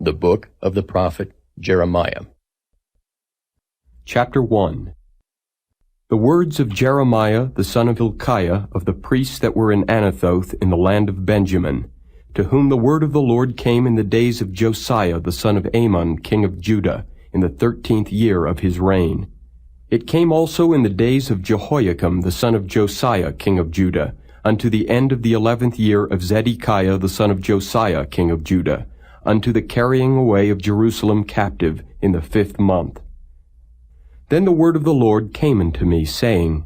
The Book of the Prophet Jeremiah. Chapter 1. The words of Jeremiah the son of Hilkiah of the priests that were in Anathoth in the land of Benjamin, to whom the word of the Lord came in the days of Josiah the son of Amon king of Judah, in the 13th year of his reign. It came also in the days of Jehoiakim the son of Josiah king of Judah, unto the end of the 11th year of Zedekiah the son of Josiah king of Judah, unto the carrying away of Jerusalem captive in the 5th month. Then the word of the Lord came unto me, saying,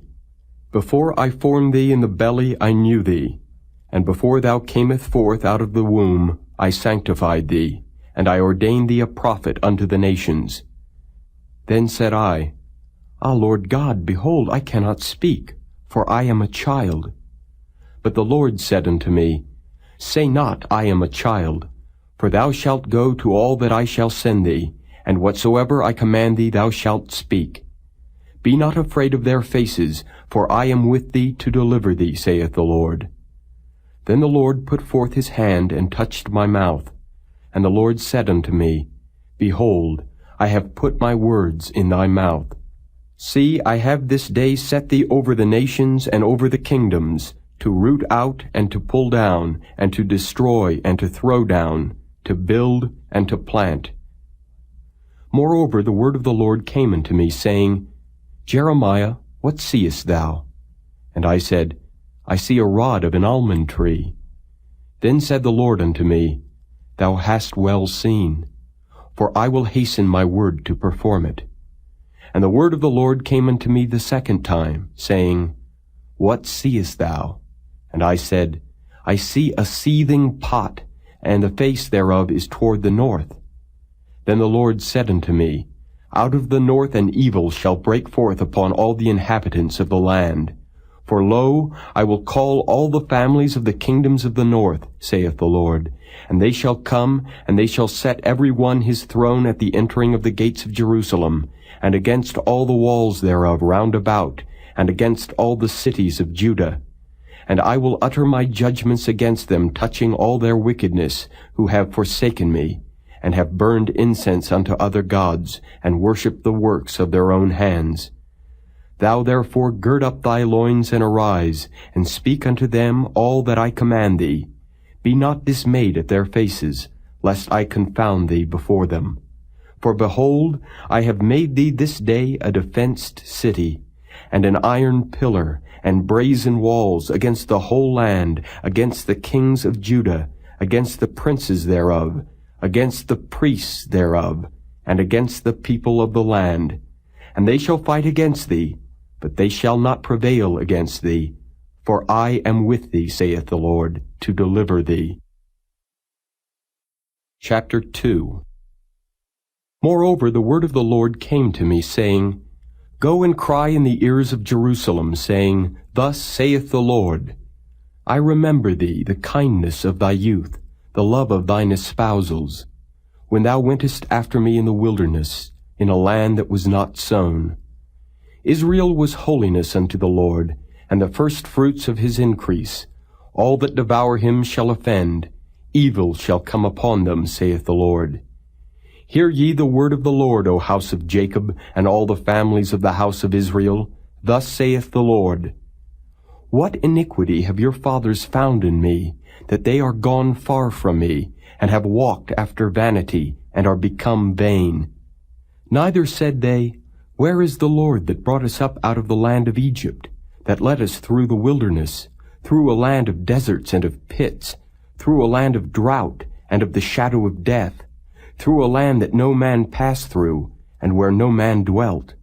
Before I formed thee in the belly I knew thee, and before thou camest forth out of the womb I sanctified thee, and I ordained thee a prophet unto the nations. Then said I, Ah, Lord God, behold, I cannot speak, for I am a child. But the Lord said unto me, Say not, I am a child, for thou shalt go to all that I shall send thee, and whatsoever I command thee thou shalt speak. Be not afraid of their faces, for I am with thee to deliver thee, saith the Lord. Then the Lord put forth his hand and touched my mouth. And the Lord said unto me, Behold, I have put my words in thy mouth. See, I have this day set thee over the nations and over the kingdoms, to root out and to pull down, and to destroy and to throw down, to build and to plant. Moreover, the word of the Lord came unto me, saying, Jeremiah, what seest thou? And I said, I see a rod of an almond tree. Then said the Lord unto me, Thou hast well seen, for I will hasten my word to perform it. And the word of the Lord came unto me the 2nd time, saying, What seest thou? And I said, I see a seething pot, and the face thereof is toward the north. Then the Lord said unto me, Out of the north an evil shall break forth upon all the inhabitants of the land. For lo, I will call all the families of the kingdoms of the north, saith the Lord, and they shall come, and they shall set every one his throne at the entering of the gates of Jerusalem, and against all the walls thereof round about, and against all the cities of Judah. And I will utter my judgments against them touching all their wickedness, who have forsaken me, and have burned incense unto other gods, and worshipped the works of their own hands. Thou therefore gird up thy loins and arise, and speak unto them all that I command thee. Be not dismayed at their faces, lest I confound thee before them. For behold, I have made thee this day a defenced city, and an iron pillar, and brazen walls against the whole land, against the kings of Judah, against the princes thereof, against the priests thereof, and against the people of the land. And they shall fight against thee, but they shall not prevail against thee. For I am with thee, saith the Lord, to deliver thee. Chapter 2. Moreover, the word of the Lord came to me, saying, Go and cry in the ears of Jerusalem, saying, Thus saith the Lord, I remember thee, the kindness of thy youth, the love of thine espousals, when thou wentest after me in the wilderness, in a land that was not sown. Israel was holiness unto the Lord, and the first fruits of his increase. All that devour him shall offend, evil shall come upon them, saith the Lord. Hear ye the word of the Lord, O house of Jacob, and all the families of the house of Israel. Thus saith the Lord, What iniquity have your fathers found in me, that they are gone far from me, and have walked after vanity, and are become vain? Neither said they, Where is the Lord that brought us up out of the land of Egypt, that led us through the wilderness, through a land of deserts and of pits, through a land of drought and of the shadow of death, through a land that no man passed through, and where no man dwelt?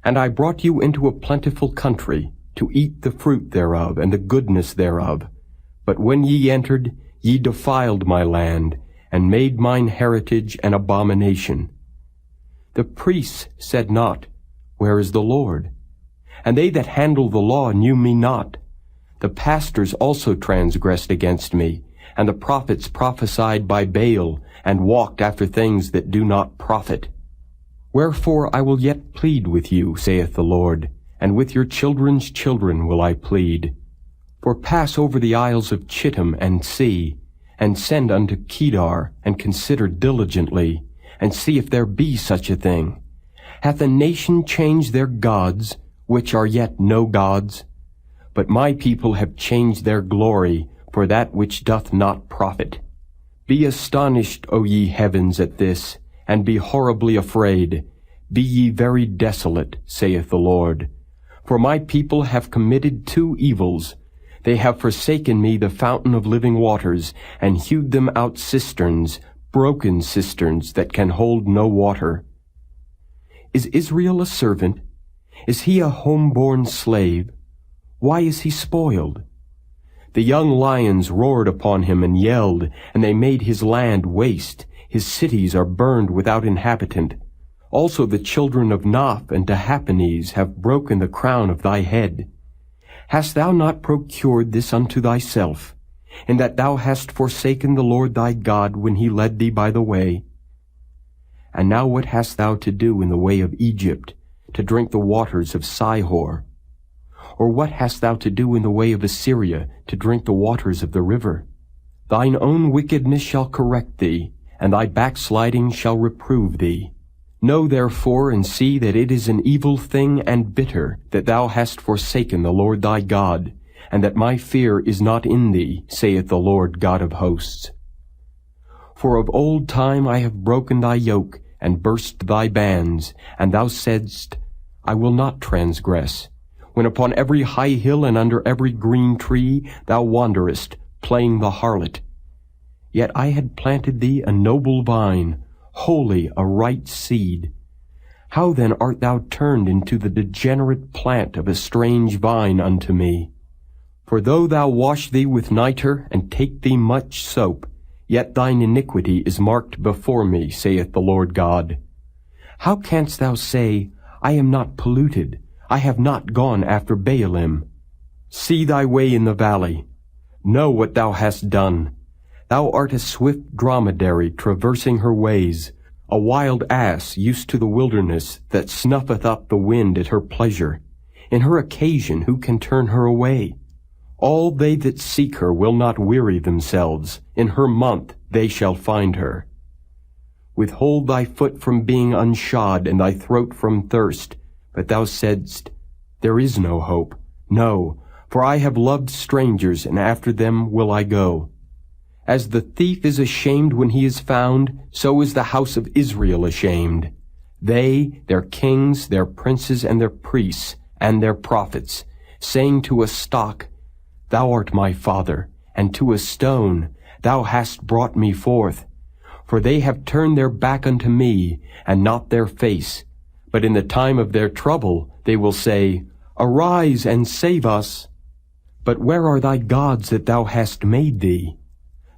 And I brought you into a plentiful country, to eat the fruit thereof, and the goodness thereof. But when ye entered, ye defiled my land, and made mine heritage an abomination. The priests said not, Where is the Lord? And they that handle the law knew me not. The pastors also transgressed against me, and the prophets prophesied by Baal, and walked after things that do not profit. Wherefore I will yet plead with you, saith the Lord, and with your children's children will I plead. For pass over the isles of Chittim and see, and send unto Kedar, and consider diligently, and see if there be such a thing. Hath a nation changed their gods, which are yet no gods? But my people have changed their glory for that which doth not profit. Be astonished, O ye heavens, at this, and be horribly afraid. Be ye very desolate, saith the Lord. For my people have committed two evils. They have forsaken me, the fountain of living waters, and hewed them out cisterns, broken cisterns that can hold no water. Is Israel a servant? Is he a home-born slave? Why is he spoiled? The young lions roared upon him and yelled, and they made his land waste. His cities are burned without inhabitant. Also the children of Naph and Tahpanhes have broken the crown of thy head. Hast thou not procured this unto thyself, in that thou hast forsaken the Lord thy God when he led thee by the way? And now what hast thou to do in the way of Egypt, to drink the waters of Sihor? Or what hast thou to do in the way of Assyria, to drink the waters of the river? Thine own wickedness shall correct thee, and thy backsliding shall reprove thee. Know therefore and see that it is an evil thing and bitter that thou hast forsaken the Lord thy God, and that my fear is not in thee, saith the Lord God of hosts. For of old time I have broken thy yoke, and burst thy bands, and thou saidst, I will not transgress. When upon every high hill and under every green tree thou wanderest, playing the harlot. Yet I had planted thee a noble vine, holy, a right seed. How then art thou turned into the degenerate plant of a strange vine unto me? For though thou wash thee with nitre, and take thee much soap, yet thine iniquity is marked before me, saith the Lord God. How canst thou say, I am not polluted, I have not gone after Baalim? See thy way in the valley. Know what thou hast done. Thou art a swift dromedary traversing her ways, a wild ass used to the wilderness that snuffeth up the wind at her pleasure. In her occasion who can turn her away? All they that seek her will not weary themselves. In her month they shall find her. Withhold thy foot from being unshod, and thy throat from thirst. But thou saidst, there is no hope. No, for I have loved strangers, and after them will I go. As the thief is ashamed when he is found, so is the house of Israel ashamed. They, their kings, their princes, and their priests, and their prophets, saying to a stock, Thou art my father, and to a stone, Thou hast brought me forth. For they have turned their back unto me, and not their face. But in the time of their trouble they will say, Arise and save us. But where are thy gods that thou hast made thee?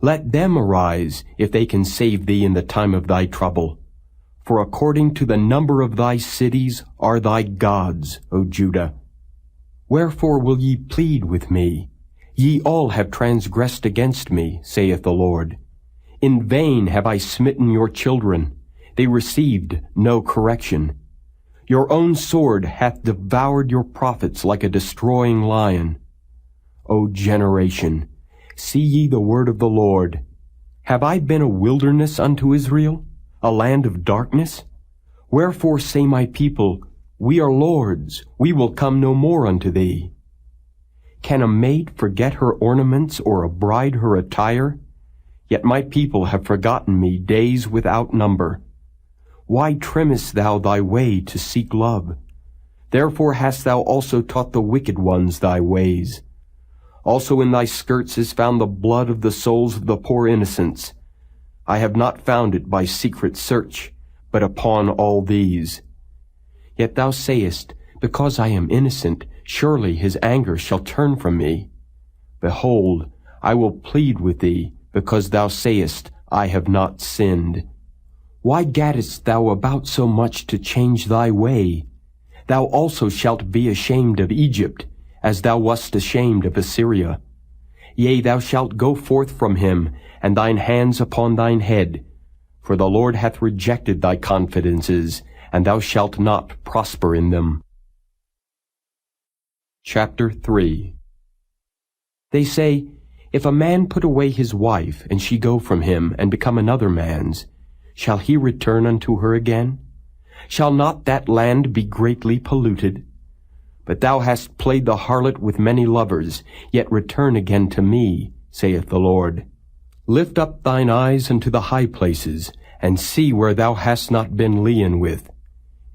Let them arise, if they can save thee in the time of thy trouble. For according to the number of thy cities are thy gods, O Judah. Wherefore will ye plead with me? Ye all have transgressed against me, saith the Lord. In vain have I smitten your children. They received no correction. Your own sword hath devoured your prophets like a destroying lion. O generation, see ye the word of the Lord. Have I been a wilderness unto Israel, a land of darkness? Wherefore say my people, We are lords, we will come no more unto thee. Can a maid forget her ornaments, or a bride her attire? Yet my people have forgotten me days without number. Why trimmest thou thy way to seek love? Therefore hast thou also taught the wicked ones thy ways. Also in thy skirts is found the blood of the souls of the poor innocents. I have not found it by secret search, but upon all these. Yet thou sayest, Because I am innocent, surely his anger shall turn from me. Behold, I will plead with thee, because thou sayest, I have not sinned. Why gaddest thou about so much to change thy way? Thou also shalt be ashamed of Egypt, as thou wast ashamed of Assyria. Yea, thou shalt go forth from him, and thine hands upon thine head. For the Lord hath rejected thy confidences, and thou shalt not prosper in them. Chapter 3. They say, If a man put away his wife, and she go from him, and become another man's, shall he return unto her again? Shall not that land be greatly polluted? But thou hast played the harlot with many lovers, yet return again to me, saith the Lord. Lift up thine eyes unto the high places, and see where thou hast not been lian with.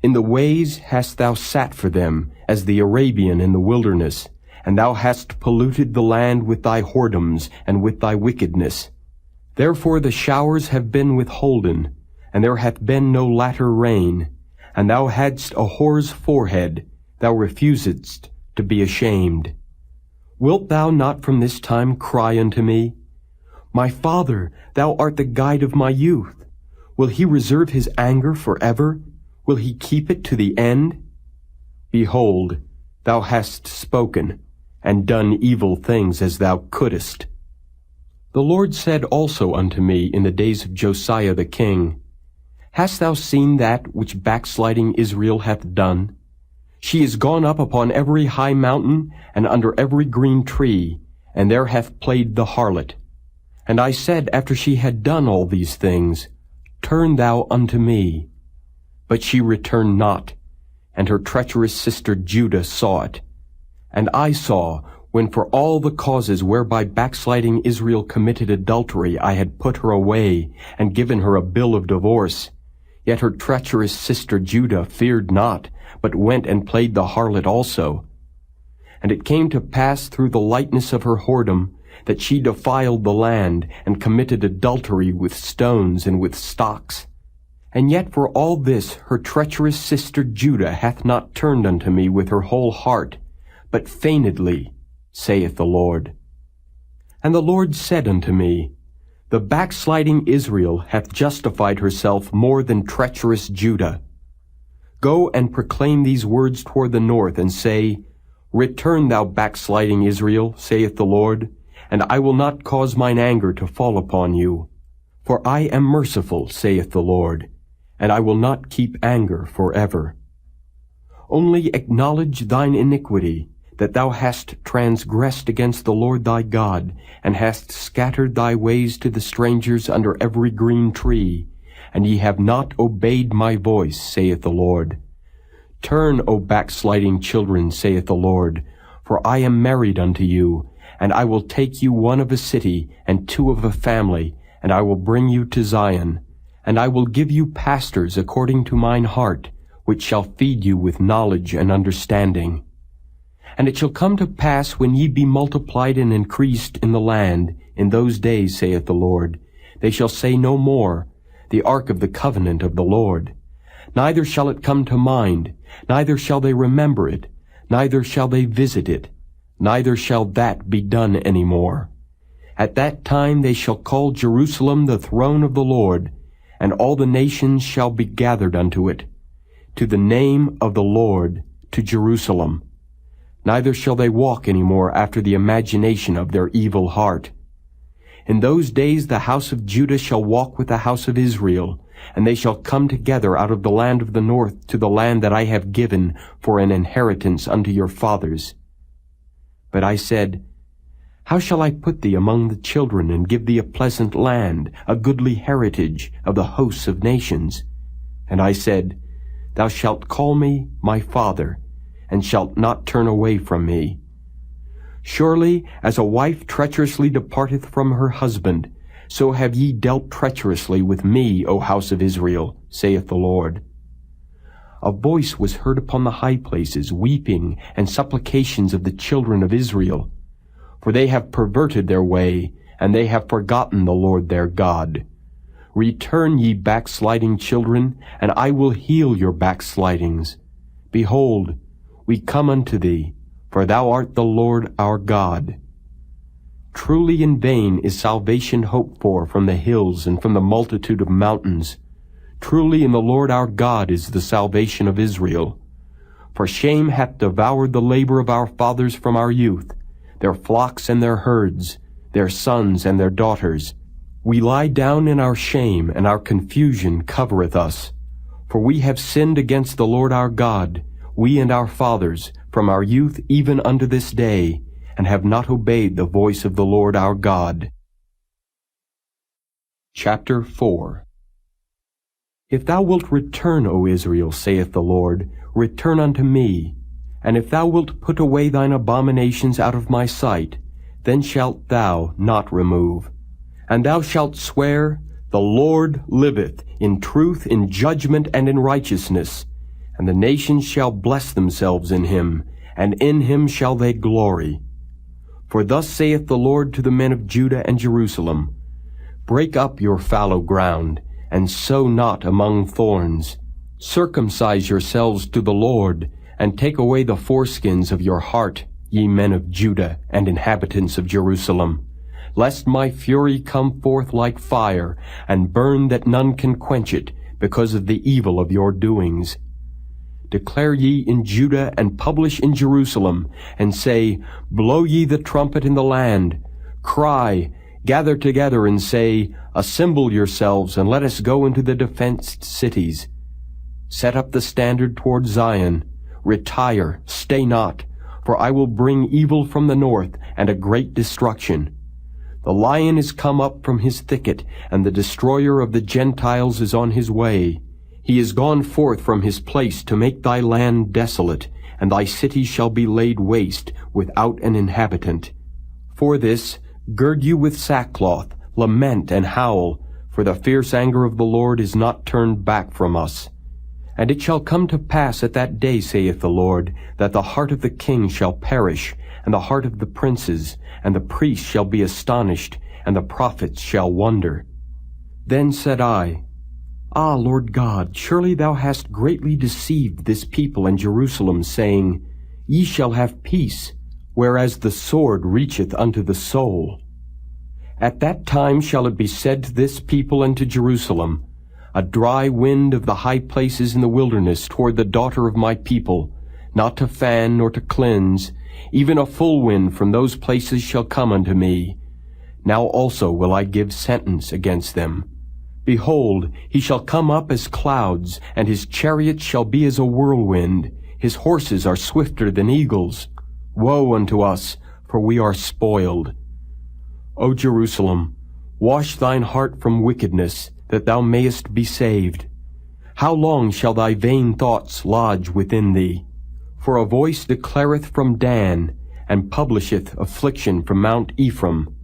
In the ways hast thou sat for them, as the Arabian in the wilderness, and thou hast polluted the land with thy whoredoms and with thy wickedness. Therefore the showers have been withholden, and there hath been no latter rain, and thou hadst a whore's forehead, thou refusedst to be ashamed. Wilt thou not from this time cry unto me, My Father, thou art the guide of my youth. Will he reserve his anger forever? Will he keep it to the end? Behold, thou hast spoken, and done evil things as thou couldest. The Lord said also unto me in the days of Josiah the king, Hast thou seen that which backsliding Israel hath done? She is gone up upon every high mountain, and under every green tree, and there hath played the harlot. And I said after she had done all these things, Turn thou unto me. But she returned not, and her treacherous sister Judah saw it. And I saw, when for all the causes whereby backsliding Israel committed adultery I had put her away, and given her a bill of divorce, yet her treacherous sister Judah feared not, but went and played the harlot also. And it came to pass through the lightness of her whoredom, that she defiled the land, and committed adultery with stones and with stocks. And yet for all this her treacherous sister Judah hath not turned unto me with her whole heart, but feignedly, saith the Lord. And the Lord said unto me, The backsliding Israel hath justified herself more than treacherous Judah. Go and proclaim these words toward the north, and say, Return, thou backsliding Israel, saith the Lord, and I will not cause mine anger to fall upon you. For I am merciful, saith the Lord, and I will not keep anger forever. Only acknowledge thine iniquity, that thou hast transgressed against the Lord thy God, and hast scattered thy ways to the strangers under every green tree, and ye have not obeyed my voice, saith the Lord. Turn, O backsliding children, saith the Lord, for I am married unto you, and I will take you one of a city, and two of a family, and I will bring you to Zion, and I will give you pastors according to mine heart, which shall feed you with knowledge and understanding. And it shall come to pass, when ye be multiplied and increased in the land, in those days, saith the Lord, they shall say no more, The ark of the covenant of the Lord. Neither shall it come to mind, neither shall they remember it, neither shall they visit it, neither shall that be done any more. At that time they shall call Jerusalem the throne of the Lord, and all the nations shall be gathered unto it, to the name of the Lord, to Jerusalem. Neither shall they walk any more after the imagination of their evil heart. In those days the house of Judah shall walk with the house of Israel, and they shall come together out of the land of the north to the land that I have given for an inheritance unto your fathers. But I said, How shall I put thee among the children, and give thee a pleasant land, a goodly heritage of the hosts of nations? And I said, Thou shalt call me my father, and shalt not turn away from me. Surely, as a wife treacherously departeth from her husband, so have ye dealt treacherously with me, O house of Israel, saith the Lord. A voice was heard upon the high places, weeping and supplications of the children of Israel. For they have perverted their way, and they have forgotten the Lord their God. Return, ye backsliding children, and I will heal your backslidings. Behold, we come unto thee, for thou art the Lord our God. Truly in vain is salvation hoped for from the hills and from the multitude of mountains. Truly in the Lord our God is the salvation of Israel. For shame hath devoured the labor of our fathers from our youth, their flocks and their herds, their sons and their daughters. We lie down in our shame, and our confusion covereth us. For we have sinned against the Lord our God, we and our fathers, from our youth even unto this day, and have not obeyed the voice of the Lord our God. Chapter 4. If thou wilt return, O Israel, saith the Lord, return unto me. And if thou wilt put away thine abominations out of my sight, then shalt thou not remove. And thou shalt swear, The Lord liveth, in truth, in judgment, and in righteousness. And the nations shall bless themselves in him, and in him shall they glory. For thus saith the Lord to the men of Judah and Jerusalem, Break up your fallow ground, and sow not among thorns. Circumcise yourselves to the Lord, and take away the foreskins of your heart, ye men of Judah and inhabitants of Jerusalem, lest my fury come forth like fire, and burn that none can quench it, because of the evil of your doings. Declare ye in Judah, and publish in Jerusalem, and say, Blow ye the trumpet in the land. Cry, gather together, and say, Assemble yourselves, and let us go into the defenced cities. Set up the standard toward Zion. Retire, stay not, for I will bring evil from the north, and a great destruction. The lion is come up from his thicket, and the destroyer of the Gentiles is on his way. He is gone forth from his place to make thy land desolate, and thy cities shall be laid waste, without an inhabitant. For this, gird you with sackcloth, lament and howl, for the fierce anger of the Lord is not turned back from us. And it shall come to pass at that day, saith the Lord, that the heart of the king shall perish, and the heart of the princes, and the priests shall be astonished, and the prophets shall wonder. Then said I, Ah, Lord God, surely thou hast greatly deceived this people and Jerusalem, saying, Ye shall have peace, whereas the sword reacheth unto the soul. At that time shall it be said to this people and to Jerusalem, A dry wind of the high places in the wilderness toward the daughter of my people, not to fan nor to cleanse, even a full wind from those places shall come unto me. Now also will I give sentence against them. Behold, he shall come up as clouds, and his chariots shall be as a whirlwind. His horses are swifter than eagles. Woe unto us, for we are spoiled. O Jerusalem, wash thine heart from wickedness, that thou mayest be saved. How long shall thy vain thoughts lodge within thee? For a voice declareth from Dan, and publisheth affliction from Mount Ephraim.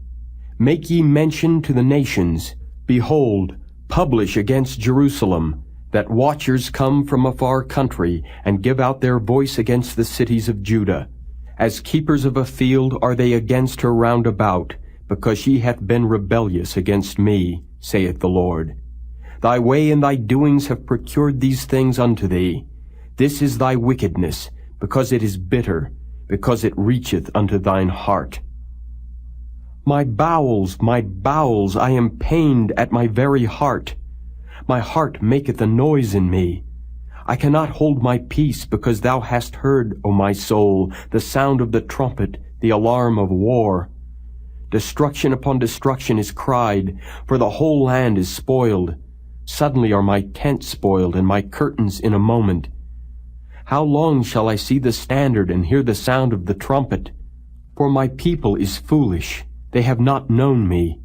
Make ye mention to the nations, Behold, publish against Jerusalem, that watchers come from a far country, and give out their voice against the cities of Judah. As keepers of a field are they against her round about, because she hath been rebellious against me, saith the Lord. Thy way and thy doings have procured these things unto thee. This is thy wickedness, because it is bitter, because it reacheth unto thine heart. My bowels, I am pained at my very heart. My heart maketh a noise in me. I cannot hold my peace, because thou hast heard, O my soul, the sound of the trumpet, the alarm of war. Destruction upon destruction is cried, for the whole land is spoiled. Suddenly are my tents spoiled, and my curtains in a moment. How long shall I see the standard and hear the sound of the trumpet? For my people is foolish. They have not known me.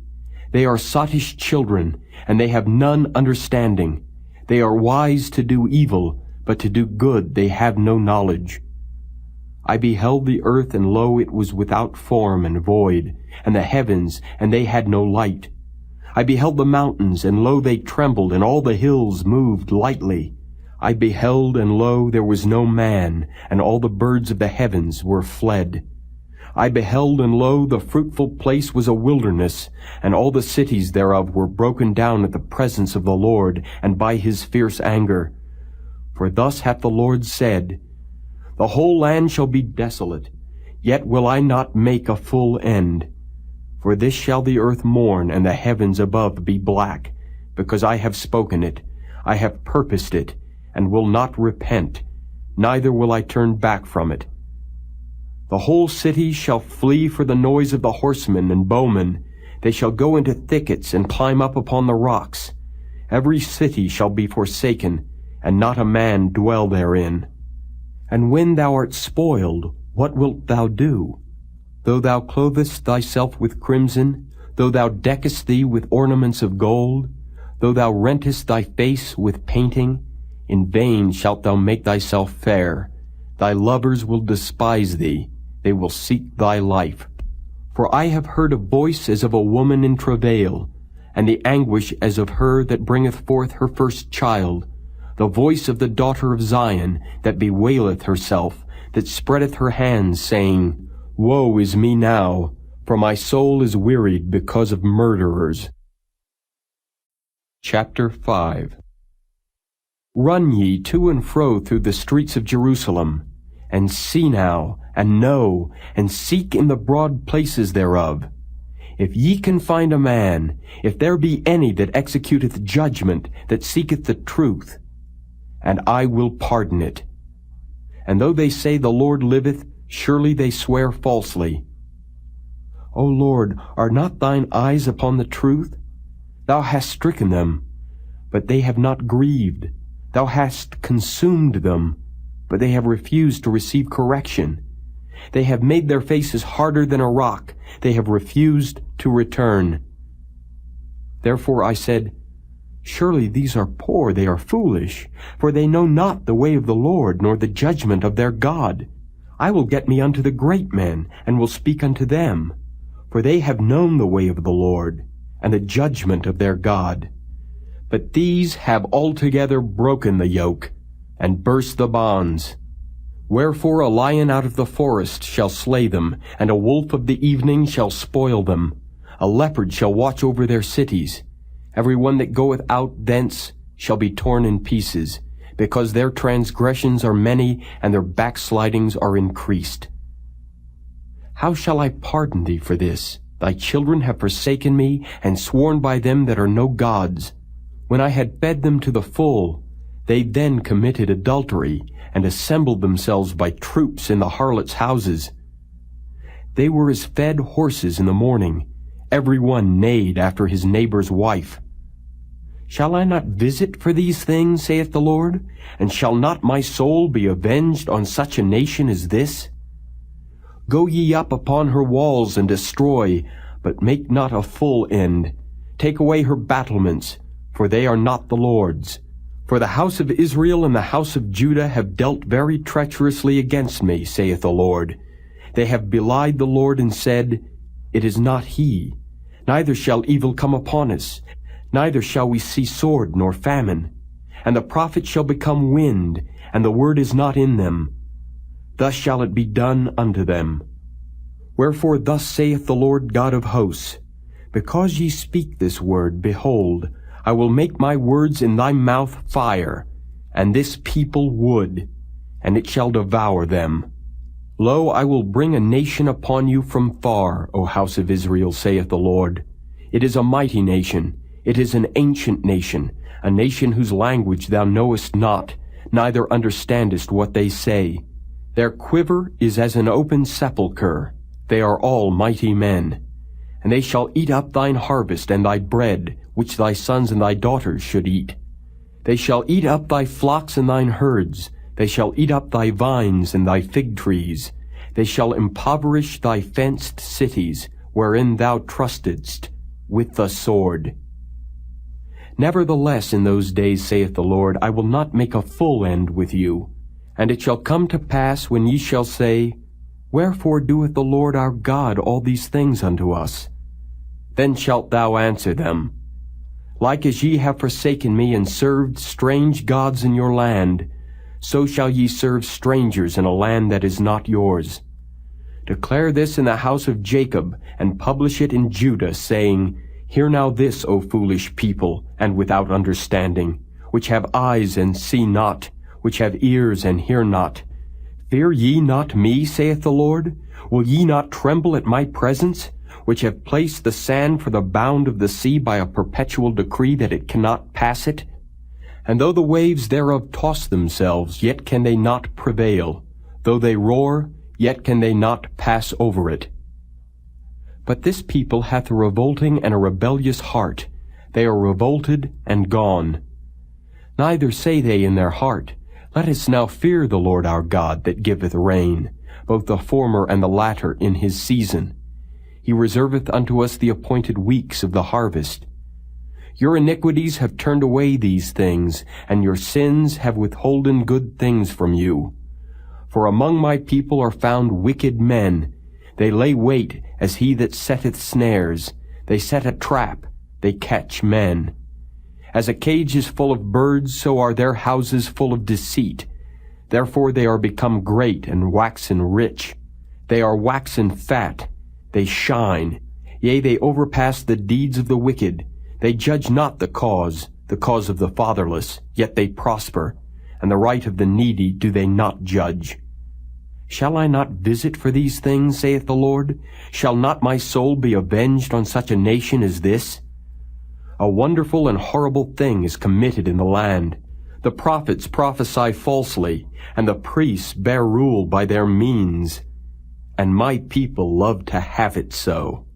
They are sottish children, and they have none understanding. They are wise to do evil, but to do good they have no knowledge. I beheld the earth, and lo, it was without form and void, and the heavens, and they had no light. I beheld the mountains, and lo, they trembled, and all the hills moved lightly. I beheld, and lo, there was no man, and all the birds of the heavens were fled. I beheld, and lo, the fruitful place was a wilderness, and all the cities thereof were broken down at the presence of the Lord, and by his fierce anger. For thus hath the Lord said, The whole land shall be desolate, yet will I not make a full end. For this shall the earth mourn, and the heavens above be black, because I have spoken it, I have purposed it, and will not repent, neither will I turn back from it. The whole city shall flee for the noise of the horsemen and bowmen. They shall go into thickets and climb up upon the rocks. Every city shall be forsaken, and not a man dwell therein. And when thou art spoiled, what wilt thou do? Though thou clothest thyself with crimson, though thou deckest thee with ornaments of gold, though thou rentest thy face with painting, in vain shalt thou make thyself fair. Thy lovers will despise thee, they will seek thy life. For I have heard a voice as of a woman in travail, and the anguish as of her that bringeth forth her first child, the voice of the daughter of Zion, that bewaileth herself, that spreadeth her hands, saying, Woe is me now, for my soul is wearied because of murderers. Chapter 5. Run ye to and fro through the streets of Jerusalem, and see now, and know, and seek in the broad places thereof. If ye can find a man, if there be any that executeth judgment, that seeketh the truth, and I will pardon it. And though they say the Lord liveth, surely they swear falsely. O Lord, are not thine eyes upon the truth? Thou hast stricken them, but they have not grieved. Thou hast consumed them, but they have refused to receive correction. They have made their faces harder than a rock. They have refused to return. Therefore I said, Surely these are poor, they are foolish, for they know not the way of the Lord, nor the judgment of their God. I will get me unto the great men, and will speak unto them. For they have known the way of the Lord, and the judgment of their God. But these have altogether broken the yoke, and burst the bonds. Wherefore a lion out of the forest shall slay them, and a wolf of the evening shall spoil them. A leopard shall watch over their cities. Every one that goeth out thence shall be torn in pieces, because their transgressions are many, and their backslidings are increased. How shall I pardon thee for this? Thy children have forsaken me, and sworn by them that are no gods. When I had fed them to the full, they then committed adultery, and assembled themselves by troops in the harlots' houses. They were as fed horses in the morning. Every one neighed after his neighbor's wife. Shall I not visit for these things, saith the Lord? And shall not my soul be avenged on such a nation as this? Go ye up upon her walls and destroy, but make not a full end. Take away her battlements, for they are not the Lord's. For the house of Israel and the house of Judah have dealt very treacherously against me, saith the Lord. They have belied the Lord and said, It is not he. Neither shall evil come upon us, neither shall we see sword nor famine. And the prophet shall become wind, and the word is not in them. Thus shall it be done unto them. Wherefore thus saith the Lord God of hosts, Because ye speak this word, behold, I will make my words in thy mouth fire, and this people wood, and it shall devour them. Lo, I will bring a nation upon you from far, O house of Israel, saith the Lord. It is a mighty nation, it is an ancient nation, a nation whose language thou knowest not, neither understandest what they say. Their quiver is as an open sepulchre, they are all mighty men. And they shall eat up thine harvest and thy bread, which thy sons and thy daughters should eat. They shall eat up thy flocks and thine herds. They shall eat up thy vines and thy fig trees. They shall impoverish thy fenced cities, wherein thou trustedst, with the sword. Nevertheless in those days, saith the Lord, I will not make a full end with you. And it shall come to pass, when ye shall say, Wherefore doeth the Lord our God all these things unto us? Then shalt thou answer them, Like as ye have forsaken me, and served strange gods in your land, so shall ye serve strangers in a land that is not yours. Declare this in the house of Jacob, and publish it in Judah, saying, Hear now this, O foolish people, and without understanding, which have eyes and see not, which have ears and hear not. Fear ye not me, saith the Lord? Will ye not tremble at my presence, which have placed the sand for the bound of the sea by a perpetual decree that it cannot pass it? And though the waves thereof toss themselves, yet can they not prevail. Though they roar, yet can they not pass over it. But this people hath a revolting and a rebellious heart. They are revolted and gone. Neither say they in their heart, Let us now fear the Lord our God that giveth rain, both the former and the latter in his season. He reserveth unto us the appointed weeks of the harvest. Your iniquities have turned away these things, and your sins have withholden good things from you. For among my people are found wicked men. They lay wait as he that setteth snares. They set a trap, they catch men. As a cage is full of birds, so are their houses full of deceit. Therefore they are become great and waxen rich. They are waxen fat, they shine. Yea, they overpass the deeds of the wicked. They judge not the cause of the fatherless, yet they prosper, and the right of the needy do they not judge. Shall I not visit for these things, saith the Lord? Shall not my soul be avenged on such a nation as this? A wonderful and horrible thing is committed in the land. The prophets prophesy falsely, and the priests bear rule by their means. And my people love to have it so.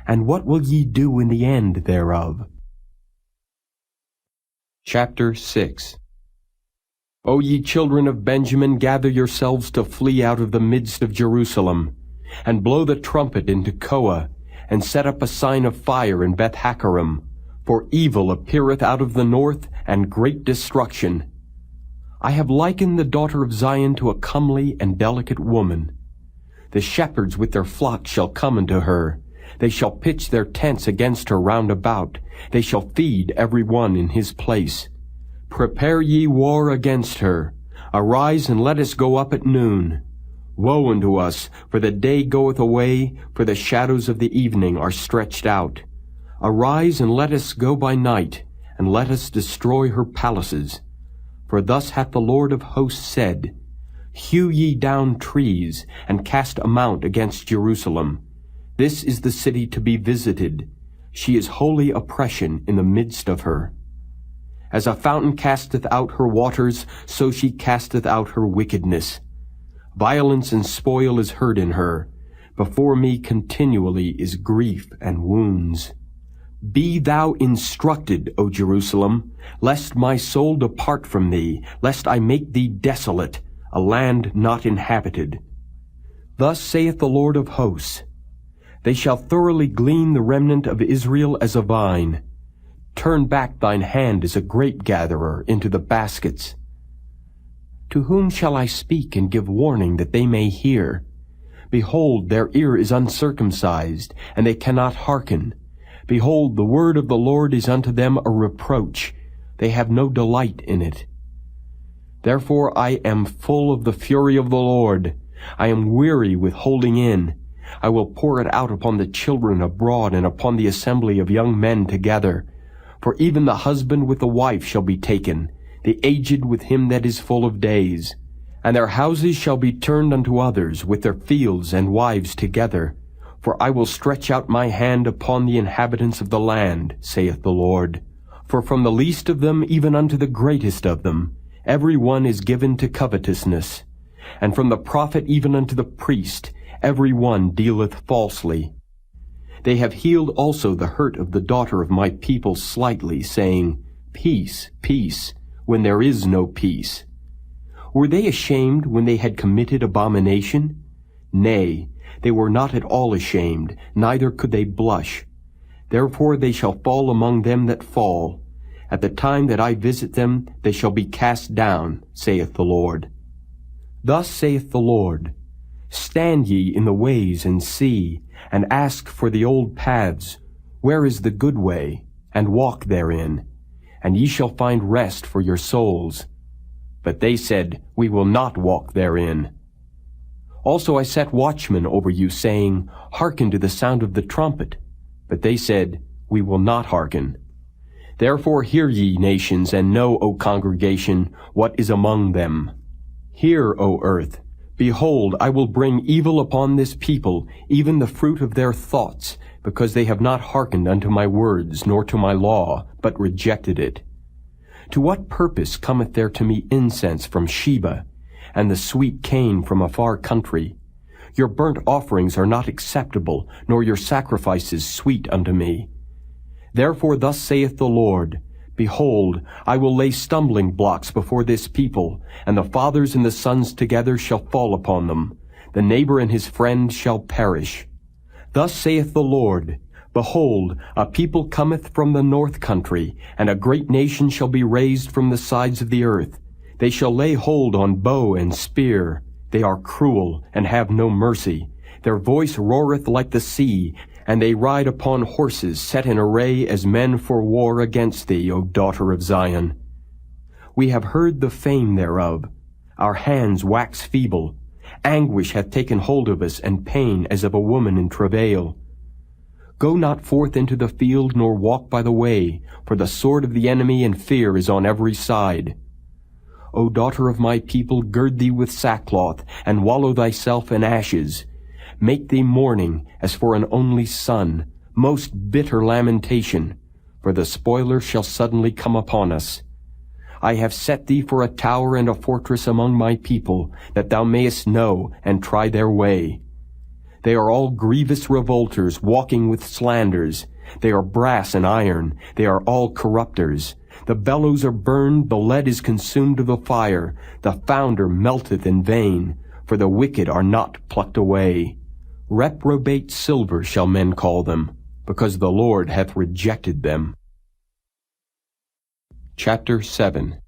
And what will ye do in the end thereof? Chapter 6. O ye children of Benjamin, gather yourselves to flee out of the midst of Jerusalem, and blow the trumpet into Koa, and set up a sign of fire in Beth-Haccherem, for evil appeareth out of the north, and great destruction. I have likened the daughter of Zion to a comely and delicate woman. The shepherds with their flocks shall come unto her. They shall pitch their tents against her round about. They shall feed every one in his place. Prepare ye war against her. Arise and let us go up at noon. Woe unto us, for the day goeth away, for the shadows of the evening are stretched out. Arise and let us go by night, and let us destroy her palaces. For thus hath the Lord of hosts said, Hew ye down trees, and cast a mount against Jerusalem. This is the city to be visited. She is holy oppression in the midst of her. As a fountain casteth out her waters, so she casteth out her wickedness. Violence and spoil is heard in her. Before me continually is grief and wounds. Be thou instructed, O Jerusalem, lest my soul depart from thee, lest I make thee desolate, a land not inhabited. Thus saith the Lord of hosts, They shall thoroughly glean the remnant of Israel as a vine. Turn back thine hand as a grape-gatherer into the baskets. To whom shall I speak and give warning that they may hear? Behold, their ear is uncircumcised, and they cannot hearken. Behold, the word of the Lord is unto them a reproach. They have no delight in it. Therefore I am full of the fury of the Lord. I am weary with holding in. I will pour it out upon the children abroad and upon the assembly of young men together. For even the husband with the wife shall be taken, the aged with him that is full of days. And their houses shall be turned unto others, with their fields and wives together. For I will stretch out my hand upon the inhabitants of the land, saith the Lord. For from the least of them even unto the greatest of them, every one is given to covetousness. And from the prophet even unto the priest, every one dealeth falsely. They have healed also the hurt of the daughter of my people slightly, saying, Peace, peace, when there is no peace. Were they ashamed when they had committed abomination? Nay, they were not at all ashamed, neither could they blush. Therefore they shall fall among them that fall. At the time that I visit them, they shall be cast down, saith the Lord. Thus saith the Lord, Stand ye in the ways and see, and ask for the old paths, where is the good way, and walk therein, and ye shall find rest for your souls. But they said, We will not walk therein. Also I set watchmen over you, saying, Hearken to the sound of the trumpet. But they said, We will not hearken. Therefore hear ye, nations, and know, O congregation, what is among them. Hear, O earth. Behold, I will bring evil upon this people, even the fruit of their thoughts, because they have not hearkened unto my words, nor to my law, but rejected it. To what purpose cometh there to me incense from Sheba, and the sweet cane from a far country? Your burnt offerings are not acceptable, nor your sacrifices sweet unto me. Therefore thus saith the Lord, Behold, I will lay stumbling blocks before this people, and the fathers and the sons together shall fall upon them. The neighbor and his friend shall perish. Thus saith the Lord, Behold, a people cometh from the north country, and a great nation shall be raised from the sides of the earth. They shall lay hold on bow and spear. They are cruel, and have no mercy. Their voice roareth like the sea, and they ride upon horses set in array as men for war against thee, O daughter of Zion. We have heard the fame thereof. Our hands wax feeble. Anguish hath taken hold of us, and pain as of a woman in travail. Go not forth into the field, nor walk by the way, for the sword of the enemy and fear is on every side. O daughter of my people, gird thee with sackcloth, and wallow thyself in ashes. Make thee mourning as for an only son, most bitter lamentation, for the spoiler shall suddenly come upon us. I have set thee for a tower and a fortress among my people, that thou mayest know and try their way. They are all grievous revolters, walking with slanders. They are brass and iron. They are all corrupters. The bellows are burned, the lead is consumed of the fire. The founder melteth in vain, for the wicked are not plucked away. Reprobate silver shall men call them, because the Lord hath rejected them. Chapter 7.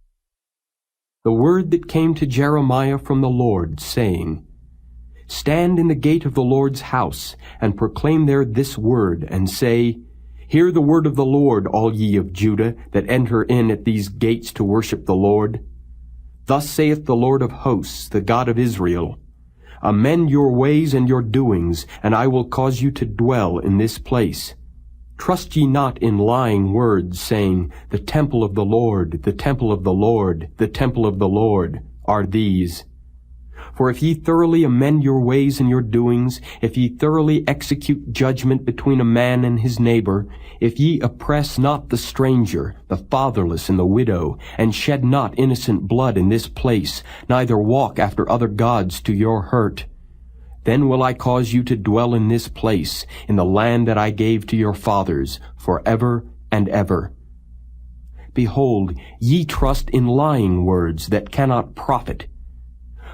The word that came to Jeremiah from the Lord, saying, Stand in the gate of the Lord's house, and proclaim there this word, and say, Hear the word of the Lord, all ye of Judah, that enter in at these gates to worship the Lord. Thus saith the Lord of hosts, the God of Israel, Amend your ways and your doings, and I will cause you to dwell in this place. Trust ye not in lying words, saying, The temple of the Lord, the temple of the Lord, the temple of the Lord, are these. For if ye thoroughly amend your ways and your doings, if ye thoroughly execute judgment between a man and his neighbor, if ye oppress not the stranger, the fatherless, and the widow, and shed not innocent blood in this place, neither walk after other gods to your hurt, then will I cause you to dwell in this place, in the land that I gave to your fathers, forever and ever. Behold, ye trust in lying words that cannot profit.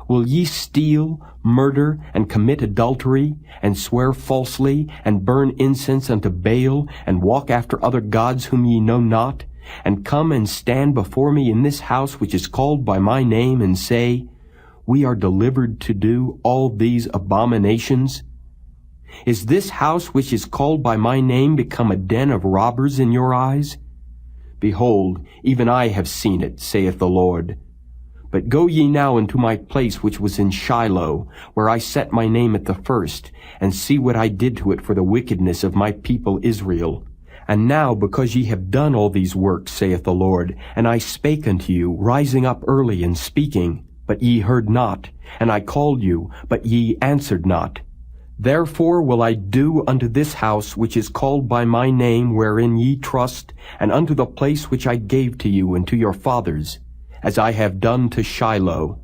Will ye steal, murder, and commit adultery, and swear falsely, and burn incense unto Baal, and walk after other gods whom ye know not, and come and stand before me in this house which is called by my name, and say, We are delivered to do all these abominations? Is this house which is called by my name become a den of robbers in your eyes? Behold, even I have seen it, saith the Lord. But go ye now into my place which was in Shiloh, where I set my name at the first, and see what I did to it for the wickedness of my people Israel. And now, because ye have done all these works, saith the Lord, and I spake unto you, rising up early and speaking, but ye heard not, and I called you, but ye answered not. Therefore will I do unto this house which is called by my name, wherein ye trust, and unto the place which I gave to you and to your fathers, as I have done to Shiloh.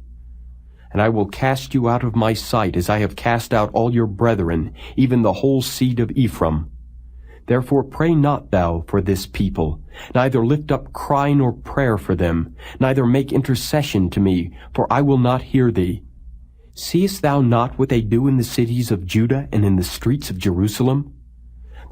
And I will cast you out of my sight, as I have cast out all your brethren, even the whole seed of Ephraim. Therefore pray not thou for this people, neither lift up cry nor prayer for them, neither make intercession to me, for I will not hear thee. Seest thou not what they do in the cities of Judah and in the streets of Jerusalem?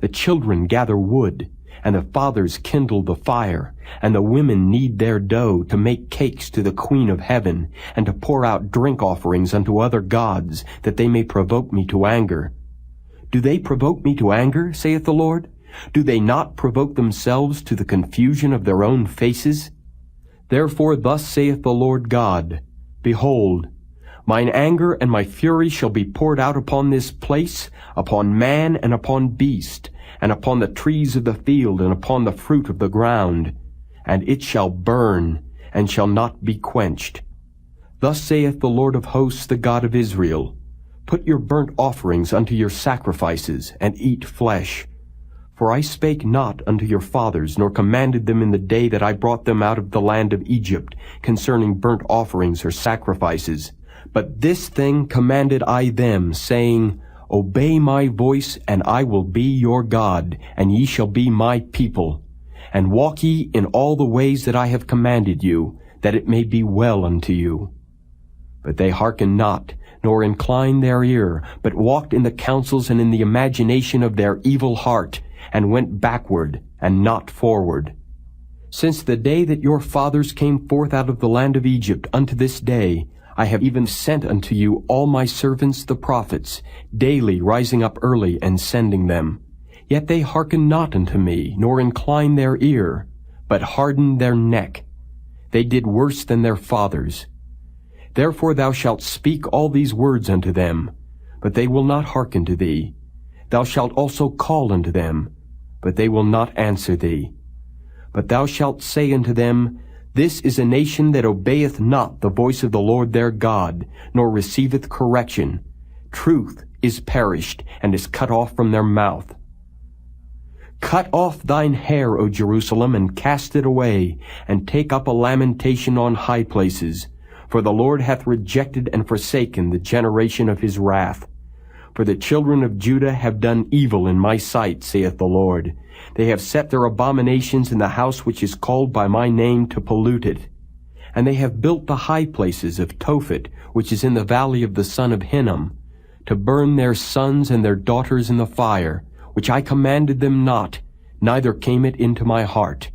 The children gather wood, and the fathers kindle the fire, and the women knead their dough to make cakes to the Queen of Heaven, and to pour out drink offerings unto other gods, that they may provoke me to anger. Do they provoke me to anger, saith the Lord? Do they not provoke themselves to the confusion of their own faces? Therefore thus saith the Lord God, Behold, mine anger and my fury shall be poured out upon this place, upon man and upon beast, and upon the trees of the field, and upon the fruit of the ground, and it shall burn, and shall not be quenched. Thus saith the Lord of hosts, the God of Israel, Put your burnt offerings unto your sacrifices, and eat flesh. For I spake not unto your fathers, nor commanded them in the day that I brought them out of the land of Egypt, concerning burnt offerings or sacrifices. But this thing commanded I them, saying, Obey my voice, and I will be your God, and ye shall be my people. And walk ye in all the ways that I have commanded you, that it may be well unto you. But they hearkened not, nor inclined their ear, but walked in the counsels and in the imagination of their evil heart, and went backward, and not forward. Since the day that your fathers came forth out of the land of Egypt unto this day, I have even sent unto you all my servants the prophets, daily rising up early and sending them. Yet they hearkened not unto me, nor inclined their ear, but hardened their neck. They did worse than their fathers. Therefore thou shalt speak all these words unto them, but they will not hearken to thee. Thou shalt also call unto them, but they will not answer thee. But thou shalt say unto them, This is a nation that obeyeth not the voice of the Lord their God, nor receiveth correction. Truth is perished, and is cut off from their mouth. Cut off thine hair, O Jerusalem, and cast it away, and take up a lamentation on high places. For the Lord hath rejected and forsaken the generation of his wrath. For the children of Judah have done evil in my sight, saith the Lord. They have set their abominations in the house which is called by my name to pollute it. And they have built the high places of Tophet, which is in the valley of the son of Hinnom, to burn their sons and their daughters in the fire, which I commanded them not, neither came it into my heart.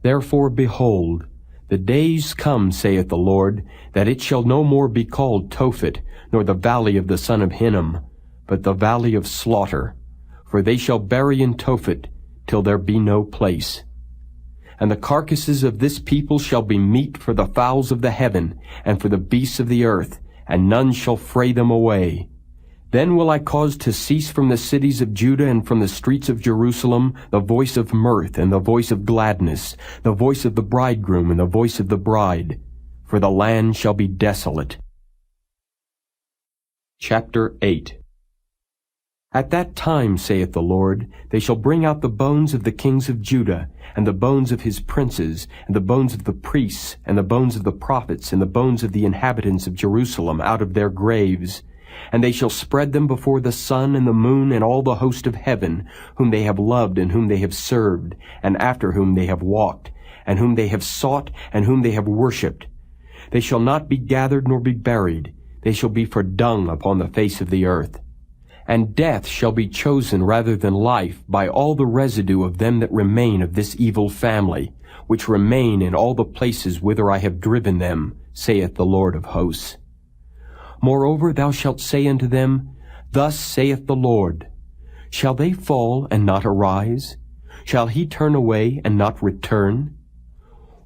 Therefore, behold, the days come, saith the Lord, that it shall no more be called Tophet, nor the valley of the son of Hinnom, but the valley of slaughter. For they shall bury in Tophet, till there be no place. And the carcasses of this people shall be meat for the fowls of the heaven, and for the beasts of the earth, and none shall fray them away. Then will I cause to cease from the cities of Judah and from the streets of Jerusalem the voice of mirth and the voice of gladness, the voice of the bridegroom and the voice of the bride, for the land shall be desolate. Chapter 8. At that time, saith the Lord, they shall bring out the bones of the kings of Judah, and the bones of his princes, and the bones of the priests, and the bones of the prophets, and the bones of the inhabitants of Jerusalem out of their graves. And they shall spread them before the sun and the moon and all the host of heaven, whom they have loved and whom they have served, and after whom they have walked, and whom they have sought, and whom they have worshipped. They shall not be gathered nor be buried. They shall be for dung upon the face of the earth. And death shall be chosen rather than life by all the residue of them that remain of this evil family, which remain in all the places whither I have driven them, saith the Lord of hosts. Moreover, thou shalt say unto them, Thus saith the Lord, Shall they fall and not arise? Shall he turn away and not return?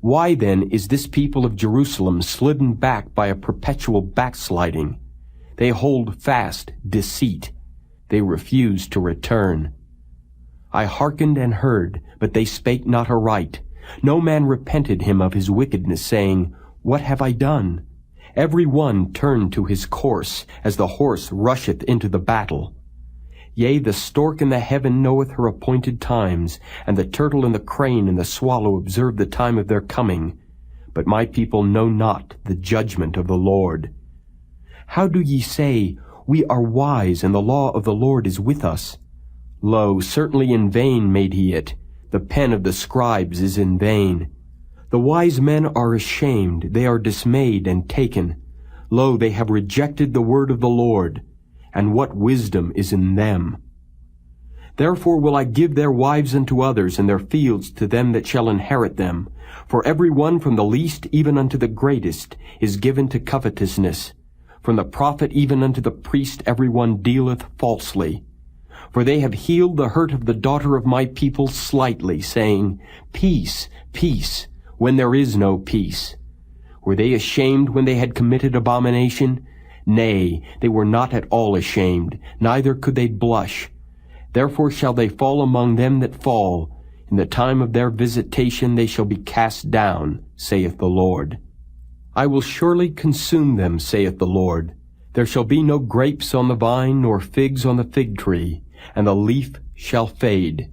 Why then is this people of Jerusalem slidden back by a perpetual backsliding? They hold fast deceit. They refuse to return. I hearkened and heard, but they spake not aright. No man repented him of his wickedness, saying, What have I done? Every one turned to his course, as the horse rusheth into the battle. Yea, the stork in the heaven knoweth her appointed times, and the turtle and the crane and the swallow observe the time of their coming. But my people know not the judgment of the Lord. How do ye say, We are wise, and the law of the Lord is with us? Lo, certainly in vain made he it. The pen of the scribes is in vain. The wise men are ashamed, they are dismayed and taken. Lo, they have rejected the word of the Lord, and what wisdom is in them? Therefore will I give their wives unto others, and their fields to them that shall inherit them. For every one from the least even unto the greatest is given to covetousness. From the prophet even unto the priest every one dealeth falsely. For they have healed the hurt of the daughter of my people slightly, saying, Peace, peace, when there is no peace. Were they ashamed when they had committed abomination? Nay, they were not at all ashamed, neither could they blush. Therefore shall they fall among them that fall. In the time of their visitation they shall be cast down, saith the Lord. I will surely consume them, saith the Lord. There shall be no grapes on the vine, nor figs on the fig tree, and the leaf shall fade.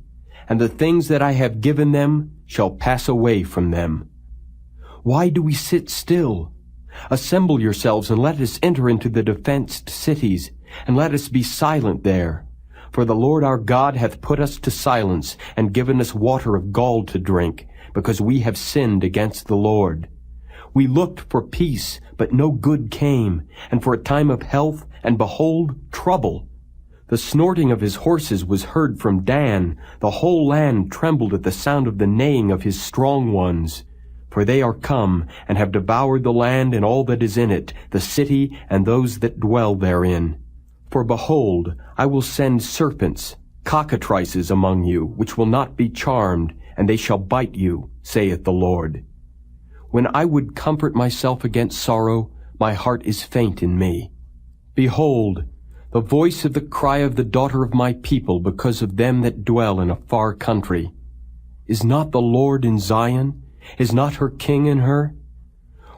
And the things that I have given them shall pass away from them. Why do we sit still? Assemble yourselves, and let us enter into the defenced cities, and let us be silent there. For the Lord our God hath put us to silence, and given us water of gall to drink, because we have sinned against the Lord. We looked for peace, but no good came, and for a time of health, and behold, trouble. The snorting of his horses was heard from Dan. The whole land trembled at the sound of the neighing of his strong ones. For they are come, and have devoured the land and all that is in it, the city and those that dwell therein. For behold, I will send serpents, cockatrices among you, which will not be charmed, and they shall bite you, saith the Lord. When I would comfort myself against sorrow, my heart is faint in me. Behold, the voice of the cry of the daughter of my people because of them that dwell in a far country. Is not the Lord in Zion? Is not her king in her?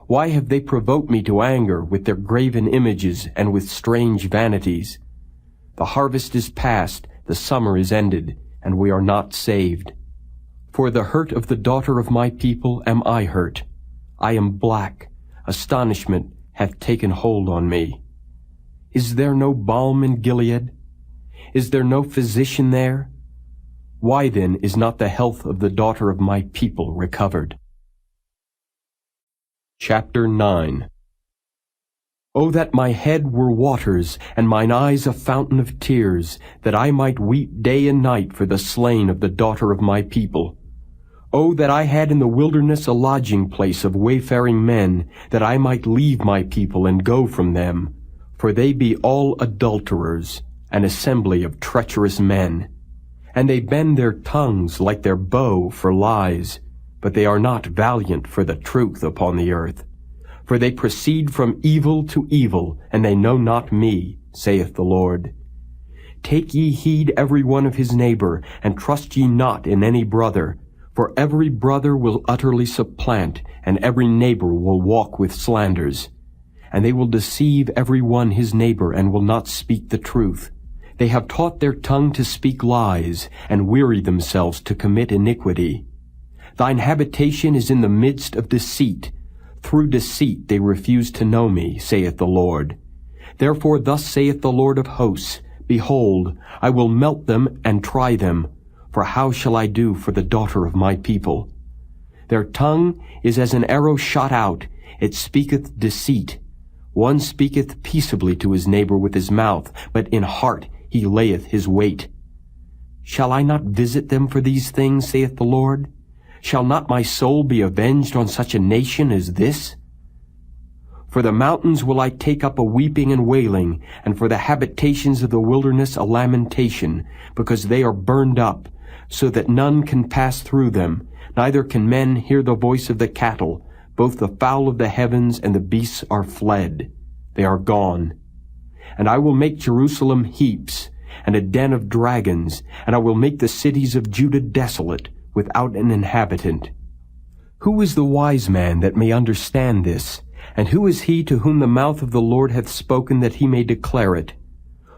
Why have they provoked me to anger with their graven images and with strange vanities? The harvest is past, the summer is ended, and we are not saved. For the hurt of the daughter of my people am I hurt. I am black. Astonishment hath taken hold on me. Is there no balm in Gilead? Is there no physician there? Why then is not the health of the daughter of my people recovered? Chapter 9. O that my head were waters, and mine eyes a fountain of tears, that I might weep day and night for the slain of the daughter of my people. O that I had in the wilderness a lodging place of wayfaring men, that I might leave my people and go from them. For they be all adulterers, an assembly of treacherous men. And they bend their tongues like their bow for lies, but they are not valiant for the truth upon the earth. For they proceed from evil to evil, and they know not me, saith the Lord. Take ye heed every one of his neighbor, and trust ye not in any brother. For every brother will utterly supplant, and every neighbor will walk with slanders. And they will deceive every one his neighbor, and will not speak the truth. They have taught their tongue to speak lies, and weary themselves to commit iniquity. Thine habitation is in the midst of deceit. Through deceit they refuse to know me, saith the Lord. Therefore thus saith the Lord of hosts, Behold, I will melt them and try them. For how shall I do for the daughter of my people? Their tongue is as an arrow shot out. It speaketh deceit. One speaketh peaceably to his neighbor with his mouth, but in heart he layeth his weight. Shall I not visit them for these things, saith the Lord? Shall not my soul be avenged on such a nation as this? For the mountains will I take up a weeping and wailing, and for the habitations of the wilderness a lamentation, because they are burned up, so that none can pass through them, neither can men hear the voice of the cattle. Both the fowl of the heavens and the beasts are fled. They are gone. And I will make Jerusalem heaps, and a den of dragons, and I will make the cities of Judah desolate, without an inhabitant. Who is the wise man that may understand this? And who is he to whom the mouth of the Lord hath spoken that he may declare it?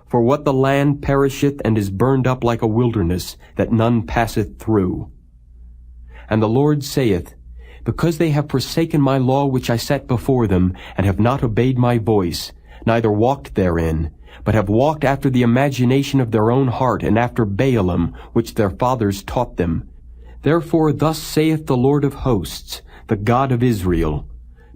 For what the land perisheth and is burned up like a wilderness, that none passeth through. And the Lord saith, Because they have forsaken my law which I set before them, and have not obeyed my voice, neither walked therein, but have walked after the imagination of their own heart, and after Baalim, which their fathers taught them. Therefore thus saith the Lord of hosts, the God of Israel,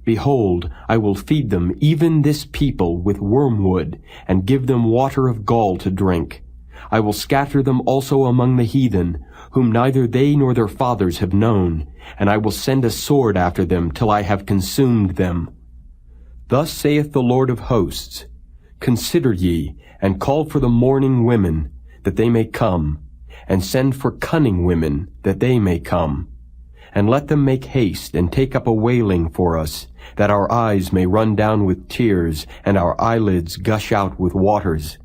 Behold, I will feed them, even this people, with wormwood, and give them water of gall to drink. I will scatter them also among the heathen, whom neither they nor their fathers have known, and I will send a sword after them till I have consumed them. Thus saith the Lord of hosts, Consider ye, and call for the mourning women, that they may come, and send for cunning women, that they may come. And let them make haste, and take up a wailing for us, that our eyes may run down with tears, and our eyelids gush out with waters.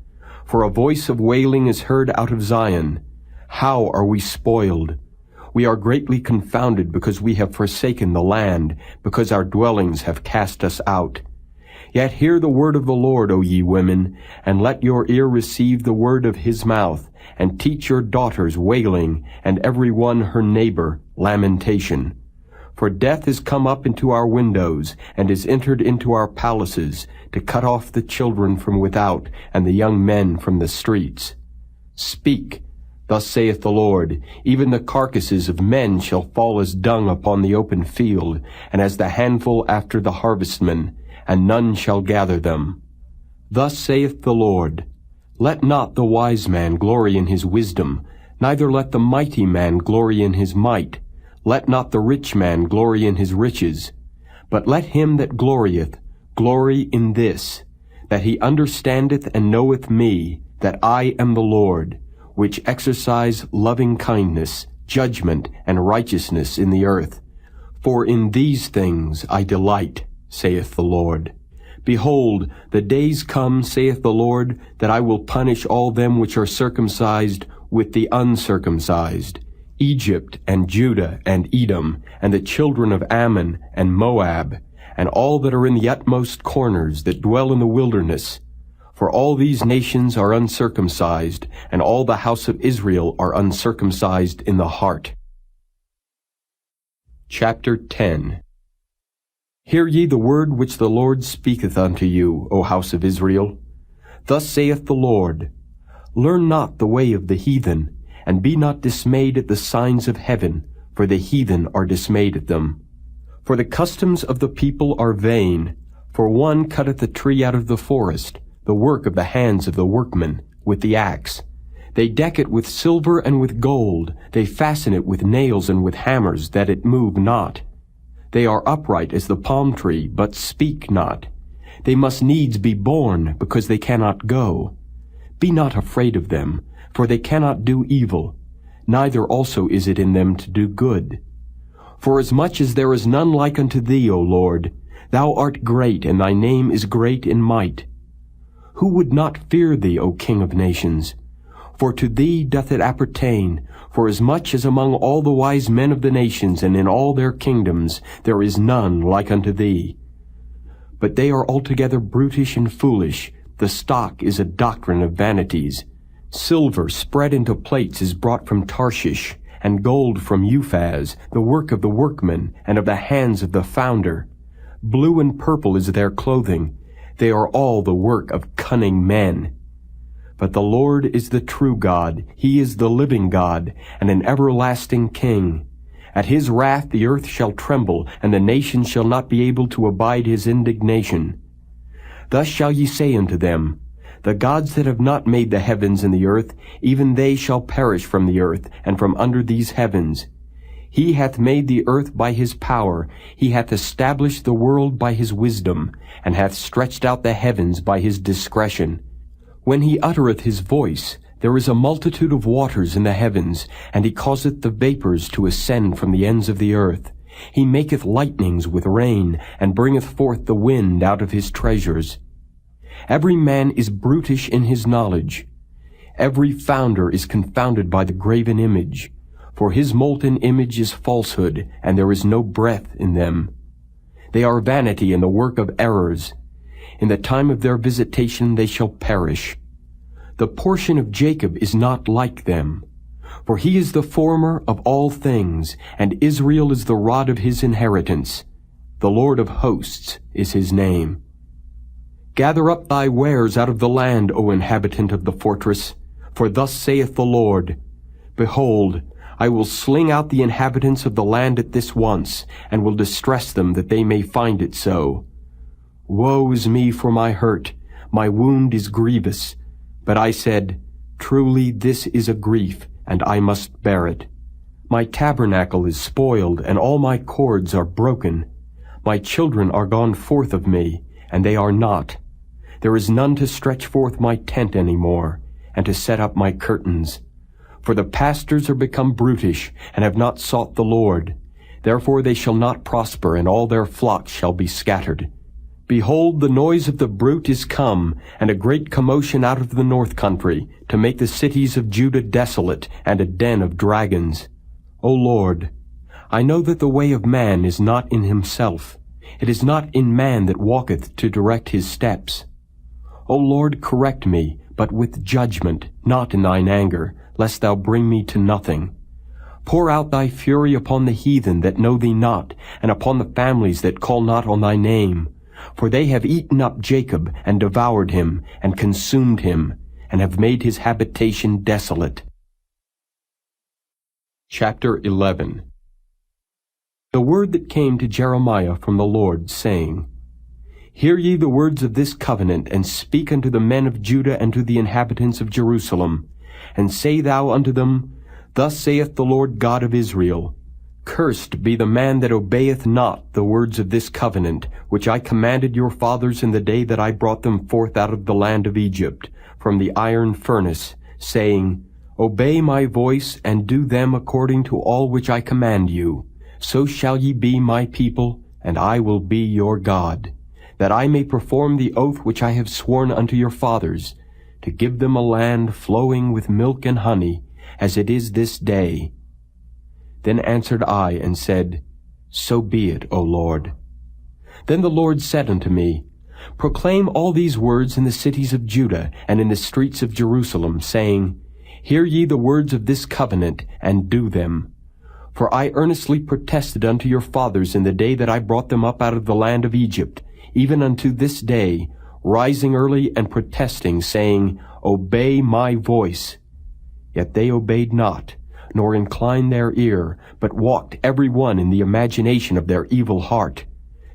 For a voice of wailing is heard out of Zion. How are we spoiled? We are greatly confounded, because we have forsaken the land, because our dwellings have cast us out. Yet hear the word of the Lord, O ye women, and let your ear receive the word of his mouth, and teach your daughters wailing, and every one her neighbor lamentation. For death is come up into our windows, and is entered into our palaces, to cut off the children from without, and the young men from the streets. Speak, Thus saith the Lord, even the carcasses of men shall fall as dung upon the open field, and as the handful after the harvestman, and none shall gather them. Thus saith the Lord, let not the wise man glory in his wisdom, neither let the mighty man glory in his might, let not the rich man glory in his riches, but let him that glorieth glory in this, that he understandeth and knoweth me, that I am the Lord, which exercise loving kindness, judgment, and righteousness in the earth. For in these things I delight, saith the Lord. Behold, the days come, saith the Lord, that I will punish all them which are circumcised with the uncircumcised, Egypt and Judah and Edom, and the children of Ammon and Moab, and all that are in the utmost corners that dwell in the wilderness. For all these nations are uncircumcised, and all the house of Israel are uncircumcised in the heart. Chapter 10. Hear ye the word which the Lord speaketh unto you, O house of Israel. Thus saith the Lord, learn not the way of the heathen, and be not dismayed at the signs of heaven, for the heathen are dismayed at them. For the customs of the people are vain, for one cutteth a tree out of the forest, the work of the hands of the workman, with the axe. They deck it with silver and with gold, they fasten it with nails and with hammers, that it move not. They are upright as the palm tree, but speak not. They must needs be born, because they cannot go. Be not afraid of them, for they cannot do evil, neither also is it in them to do good. Forasmuch as there is none like unto thee, O Lord, thou art great, and thy name is great in might. Who would not fear thee, O King of nations? For to thee doth it appertain, forasmuch as among all the wise men of the nations and in all their kingdoms there is none like unto thee. But they are altogether brutish and foolish, the stock is a doctrine of vanities. Silver spread into plates is brought from Tarshish, and gold from Uphaz, the work of the workman, and of the hands of the founder. Blue and purple is their clothing. They are all the work of cunning men. But the Lord is the true God, he is the living God, and an everlasting King. At his wrath the earth shall tremble, and the nations shall not be able to abide his indignation. Thus shall ye say unto them, the gods that have not made the heavens and the earth, even they shall perish from the earth, and from under these heavens. He hath made the earth by his power, he hath established the world by his wisdom, and hath stretched out the heavens by his discretion. When he uttereth his voice, there is a multitude of waters in the heavens, and he causeth the vapors to ascend from the ends of the earth. He maketh lightnings with rain, and bringeth forth the wind out of his treasures. Every man is brutish in his knowledge. Every founder is confounded by the graven image. For his molten image is falsehood, and there is no breath in them. They are vanity and the work of errors. In the time of their visitation they shall perish. The portion of Jacob is not like them. For he is the former of all things, and Israel is the rod of his inheritance. The Lord of hosts is his name. Gather up thy wares out of the land, O inhabitant of the fortress. For thus saith the Lord, behold, I will sling out the inhabitants of the land at this once, and will distress them that they may find it so. Woe is me for my hurt, my wound is grievous. But I said, truly this is a grief, and I must bear it. My tabernacle is spoiled, and all my cords are broken. My children are gone forth of me, and they are not. There is none to stretch forth my tent any more, and to set up my curtains. For the pastors are become brutish, and have not sought the Lord. Therefore they shall not prosper, and all their flocks shall be scattered. Behold, the noise of the brute is come, and a great commotion out of the north country, to make the cities of Judah desolate, and a den of dragons. O Lord, I know that the way of man is not in himself. It is not in man that walketh to direct his steps. O Lord, correct me, but with judgment, not in thine anger, lest thou bring me to nothing. Pour out thy fury upon the heathen that know thee not, and upon the families that call not on thy name. For they have eaten up Jacob, and devoured him, and consumed him, and have made his habitation desolate. Chapter 11. The word that came to Jeremiah from the Lord, saying, Hear ye the words of this covenant, and speak unto the men of Judah and to the inhabitants of Jerusalem, and say thou unto them, Thus saith the Lord God of Israel, Cursed be the man that obeyeth not the words of this covenant, which I commanded your fathers in the day that I brought them forth out of the land of Egypt, from the iron furnace, saying, Obey my voice, and do them according to all which I command you. So shall ye be my people, and I will be your God, that I may perform the oath which I have sworn unto your fathers, to give them a land flowing with milk and honey, as it is this day. Then answered I, and said, So be it, O Lord. Then the Lord said unto me, Proclaim all these words in the cities of Judah, and in the streets of Jerusalem, saying, Hear ye the words of this covenant, and do them. For I earnestly protested unto your fathers in the day that I brought them up out of the land of Egypt, even unto this day, rising early and protesting, saying, Obey my voice. Yet they obeyed not, nor inclined their ear, but walked every one in the imagination of their evil heart.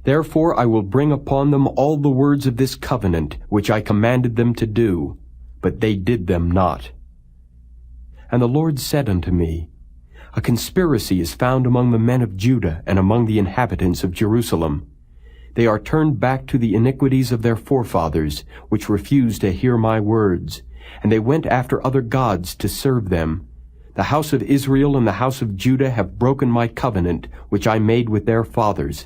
Therefore I will bring upon them all the words of this covenant, which I commanded them to do, but they did them not. And the Lord said unto me, A conspiracy is found among the men of Judah and among the inhabitants of Jerusalem. They are turned back to the iniquities of their forefathers, which refused to hear my words, and they went after other gods to serve them. The house of Israel and the house of Judah have broken my covenant, which I made with their fathers.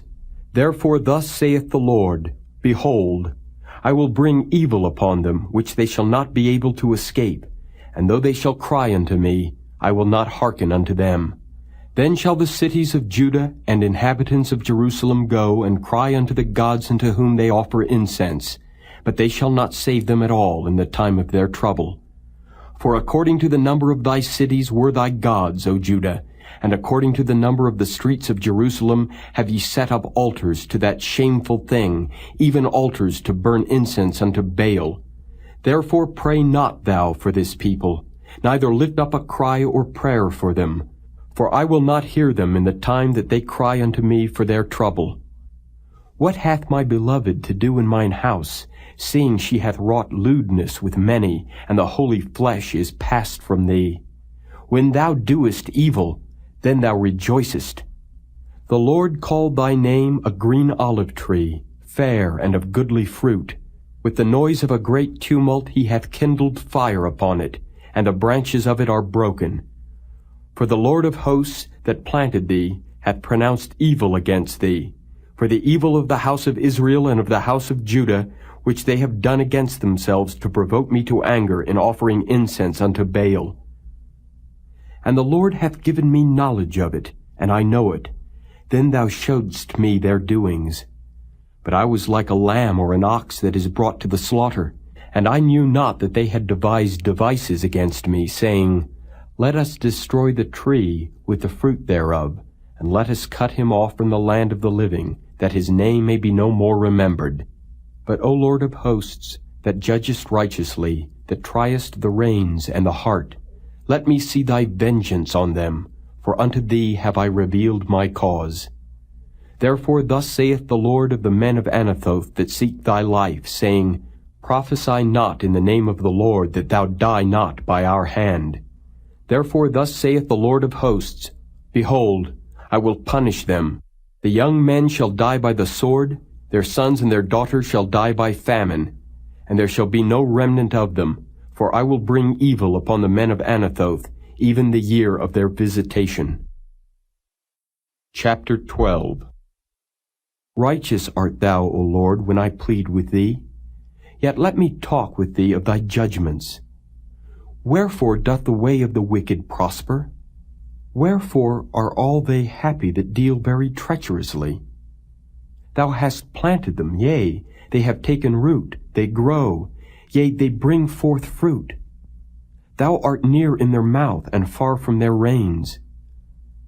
Therefore thus saith the Lord, Behold, I will bring evil upon them, which they shall not be able to escape. And though they shall cry unto me, I will not hearken unto them. Then shall the cities of Judah and inhabitants of Jerusalem go and cry unto the gods unto whom they offer incense, but they shall not save them at all in the time of their trouble. For according to the number of thy cities were thy gods, O Judah, and according to the number of the streets of Jerusalem have ye set up altars to that shameful thing, even altars to burn incense unto Baal. Therefore pray not thou for this people, neither lift up a cry or prayer for them. For I will not hear them in the time that they cry unto me for their trouble. What hath my beloved to do in mine house, seeing she hath wrought lewdness with many, and the holy flesh is passed from thee? When thou doest evil, then thou rejoicest. The Lord called thy name a green olive tree, fair and of goodly fruit. With the noise of a great tumult he hath kindled fire upon it, and the branches of it are broken. For the Lord of hosts that planted thee hath pronounced evil against thee, for the evil of the house of Israel and of the house of Judah, which they have done against themselves to provoke me to anger in offering incense unto Baal. And the Lord hath given me knowledge of it, and I know it. Then thou showedst me their doings. But I was like a lamb or an ox that is brought to the slaughter, and I knew not that they had devised devices against me, saying, Let us destroy the tree with the fruit thereof, and let us cut him off from the land of the living, that his name may be no more remembered. But, O Lord of hosts, that judgest righteously, that triest the reins and the heart, let me see thy vengeance on them, for unto thee have I revealed my cause. Therefore thus saith the Lord of the men of Anathoth that seek thy life, saying, Prophesy not in the name of the Lord, that thou die not by our hand. Therefore thus saith the Lord of hosts, Behold, I will punish them. The young men shall die by the sword, their sons and their daughters shall die by famine, and there shall be no remnant of them, for I will bring evil upon the men of Anathoth, even the year of their visitation. Chapter 12. Righteous art thou, O Lord, when I plead with thee. Yet let me talk with thee of thy judgments. Wherefore doth the way of the wicked prosper? Wherefore are all they happy that deal very treacherously? Thou hast planted them, yea, they have taken root, they grow, yea, they bring forth fruit. Thou art near in their mouth, and far from their reins.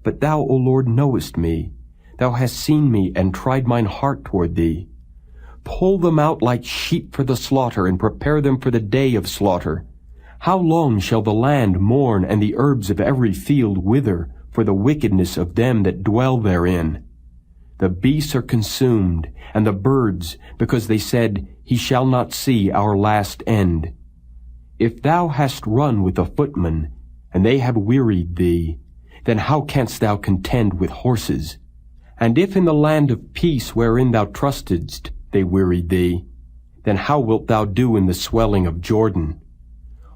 But thou, O Lord, knowest me. Thou hast seen me, and tried mine heart toward thee. Pull them out like sheep for the slaughter, and prepare them for the day of slaughter. How long shall the land mourn, and the herbs of every field wither, for the wickedness of them that dwell therein. The beasts are consumed, and the birds, because they said, He shall not see our last end. If thou hast run with the footmen, and they have wearied thee, then how canst thou contend with horses? And if in the land of peace wherein thou trustedst they wearied thee, then how wilt thou do in the swelling of Jordan?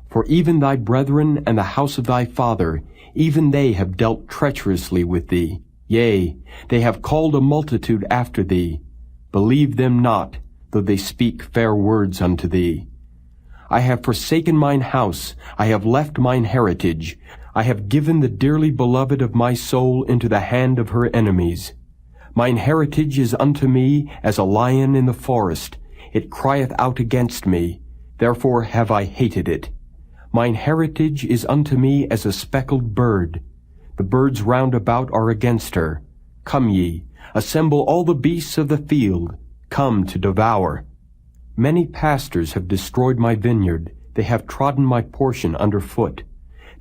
For even thy brethren and the house of thy father, even they have dealt treacherously with thee. Yea, they have called a multitude after thee. Believe them not, though they speak fair words unto thee. I have forsaken mine house, I have left mine heritage, I have given the dearly beloved of my soul into the hand of her enemies. Mine heritage is unto me as a lion in the forest, it crieth out against me, therefore have I hated it. Mine heritage is unto me as a speckled bird. The birds round about are against her. Come ye, assemble all the beasts of the field, come to devour. Many pastors have destroyed my vineyard, they have trodden my portion under foot.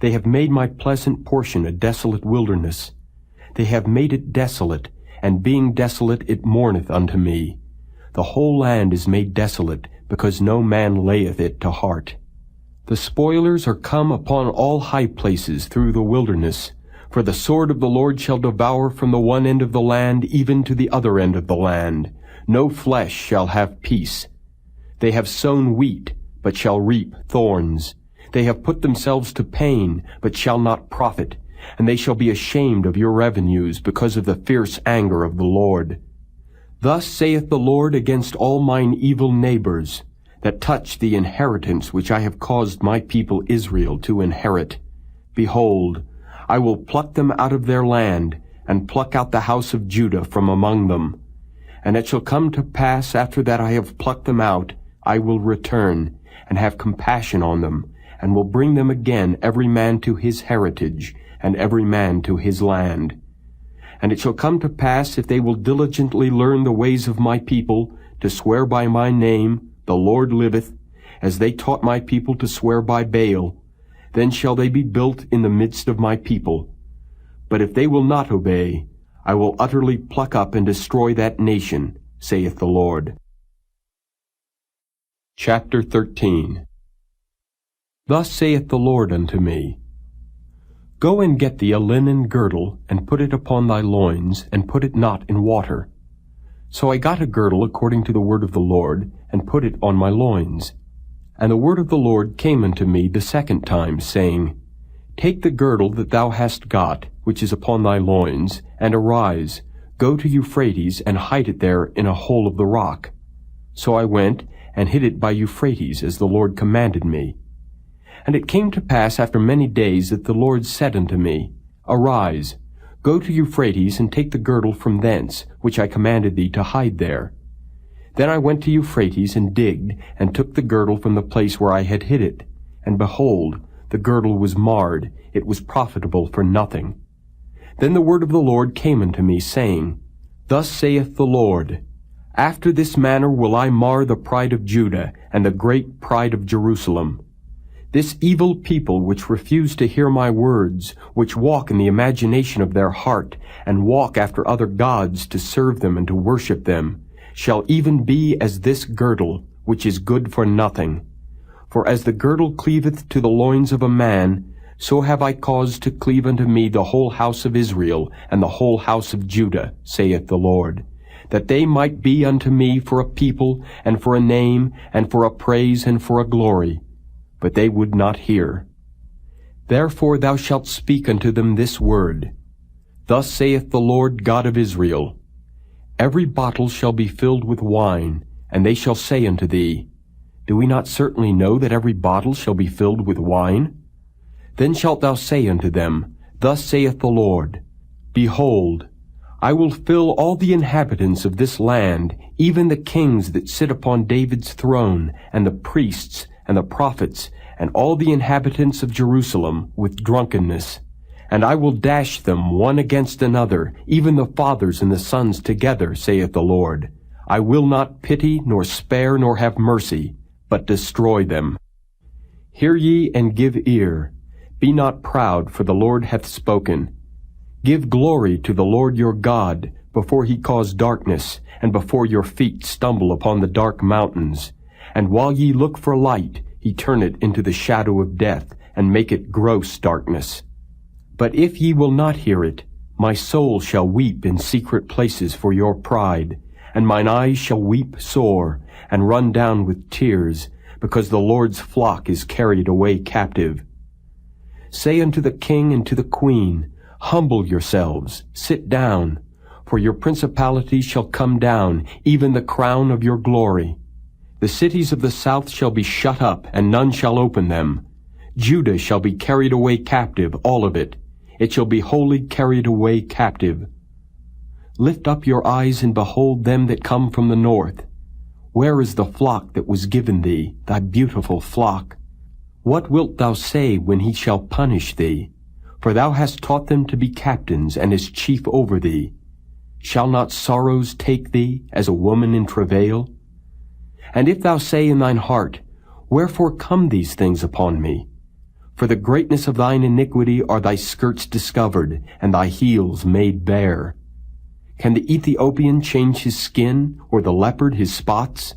They have made my pleasant portion a desolate wilderness. They have made it desolate, and being desolate it mourneth unto me. The whole land is made desolate, because no man layeth it to heart. The spoilers are come upon all high places through the wilderness, for the sword of the Lord shall devour from the one end of the land even to the other end of the land. No flesh shall have peace. They have sown wheat, but shall reap thorns. They have put themselves to pain, but shall not profit, and they shall be ashamed of your revenues because of the fierce anger of the Lord. Thus saith the Lord against all mine evil neighbors, that touch the inheritance which I have caused my people Israel to inherit. Behold, I will pluck them out of their land, and pluck out the house of Judah from among them. And it shall come to pass, after that I have plucked them out, I will return, and have compassion on them, and will bring them again every man to his heritage, and every man to his land. And it shall come to pass, if they will diligently learn the ways of my people, to swear by my name, the Lord liveth, as they taught my people to swear by Baal, then shall they be built in the midst of my people. But if they will not obey, I will utterly pluck up and destroy that nation, saith the Lord. Chapter 13. Thus saith the Lord unto me, Go and get thee a linen girdle, and put it upon thy loins, and put it not in water. So I got a girdle according to the word of the Lord, and put it on my loins. And the word of the Lord came unto me the second time, saying, Take the girdle that thou hast got, which is upon thy loins, and arise, go to Euphrates, and hide it there in a hole of the rock. So I went, and hid it by Euphrates, as the Lord commanded me. And it came to pass after many days that the Lord said unto me, Arise, go to Euphrates, and take the girdle from thence, which I commanded thee to hide there. Then I went to Euphrates, and digged, and took the girdle from the place where I had hid it. And behold, the girdle was marred, it was profitable for nothing. Then the word of the Lord came unto me, saying, Thus saith the Lord, After this manner will I mar the pride of Judah, and the great pride of Jerusalem. This evil people which refuse to hear my words, which walk in the imagination of their heart, and walk after other gods to serve them and to worship them, shall even be as this girdle, which is good for nothing. For as the girdle cleaveth to the loins of a man, so have I caused to cleave unto me the whole house of Israel, and the whole house of Judah, saith the Lord, that they might be unto me for a people, and for a name, and for a praise, and for a glory. But they would not hear. Therefore thou shalt speak unto them this word, Thus saith the Lord God of Israel, Every bottle shall be filled with wine, and they shall say unto thee, Do we not certainly know that every bottle shall be filled with wine? Then shalt thou say unto them, Thus saith the Lord, Behold, I will fill all the inhabitants of this land, even the kings that sit upon David's throne, and the priests, and the prophets, and all the inhabitants of Jerusalem, with drunkenness. And I will dash them one against another, even the fathers and the sons together, saith the Lord. I will not pity, nor spare, nor have mercy, but destroy them. Hear ye and give ear. Be not proud, for the Lord hath spoken. Give glory to the Lord your God, before he cause darkness, and before your feet stumble upon the dark mountains. And while ye look for light, he turn it into the shadow of death, and make it gross darkness. But if ye will not hear it, my soul shall weep in secret places for your pride, and mine eyes shall weep sore, and run down with tears, because the Lord's flock is carried away captive. Say unto the king and to the queen, Humble yourselves, sit down, for your principality shall come down, even the crown of your glory. The cities of the south shall be shut up, and none shall open them. Judah shall be carried away captive, all of it. It shall be wholly carried away captive. Lift up your eyes and behold them that come from the north. Where is the flock that was given thee, thy beautiful flock? What wilt thou say when he shall punish thee? For thou hast taught them to be captains, and as chief over thee. Shall not sorrows take thee, as a woman in travail? And if thou say in thine heart, Wherefore come these things upon me? For the greatness of thine iniquity are thy skirts discovered, and thy heels made bare. Can the Ethiopian change his skin, or the leopard his spots?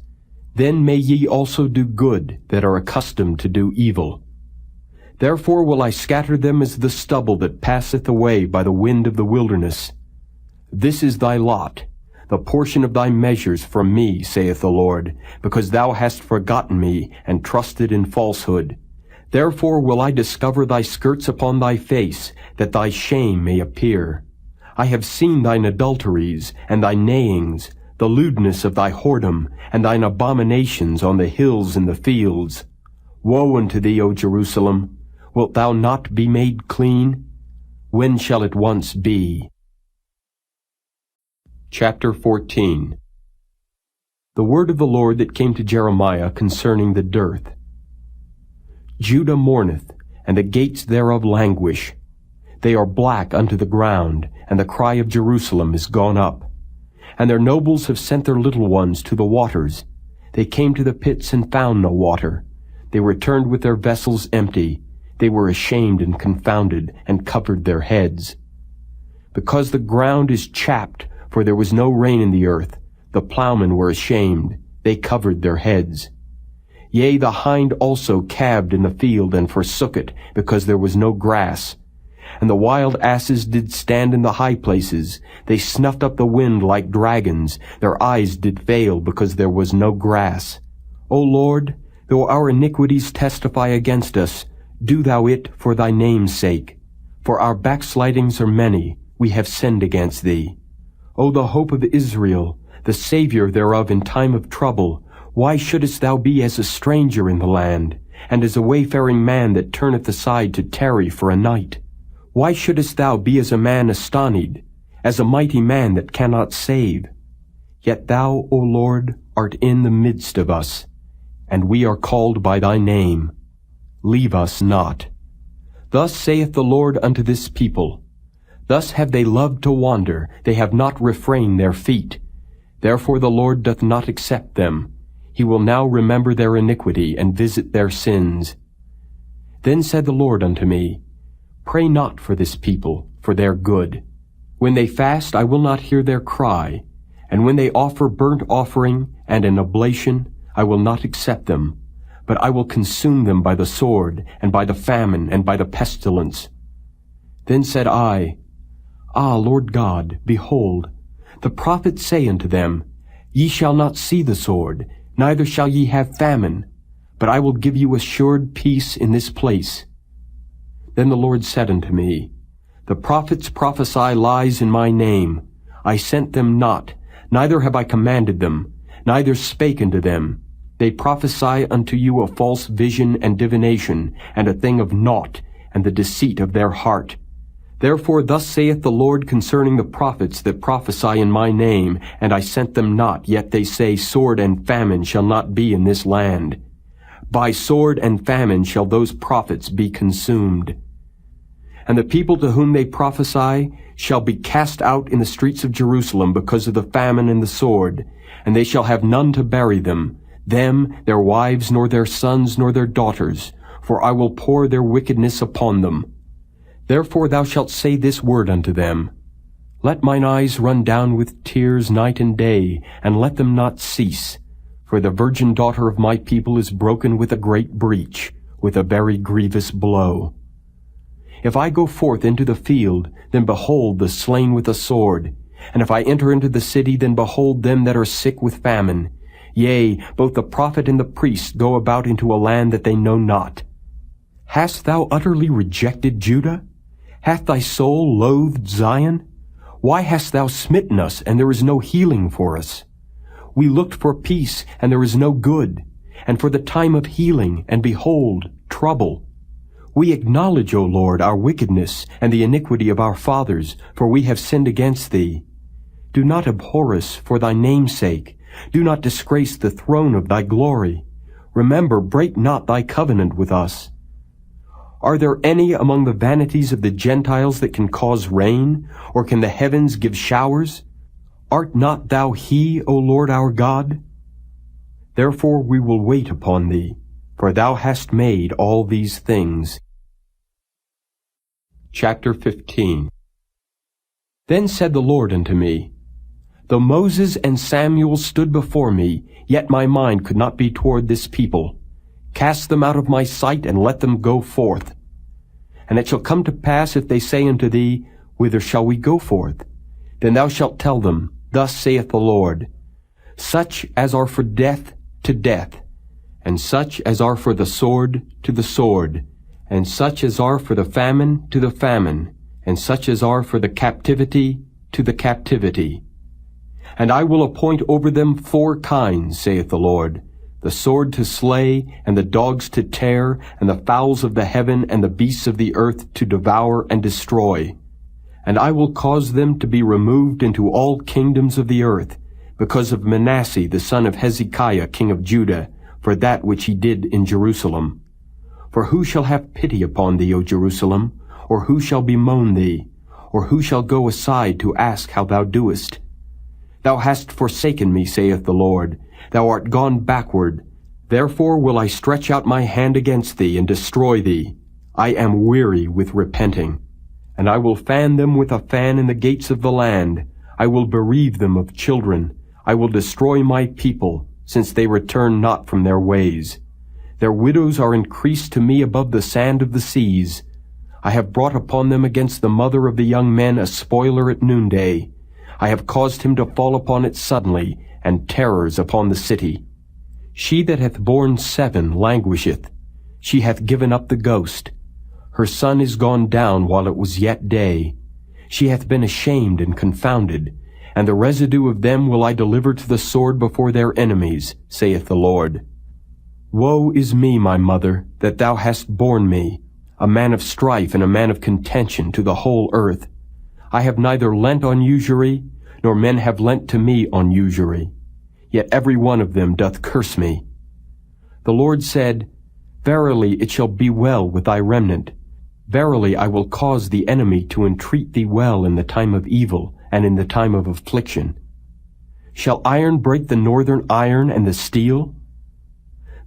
Then may ye also do good, that are accustomed to do evil. Therefore will I scatter them as the stubble that passeth away by the wind of the wilderness. This is thy lot, the portion of thy measures from me, saith the Lord, because thou hast forgotten me, and trusted in falsehood. Therefore will I discover thy skirts upon thy face, that thy shame may appear. I have seen thine adulteries, and thy neighings, the lewdness of thy whoredom, and thine abominations on the hills and the fields. Woe unto thee, O Jerusalem! Wilt thou not be made clean? When shall it once be? Chapter 14. The word of the Lord that came to Jeremiah concerning the dearth. Judah mourneth, and the gates thereof languish. They are black unto the ground, and the cry of Jerusalem is gone up. And their nobles have sent their little ones to the waters. They came to the pits and found no water. They returned with their vessels empty. They were ashamed and confounded, and covered their heads. Because the ground is chapped, for there was no rain in the earth, the plowmen were ashamed. They covered their heads. Yea, the hind also calved in the field, and forsook it, because there was no grass. And the wild asses did stand in the high places. They snuffed up the wind like dragons. Their eyes did fail, because there was no grass. O Lord, though our iniquities testify against us, do thou it for thy name's sake. For our backslidings are many, we have sinned against thee. O the hope of Israel, the Savior thereof in time of trouble, why shouldest thou be as a stranger in the land, and as a wayfaring man that turneth aside to tarry for a night? Why shouldest thou be as a man astonied, as a mighty man that cannot save? Yet thou, O Lord, art in the midst of us, and we are called by thy name. Leave us not. Thus saith the Lord unto this people, Thus have they loved to wander, they have not refrained their feet. Therefore the Lord doth not accept them. He will now remember their iniquity, and visit their sins. Then said the Lord unto me, Pray not for this people, for their good. When they fast, I will not hear their cry, and when they offer burnt offering and an oblation, I will not accept them. But I will consume them by the sword, and by the famine, and by the pestilence. Then said I, Ah, Lord God, behold, the prophets say unto them, Ye shall not see the sword, neither shall ye have famine, but I will give you assured peace in this place. Then the Lord said unto me, The prophets prophesy lies in my name. I sent them not, neither have I commanded them, neither spake unto them. They prophesy unto you a false vision and divination, and a thing of naught, and the deceit of their heart. Therefore thus saith the Lord concerning the prophets that prophesy in my name, and I sent them not, yet they say, Sword and famine shall not be in this land. By sword and famine shall those prophets be consumed. And the people to whom they prophesy shall be cast out in the streets of Jerusalem because of the famine and the sword, and they shall have none to bury them, their wives, nor their sons, nor their daughters, for I will pour their wickedness upon them. Therefore thou shalt say this word unto them, Let mine eyes run down with tears night and day, and let them not cease. For the virgin daughter of my people is broken with a great breach, with a very grievous blow. If I go forth into the field, then behold the slain with a sword. And if I enter into the city, then behold them that are sick with famine. Yea, both the prophet and the priest go about into a land that they know not. Hast thou utterly rejected Judah? Hath thy soul loathed Zion? Why hast thou smitten us, and there is no healing for us? We looked for peace, and there is no good, and for the time of healing, and behold, trouble. We acknowledge, O Lord, our wickedness, and the iniquity of our fathers, for we have sinned against thee. Do not abhor us for thy name's sake. Do not disgrace the throne of thy glory. Remember, break not thy covenant with us. Are there any among the vanities of the Gentiles that can cause rain, or can the heavens give showers? Art not thou he, O Lord our God? Therefore we will wait upon thee, for thou hast made all these things. Chapter 15. Then said the Lord unto me, Though Moses and Samuel stood before me, yet my mind could not be toward this people. Cast them out of my sight, and let them go forth. And it shall come to pass, if they say unto thee, Whither shall we go forth? Then thou shalt tell them, Thus saith the Lord, Such as are for death, to death, and such as are for the sword, to the sword, and such as are for the famine, to the famine, and such as are for the captivity, to the captivity. And I will appoint over them 4 kinds, saith the Lord, the sword to slay, and the dogs to tear, and the fowls of the heaven, and the beasts of the earth to devour and destroy. And I will cause them to be removed into all kingdoms of the earth, because of Manasseh the son of Hezekiah king of Judah, for that which he did in Jerusalem. For who shall have pity upon thee, O Jerusalem? Or who shall bemoan thee? Or who shall go aside to ask how thou doest? Thou hast forsaken me, saith the Lord. Thou art gone backward. Therefore will I stretch out my hand against thee, and destroy thee. I am weary with repenting. And I will fan them with a fan in the gates of the land. I will bereave them of children. I will destroy my people, since they return not from their ways. Their widows are increased to me above the sand of the seas. I have brought upon them against the mother of the young men a spoiler at noonday. I have caused him to fall upon it suddenly, and terrors upon the city. She that hath borne 7 languisheth. She hath given up the ghost. Her son is gone down while it was yet day. She hath been ashamed and confounded, and the residue of them will I deliver to the sword before their enemies, saith the Lord. Woe is me, my mother, that thou hast borne me, a man of strife and a man of contention to the whole earth. I have neither lent on usury, nor men have lent to me on usury. Yet every one of them doth curse me. The Lord said, Verily it shall be well with thy remnant. Verily I will cause the enemy to entreat thee well in the time of evil, and in the time of affliction. Shall iron break the northern iron and the steel?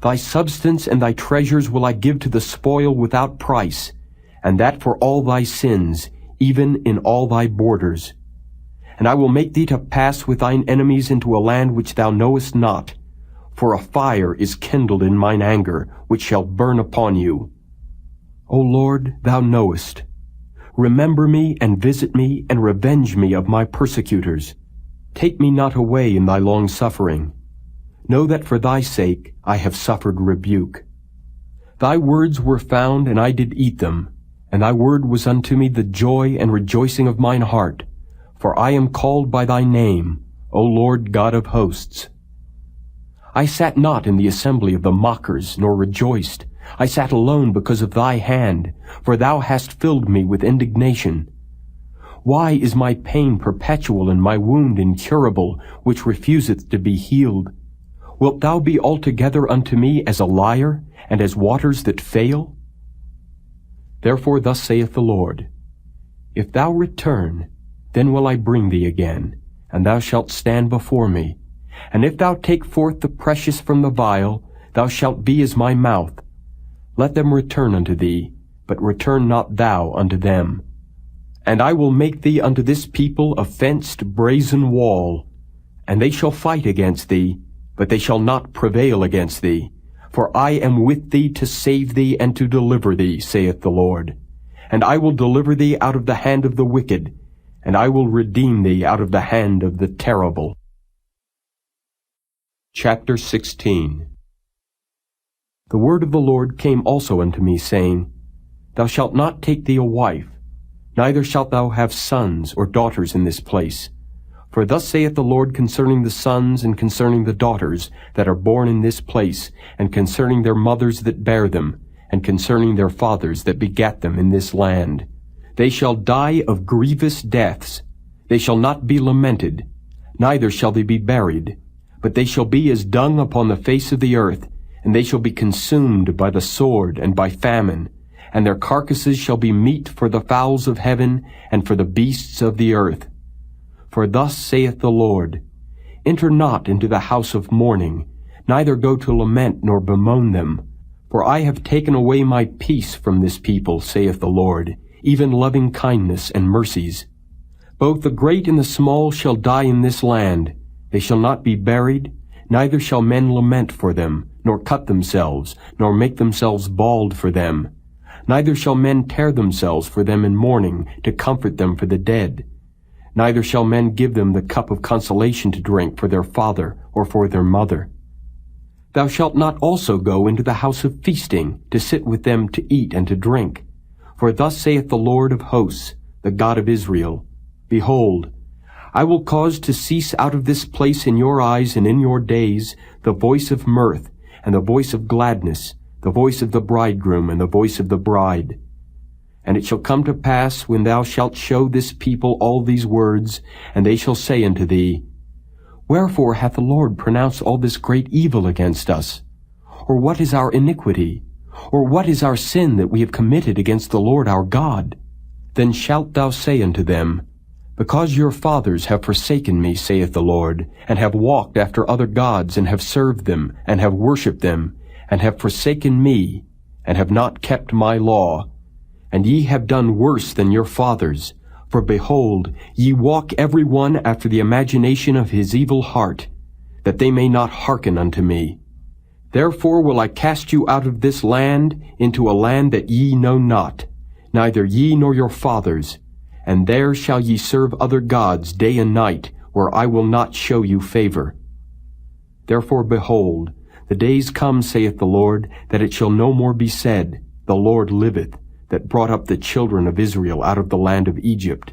Thy substance and thy treasures will I give to the spoil without price, and that for all thy sins, even in all thy borders. And I will make thee to pass with thine enemies into a land which thou knowest not, for a fire is kindled in mine anger, which shall burn upon you. O Lord, thou knowest. Remember me, and visit me, and revenge me of my persecutors. Take me not away in thy long suffering. Know that for thy sake I have suffered rebuke. Thy words were found, and I did eat them, and thy word was unto me the joy and rejoicing of mine heart. For I am called by thy name, O Lord God of hosts. I sat not in the assembly of the mockers, nor rejoiced. I sat alone because of thy hand, for thou hast filled me with indignation. Why is my pain perpetual and my wound incurable, which refuseth to be healed? Wilt thou be altogether unto me as a liar, and as waters that fail? Therefore thus saith the Lord, If thou return, then will I bring thee again, and thou shalt stand before me. And if thou take forth the precious from the vial, thou shalt be as my mouth. Let them return unto thee, but return not thou unto them. And I will make thee unto this people a fenced brazen wall, and they shall fight against thee, but they shall not prevail against thee. For I am with thee to save thee and to deliver thee, saith the Lord. And I will deliver thee out of the hand of the wicked, and I will redeem thee out of the hand of the terrible. Chapter 16. The word of the Lord came also unto me, saying, Thou shalt not take thee a wife, neither shalt thou have sons or daughters in this place. For thus saith the Lord concerning the sons and concerning the daughters that are born in this place, and concerning their mothers that bear them, and concerning their fathers that begat them in this land. They shall die of grievous deaths. They shall not be lamented, neither shall they be buried, but they shall be as dung upon the face of the earth, and they shall be consumed by the sword and by famine, and their carcasses shall be meat for the fowls of heaven and for the beasts of the earth. For thus saith the Lord, Enter not into the house of mourning, neither go to lament nor bemoan them. For I have taken away my peace from this people, saith the Lord, even loving kindness and mercies. Both the great and the small shall die in this land. They shall not be buried, neither shall men lament for them, nor cut themselves, nor make themselves bald for them. Neither shall men tear themselves for them in mourning, to comfort them for the dead. Neither shall men give them the cup of consolation to drink for their father or for their mother. Thou shalt not also go into the house of feasting, to sit with them to eat and to drink. For thus saith the Lord of hosts, the God of Israel, Behold, I will cause to cease out of this place in your eyes and in your days the voice of mirth, and the voice of gladness, the voice of the bridegroom, and the voice of the bride. And it shall come to pass, when thou shalt show this people all these words, and they shall say unto thee, Wherefore hath the Lord pronounced all this great evil against us? Or what is our iniquity? Or what is our sin that we have committed against the Lord our God? Then shalt thou say unto them, Because your fathers have forsaken me, saith the Lord, and have walked after other gods, and have served them, and have worshipped them, and have forsaken me, and have not kept my law, and ye have done worse than your fathers. For behold, ye walk every one after the imagination of his evil heart, that they may not hearken unto me. Therefore will I cast you out of this land into a land that ye know not, neither ye nor your fathers, and there shall ye serve other gods day and night, where I will not show you favor. Therefore behold, the days come, saith the Lord, that it shall no more be said, The Lord liveth, that brought up the children of Israel out of the land of Egypt.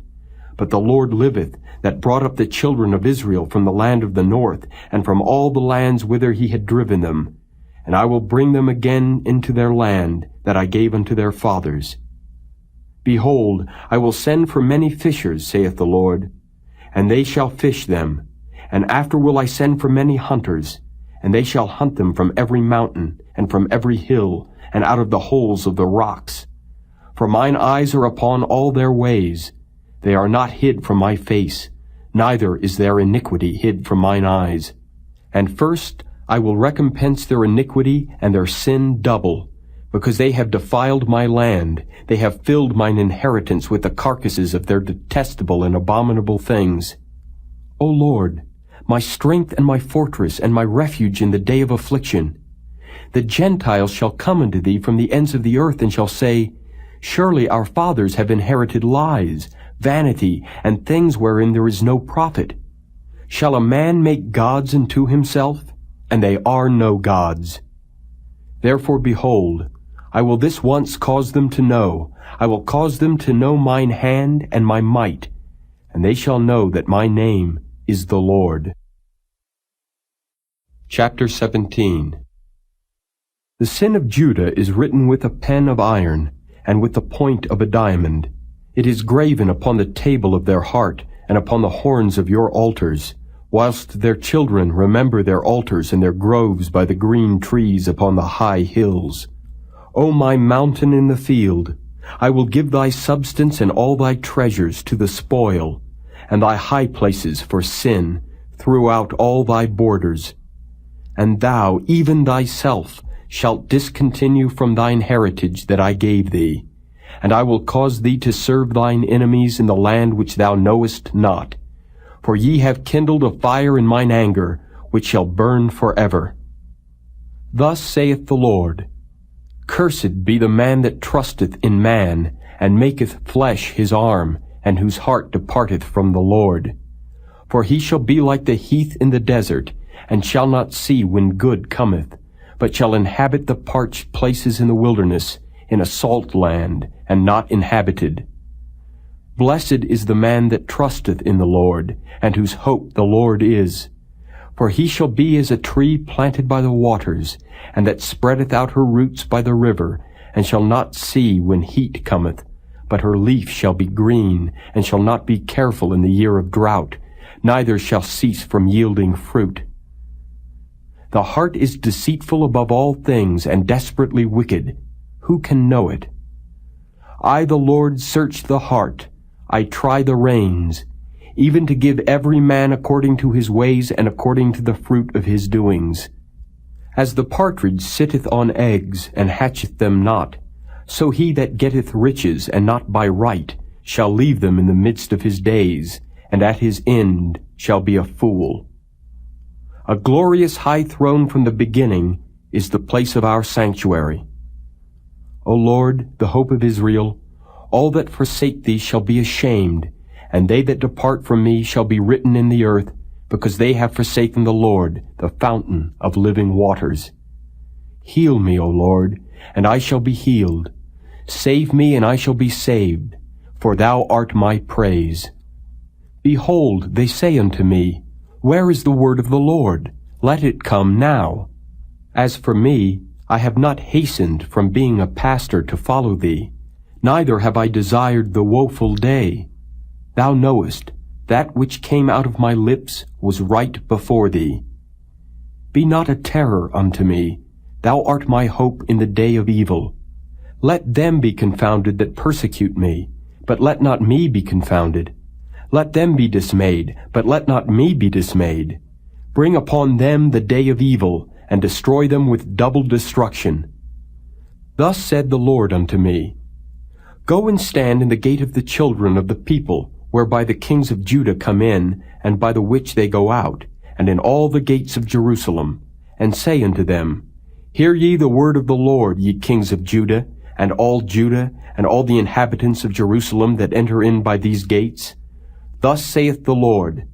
But the Lord liveth, that brought up the children of Israel from the land of the north, and from all the lands whither he had driven them. And I will bring them again into their land, that I gave unto their fathers. Behold, I will send for many fishers, saith the Lord, and they shall fish them. And after will I send for many hunters, and they shall hunt them from every mountain, and from every hill, and out of the holes of the rocks. For mine eyes are upon all their ways. They are not hid from my face, neither is their iniquity hid from mine eyes. And first I will recompense their iniquity and their sin double, because they have defiled my land. They have filled mine inheritance with the carcasses of their detestable and abominable things. O Lord, my strength and my fortress and my refuge in the day of affliction. The Gentiles shall come unto thee from the ends of the earth, and shall say, Surely our fathers have inherited lies, vanity, and things wherein there is no profit. Shall a man make gods unto himself? And they are no gods. Therefore, behold, I will this once cause them to know. I will cause them to know mine hand and my might, and they shall know that my name is the Lord. Chapter 17. The sin of Judah is written with a pen of iron, and with the point of a diamond. It is graven upon the table of their heart, and upon the horns of your altars, whilst their children remember their altars and their groves by the green trees upon the high hills. O my mountain in the field, I will give thy substance and all thy treasures to the spoil, and thy high places for sin throughout all thy borders. And thou, even thyself, shalt discontinue from thine heritage that I gave thee, and I will cause thee to serve thine enemies in the land which thou knowest not. For ye have kindled a fire in mine anger, which shall burn forever. Thus saith the Lord, Cursed be the man that trusteth in man, and maketh flesh his arm, and whose heart departeth from the Lord. For he shall be like the heath in the desert, and shall not see when good cometh, but shall inhabit the parched places in the wilderness, in a salt land, and not inhabited. Blessed is the man that trusteth in the Lord, and whose hope the Lord is. For he shall be as a tree planted by the waters, and that spreadeth out her roots by the river, and shall not see when heat cometh, but her leaf shall be green, and shall not be careful in the year of drought, neither shall cease from yielding fruit. The heart is deceitful above all things, and desperately wicked. Who can know it? I, the Lord, search the heart. I try the reins, even to give every man according to his ways and according to the fruit of his doings. As the partridge sitteth on eggs, and hatcheth them not, so he that getteth riches, and not by right, shall leave them in the midst of his days, and at his end shall be a fool. A glorious high throne from the beginning is the place of our sanctuary. O Lord, the hope of Israel, all that forsake thee shall be ashamed, and they that depart from me shall be written in the earth, because they have forsaken the Lord, the fountain of living waters. Heal me, O Lord, and I shall be healed. Save me, and I shall be saved, for thou art my praise. Behold, they say unto me, Where is the word of the Lord? Let it come now. As for me, I have not hastened from being a pastor to follow thee, neither have I desired the woeful day. Thou knowest, that which came out of my lips was right before thee. Be not a terror unto me, thou art my hope in the day of evil. Let them be confounded that persecute me, but let not me be confounded. Let them be dismayed, but let not me be dismayed. Bring upon them the day of evil, and destroy them with double destruction. Thus said the Lord unto me, Go and stand in the gate of the children of the people, whereby the kings of Judah come in, and by the which they go out, and in all the gates of Jerusalem, and say unto them, Hear ye the word of the Lord, ye kings of Judah, and all the inhabitants of Jerusalem that enter in by these gates. Thus saith the Lord,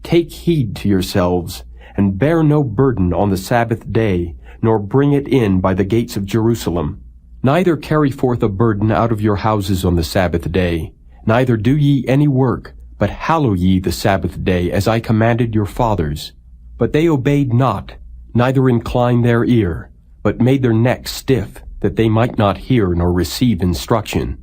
Take heed to yourselves, and bear no burden on the Sabbath day, nor bring it in by the gates of Jerusalem. Neither carry forth a burden out of your houses on the Sabbath day, neither do ye any work, but hallow ye the Sabbath day, as I commanded your fathers. But they obeyed not, neither inclined their ear, but made their necks stiff, that they might not hear nor receive instruction.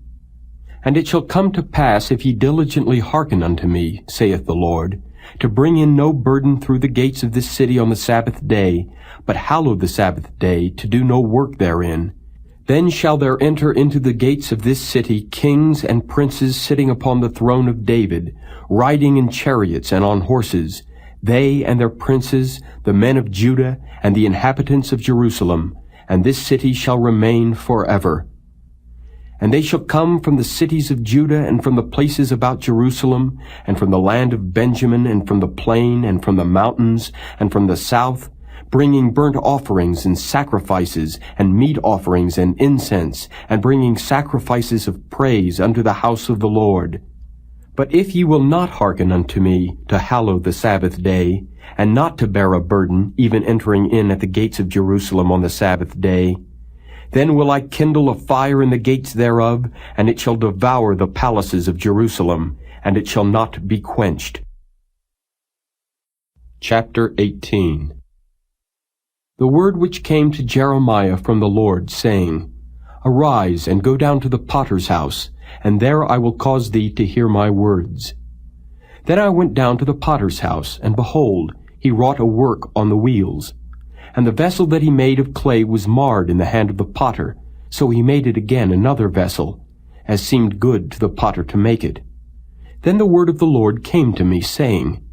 And it shall come to pass, if ye diligently hearken unto me, saith the Lord, to bring in no burden through the gates of this city on the Sabbath day, but hallow the Sabbath day, to do no work therein, then shall there enter into the gates of this city kings and princes sitting upon the throne of David, riding in chariots and on horses, they and their princes, the men of Judah, and the inhabitants of Jerusalem, and this city shall remain forever. And they shall come from the cities of Judah, and from the places about Jerusalem, and from the land of Benjamin, and from the plain, and from the mountains, and from the south, bringing burnt offerings and sacrifices, and meat offerings and incense, and bringing sacrifices of praise unto the house of the Lord. But if ye will not hearken unto me to hallow the Sabbath day, and not to bear a burden, even entering in at the gates of Jerusalem on the Sabbath day, then will I kindle a fire in the gates thereof, and it shall devour the palaces of Jerusalem, and it shall not be quenched. Chapter 18. The word which came to Jeremiah from the Lord, saying, Arise, and go down to the potter's house, and there I will cause thee to hear my words. Then I went down to the potter's house, and behold, he wrought a work on the wheels. And the vessel that he made of clay was marred in the hand of the potter, so he made it again another vessel, as seemed good to the potter to make it. Then the word of the Lord came to me, saying,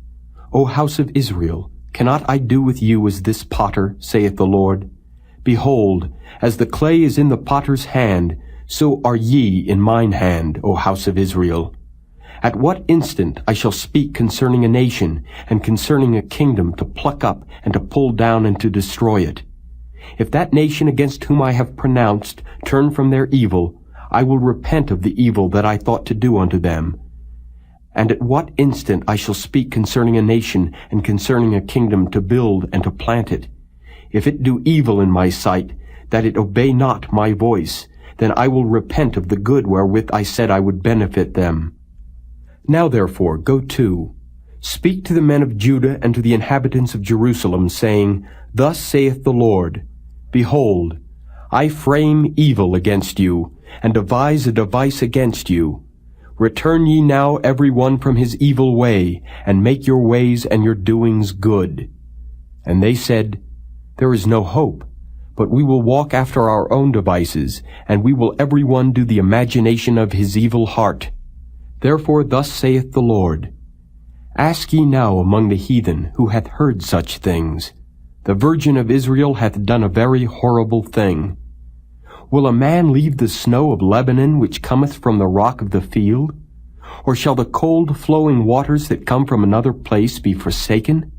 O house of Israel, cannot I do with you as this potter, saith the Lord? Behold, as the clay is in the potter's hand, so are ye in mine hand, O house of Israel. At what instant I shall speak concerning a nation, and concerning a kingdom, to pluck up, and to pull down, and to destroy it. If that nation against whom I have pronounced turn from their evil, I will repent of the evil that I thought to do unto them. And at what instant I shall speak concerning a nation, and concerning a kingdom, to build and to plant it. If it do evil in my sight, that it obey not my voice, then I will repent of the good wherewith I said I would benefit them. Now therefore go to, speak to the men of Judah and to the inhabitants of Jerusalem, saying, Thus saith the Lord, Behold, I frame evil against you, and devise a device against you. Return ye now every one from his evil way, and make your ways and your doings good. And they said, There is no hope, but we will walk after our own devices, and we will every one do the imagination of his evil heart. Therefore thus saith the Lord, Ask ye now among the heathen, who hath heard such things. The Virgin of Israel hath done a very horrible thing. Will a man leave the snow of Lebanon, which cometh from the rock of the field? Or shall the cold flowing waters that come from another place be forsaken?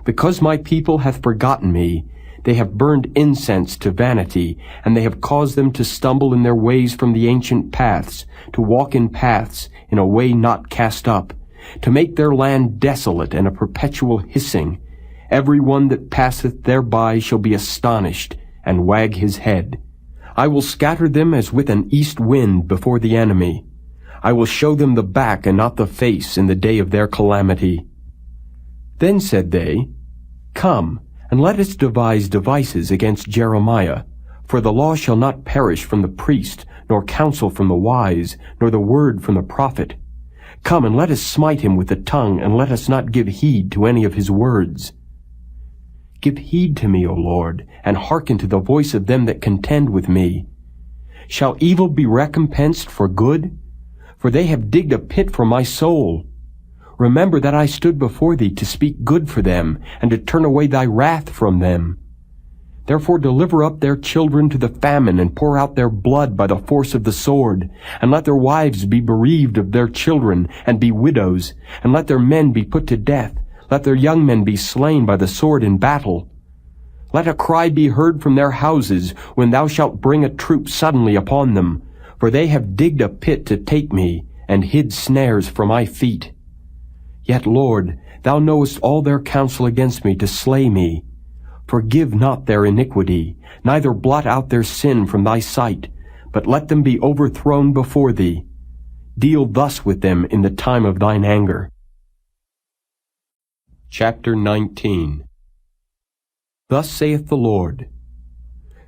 Because my people hath forgotten me, they have burned incense to vanity, and they have caused them to stumble in their ways from the ancient paths, to walk in paths in a way not cast up, to make their land desolate and a perpetual hissing. Every one that passeth thereby shall be astonished, and wag his head. I will scatter them as with an east wind before the enemy. I will show them the back and not the face in the day of their calamity. Then said they, Come, and let us devise devices against Jeremiah, for the law shall not perish from the priest, nor counsel from the wise, nor the word from the prophet. Come, and let us smite him with the tongue, and let us not give heed to any of his words. Give heed to me, O Lord, and hearken to the voice of them that contend with me. Shall evil be recompensed for good? For they have digged a pit for my soul. Remember that I stood before thee to speak good for them, and to turn away thy wrath from them. Therefore deliver up their children to the famine, and pour out their blood by the force of the sword. And let their wives be bereaved of their children, and be widows. And let their men be put to death. Let their young men be slain by the sword in battle. Let a cry be heard from their houses, when thou shalt bring a troop suddenly upon them. For they have digged a pit to take me, and hid snares for my feet. Yet, Lord, thou knowest all their counsel against me to slay me. Forgive not their iniquity, neither blot out their sin from thy sight, but let them be overthrown before thee. Deal thus with them in the time of thine anger. Chapter 19. Thus saith the Lord,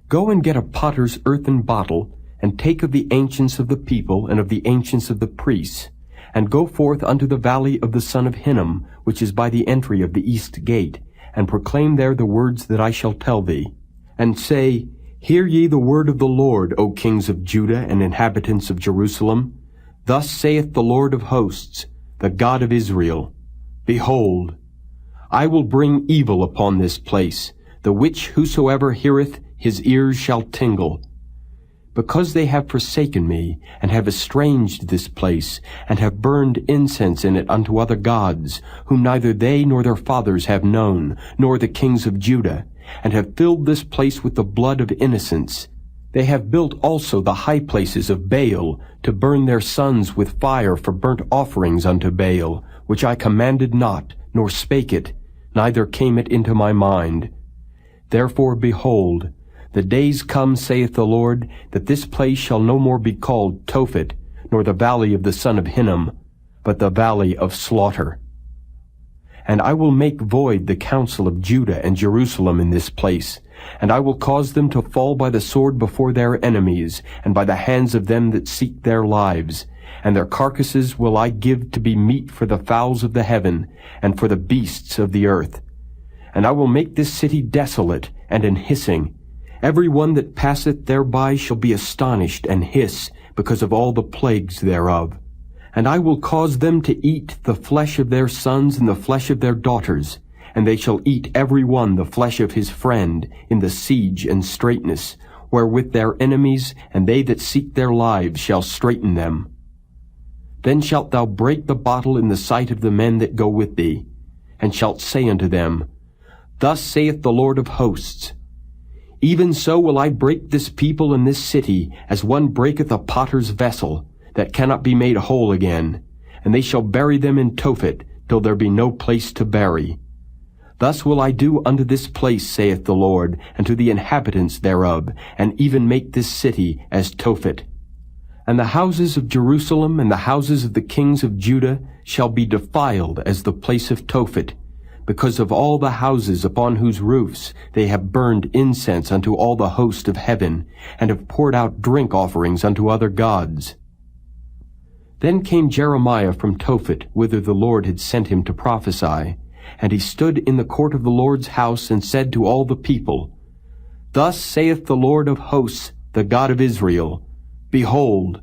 Go and get a potter's earthen bottle, and take of the ancients of the people and of the ancients of the priests, and go forth unto the valley of the son of Hinnom, which is by the entry of the east gate, and proclaim there the words that I shall tell thee. And say, Hear ye the word of the Lord, O kings of Judah and inhabitants of Jerusalem. Thus saith the Lord of hosts, the God of Israel, Behold, I will bring evil upon this place, the which whosoever heareth, his ears shall tingle. Because they have forsaken me, and have estranged this place, and have burned incense in it unto other gods, whom neither they nor their fathers have known, nor the kings of Judah, and have filled this place with the blood of innocents. They have built also the high places of Baal, to burn their sons with fire for burnt offerings unto Baal, which I commanded not, nor spake it, neither came it into my mind. Therefore, behold, the days come, saith the Lord, that this place shall no more be called Tophet, nor the valley of the son of Hinnom, but the valley of slaughter. And I will make void the counsel of Judah and Jerusalem in this place, and I will cause them to fall by the sword before their enemies, and by the hands of them that seek their lives. And their carcasses will I give to be meat for the fowls of the heaven, and for the beasts of the earth. And I will make this city desolate, and an hissing. Every one that passeth thereby shall be astonished and hiss, because of all the plagues thereof. And I will cause them to eat the flesh of their sons and the flesh of their daughters, and they shall eat every one the flesh of his friend, in the siege and straitness, wherewith their enemies and they that seek their lives shall straiten them. Then shalt thou break the bottle in the sight of the men that go with thee, and shalt say unto them, Thus saith the Lord of hosts, Even so will I break this people and this city, as one breaketh a potter's vessel, that cannot be made whole again, and they shall bury them in Tophet, till there be no place to bury. Thus will I do unto this place, saith the Lord, and to the inhabitants thereof, and even make this city as Tophet. And the houses of Jerusalem and the houses of the kings of Judah shall be defiled as the place of Tophet, because of all the houses upon whose roofs they have burned incense unto all the host of heaven, and have poured out drink offerings unto other gods. Then came Jeremiah from Tophet, whither the Lord had sent him to prophesy. And he stood in the court of the Lord's house, and said to all the people, Thus saith the Lord of hosts, the God of Israel, Behold,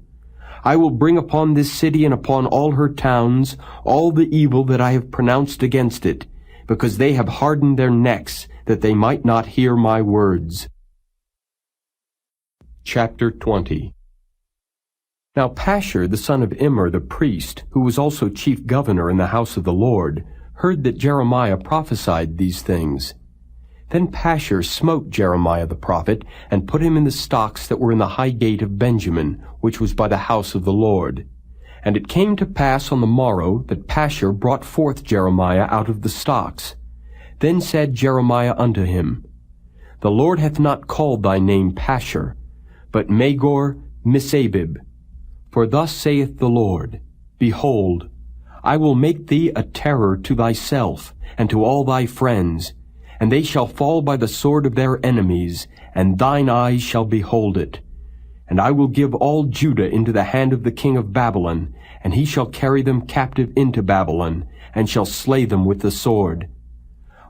I will bring upon this city and upon all her towns all the evil that I have pronounced against it, because they have hardened their necks, that they might not hear my words. Chapter 20. Now Pashur the son of Immer the priest, who was also chief governor in the house of the Lord, heard that Jeremiah prophesied these things. Then Pashur smote Jeremiah the prophet, and put him in the stocks that were in the high gate of Benjamin, which was by the house of the Lord. And it came to pass on the morrow that Pashur brought forth Jeremiah out of the stocks. Then said Jeremiah unto him, The Lord hath not called thy name Pashur, but Magor-Missabib. For thus saith the Lord, Behold, I will make thee a terror to thyself, and to all thy friends, and they shall fall by the sword of their enemies, and thine eyes shall behold it. And I will give all Judah into the hand of the king of Babylon, and he shall carry them captive into Babylon, and shall slay them with the sword.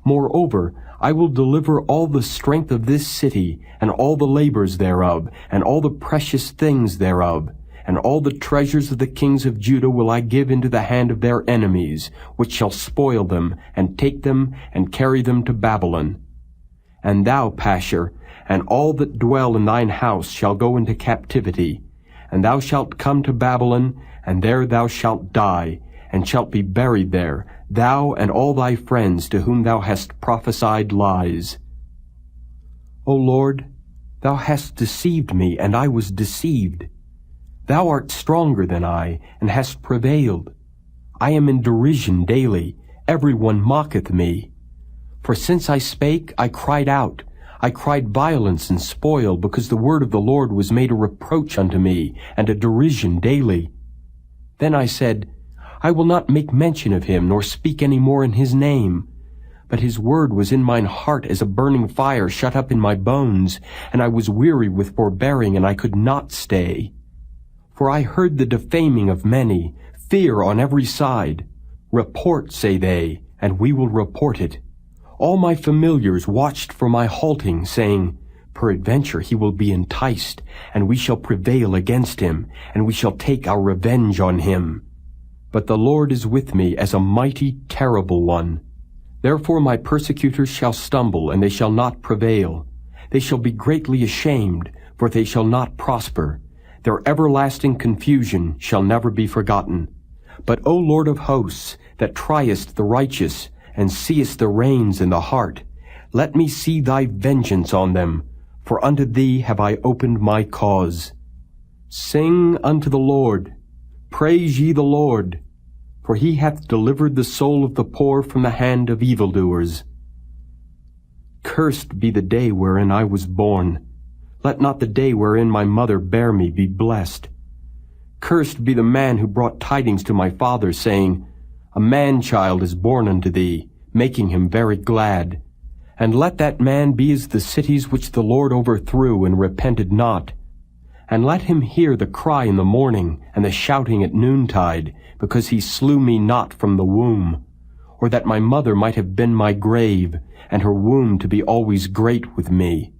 Moreover, I will deliver all the strength of this city, and all the labors thereof, and all the precious things thereof, and all the treasures of the kings of Judah will I give into the hand of their enemies, which shall spoil them, and take them, and carry them to Babylon. And thou, Pashur, and all that dwell in thine house shall go into captivity, and thou shalt come to Babylon, and there thou shalt die, and shalt be buried there, thou and all thy friends to whom thou hast prophesied lies. O Lord, thou hast deceived me, and I was deceived. Thou art stronger than I, and hast prevailed. I am in derision daily. Every one mocketh me. For since I spake, I cried out. I cried violence and spoil, because the word of the Lord was made a reproach unto me, and a derision daily. Then I said, I will not make mention of him, nor speak any more in his name. But his word was in mine heart as a burning fire shut up in my bones, and I was weary with forbearing, and I could not stay. For I heard the defaming of many, fear on every side. Report, say they, and we will report it. All my familiars watched for my halting, saying, Peradventure he will be enticed, and we shall prevail against him, and we shall take our revenge on him. But the Lord is with me as a mighty, terrible one. Therefore my persecutors shall stumble, and they shall not prevail. They shall be greatly ashamed, for they shall not prosper. Their everlasting confusion shall never be forgotten. But, O Lord of hosts, that triest the righteous, and seest the reins in the heart, let me see thy vengeance on them, for unto thee have I opened my cause. Sing unto the Lord, praise ye the Lord, for he hath delivered the soul of the poor from the hand of evildoers. Cursed be the day wherein I was born. Let not the day wherein my mother bare me be blessed. Cursed be the man who brought tidings to my father, saying, A man-child is born unto thee, making him very glad. And let that man be as the cities which the Lord overthrew and repented not. And let him hear the cry in the morning, and the shouting at noontide, because he slew me not from the womb. Or that my mother might have been my grave, and her womb to be always great with me.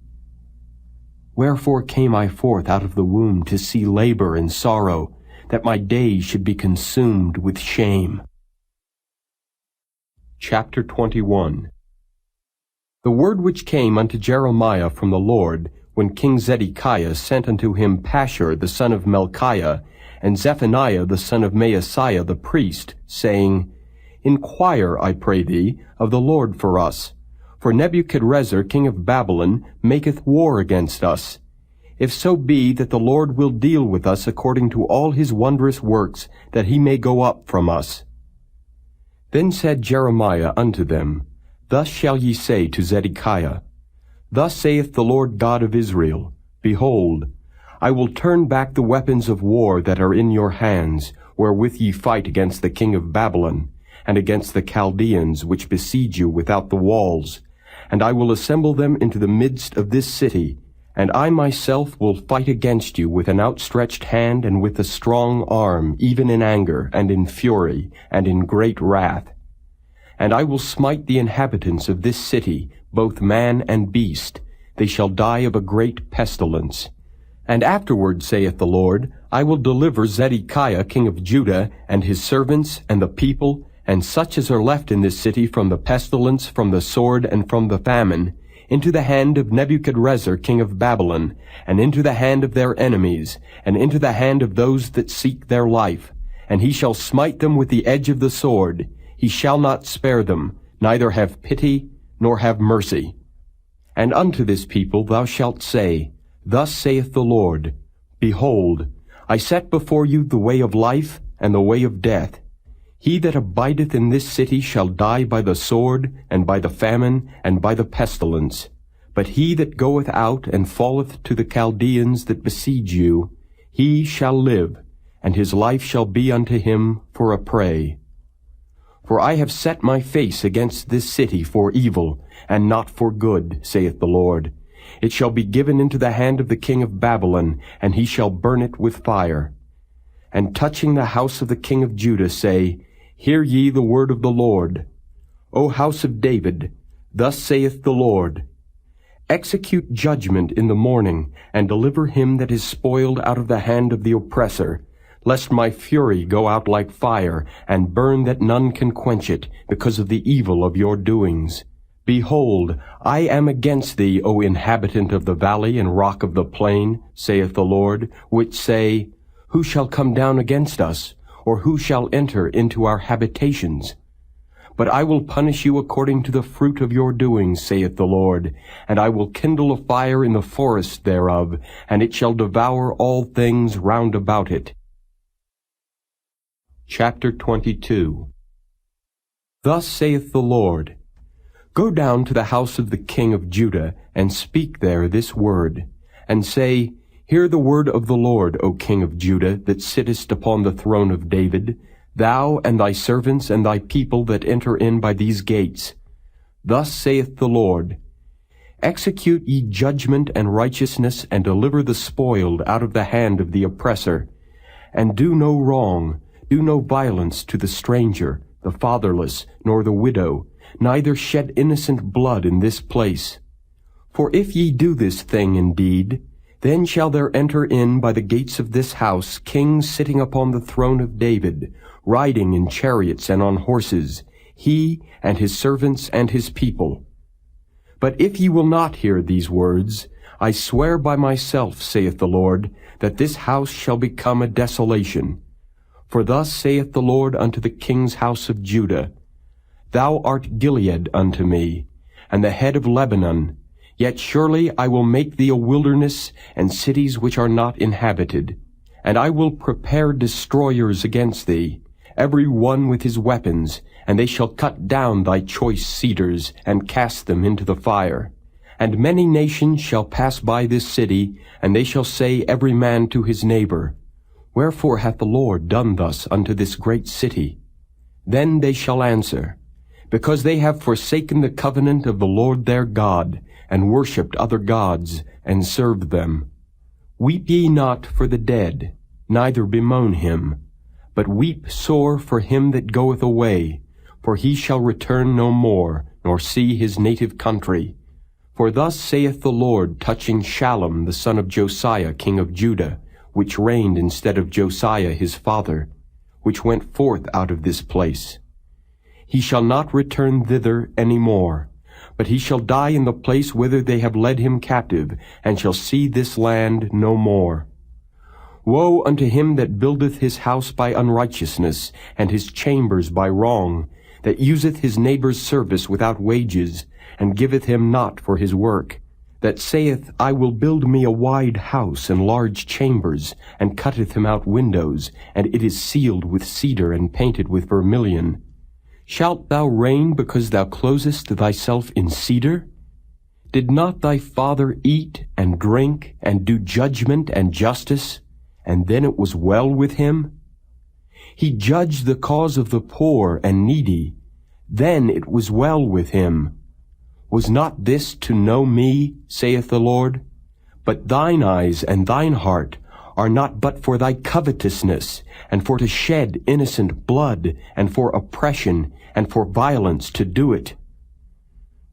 Wherefore came I forth out of the womb to see labor and sorrow, that my days should be consumed with shame. Chapter 21. The word which came unto Jeremiah from the Lord, when King Zedekiah sent unto him Pashur the son of Melchiah, and Zephaniah the son of Maaseiah the priest, saying, Inquire, I pray thee, of the Lord for us, for Nebuchadrezzar king of Babylon maketh war against us. If so be that the Lord will deal with us according to all his wondrous works, that he may go up from us. Then said Jeremiah unto them, Thus shall ye say to Zedekiah, Thus saith the Lord God of Israel, Behold, I will turn back the weapons of war that are in your hands, wherewith ye fight against the king of Babylon, and against the Chaldeans which besiege you without the walls, and I will assemble them into the midst of this city, and I myself will fight against you with an outstretched hand and with a strong arm, even in anger, and in fury, and in great wrath. And I will smite the inhabitants of this city, both man and beast. They shall die of a great pestilence. And afterward, saith the Lord, I will deliver Zedekiah king of Judah, and his servants, and the people, and such as are left in this city from the pestilence, from the sword, and from the famine, into the hand of Nebuchadrezzar king of Babylon, and into the hand of their enemies, and into the hand of those that seek their life. And he shall smite them with the edge of the sword. He shall not spare them, neither have pity, nor have mercy. And unto this people thou shalt say, Thus saith the Lord, Behold, I set before you the way of life, and the way of death. He that abideth in this city shall die by the sword, and by the famine, and by the pestilence. But he that goeth out and falleth to the Chaldeans that besiege you, he shall live, and his life shall be unto him for a prey. For I have set my face against this city for evil, and not for good, saith the Lord. It shall be given into the hand of the king of Babylon, and he shall burn it with fire. And touching the house of the king of Judah say, Hear ye the word of the Lord. O house of David, thus saith the Lord, Execute judgment in the morning, and deliver him that is spoiled out of the hand of the oppressor, lest my fury go out like fire, and burn that none can quench it, because of the evil of your doings. Behold, I am against thee, O inhabitant of the valley and rock of the plain, saith the Lord, which say, Who shall come down against us? Or who shall enter into our habitations? But I will punish you according to the fruit of your doings, saith the Lord, and I will kindle a fire in the forest thereof, and it shall devour all things round about it. Chapter 22. Thus saith the Lord, Go down to the house of the king of Judah, and speak there this word, and say, Hear the word of the Lord, O king of Judah, that sittest upon the throne of David, thou and thy servants and thy people that enter in by these gates. Thus saith the Lord, Execute ye judgment and righteousness, and deliver the spoiled out of the hand of the oppressor. And do no wrong, do no violence to the stranger, the fatherless, nor the widow, neither shed innocent blood in this place. For if ye do this thing indeed, then shall there enter in by the gates of this house kings sitting upon the throne of David, riding in chariots and on horses, he and his servants and his people. But if ye will not hear these words, I swear by myself, saith the Lord, that this house shall become a desolation. For thus saith the Lord unto the king's house of Judah, Thou art Gilead unto me, and the head of Lebanon. Yet surely I will make thee a wilderness, and cities which are not inhabited. And I will prepare destroyers against thee, every one with his weapons, and they shall cut down thy choice cedars, and cast them into the fire. And many nations shall pass by this city, and they shall say every man to his neighbor, Wherefore hath the Lord done thus unto this great city? Then they shall answer, Because they have forsaken the covenant of the Lord their God, and worshipped other gods, and served them. Weep ye not for the dead, neither bemoan him, but weep sore for him that goeth away, for he shall return no more, nor see his native country. For thus saith the Lord touching Shallum the son of Josiah king of Judah, which reigned instead of Josiah his father, which went forth out of this place. He shall not return thither any more, but he shall die in the place whither they have led him captive, and shall see this land no more. Woe unto him that buildeth his house by unrighteousness, and his chambers by wrong, that useth his neighbour's service without wages, and giveth him not for his work, that saith, I will build me a wide house and large chambers, and cutteth him out windows, and it is sealed with cedar and painted with vermilion. Shalt thou reign because thou closest thyself in cedar? Did not thy father eat and drink and do judgment and justice, and then it was well with him? He judged the cause of the poor and needy, then it was well with him. Was not this to know me, saith the Lord? But thine eyes and thine heart are not but for thy covetousness, and for to shed innocent blood, and for oppression, and for violence to do it.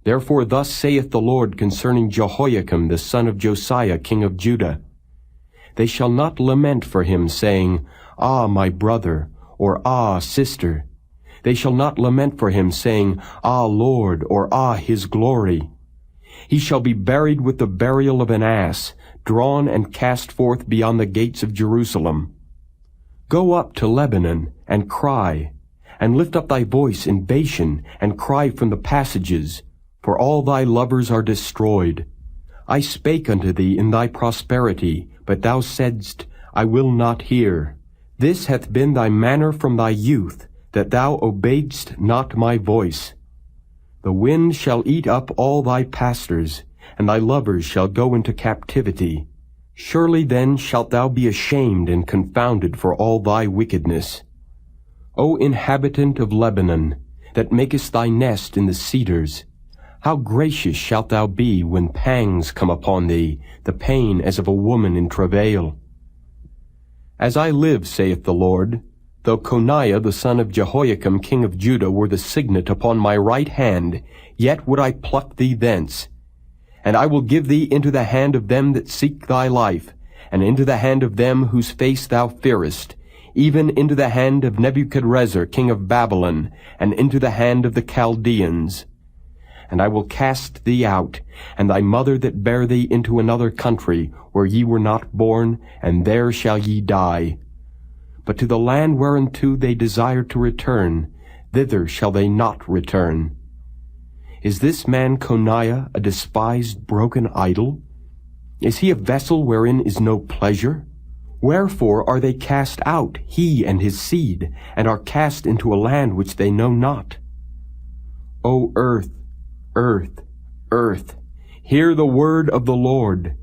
Therefore thus saith the Lord concerning Jehoiakim the son of Josiah king of Judah, They shall not lament for him, saying, Ah, my brother, or Ah, sister. They shall not lament for him, saying, Ah, Lord, or Ah, his glory. He shall be buried with the burial of an ass, drawn and cast forth beyond the gates of Jerusalem. Go up to Lebanon, and cry, and lift up thy voice in Bashan, and cry from the passages, for all thy lovers are destroyed. I spake unto thee in thy prosperity, but thou saidst, I will not hear. This hath been thy manner from thy youth, that thou obeyedst not my voice. The wind shall eat up all thy pastors, and thy lovers shall go into captivity. Surely then shalt thou be ashamed and confounded for all thy wickedness. O inhabitant of Lebanon, that makest thy nest in the cedars, how gracious shalt thou be when pangs come upon thee, the pain as of a woman in travail. As I live, saith the Lord, though Coniah the son of Jehoiakim king of Judah were the signet upon my right hand, yet would I pluck thee thence. And I will give thee into the hand of them that seek thy life, and into the hand of them whose face thou fearest, even into the hand of Nebuchadrezzar king of Babylon, and into the hand of the Chaldeans. And I will cast thee out, and thy mother that bare thee into another country, where ye were not born, and there shall ye die. But to the land whereunto they desire to return, thither shall they not return. Is this man Coniah a despised broken idol? Is he a vessel wherein is no pleasure? Wherefore are they cast out, he and his seed, and are cast into a land which they know not? O earth, earth, earth, hear the word of the Lord.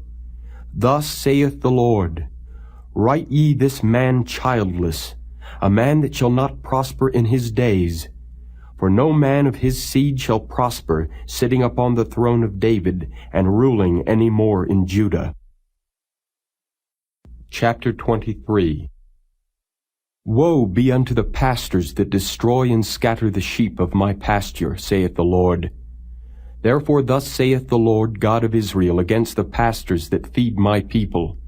Thus saith the Lord, Write ye this man childless, a man that shall not prosper in his days. For no man of his seed shall prosper, sitting upon the throne of David, and ruling any more in Judah. Chapter 23. Woe be unto the pastors that destroy and scatter the sheep of my pasture, saith the Lord. Therefore thus saith the Lord God of Israel against the pastors that feed my people,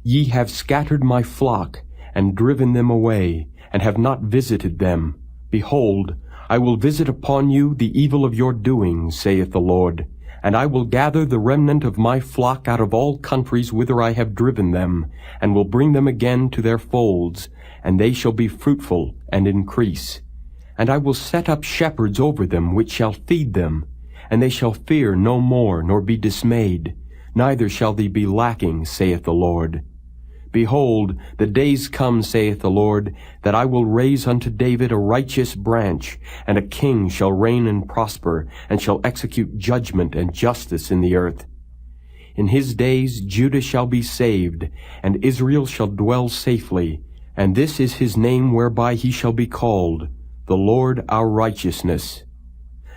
Ye have scattered my flock, and driven them away, and have not visited them. Behold, I will visit upon you the evil of your doings, saith the Lord, and I will gather the remnant of my flock out of all countries whither I have driven them, and will bring them again to their folds, and they shall be fruitful and increase. And I will set up shepherds over them, which shall feed them, and they shall fear no more, nor be dismayed, neither shall they be lacking, saith the Lord. Behold, the days come, saith the Lord, that I will raise unto David a righteous branch, and a king shall reign and prosper, and shall execute judgment and justice in the earth. In his days Judah shall be saved, and Israel shall dwell safely, and this is his name whereby he shall be called, the Lord our righteousness.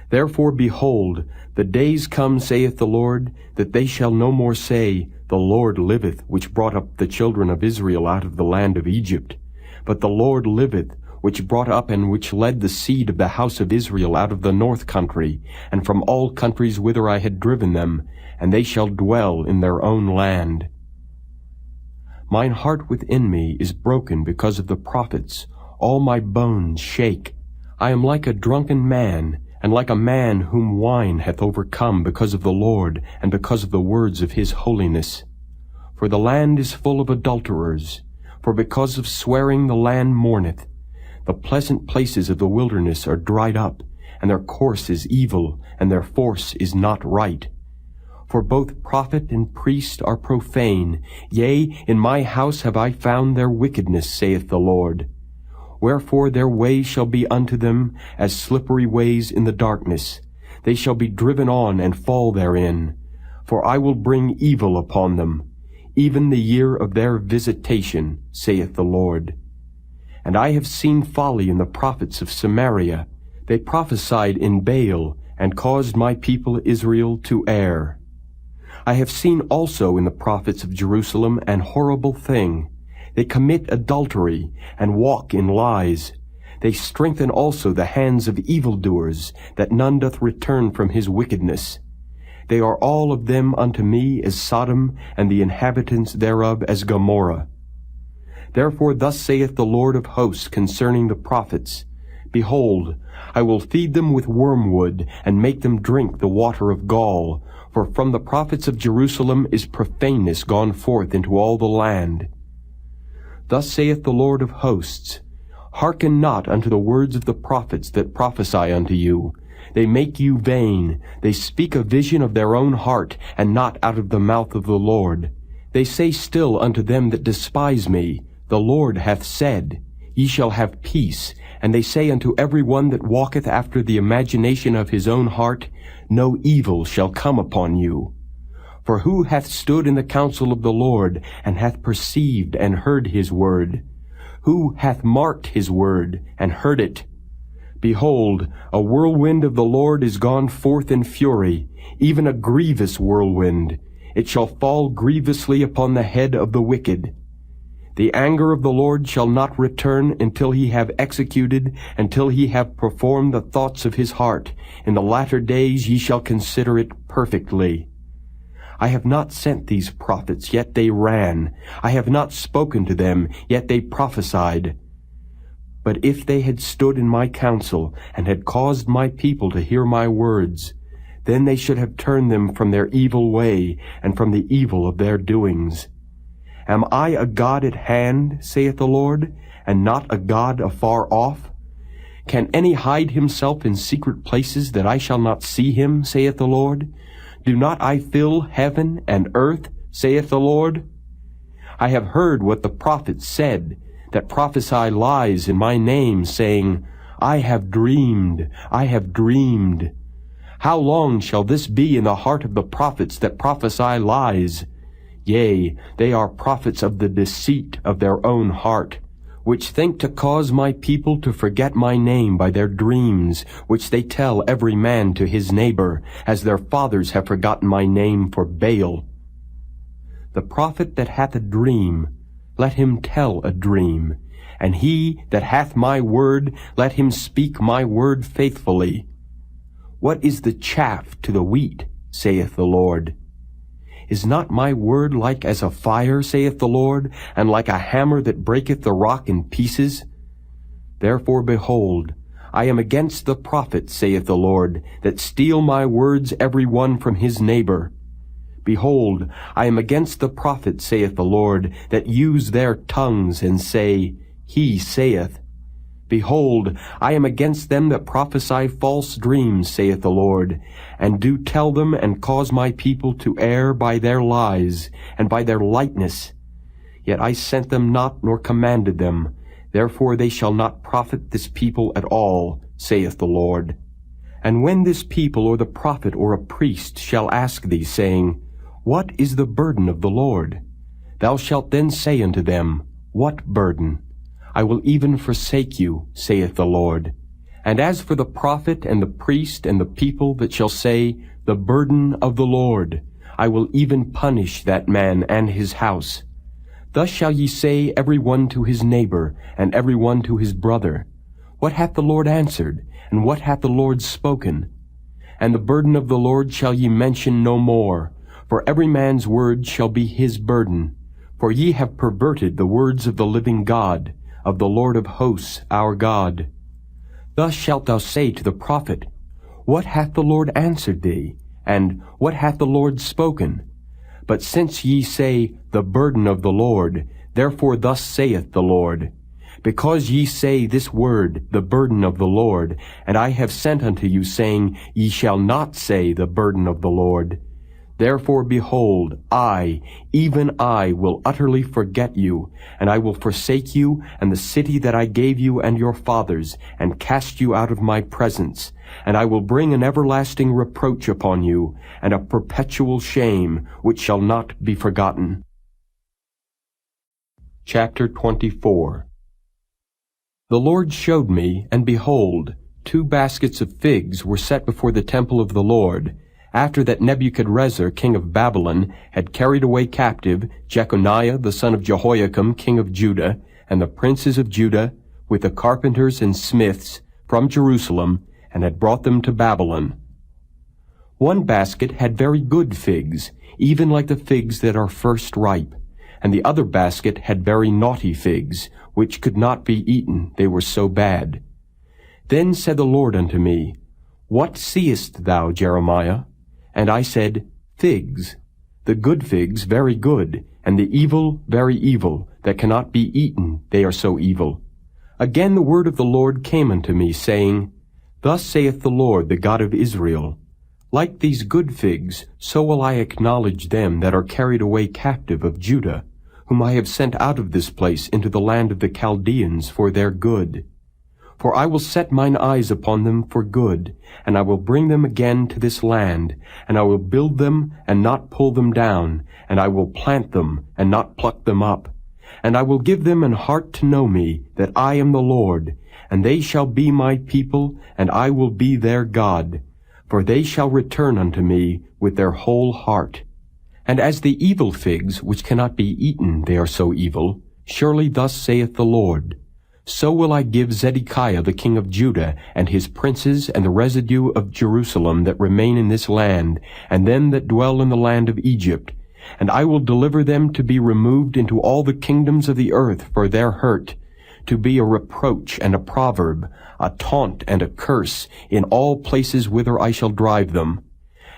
Therefore, behold, the days come, saith the Lord, that they shall no more say, The Lord liveth, which brought up the children of Israel out of the land of Egypt. But the Lord liveth, which brought up and which led the seed of the house of Israel out of the north country, and from all countries whither I had driven them, and they shall dwell in their own land. Mine heart within me is broken because of the prophets. All my bones shake. I am like a drunken man, and like a man whom wine hath overcome because of the Lord, and because of the words of his holiness. For the land is full of adulterers, for because of swearing the land mourneth. The pleasant places of the wilderness are dried up, and their course is evil, and their force is not right. For both prophet and priest are profane, yea, in my house have I found their wickedness, saith the Lord. Wherefore their way shall be unto them as slippery ways in the darkness. They shall be driven on and fall therein. For I will bring evil upon them, even the year of their visitation, saith the Lord. And I have seen folly in the prophets of Samaria. They prophesied in Baal, and caused my people Israel to err. I have seen also in the prophets of Jerusalem an horrible thing. They commit adultery, and walk in lies. They strengthen also the hands of evildoers, that none doth return from his wickedness. They are all of them unto me as Sodom, and the inhabitants thereof as Gomorrah. Therefore thus saith the Lord of hosts concerning the prophets, Behold, I will feed them with wormwood, and make them drink the water of gall. For from the prophets of Jerusalem is profaneness gone forth into all the land. Thus saith the Lord of hosts, Hearken not unto the words of the prophets that prophesy unto you. They make you vain. They speak a vision of their own heart, and not out of the mouth of the Lord. They say still unto them that despise me, The Lord hath said, Ye shall have peace. And they say unto every one that walketh after the imagination of his own heart, No evil shall come upon you. For who hath stood in the counsel of the Lord, and hath perceived and heard his word? Who hath marked his word, and heard it? Behold, a whirlwind of the Lord is gone forth in fury, even a grievous whirlwind. It shall fall grievously upon the head of the wicked. The anger of the Lord shall not return until he have executed, until he have performed the thoughts of his heart. In the latter days ye shall consider it perfectly. I have not sent these prophets, yet they ran. I have not spoken to them, yet they prophesied. But if they had stood in my counsel, and had caused my people to hear my words, then they should have turned them from their evil way, and from the evil of their doings. Am I a God at hand, saith the Lord, and not a God afar off? Can any hide himself in secret places that I shall not see him, saith the Lord? Do not I fill heaven and earth, saith the Lord? I have heard what the prophets said, that prophesy lies in my name, saying, I have dreamed, I have dreamed. How long shall this be in the heart of the prophets that prophesy lies? Yea, they are prophets of the deceit of their own heart, which think to cause my people to forget my name by their dreams, which they tell every man to his neighbor, as their fathers have forgotten my name for Baal. The prophet that hath a dream, let him tell a dream, and he that hath my word, let him speak my word faithfully. What is the chaff to the wheat, saith the Lord? Is not my word like as a fire, saith the Lord, and like a hammer that breaketh the rock in pieces? Therefore, behold, I am against the prophets, saith the Lord, that steal my words every one from his neighbor. Behold, I am against the prophets, saith the Lord, that use their tongues, and say, He saith. Behold, I am against them that prophesy false dreams, saith the Lord, and do tell them and cause my people to err by their lies, and by their lightness. Yet I sent them not, nor commanded them. Therefore they shall not profit this people at all, saith the Lord. And when this people or the prophet or a priest shall ask thee, saying, What is the burden of the Lord? Thou shalt then say unto them, What burden? I will even forsake you, saith the Lord. And as for the prophet and the priest and the people that shall say, The burden of the Lord, I will even punish that man and his house. Thus shall ye say every one to his neighbor, and every one to his brother, What hath the Lord answered, and what hath the Lord spoken? And the burden of the Lord shall ye mention no more, for every man's word shall be his burden. For ye have perverted the words of the living God, of the Lord of hosts, our God. Thus shalt thou say to the prophet, What hath the Lord answered thee? And what hath the Lord spoken? But since ye say, The burden of the Lord, therefore thus saith the Lord, because ye say this word, the burden of the Lord, and I have sent unto you, saying, Ye shall not say the burden of the Lord. Therefore, behold, I, even I, will utterly forget you, and I will forsake you, and the city that I gave you and your fathers, and cast you out of my presence. And I will bring an everlasting reproach upon you, and a perpetual shame, which shall not be forgotten. Chapter 24. The Lord showed me, and behold, 2 baskets of figs were set before the temple of the Lord, after that Nebuchadrezzar, king of Babylon, had carried away captive Jeconiah the son of Jehoiakim, king of Judah, and the princes of Judah, with the carpenters and smiths, from Jerusalem, and had brought them to Babylon. 1 basket had very good figs, even like the figs that are first ripe, and the other basket had very naughty figs, which could not be eaten, they were so bad. Then said the Lord unto me, What seest thou, Jeremiah? And I said, Figs, the good figs very good, and the evil very evil, that cannot be eaten, they are so evil. Again the word of the Lord came unto me, saying, Thus saith the Lord, the God of Israel, Like these good figs, so will I acknowledge them that are carried away captive of Judah, whom I have sent out of this place into the land of the Chaldeans for their good. For I will set mine eyes upon them for good, and I will bring them again to this land, and I will build them and not pull them down, and I will plant them and not pluck them up. And I will give them an heart to know me, that I am the Lord, and they shall be my people, and I will be their God. For they shall return unto me with their whole heart. And as the evil figs, which cannot be eaten, they are so evil, surely thus saith the Lord, So will I give Zedekiah the king of Judah, and his princes, and the residue of Jerusalem that remain in this land, and them that dwell in the land of Egypt. And I will deliver them to be removed into all the kingdoms of the earth for their hurt, to be a reproach and a proverb, a taunt and a curse, in all places whither I shall drive them.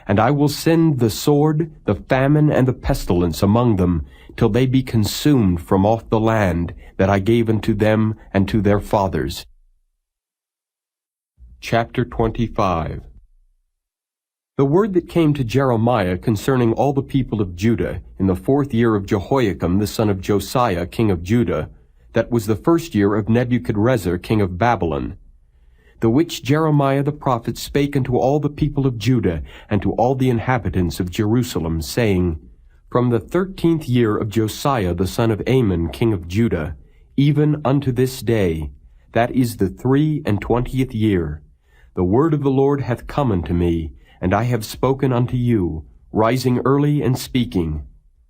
And I will send the sword, the famine, and the pestilence among them, till they be consumed from off the land that I gave unto them and to their fathers. Chapter 25. The word that came to Jeremiah concerning all the people of Judah in the 4th year of Jehoiakim the son of Josiah king of Judah, that was the 1st year of Nebuchadrezzar king of Babylon, the which Jeremiah the prophet spake unto all the people of Judah and to all the inhabitants of Jerusalem, saying, From the 13th year of Josiah the son of Ammon king of Judah, even unto this day, that is the 23 year, the word of the Lord hath come unto me, and I have spoken unto you, rising early and speaking,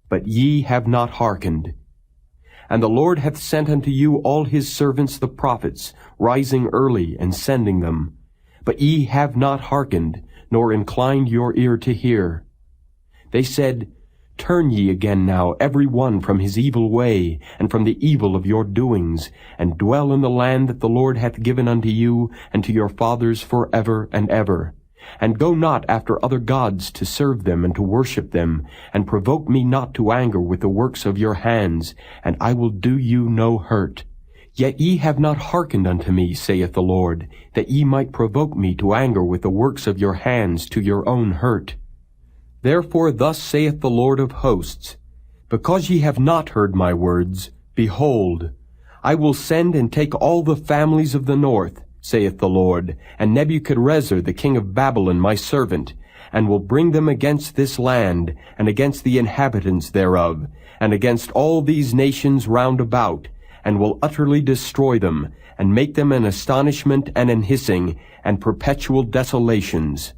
but ye have not hearkened. And the Lord hath sent unto you all his servants the prophets, rising early and sending them. But ye have not hearkened, nor inclined your ear to hear. They said, Turn ye again now every one from his evil way, and from the evil of your doings, and dwell in the land that the Lord hath given unto you and to your fathers for ever and ever. And go not after other gods to serve them and to worship them, and provoke me not to anger with the works of your hands, and I will do you no hurt. Yet ye have not hearkened unto me, saith the Lord, that ye might provoke me to anger with the works of your hands to your own hurt. Therefore thus saith the Lord of hosts, Because ye have not heard my words, behold, I will send and take all the families of the north, saith the Lord, and Nebuchadrezzar the king of Babylon my servant, and will bring them against this land, and against the inhabitants thereof, and against all these nations round about, and will utterly destroy them, and make them an astonishment and an hissing, and perpetual desolations.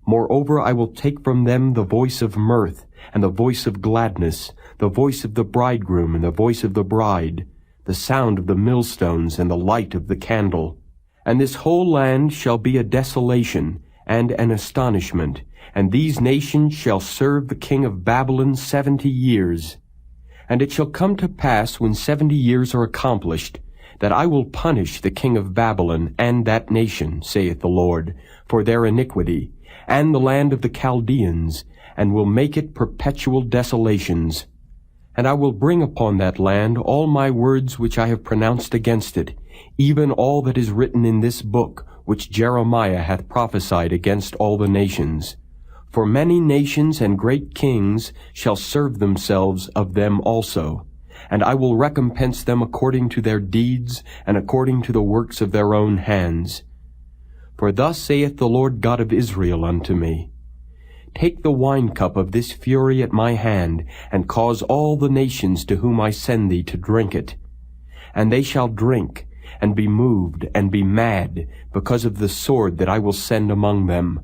Moreover, I will take from them the voice of mirth, and the voice of gladness, the voice of the bridegroom and the voice of the bride, the sound of the millstones and the light of the candle. And this whole land shall be a desolation and an astonishment, and these nations shall serve the king of Babylon 70 years. And it shall come to pass, when 70 years are accomplished, that I will punish the king of Babylon and that nation, saith the Lord, for their iniquity, and the land of the Chaldeans, and will make it perpetual desolations. And I will bring upon that land all my words which I have pronounced against it, even all that is written in this book, which Jeremiah hath prophesied against all the nations. For many nations and great kings shall serve themselves of them also, and I will recompense them according to their deeds and according to the works of their own hands. For thus saith the Lord God of Israel unto me, Take the wine cup of this fury at my hand, and cause all the nations to whom I send thee to drink it. And they shall drink, and be moved, and be mad, because of the sword that I will send among them.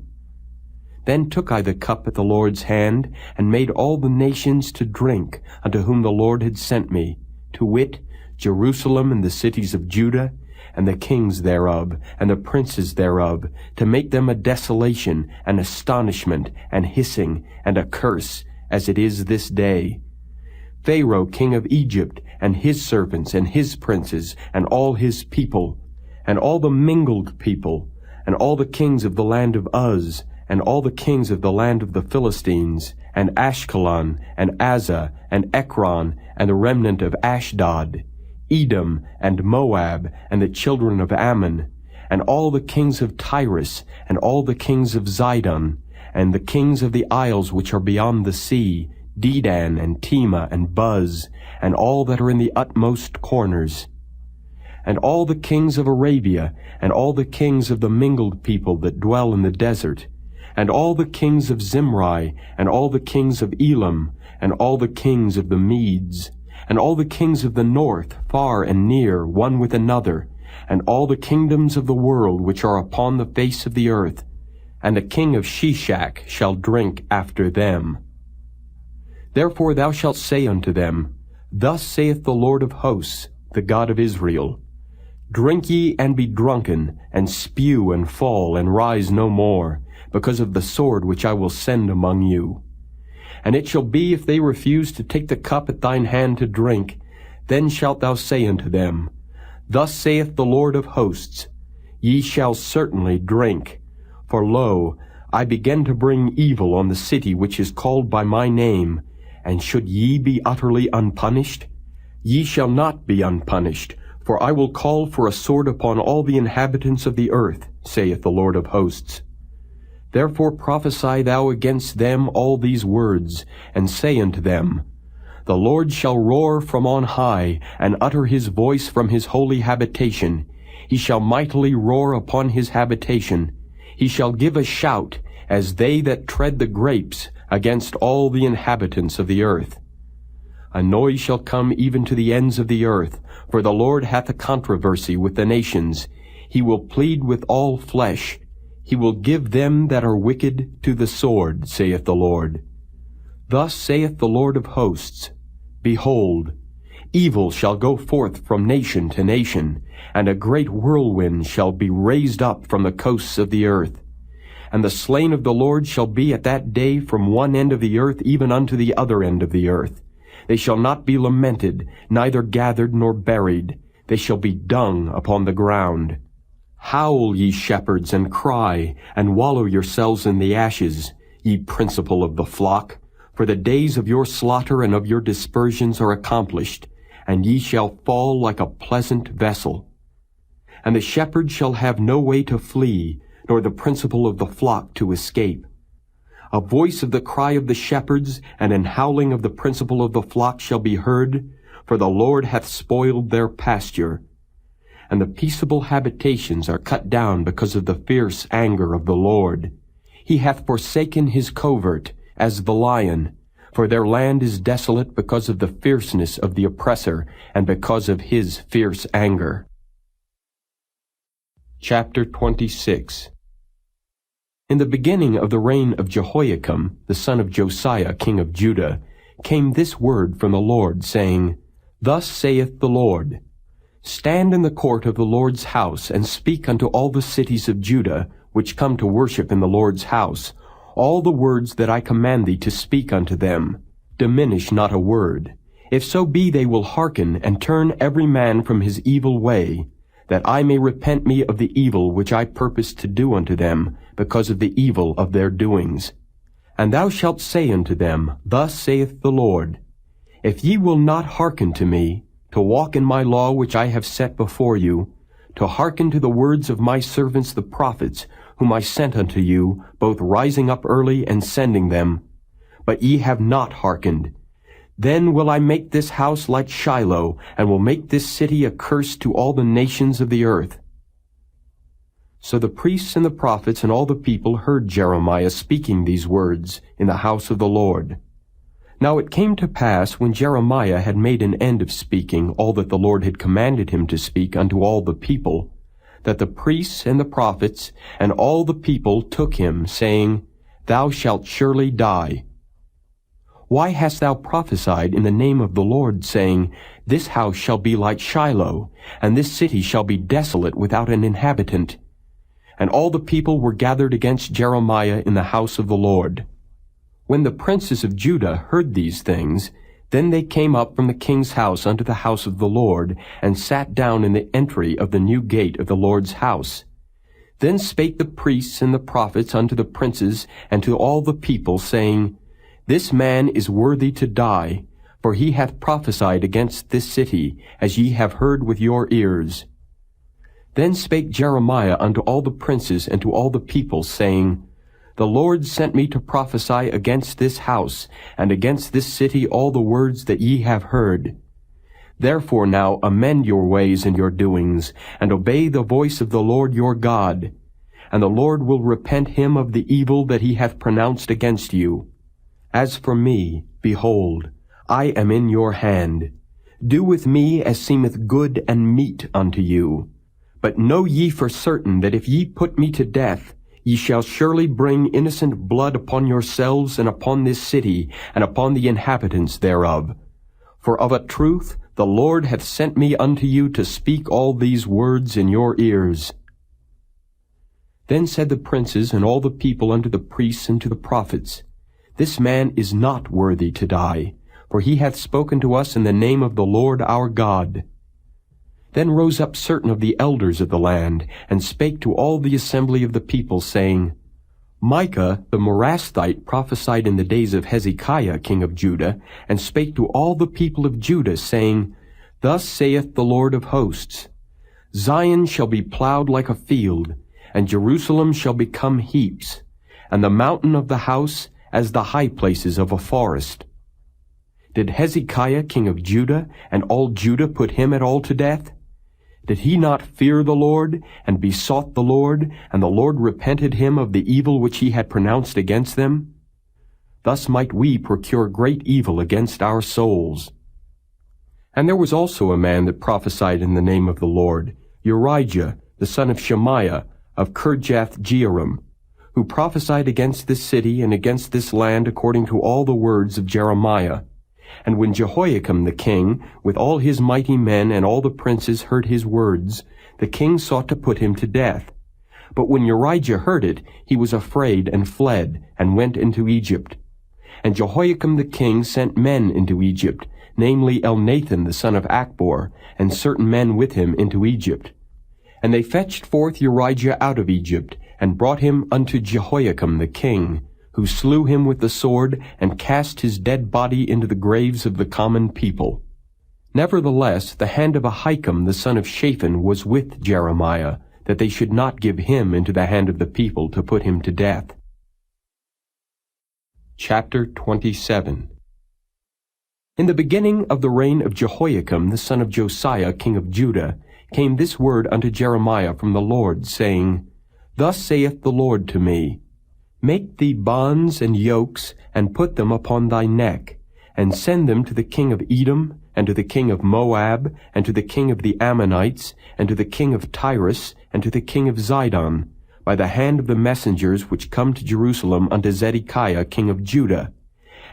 Then took I the cup at the Lord's hand, and made all the nations to drink, unto whom the Lord had sent me, to wit, Jerusalem and the cities of Judah, and the kings thereof, and the princes thereof, to make them a desolation, an astonishment, and hissing, and a curse, as it is this day. Pharaoh king of Egypt, and his servants, and his princes, and all his people, and all the mingled people, and all the kings of the land of Uz, and all the kings of the land of the Philistines, and Ashkelon, and Azzah, and Ekron, and the remnant of Ashdod, Edom, and Moab, and the children of Ammon, and all the kings of Tyrus, and all the kings of Zidon, and the kings of the isles which are beyond the sea, Dedan, and Tema, and Buz, and all that are in the utmost corners, and all the kings of Arabia, and all the kings of the mingled people that dwell in the desert, and all the kings of Zimri, and all the kings of Elam, and all the kings of the Medes, and all the kings of the north, far and near, one with another, and all the kingdoms of the world which are upon the face of the earth, and the king of Shishak shall drink after them. Therefore thou shalt say unto them, Thus saith the Lord of hosts, the God of Israel, Drink ye and be drunken, and spew and fall, and rise no more, because of the sword which I will send among you. And it shall be, if they refuse to take the cup at thine hand to drink, then shalt thou say unto them, Thus saith the Lord of hosts, Ye shall certainly drink. For lo, I begin to bring evil on the city which is called by my name, and should ye be utterly unpunished? Ye shall not be unpunished, for I will call for a sword upon all the inhabitants of the earth, saith the Lord of hosts. Therefore prophesy thou against them all these words, and say unto them, The Lord shall roar from on high, and utter his voice from his holy habitation. He shall mightily roar upon his habitation. He shall give a shout, as they that tread the grapes, against all the inhabitants of the earth. A noise shall come even to the ends of the earth, for the Lord hath a controversy with the nations. He will plead with all flesh. He will give them that are wicked to the sword, saith the Lord. Thus saith the Lord of hosts, Behold, evil shall go forth from nation to nation, and a great whirlwind shall be raised up from the coasts of the earth. And the slain of the Lord shall be at that day from one end of the earth even unto the other end of the earth. They shall not be lamented, neither gathered nor buried. They shall be dung upon the ground. Howl, ye shepherds, and cry, and wallow yourselves in the ashes, ye principal of the flock. For the days of your slaughter and of your dispersions are accomplished, and ye shall fall like a pleasant vessel. And the shepherd shall have no way to flee, nor the principal of the flock to escape. A voice of the cry of the shepherds, and an howling of the principal of the flock shall be heard, for the Lord hath spoiled their pasture. And the peaceable habitations are cut down because of the fierce anger of the Lord. He hath forsaken his covert, as the lion, for their land is desolate because of the fierceness of the oppressor, and because of his fierce anger. Chapter 26. In the beginning of the reign of Jehoiakim, the son of Josiah, king of Judah, came this word from the Lord, saying, Thus saith the Lord, Stand in the court of the Lord's house, and speak unto all the cities of Judah, which come to worship in the Lord's house, all the words that I command thee to speak unto them. Diminish not a word. If so be they will hearken, and turn every man from his evil way, that I may repent me of the evil which I purpose to do unto them, because of the evil of their doings. And thou shalt say unto them, Thus saith the Lord, If ye will not hearken to me, to walk in my law which I have set before you, to hearken to the words of my servants the prophets, whom I sent unto you, both rising up early and sending them, but ye have not hearkened, then will I make this house like Shiloh, and will make this city a curse to all the nations of the earth. So the priests and the prophets and all the people heard Jeremiah speaking these words in the house of the Lord. Now it came to pass, when Jeremiah had made an end of speaking all that the Lord had commanded him to speak unto all the people, that the priests and the prophets and all the people took him, saying, Thou shalt surely die. Why hast thou prophesied in the name of the Lord, saying, This house shall be like Shiloh, and this city shall be desolate without an inhabitant? And all the people were gathered against Jeremiah in the house of the Lord. When the princes of Judah heard these things, then they came up from the king's house unto the house of the Lord, and sat down in the entry of the new gate of the Lord's house. Then spake the priests and the prophets unto the princes and to all the people, saying, This man is worthy to die, for he hath prophesied against this city, as ye have heard with your ears. Then spake Jeremiah unto all the princes and to all the people, saying, The Lord sent me to prophesy against this house, and against this city all the words that ye have heard. Therefore now amend your ways and your doings, and obey the voice of the Lord your God. And the Lord will repent him of the evil that he hath pronounced against you. As for me, behold, I am in your hand. Do with me as seemeth good and meet unto you. But know ye for certain that if ye put me to death, ye shall surely bring innocent blood upon yourselves and upon this city, and upon the inhabitants thereof. For of a truth the Lord hath sent me unto you to speak all these words in your ears. Then said the princes and all the people unto the priests and to the prophets, This man is not worthy to die, for he hath spoken to us in the name of the Lord our God. Then rose up certain of the elders of the land, and spake to all the assembly of the people, saying, Micah the Morasthite prophesied in the days of Hezekiah king of Judah, and spake to all the people of Judah, saying, Thus saith the Lord of hosts, Zion shall be plowed like a field, and Jerusalem shall become heaps, and the mountain of the house as the high places of a forest. Did Hezekiah king of Judah and all Judah put him at all to death? Did he not fear the Lord, and besought the Lord, and the Lord repented him of the evil which he had pronounced against them? Thus might we procure great evil against our souls. And there was also a man that prophesied in the name of the Lord, Urijah, the son of Shemaiah, of Kirjath-jearim, who prophesied against this city and against this land according to all the words of Jeremiah. And when Jehoiakim the king, with all his mighty men and all the princes heard his words, the king sought to put him to death. But when Urijah heard it, he was afraid and fled, and went into Egypt. And Jehoiakim the king sent men into Egypt, namely Elnathan the son of Achbor, and certain men with him into Egypt. And they fetched forth Urijah out of Egypt, and brought him unto Jehoiakim the king, who slew him with the sword, and cast his dead body into the graves of the common people. Nevertheless, the hand of Ahikam the son of Shaphan was with Jeremiah, that they should not give him into the hand of the people to put him to death. Chapter 27. In the beginning of the reign of Jehoiakim the son of Josiah king of Judah came this word unto Jeremiah from the Lord, saying, Thus saith the Lord to me, Make thee bonds and yokes, and put them upon thy neck, and send them to the king of Edom, and to the king of Moab, and to the king of the Ammonites, and to the king of Tyrus, and to the king of Zidon, by the hand of the messengers which come to Jerusalem unto Zedekiah king of Judah,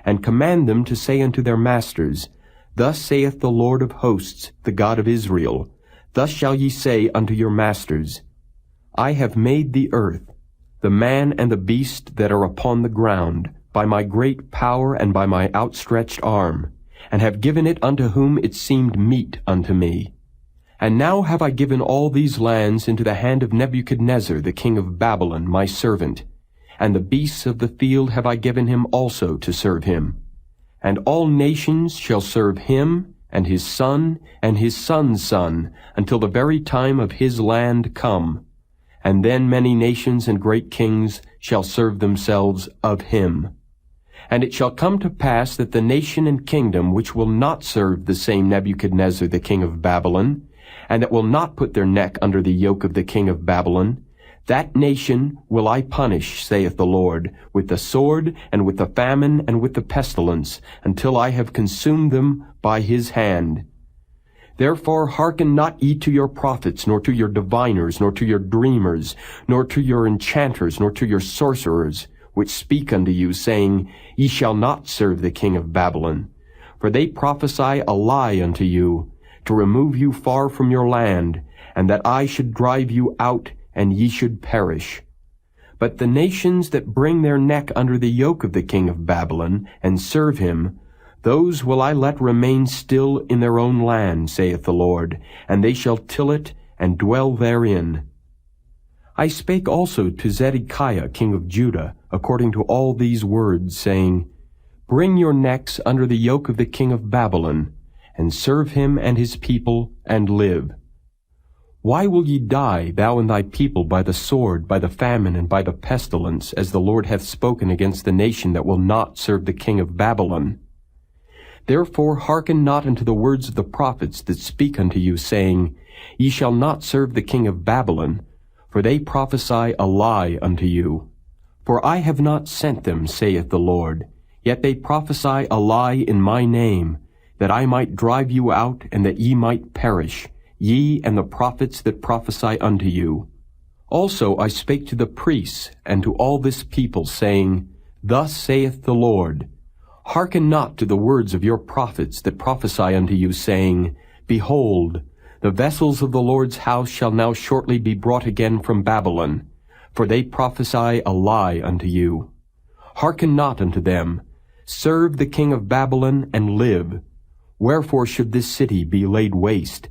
and command them to say unto their masters, Thus saith the Lord of hosts, the God of Israel, Thus shall ye say unto your masters, I have made the earth, the man and the beast that are upon the ground, by my great power and by my outstretched arm, and have given it unto whom it seemed meet unto me. And now have I given all these lands into the hand of Nebuchadnezzar the king of Babylon my servant, and the beasts of the field have I given him also to serve him. And all nations shall serve him, and his son, and his son's son, until the very time of his land come. And then many nations and great kings shall serve themselves of him. And it shall come to pass that the nation and kingdom which will not serve the same Nebuchadnezzar the king of Babylon, and that will not put their neck under the yoke of the king of Babylon, that nation will I punish, saith the Lord, with the sword, and with the famine, and with the pestilence, until I have consumed them by his hand. Therefore hearken not ye to your prophets, nor to your diviners, nor to your dreamers, nor to your enchanters, nor to your sorcerers, which speak unto you, saying, Ye shall not serve the king of Babylon. For they prophesy a lie unto you, to remove you far from your land, and that I should drive you out, and ye should perish. But the nations that bring their neck under the yoke of the king of Babylon, and serve him, those will I let remain still in their own land, saith the Lord, and they shall till it, and dwell therein. I spake also to Zedekiah king of Judah, according to all these words, saying, Bring your necks under the yoke of the king of Babylon, and serve him and his people, and live. Why will ye die, thou and thy people, by the sword, by the famine, and by the pestilence, as the Lord hath spoken against the nation that will not serve the king of Babylon? Therefore hearken not unto the words of the prophets that speak unto you, saying, Ye shall not serve the king of Babylon, for they prophesy a lie unto you. For I have not sent them, saith the Lord, yet they prophesy a lie in my name, that I might drive you out, and that ye might perish, ye and the prophets that prophesy unto you. Also I spake to the priests and to all this people, saying, Thus saith the Lord, Hearken not to the words of your prophets that prophesy unto you, saying, Behold, the vessels of the Lord's house shall now shortly be brought again from Babylon, for they prophesy a lie unto you. Hearken not unto them. Serve the king of Babylon, and live. Wherefore should this city be laid waste?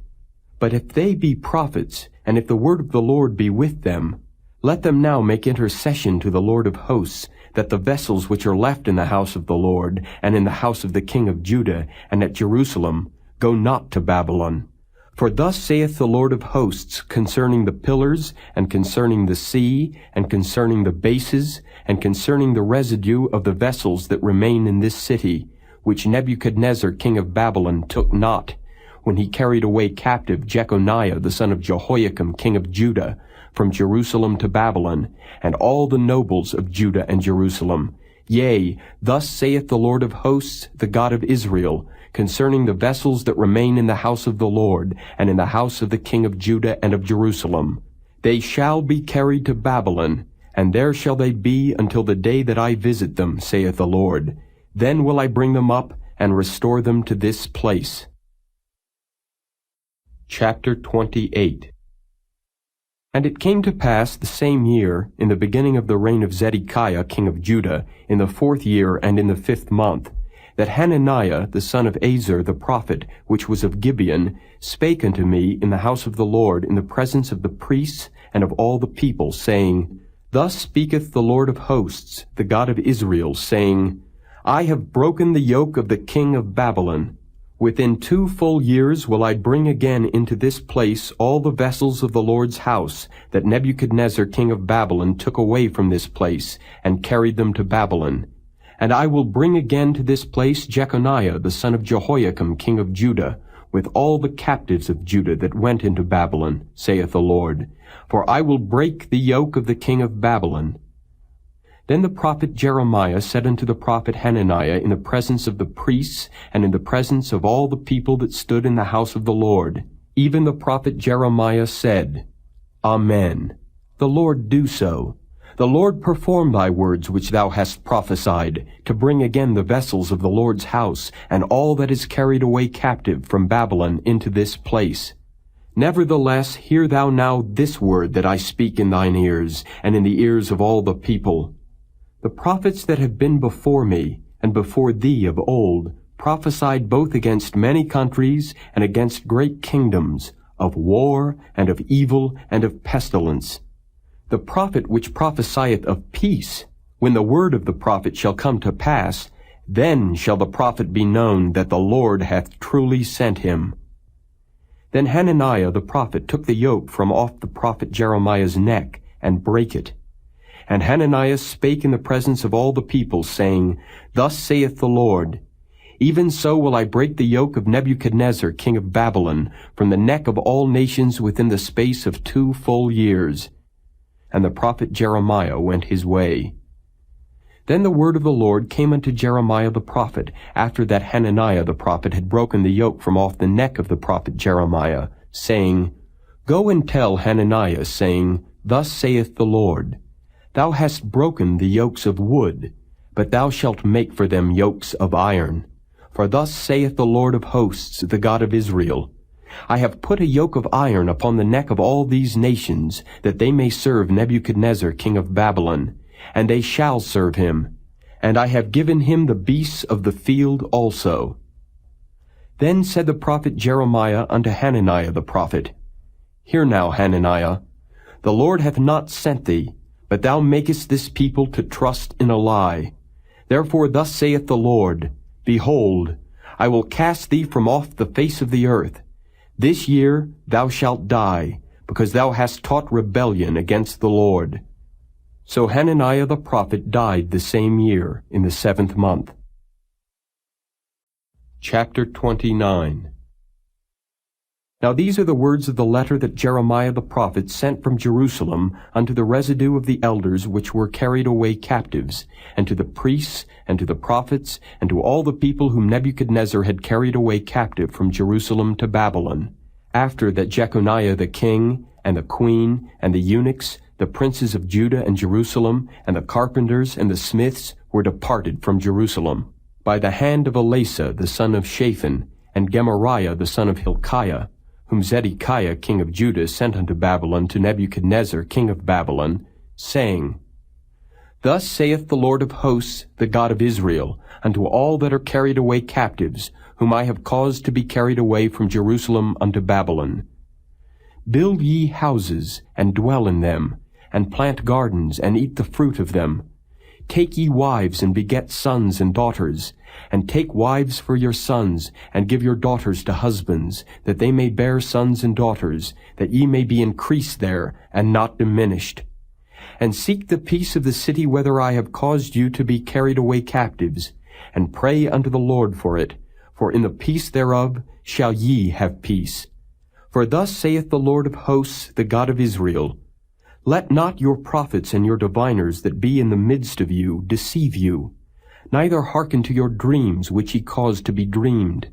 But if they be prophets, and if the word of the Lord be with them, let them now make intercession to the Lord of hosts, that the vessels which are left in the house of the Lord, and in the house of the king of Judah, and at Jerusalem, go not to Babylon. For thus saith the Lord of hosts concerning the pillars, and concerning the sea, and concerning the bases, and concerning the residue of the vessels that remain in this city, which Nebuchadnezzar king of Babylon took not, when he carried away captive Jeconiah the son of Jehoiakim king of Judah, from Jerusalem to Babylon, and all the nobles of Judah and Jerusalem. Yea, thus saith the Lord of hosts, the God of Israel, concerning the vessels that remain in the house of the Lord, and in the house of the king of Judah and of Jerusalem. They shall be carried to Babylon, and there shall they be until the day that I visit them, saith the Lord. Then will I bring them up, and restore them to this place. Chapter 28. And it came to pass the same year, in the beginning of the reign of Zedekiah king of Judah, in the 4th year and in the 5th month, that Hananiah the son of Azur the prophet, which was of Gibeon, spake unto me in the house of the Lord in the presence of the priests and of all the people, saying, Thus speaketh the Lord of hosts, the God of Israel, saying, I have broken the yoke of the king of Babylon. Within 2 full years will I bring again into this place all the vessels of the Lord's house that Nebuchadnezzar king of Babylon took away from this place, and carried them to Babylon. And I will bring again to this place Jeconiah the son of Jehoiakim king of Judah, with all the captives of Judah that went into Babylon, saith the Lord. For I will break the yoke of the king of Babylon. Then the prophet Jeremiah said unto the prophet Hananiah in the presence of the priests, and in the presence of all the people that stood in the house of the Lord, even the prophet Jeremiah said, Amen. The Lord do so. The Lord perform thy words which thou hast prophesied, to bring again the vessels of the Lord's house, and all that is carried away captive from Babylon into this place. Nevertheless, hear thou now this word that I speak in thine ears, and in the ears of all the people. The prophets that have been before me, and before thee of old, prophesied both against many countries and against great kingdoms, of war and of evil and of pestilence. The prophet which prophesieth of peace, when the word of the prophet shall come to pass, then shall the prophet be known that the Lord hath truly sent him. Then Hananiah the prophet took the yoke from off the prophet Jeremiah's neck, and brake it. And Hananiah spake in the presence of all the people, saying, Thus saith the Lord, Even so will I break the yoke of Nebuchadnezzar king of Babylon from the neck of all nations within the space of 2 full years. And the prophet Jeremiah went his way. Then the word of the Lord came unto Jeremiah the prophet, after that Hananiah the prophet had broken the yoke from off the neck of the prophet Jeremiah, saying, Go and tell Hananiah, saying, Thus saith the Lord, Thou hast broken the yokes of wood, but thou shalt make for them yokes of iron. For thus saith the Lord of hosts, the God of Israel, I have put a yoke of iron upon the neck of all these nations, that they may serve Nebuchadnezzar king of Babylon, and they shall serve him. And I have given him the beasts of the field also. Then said the prophet Jeremiah unto Hananiah the prophet, Hear now, Hananiah, the Lord hath not sent thee, but thou makest this people to trust in a lie. Therefore thus saith the Lord, Behold, I will cast thee from off the face of the earth. This year thou shalt die, because thou hast taught rebellion against the Lord. So Hananiah the prophet died the same year, in the 7th month. Chapter 29. Now these are the words of the letter that Jeremiah the prophet sent from Jerusalem unto the residue of the elders which were carried away captives, and to the priests, and to the prophets, and to all the people whom Nebuchadnezzar had carried away captive from Jerusalem to Babylon, after that Jeconiah the king, and the queen, and the eunuchs, the princes of Judah and Jerusalem, and the carpenters and the smiths were departed from Jerusalem, by the hand of Elasah the son of Shaphan, and Gemariah the son of Hilkiah, whom Zedekiah king of Judah sent unto Babylon to Nebuchadnezzar king of Babylon, saying, Thus saith the Lord of hosts, the God of Israel, unto all that are carried away captives, whom I have caused to be carried away from Jerusalem unto Babylon. Build ye houses, and dwell in them, and plant gardens, and eat the fruit of them. Take ye wives, and beget sons and daughters, and take wives for your sons, and give your daughters to husbands, that they may bear sons and daughters, that ye may be increased there, and not diminished. And seek the peace of the city whither I have caused you to be carried away captives, and pray unto the Lord for it, for in the peace thereof shall ye have peace. For thus saith the Lord of hosts, the God of Israel, Let not your prophets and your diviners that be in the midst of you deceive you, neither hearken to your dreams which ye cause to be dreamed.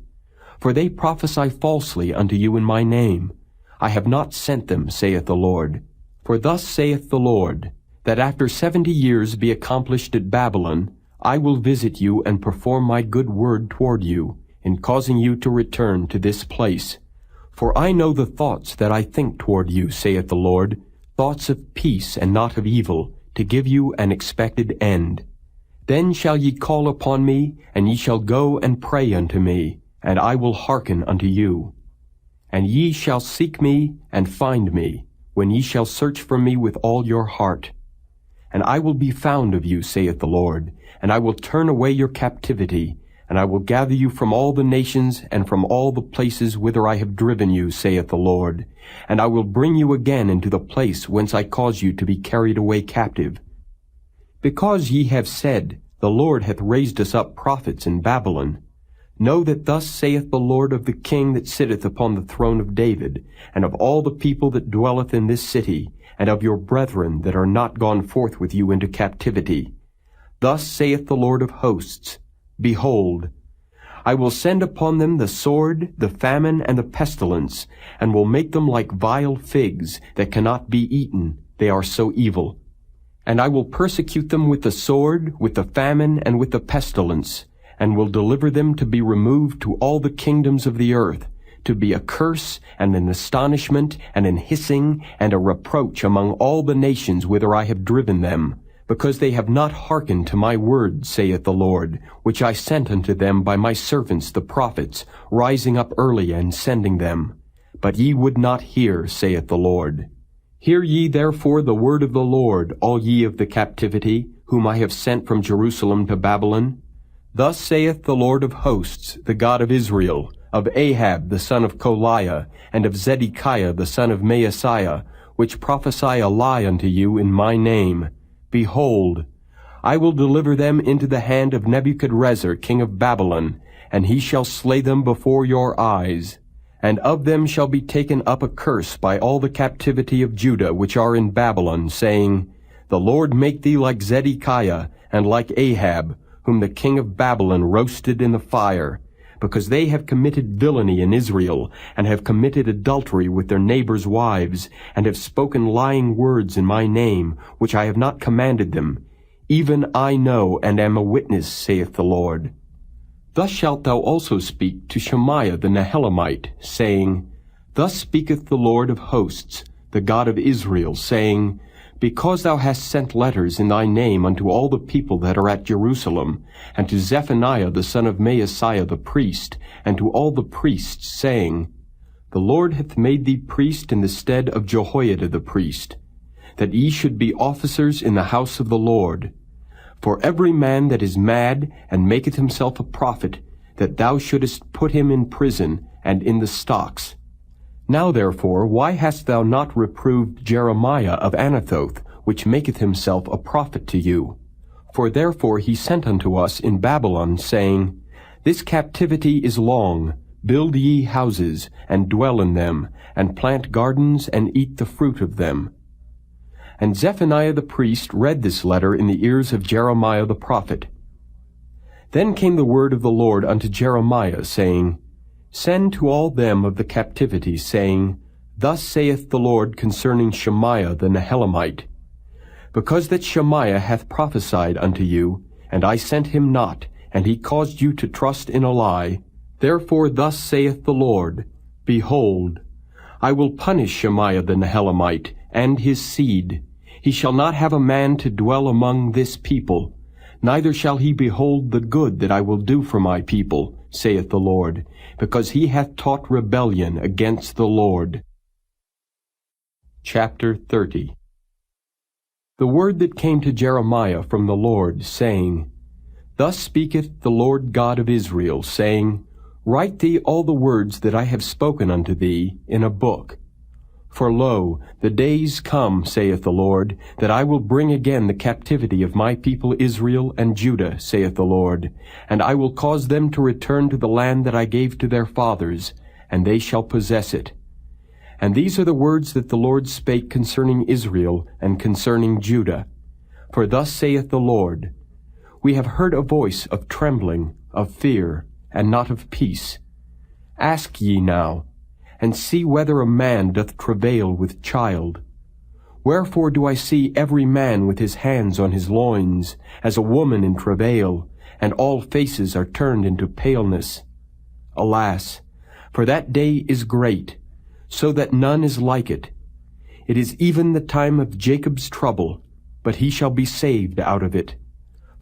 For they prophesy falsely unto you in my name. I have not sent them, saith the Lord. For thus saith the Lord, that after 70 years be accomplished at Babylon, I will visit you and perform my good word toward you, in causing you to return to this place. For I know the thoughts that I think toward you, saith the Lord, thoughts of peace and not of evil, to give you an expected end. Then shall ye call upon me, and ye shall go and pray unto me, and I will hearken unto you. And ye shall seek me and find me, when ye shall search for me with all your heart. And I will be found of you, saith the Lord, and I will turn away your captivity, and I will gather you from all the nations and from all the places whither I have driven you, saith the Lord, and I will bring you again into the place whence I caused you to be carried away captive. Because ye have said, The Lord hath raised us up prophets in Babylon, know that thus saith the Lord of the king that sitteth upon the throne of David, and of all the people that dwelleth in this city, and of your brethren that are not gone forth with you into captivity. Thus saith the Lord of hosts, Behold, I will send upon them the sword, the famine, and the pestilence, and will make them like vile figs that cannot be eaten, they are so evil. And I will persecute them with the sword, with the famine, and with the pestilence, and will deliver them to be removed to all the kingdoms of the earth, to be a curse, and an astonishment, and an hissing, and a reproach among all the nations whither I have driven them, because they have not hearkened to my word, saith the Lord, which I sent unto them by my servants the prophets, rising up early and sending them. But ye would not hear, saith the Lord. Hear ye therefore the word of the Lord, all ye of the captivity, whom I have sent from Jerusalem to Babylon. Thus saith the Lord of hosts, the God of Israel, of Ahab the son of Koliah, and of Zedekiah the son of Maaseiah, which prophesy a lie unto you in my name. Behold, I will deliver them into the hand of Nebuchadrezzar king of Babylon, and he shall slay them before your eyes. And of them shall be taken up a curse by all the captivity of Judah which are in Babylon, saying, The Lord make thee like Zedekiah, and like Ahab, whom the king of Babylon roasted in the fire, because they have committed villainy in Israel, and have committed adultery with their neighbors' wives, and have spoken lying words in my name, which I have not commanded them. Even I know, and am a witness, saith the Lord. Thus shalt thou also speak to Shemaiah the Nehelamite, saying, Thus speaketh the Lord of hosts, the God of Israel, saying, Because thou hast sent letters in thy name unto all the people that are at Jerusalem, and to Zephaniah the son of Maaseiah the priest, and to all the priests, saying, The Lord hath made thee priest in the stead of Jehoiada the priest, that ye should be officers in the house of the Lord. For every man that is mad, and maketh himself a prophet, that thou shouldest put him in prison, and in the stocks. Now therefore, why hast thou not reproved Jeremiah of Anathoth, which maketh himself a prophet to you? For therefore he sent unto us in Babylon, saying, This captivity is long. Build ye houses, and dwell in them, and plant gardens, and eat the fruit of them. And Zephaniah the priest read this letter in the ears of Jeremiah the prophet. Then came the word of the Lord unto Jeremiah, saying, Send to all them of the captivity, saying, Thus saith the Lord concerning Shemaiah the Nehelamite, Because that Shemaiah hath prophesied unto you, and I sent him not, and he caused you to trust in a lie, therefore thus saith the Lord, Behold, I will punish Shemaiah the Nehelamite, and his seed. He shall not have a man to dwell among this people, neither shall he behold the good that I will do for my people, saith the Lord, because he hath taught rebellion against the Lord. Chapter 30. The word that came to Jeremiah from the Lord, saying, Thus speaketh the Lord God of Israel, saying, Write thee all the words that I have spoken unto thee in a book. For lo, the days come, saith the Lord, that I will bring again the captivity of my people Israel and Judah, saith the Lord, and I will cause them to return to the land that I gave to their fathers, and they shall possess it. And these are the words that the Lord spake concerning Israel and concerning Judah. For thus saith the Lord, We have heard a voice of trembling, of fear, and not of peace. Ask ye now, and see whether a man doth travail with child. Wherefore do I see every man with his hands on his loins, as a woman in travail, and all faces are turned into paleness? Alas, for that day is great, so that none is like it. It is even the time of Jacob's trouble, but he shall be saved out of it.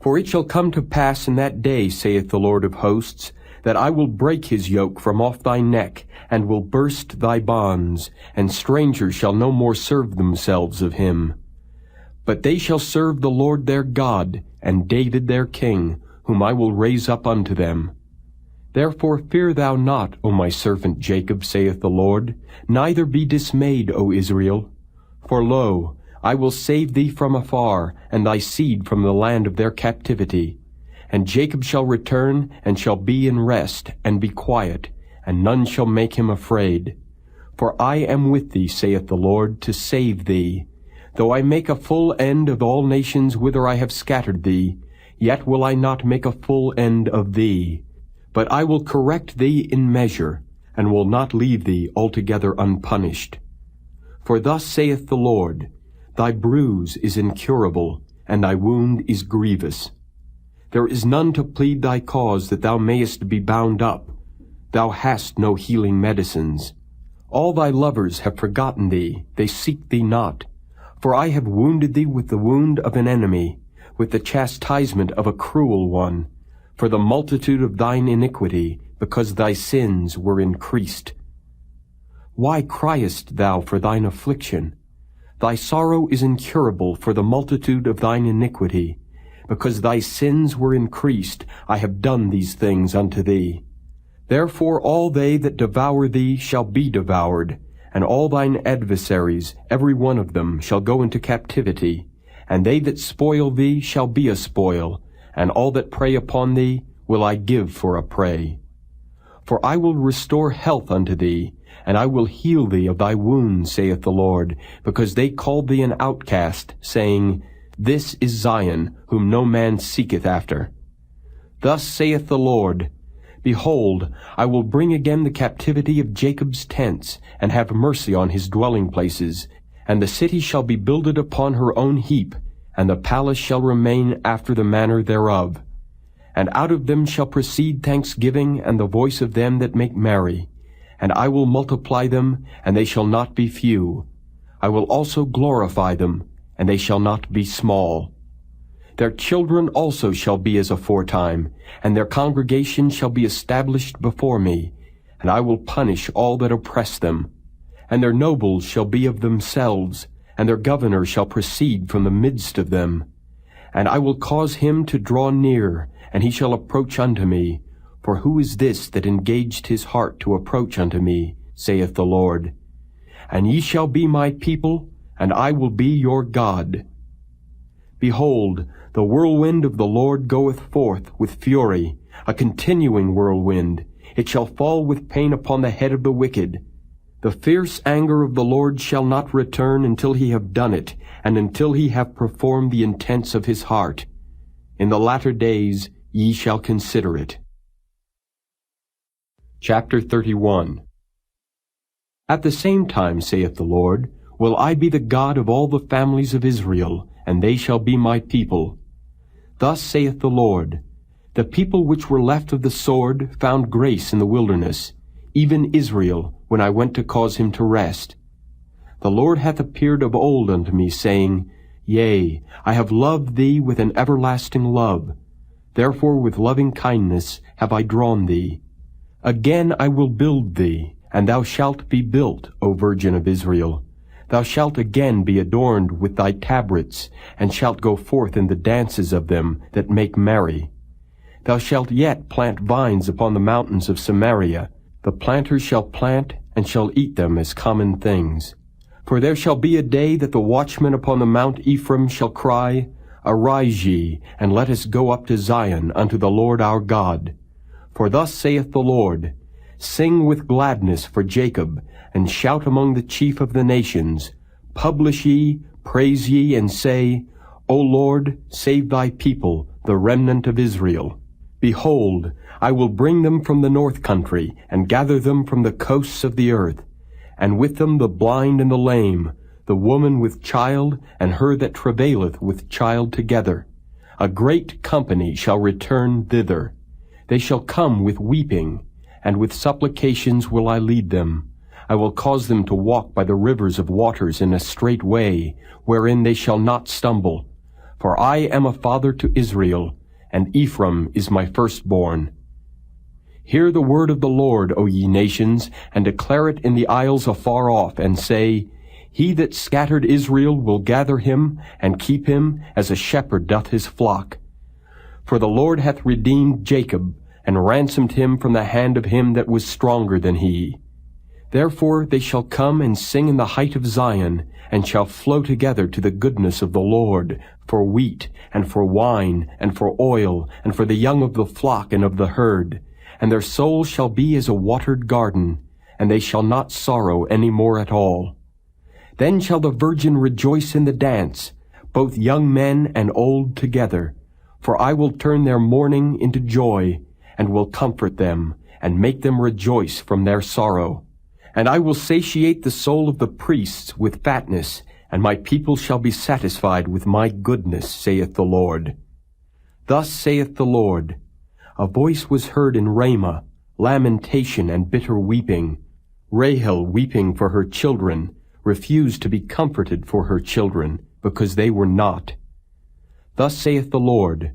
For it shall come to pass in that day, saith the Lord of hosts, that I will break his yoke from off thy neck, and will burst thy bonds, and strangers shall no more serve themselves of him. But they shall serve the Lord their God, and David their king, whom I will raise up unto them. Therefore fear thou not, O my servant Jacob, saith the Lord, neither be dismayed, O Israel. For lo, I will save thee from afar, and thy seed from the land of their captivity. And Jacob shall return, and shall be in rest, and be quiet, and none shall make him afraid. For I am with thee, saith the Lord, to save thee. Though I make a full end of all nations whither I have scattered thee, yet will I not make a full end of thee. But I will correct thee in measure, and will not leave thee altogether unpunished. For thus saith the Lord, Thy bruise is incurable, and thy wound is grievous. There is none to plead thy cause that thou mayest be bound up. Thou hast no healing medicines. All thy lovers have forgotten thee, they seek thee not. For I have wounded thee with the wound of an enemy, with the chastisement of a cruel one, for the multitude of thine iniquity, because thy sins were increased. Why criest thou for thine affliction? Thy sorrow is incurable for the multitude of thine iniquity. Because thy sins were increased, I have done these things unto thee. Therefore all they that devour thee shall be devoured, and all thine adversaries, every one of them, shall go into captivity. And they that spoil thee shall be a spoil, and all that prey upon thee will I give for a prey. For I will restore health unto thee, and I will heal thee of thy wounds, saith the Lord, because they called thee an outcast, saying, This is Zion, whom no man seeketh after. Thus saith the Lord, Behold, I will bring again the captivity of Jacob's tents, and have mercy on his dwelling places, and the city shall be builded upon her own heap, and the palace shall remain after the manner thereof. And out of them shall proceed thanksgiving and the voice of them that make merry. And I will multiply them, and they shall not be few. I will also glorify them, and they shall not be small. Their children also shall be as aforetime, and their congregation shall be established before me, and I will punish all that oppress them. And their nobles shall be of themselves, and their governor shall proceed from the midst of them. And I will cause him to draw near, and he shall approach unto me. For who is this that engaged his heart to approach unto me, saith the Lord? And ye shall be my people, and I will be your God. Behold, the whirlwind of the Lord goeth forth with fury, a continuing whirlwind. It shall fall with pain upon the head of the wicked. The fierce anger of the Lord shall not return until he have done it, and until he have performed the intents of his heart. In the latter days ye shall consider it. Chapter 31. At the same time, saith the Lord, will I be the God of all the families of Israel, and they shall be my people. Thus saith the Lord, The people which were left of the sword found grace in the wilderness, even Israel, when I went to cause him to rest. The Lord hath appeared of old unto me, saying, Yea, I have loved thee with an everlasting love. Therefore with loving kindness have I drawn thee. Again I will build thee, and thou shalt be built, O Virgin of Israel. Thou shalt again be adorned with thy tabrets, and shalt go forth in the dances of them that make merry. Thou shalt yet plant vines upon the mountains of Samaria. The planters shall plant, and shall eat them as common things. For there shall be a day that the watchmen upon the Mount Ephraim shall cry, Arise ye, and let us go up to Zion unto the Lord our God. For thus saith the Lord, Sing with gladness for Jacob, and shout among the chief of the nations. Publish ye, praise ye, and say, O Lord, save thy people, the remnant of Israel. Behold, I will bring them from the north country, and gather them from the coasts of the earth, and with them the blind and the lame, the woman with child, and her that travaileth with child together. A great company shall return thither. They shall come with weeping, and with supplications will I lead them. I will cause them to walk by the rivers of waters in a straight way, wherein they shall not stumble. For I am a father to Israel, and Ephraim is my firstborn. Hear the word of the Lord, O ye nations, and declare it in the isles afar off, and say, He that scattered Israel will gather him, and keep him, as a shepherd doth his flock. For the Lord hath redeemed Jacob, and ransomed him from the hand of him that was stronger than he. Therefore they shall come and sing in the height of Zion, and shall flow together to the goodness of the Lord, for wheat, and for wine, and for oil, and for the young of the flock and of the herd. And their soul shall be as a watered garden, and they shall not sorrow any more at all. Then shall the virgin rejoice in the dance, both young men and old together. For I will turn their mourning into joy, and will comfort them, and make them rejoice from their sorrow. And I will satiate the soul of the priests with fatness, and my people shall be satisfied with my goodness, saith the Lord. Thus saith the Lord, A voice was heard in Ramah, lamentation and bitter weeping, Rahel weeping for her children, refused to be comforted for her children, because they were not. Thus saith the Lord,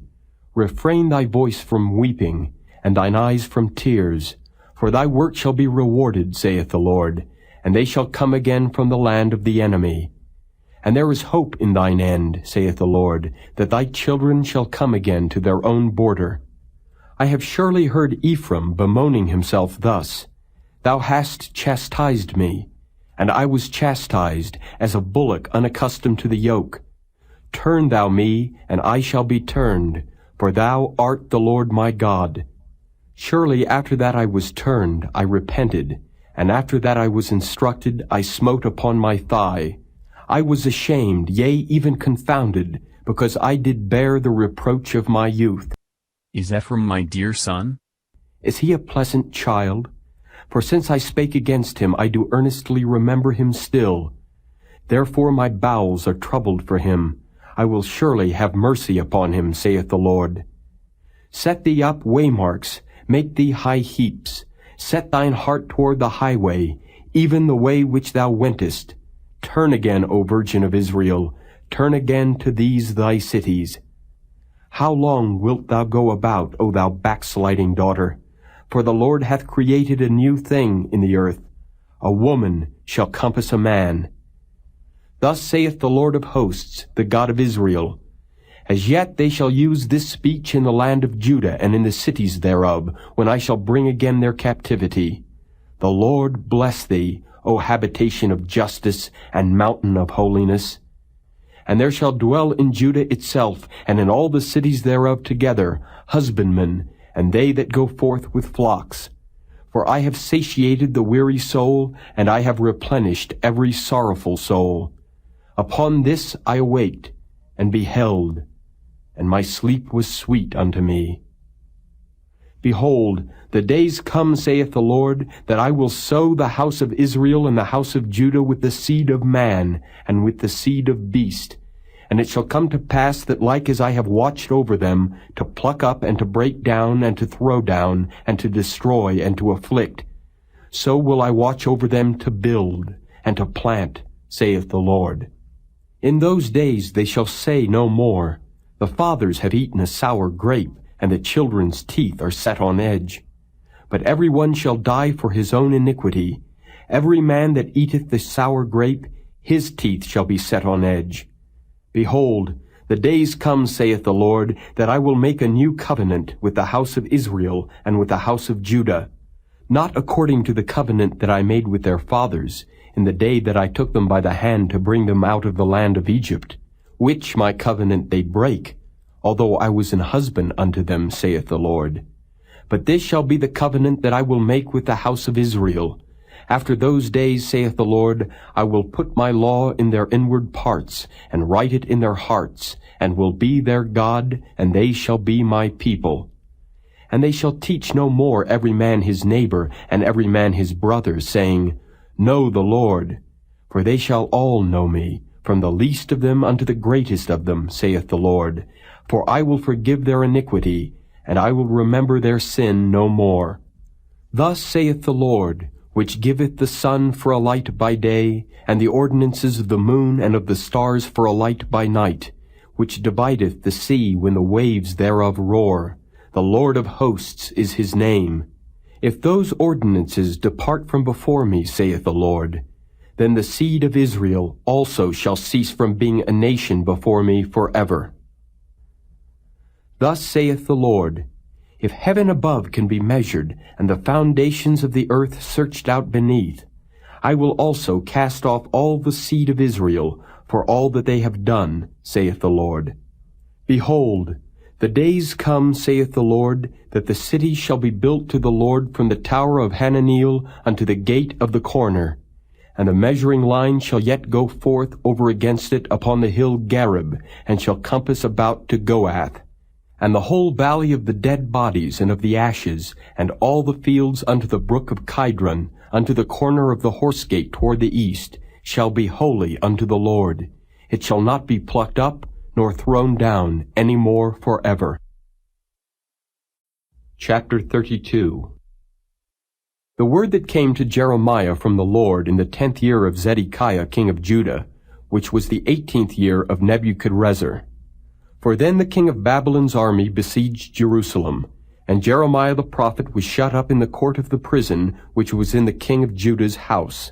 Refrain thy voice from weeping, and thine eyes from tears, for thy work shall be rewarded, saith the Lord, and they shall come again from the land of the enemy. And there is hope in thine end, saith the Lord, that thy children shall come again to their own border. I have surely heard Ephraim bemoaning himself thus, Thou hast chastised me, and I was chastised, as a bullock unaccustomed to the yoke. Turn thou me, and I shall be turned, for thou art the Lord my God. Surely after that I was turned, I repented, and after that I was instructed, I smote upon my thigh. I was ashamed, yea, even confounded, because I did bear the reproach of my youth. Is Ephraim my dear son? Is he a pleasant child? For since I spake against him, I do earnestly remember him still. Therefore my bowels are troubled for him. I will surely have mercy upon him, saith the Lord. Set thee up waymarks, make thee high heaps. Set thine heart toward the highway, even the way which thou wentest. Turn again, O Virgin of Israel, turn again to these thy cities. How long wilt thou go about, O thou backsliding daughter? For the Lord hath created a new thing in the earth. A woman shall compass a man. Thus saith the Lord of hosts, the God of Israel, As yet they shall use this speech in the land of Judah and in the cities thereof, when I shall bring again their captivity. The Lord bless thee, O habitation of justice and mountain of holiness. And there shall dwell in Judah itself, and in all the cities thereof together, husbandmen, and they that go forth with flocks. For I have satiated the weary soul, and I have replenished every sorrowful soul. Upon this I awaked, and beheld, and my sleep was sweet unto me. Behold, the days come, saith the Lord, that I will sow the house of Israel and the house of Judah with the seed of man, and with the seed of beast. And it shall come to pass that like as I have watched over them, to pluck up and to break down and to throw down, and to destroy and to afflict, so will I watch over them to build and to plant, saith the Lord. In those days they shall say no more, The fathers have eaten a sour grape, and the children's teeth are set on edge. But every one shall die for his own iniquity. Every man that eateth the sour grape, his teeth shall be set on edge. Behold, the days come, saith the Lord, that I will make a new covenant with the house of Israel and with the house of Judah, not according to the covenant that I made with their fathers, in the day that I took them by the hand to bring them out of the land of Egypt, which my covenant they break, although I was an husband unto them, saith the Lord. But this shall be the covenant that I will make with the house of Israel. After those days, saith the Lord, I will put my law in their inward parts, and write it in their hearts, and will be their God, and they shall be my people. And they shall teach no more every man his neighbor, and every man his brother, saying, Know the Lord. For they shall all know me, from the least of them unto the greatest of them, saith the Lord. For I will forgive their iniquity, and I will remember their sin no more. Thus saith the Lord, which giveth the sun for a light by day, and the ordinances of the moon and of the stars for a light by night, which divideth the sea when the waves thereof roar. The Lord of hosts is his name. If those ordinances depart from before me, saith the Lord, then the seed of Israel also shall cease from being a nation before me forever. Thus saith the Lord, If heaven above can be measured, and the foundations of the earth searched out beneath, I will also cast off all the seed of Israel for all that they have done, saith the Lord. Behold, the days come, saith the Lord, that the city shall be built to the Lord from the tower of Hananeel unto the gate of the corner, and the measuring line shall yet go forth over against it upon the hill Gareb, and shall compass about to Goath. And the whole valley of the dead bodies and of the ashes, and all the fields unto the brook of Kidron, unto the corner of the horse gate toward the east, shall be holy unto the Lord. It shall not be plucked up, nor thrown down any more forever. Chapter 32. The word that came to Jeremiah from the Lord in the 10th year of Zedekiah king of Judah, which was the 18th year of Nebuchadrezzar. For then the king of Babylon's army besieged Jerusalem, and Jeremiah the prophet was shut up in the court of the prison which was in the king of Judah's house.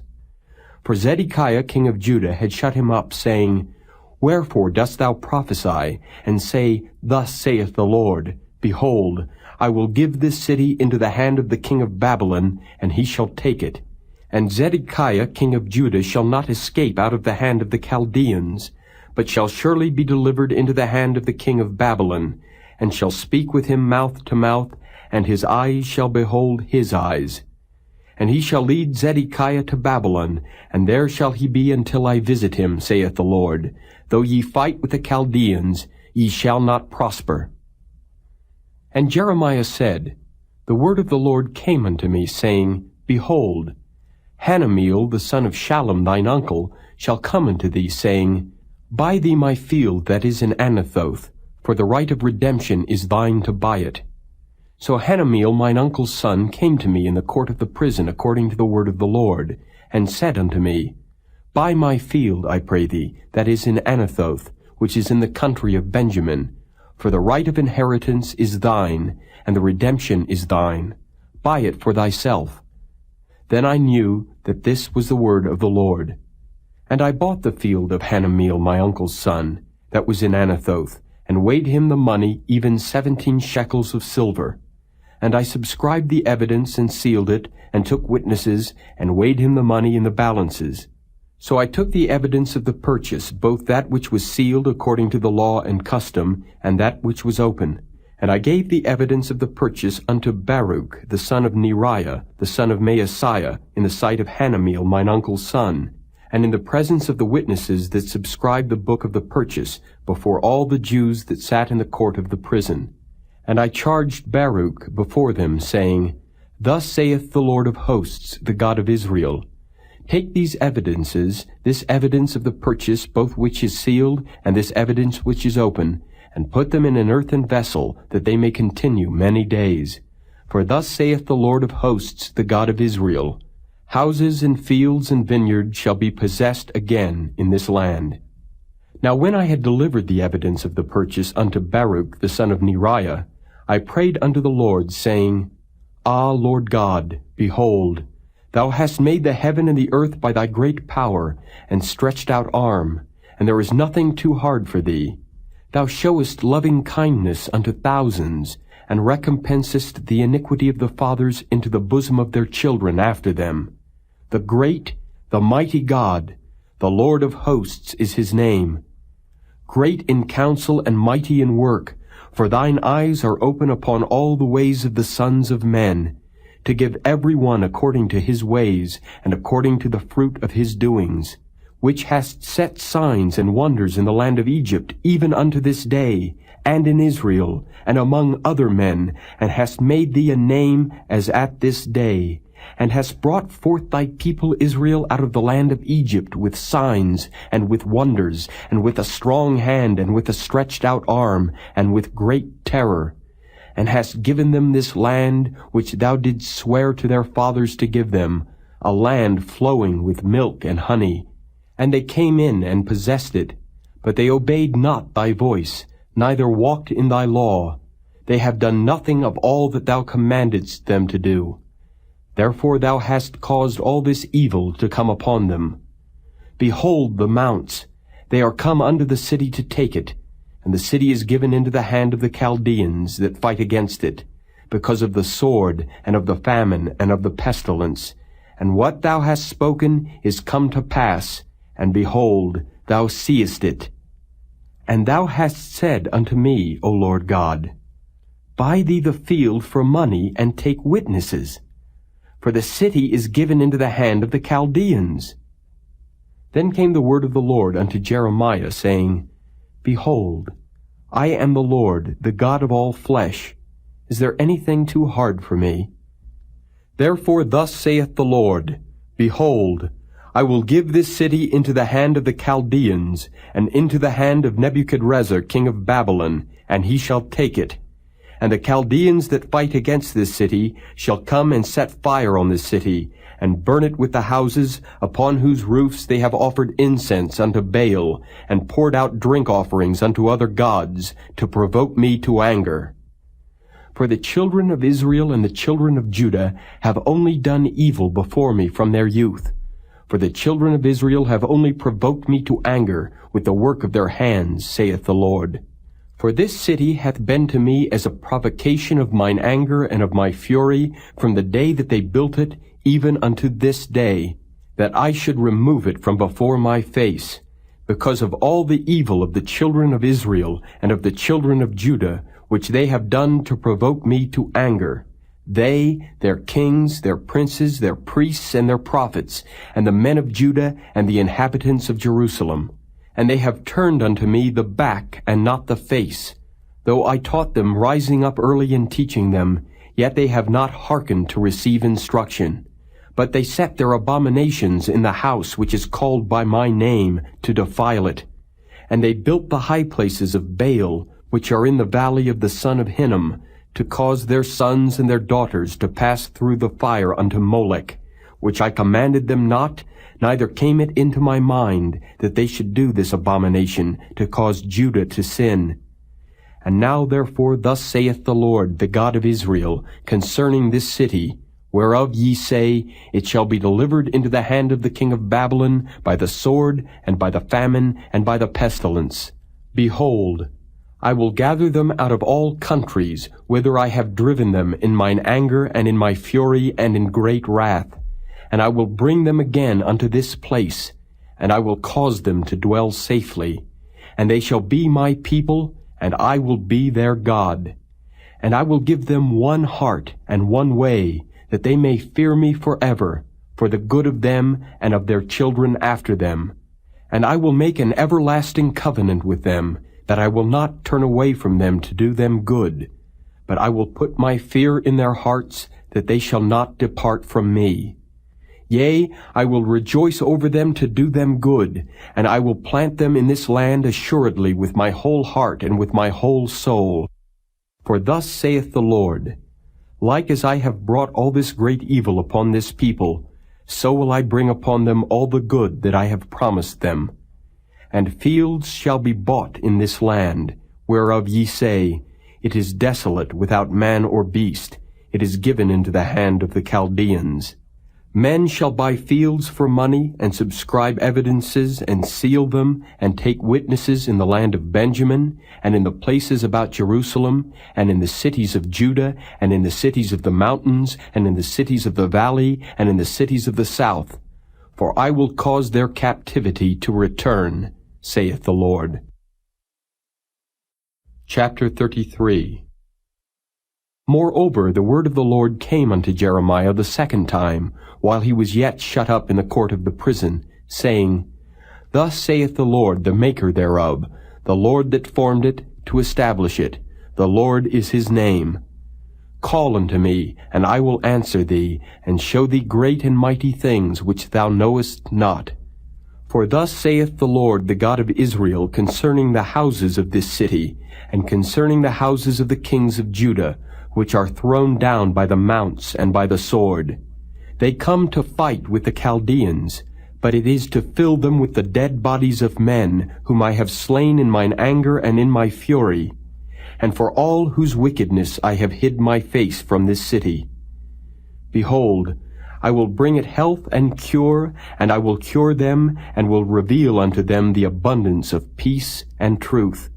For Zedekiah king of Judah had shut him up, saying, Wherefore dost thou prophesy, and say, Thus saith the Lord, Behold, I will give this city into the hand of the king of Babylon, and he shall take it. And Zedekiah king of Judah shall not escape out of the hand of the Chaldeans, but shall surely be delivered into the hand of the king of Babylon, and shall speak with him mouth to mouth, and his eyes shall behold his eyes. And he shall lead Zedekiah to Babylon, and there shall he be until I visit him, saith the Lord. Though ye fight with the Chaldeans, ye shall not prosper. And Jeremiah said, The word of the Lord came unto me, saying, Behold, Hanameel the son of Shallum thine uncle shall come unto thee, saying, Buy thee my field that is in Anathoth, for the right of redemption is thine to buy it. So Hanameel mine uncle's son came to me in the court of the prison according to the word of the Lord, and said unto me, Buy my field, I pray thee, that is in Anathoth, which is in the country of Benjamin, for the right of inheritance is thine, and the redemption is thine. Buy it for thyself. Then I knew that this was the word of the Lord. And I bought the field of Hanameel my uncle's son, that was in Anathoth, and weighed him the money, even 17 shekels of silver. And I subscribed the evidence, and sealed it, and took witnesses, and weighed him the money in the balances. So I took the evidence of the purchase, both that which was sealed according to the law and custom, and that which was open. And I gave the evidence of the purchase unto Baruch, the son of Neriah, the son of Maaseiah, in the sight of Hanameel mine uncle's son, and in the presence of the witnesses that subscribed the book of the purchase, before all the Jews that sat in the court of the prison. And I charged Baruch before them, saying, Thus saith the Lord of hosts, the God of Israel, Take these evidences, this evidence of the purchase, both which is sealed, and this evidence which is open, and put them in an earthen vessel, that they may continue many days. For thus saith the Lord of hosts, the God of Israel, Houses and fields and vineyards shall be possessed again in this land. Now when I had delivered the evidence of the purchase unto Baruch the son of Neriah, I prayed unto the Lord, saying, Ah, Lord God, behold, Thou hast made the heaven and the earth by thy great power, and stretched out arm, and there is nothing too hard for thee. Thou showest loving kindness unto thousands, and recompensest the iniquity of the fathers into the bosom of their children after them. The great, the mighty God, the Lord of hosts is his name. Great in counsel and mighty in work, for thine eyes are open upon all the ways of the sons of men, to give every one according to his ways, and according to the fruit of his doings, which hast set signs and wonders in the land of Egypt, even unto this day, and in Israel, and among other men, and hast made thee a name as at this day, and hast brought forth thy people Israel out of the land of Egypt with signs, and with wonders, and with a strong hand, and with a stretched out arm, and with great terror, and hast given them this land which thou didst swear to their fathers to give them, a land flowing with milk and honey. And they came in and possessed it, but they obeyed not thy voice, neither walked in thy law. They have done nothing of all that thou commandedst them to do. Therefore thou hast caused all this evil to come upon them. Behold the mounts, they are come unto the city to take it, and the city is given into the hand of the Chaldeans that fight against it, because of the sword, and of the famine, and of the pestilence. And what thou hast spoken is come to pass, and behold, thou seest it. And thou hast said unto me, O Lord God, Buy thee the field for money, and take witnesses, for the city is given into the hand of the Chaldeans. Then came the word of the Lord unto Jeremiah, saying, Behold, I am the Lord, the God of all flesh. Is there anything too hard for me? Therefore thus saith the Lord, Behold, I will give this city into the hand of the Chaldeans, and into the hand of Nebuchadrezzar king of Babylon, and he shall take it. And the Chaldeans that fight against this city shall come and set fire on this city, and burn it with the houses, upon whose roofs they have offered incense unto Baal, and poured out drink offerings unto other gods, to provoke me to anger. For the children of Israel and the children of Judah have only done evil before me from their youth. For the children of Israel have only provoked me to anger with the work of their hands, saith the Lord. For this city hath been to me as a provocation of mine anger and of my fury from the day that they built it, even unto this day, that I should remove it from before my face, because of all the evil of the children of Israel and of the children of Judah, which they have done to provoke me to anger. They, their kings, their princes, their priests, and their prophets, and the men of Judah, and the inhabitants of Jerusalem. And they have turned unto me the back and not the face. Though I taught them rising up early and teaching them, yet they have not hearkened to receive instruction. But they set their abominations in the house which is called by my name, to defile it. And they built the high places of Baal, which are in the valley of the son of Hinnom, to cause their sons and their daughters to pass through the fire unto Molech, which I commanded them not, neither came it into my mind that they should do this abomination, to cause Judah to sin. And now therefore thus saith the Lord, the God of Israel, concerning this city, whereof ye say, it shall be delivered into the hand of the king of Babylon by the sword, and by the famine, and by the pestilence. Behold, I will gather them out of all countries, whither I have driven them in mine anger, and in my fury, and in great wrath. And I will bring them again unto this place, and I will cause them to dwell safely. And they shall be my people, and I will be their God. And I will give them one heart and one way, that they may fear me forever, for the good of them and of their children after them. And I will make an everlasting covenant with them, that I will not turn away from them to do them good. But I will put my fear in their hearts, that they shall not depart from me. Yea, I will rejoice over them to do them good, and I will plant them in this land assuredly with my whole heart and with my whole soul. For thus saith the Lord, like as I have brought all this great evil upon this people, so will I bring upon them all the good that I have promised them. And fields shall be bought in this land, whereof ye say, it is desolate without man or beast, it is given into the hand of the Chaldeans. Men shall buy fields for money, and subscribe evidences, and seal them, and take witnesses in the land of Benjamin, and in the places about Jerusalem, and in the cities of Judah, and in the cities of the mountains, and in the cities of the valley, and in the cities of the south. For I will cause their captivity to return, saith the Lord. Chapter 33. Moreover, the word of the Lord came unto Jeremiah the second time, while he was yet shut up in the court of the prison, saying, Thus saith the Lord, the maker thereof, the Lord that formed it, to establish it. The Lord is his name. Call unto me, and I will answer thee, and show thee great and mighty things which thou knowest not. For thus saith the Lord, the God of Israel, concerning the houses of this city, and concerning the houses of the kings of Judah, which are thrown down by the mounts and by the sword. They come to fight with the Chaldeans, but it is to fill them with the dead bodies of men, whom I have slain in mine anger and in my fury, and for all whose wickedness I have hid my face from this city. Behold, I will bring it health and cure, and I will cure them, and will reveal unto them the abundance of peace and truth.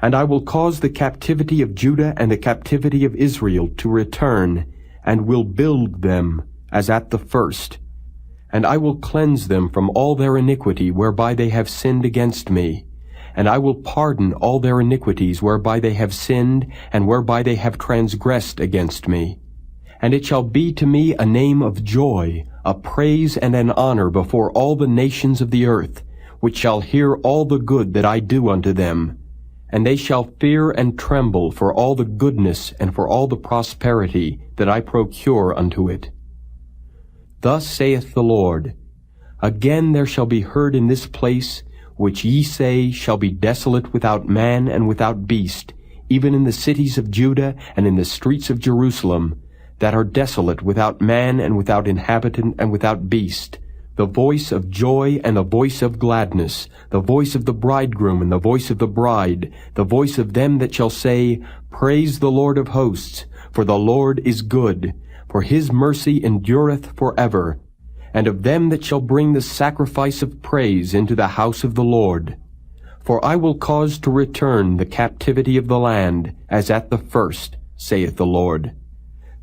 And I will cause the captivity of Judah and the captivity of Israel to return, and will build them as at the first. And I will cleanse them from all their iniquity whereby they have sinned against me. And I will pardon all their iniquities whereby they have sinned, and whereby they have transgressed against me. And it shall be to me a name of joy, a praise and an honor before all the nations of the earth, which shall hear all the good that I do unto them. And they shall fear and tremble for all the goodness and for all the prosperity that I procure unto it. Thus saith the Lord, Again there shall be heard in this place, which ye say shall be desolate without man and without beast, even in the cities of Judah and in the streets of Jerusalem, that are desolate, without man and without inhabitant and without beast, the voice of joy and the voice of gladness, the voice of the bridegroom and the voice of the bride, the voice of them that shall say, Praise the Lord of hosts, for the Lord is good, for his mercy endureth forever, and of them that shall bring the sacrifice of praise into the house of the Lord. For I will cause to return the captivity of the land, as at the first, saith the Lord.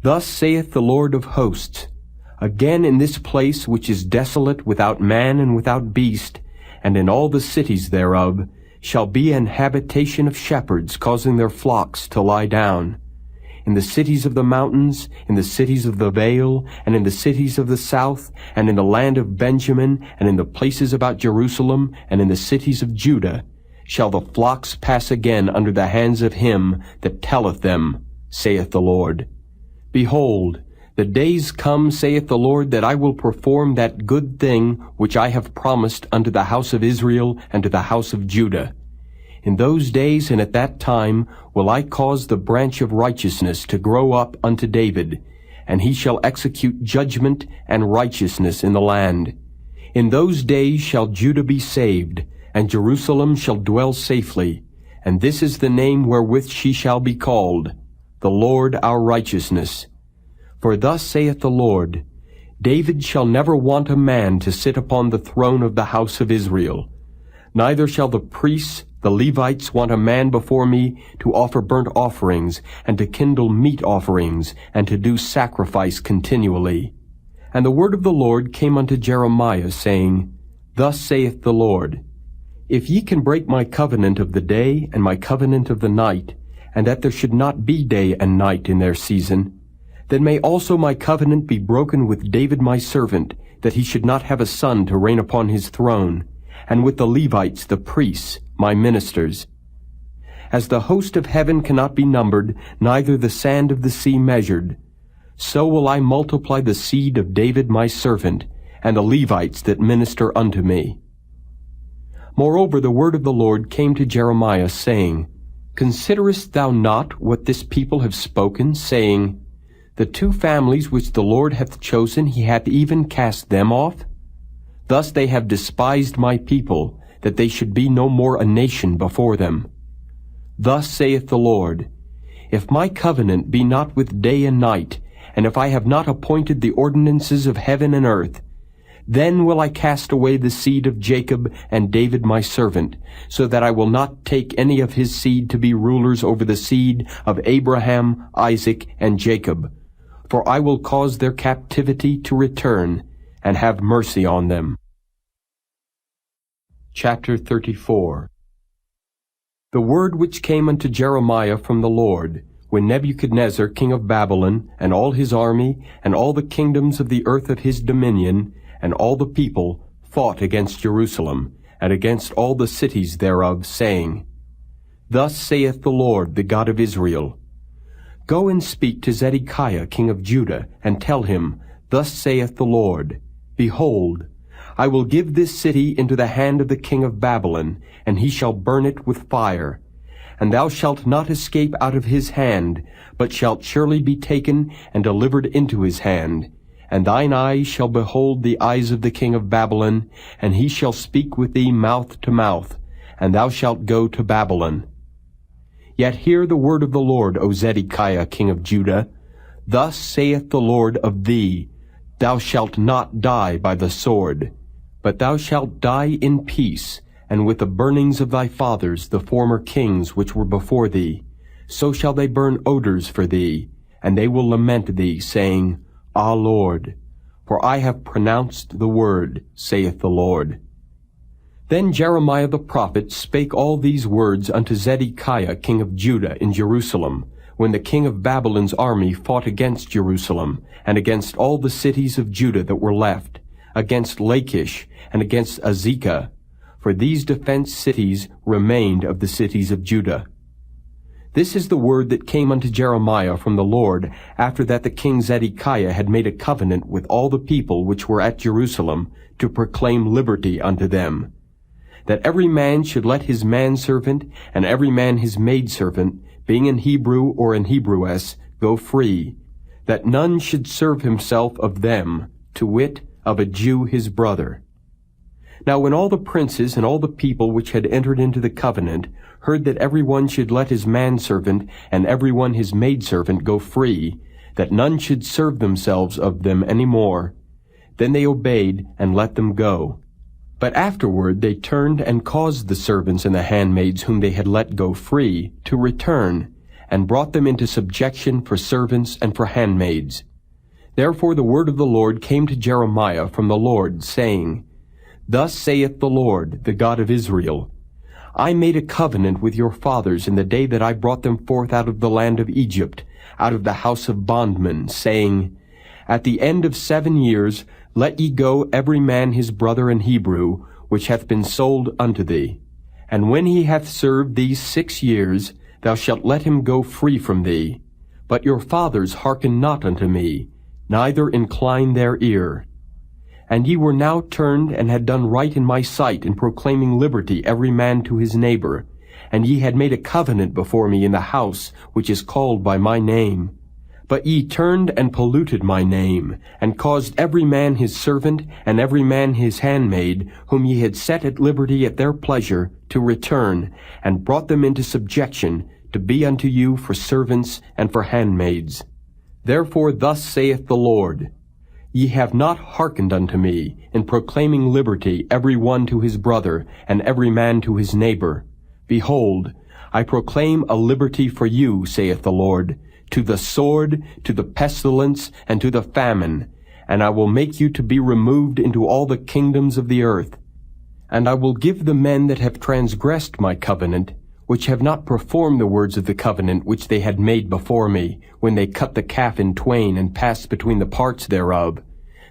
Thus saith the Lord of hosts, Again in this place which is desolate, without man and without beast, and in all the cities thereof, shall be an habitation of shepherds, causing their flocks to lie down. In the cities of the mountains, in the cities of the vale, and in the cities of the south, and in the land of Benjamin, and in the places about Jerusalem, and in the cities of Judah, shall the flocks pass again under the hands of him that telleth them, saith the Lord. Behold, the days come, saith the Lord, that I will perform that good thing which I have promised unto the house of Israel and to the house of Judah. In those days and at that time will I cause the branch of righteousness to grow up unto David, and he shall execute judgment and righteousness in the land. In those days shall Judah be saved, and Jerusalem shall dwell safely, and this is the name wherewith she shall be called, the Lord our righteousness. For thus saith the Lord, David shall never want a man to sit upon the throne of the house of Israel. Neither shall the priests, the Levites, want a man before me to offer burnt offerings, and to kindle meat offerings, and to do sacrifice continually. And the word of the Lord came unto Jeremiah, saying, Thus saith the Lord, If ye can break my covenant of the day and my covenant of the night, and that there should not be day and night in their season, then may also my covenant be broken with David my servant, that he should not have a son to reign upon his throne, and with the Levites the priests, my ministers. As the host of heaven cannot be numbered, neither the sand of the sea measured, so will I multiply the seed of David my servant, and the Levites that minister unto me. Moreover, the word of the Lord came to Jeremiah, saying, Considerest thou not what this people have spoken, saying, The two families which the Lord hath chosen, he hath even cast them off? Thus they have despised my people, that they should be no more a nation before them. Thus saith the Lord, If my covenant be not with day and night, and if I have not appointed the ordinances of heaven and earth, then will I cast away the seed of Jacob and David my servant, so that I will not take any of his seed to be rulers over the seed of Abraham, Isaac, and Jacob. For I will cause their captivity to return, and have mercy on them. Chapter 34. The word which came unto Jeremiah from the Lord, when Nebuchadnezzar king of Babylon, and all his army, and all the kingdoms of the earth of his dominion, and all the people, fought against Jerusalem, and against all the cities thereof, saying, Thus saith the Lord, the God of Israel, Go and speak to Zedekiah king of Judah, and tell him, Thus saith the Lord, Behold, I will give this city into the hand of the king of Babylon, and he shall burn it with fire. And thou shalt not escape out of his hand, but shalt surely be taken and delivered into his hand. And thine eyes shall behold the eyes of the king of Babylon, and he shall speak with thee mouth to mouth, and thou shalt go to Babylon. Yet hear the word of the Lord, O Zedekiah king of Judah. Thus saith the Lord of thee, Thou shalt not die by the sword, but thou shalt die in peace, and with the burnings of thy fathers, the former kings which were before thee. So shall they burn odors for thee, and they will lament thee, saying, Ah, Lord, for I have pronounced the word, saith the Lord. Then Jeremiah the prophet spake all these words unto Zedekiah king of Judah in Jerusalem, when the king of Babylon's army fought against Jerusalem, and against all the cities of Judah that were left, against Lachish, and against Azekah, for these defenced cities remained of the cities of Judah. This is the word that came unto Jeremiah from the Lord, after that the king Zedekiah had made a covenant with all the people which were at Jerusalem, to proclaim liberty unto them, that every man should let his manservant and every man his maidservant being an Hebrew or an Hebrewess, go free, that none should serve himself of them, to wit, of a Jew his brother. Now when all the princes and all the people which had entered into the covenant heard that every one should let his manservant and every one his maidservant go free, that none should serve themselves of them any more, then they obeyed and let them go. But afterward they turned and caused the servants and the handmaids whom they had let go free to return, and brought them into subjection for servants and for handmaids. Therefore the word of the Lord came to Jeremiah from the Lord, saying, Thus saith the Lord, the God of Israel, I made a covenant with your fathers in the day that I brought them forth out of the land of Egypt, out of the house of bondmen, saying, At the end of 7 years let ye go every man his brother an Hebrew, which hath been sold unto thee. And when he hath served these 6 years, thou shalt let him go free from thee. But your fathers hearkened not unto me, neither incline their ear. And ye were now turned and had done right in my sight in proclaiming liberty every man to his neighbor, and ye had made a covenant before me in the house which is called by my name. But ye turned and polluted my name, and caused every man his servant and every man his handmaid, whom ye had set at liberty at their pleasure, to return, and brought them into subjection, to be unto you for servants and for handmaids. Therefore thus saith the Lord, Ye have not hearkened unto me, in proclaiming liberty every one to his brother, and every man to his neighbor. Behold, I proclaim a liberty for you, saith the Lord, to the sword, to the pestilence, and to the famine, and I will make you to be removed into all the kingdoms of the earth. And I will give the men that have transgressed my covenant, which have not performed the words of the covenant which they had made before me, when they cut the calf in twain and passed between the parts thereof,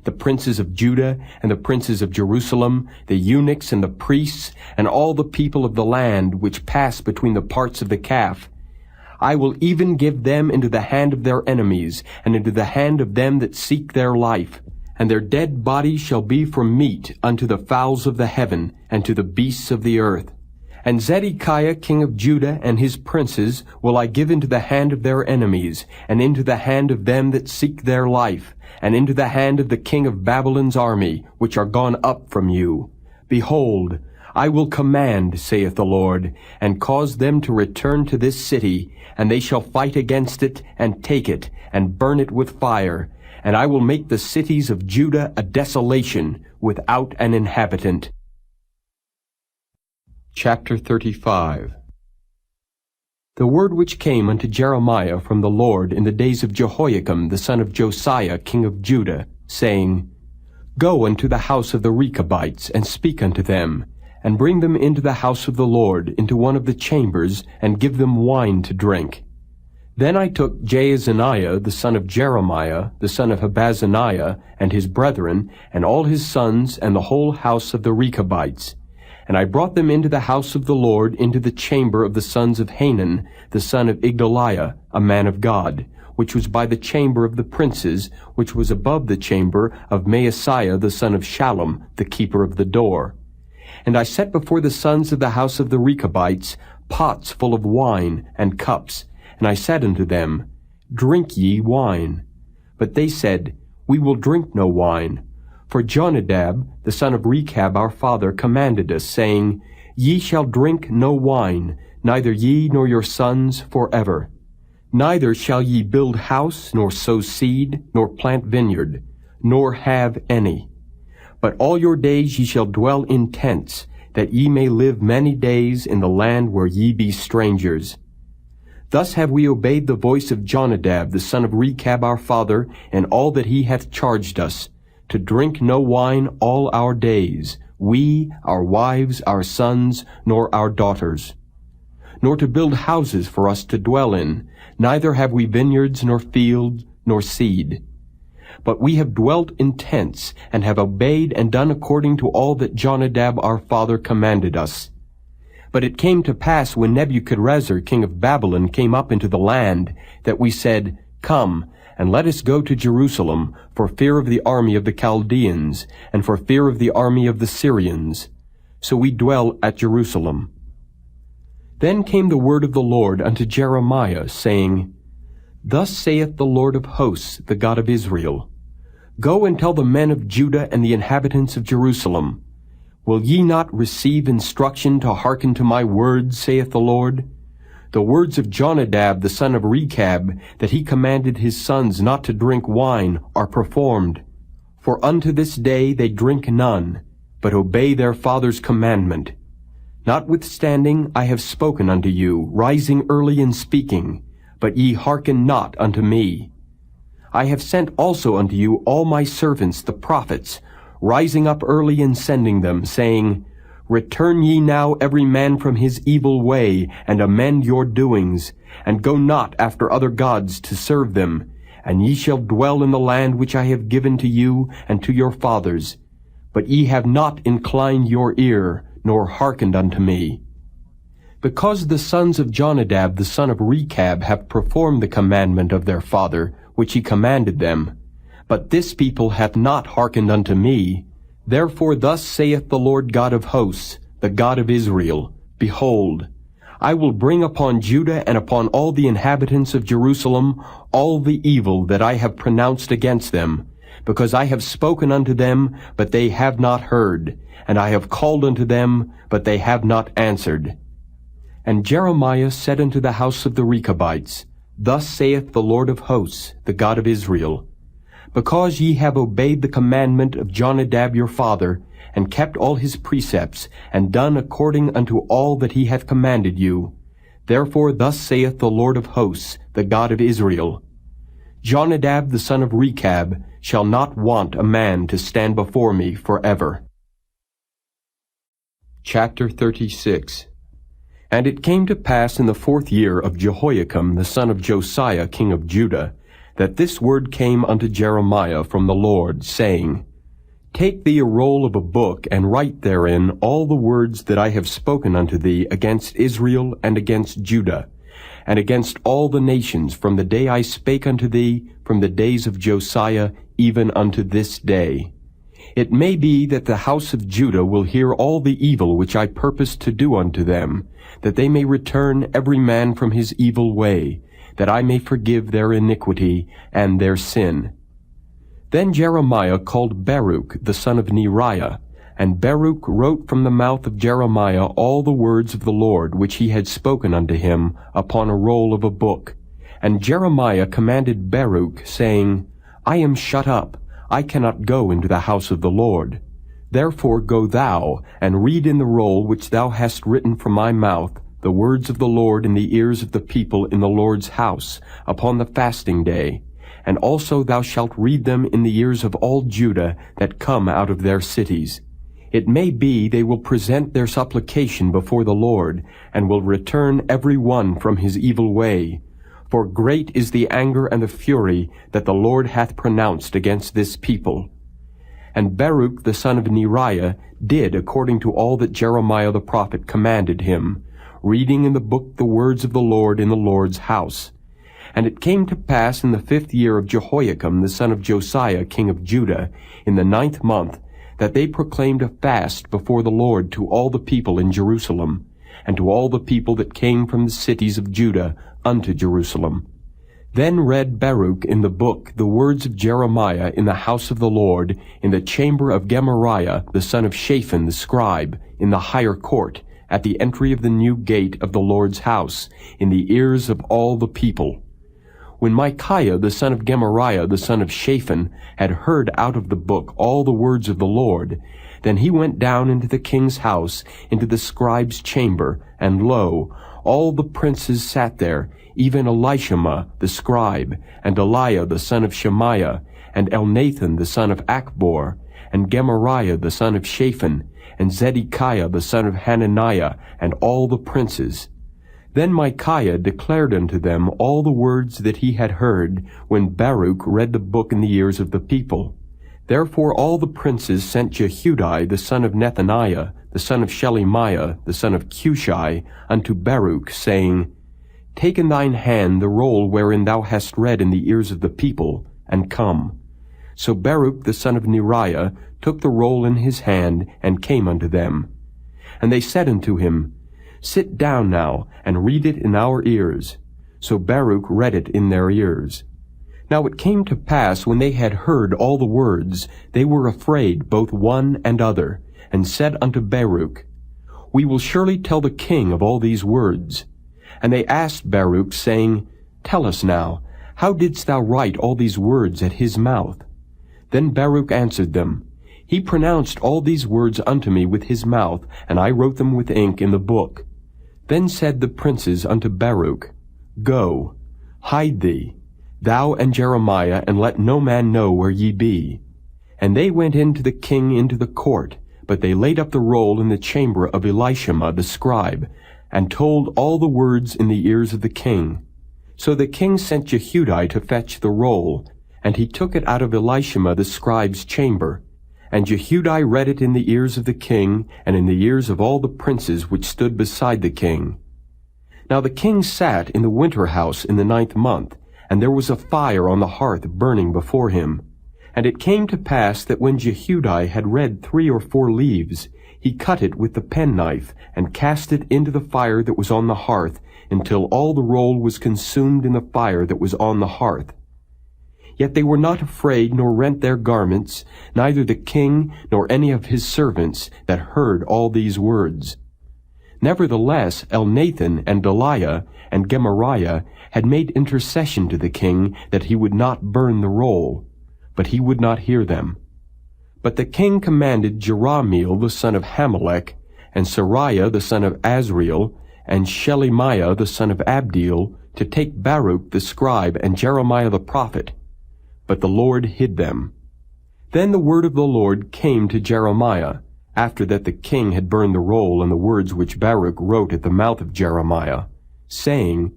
the princes of Judah and the princes of Jerusalem, the eunuchs and the priests, and all the people of the land which pass between the parts of the calf. I will even give them into the hand of their enemies, and into the hand of them that seek their life. And their dead bodies shall be for meat unto the fowls of the heaven, and to the beasts of the earth. And Zedekiah king of Judah and his princes will I give into the hand of their enemies, and into the hand of them that seek their life, and into the hand of the king of Babylon's army, which are gone up from you. Behold, I will command, saith the Lord, and cause them to return to this city, and they shall fight against it, and take it, and burn it with fire. And I will make the cities of Judah a desolation, without an inhabitant. Chapter 35. The word which came unto Jeremiah from the Lord in the days of Jehoiakim the son of Josiah king of Judah, saying, Go unto the house of the Rechabites, and speak unto them, and bring them into the house of the Lord, into one of the chambers, and give them wine to drink. Then I took Jaazaniah the son of Jeremiah, the son of Habazaniah, and his brethren, and all his sons, and the whole house of the Rechabites. And I brought them into the house of the Lord, into the chamber of the sons of Hanan, the son of Igdaliah, a man of God, which was by the chamber of the princes, which was above the chamber of Maaseiah the son of Shallum, the keeper of the door. And I set before the sons of the house of the Rechabites pots full of wine and cups, and I said unto them, Drink ye wine. But they said, We will drink no wine. For Jonadab, the son of Rechab our father, commanded us, saying, Ye shall drink no wine, neither ye nor your sons forever. Neither shall ye build house, nor sow seed, nor plant vineyard, nor have any. But all your days ye shall dwell in tents, that ye may live many days in the land where ye be strangers. Thus have we obeyed the voice of Jonadab, the son of Rechab our father, in all that he hath charged us, to drink no wine all our days, we, our wives, our sons, nor our daughters. Nor to build houses for us to dwell in, neither have we vineyards, nor fields, nor seed. But we have dwelt in tents, and have obeyed and done according to all that Jonadab our father commanded us. But it came to pass, when Nebuchadrezzar king of Babylon came up into the land, that we said, Come, and let us go to Jerusalem, for fear of the army of the Chaldeans, and for fear of the army of the Syrians. So we dwell at Jerusalem. Then came the word of the Lord unto Jeremiah, saying, Thus saith the Lord of hosts, the God of Israel, Go and tell the men of Judah and the inhabitants of Jerusalem, Will ye not receive instruction to hearken to my words, saith the Lord? The words of Jonadab the son of Rechab, that he commanded his sons not to drink wine, are performed. For unto this day they drink none, but obey their father's commandment. Notwithstanding I have spoken unto you, rising early and speaking, but ye hearken not unto me. I have sent also unto you all my servants the prophets, rising up early and sending them, saying, Return ye now every man from his evil way, and amend your doings, and go not after other gods to serve them, and ye shall dwell in the land which I have given to you and to your fathers. But ye have not inclined your ear, nor hearkened unto me. Because the sons of Jonadab the son of Rechab have performed the commandment of their father, which he commanded them, but this people hath not hearkened unto me, therefore thus saith the Lord God of hosts, the God of Israel, Behold, I will bring upon Judah and upon all the inhabitants of Jerusalem all the evil that I have pronounced against them, because I have spoken unto them, but they have not heard, and I have called unto them, but they have not answered. And Jeremiah said unto the house of the Rechabites, Thus saith the Lord of hosts, the God of Israel, Because ye have obeyed the commandment of Jonadab your father, and kept all his precepts, and done according unto all that he hath commanded you, therefore thus saith the Lord of hosts, the God of Israel, Jonadab the son of Rechab shall not want a man to stand before me forever. Chapter 36. And it came to pass in the 4th year of Jehoiakim the son of Josiah king of Judah, that this word came unto Jeremiah from the Lord, saying, Take thee a roll of a book, and write therein all the words that I have spoken unto thee against Israel and against Judah, and against all the nations from the day I spake unto thee, from the days of Josiah, even unto this day. It may be that the house of Judah will hear all the evil which I purpose to do unto them, that they may return every man from his evil way, that I may forgive their iniquity and their sin. Then Jeremiah called Baruch the son of Neriah, and Baruch wrote from the mouth of Jeremiah all the words of the Lord which he had spoken unto him upon a roll of a book. And Jeremiah commanded Baruch, saying, I am shut up, I cannot go into the house of the Lord. Therefore go thou, and read in the roll which thou hast written from my mouth the words of the Lord in the ears of the people in the Lord's house, upon the fasting day. And also thou shalt read them in the ears of all Judah that come out of their cities. It may be they will present their supplication before the Lord, and will return every one from his evil way. For great is the anger and the fury that the Lord hath pronounced against this people. And Baruch the son of Neriah did according to all that Jeremiah the prophet commanded him, reading in the book the words of the Lord in the Lord's house. And it came to pass in the 5th year of Jehoiakim the son of Josiah king of Judah, in the 9th month, that they proclaimed a fast before the Lord to all the people in Jerusalem, and to all the people that came from the cities of Judah unto Jerusalem. Then read Baruch in the book the words of Jeremiah in the house of the Lord, in the chamber of Gemariah the son of Shaphan the scribe, in the higher court, at the entry of the new gate of the Lord's house, in the ears of all the people. When Micaiah the son of Gemariah the son of Shaphan had heard out of the book all the words of the Lord, then he went down into the king's house, into the scribe's chamber, and lo, all the princes sat there, even Elishama the scribe, and Eliah the son of Shemaiah, and Elnathan the son of Achbor, and Gemariah the son of Shaphan, and Zedekiah the son of Hananiah, and all the princes. Then Micaiah declared unto them all the words that he had heard, when Baruch read the book in the ears of the people. Therefore all the princes sent Jehudi the son of Nethaniah, the son of Shelemiah, the son of Cushi, unto Baruch, saying, Take in thine hand the roll wherein thou hast read in the ears of the people, and come. So Baruch the son of Neriah took the roll in his hand, and came unto them. And they said unto him, Sit down now, and read it in our ears. So Baruch read it in their ears. Now it came to pass, when they had heard all the words, they were afraid, both one and other, and said unto Baruch, We will surely tell the king of all these words. And they asked Baruch, saying, Tell us now, how didst thou write all these words at his mouth? Then Baruch answered them, He pronounced all these words unto me with his mouth, and I wrote them with ink in the book. Then said the princes unto Baruch, Go, hide thee, thou and Jeremiah, and let no man know where ye be. And they went in to the king into the court, but they laid up the roll in the chamber of Elishama the scribe, and told all the words in the ears of the king. So the king sent Jehudi to fetch the roll, and he took it out of Elishama the scribe's chamber. And Jehudi read it in the ears of the king, and in the ears of all the princes which stood beside the king. Now the king sat in the winter house in the 9th month, and there was a fire on the hearth burning before him. And it came to pass that when Jehudi had read 3 or 4 leaves, he cut it with the penknife, and cast it into the fire that was on the hearth, until all the roll was consumed in the fire that was on the hearth. Yet they were not afraid, nor rent their garments, neither the king nor any of his servants that heard all these words. Nevertheless Elnathan and Delaiah and Gemariah had made intercession to the king that he would not burn the roll, but he would not hear them. But the king commanded Jerahmeel the son of Hamelech, and Sariah the son of Azriel, and Shelemiah the son of Abdeel, to take Baruch the scribe and Jeremiah the prophet. But the Lord hid them. Then the word of the Lord came to Jeremiah, after that the king had burned the roll and the words which Baruch wrote at the mouth of Jeremiah, saying,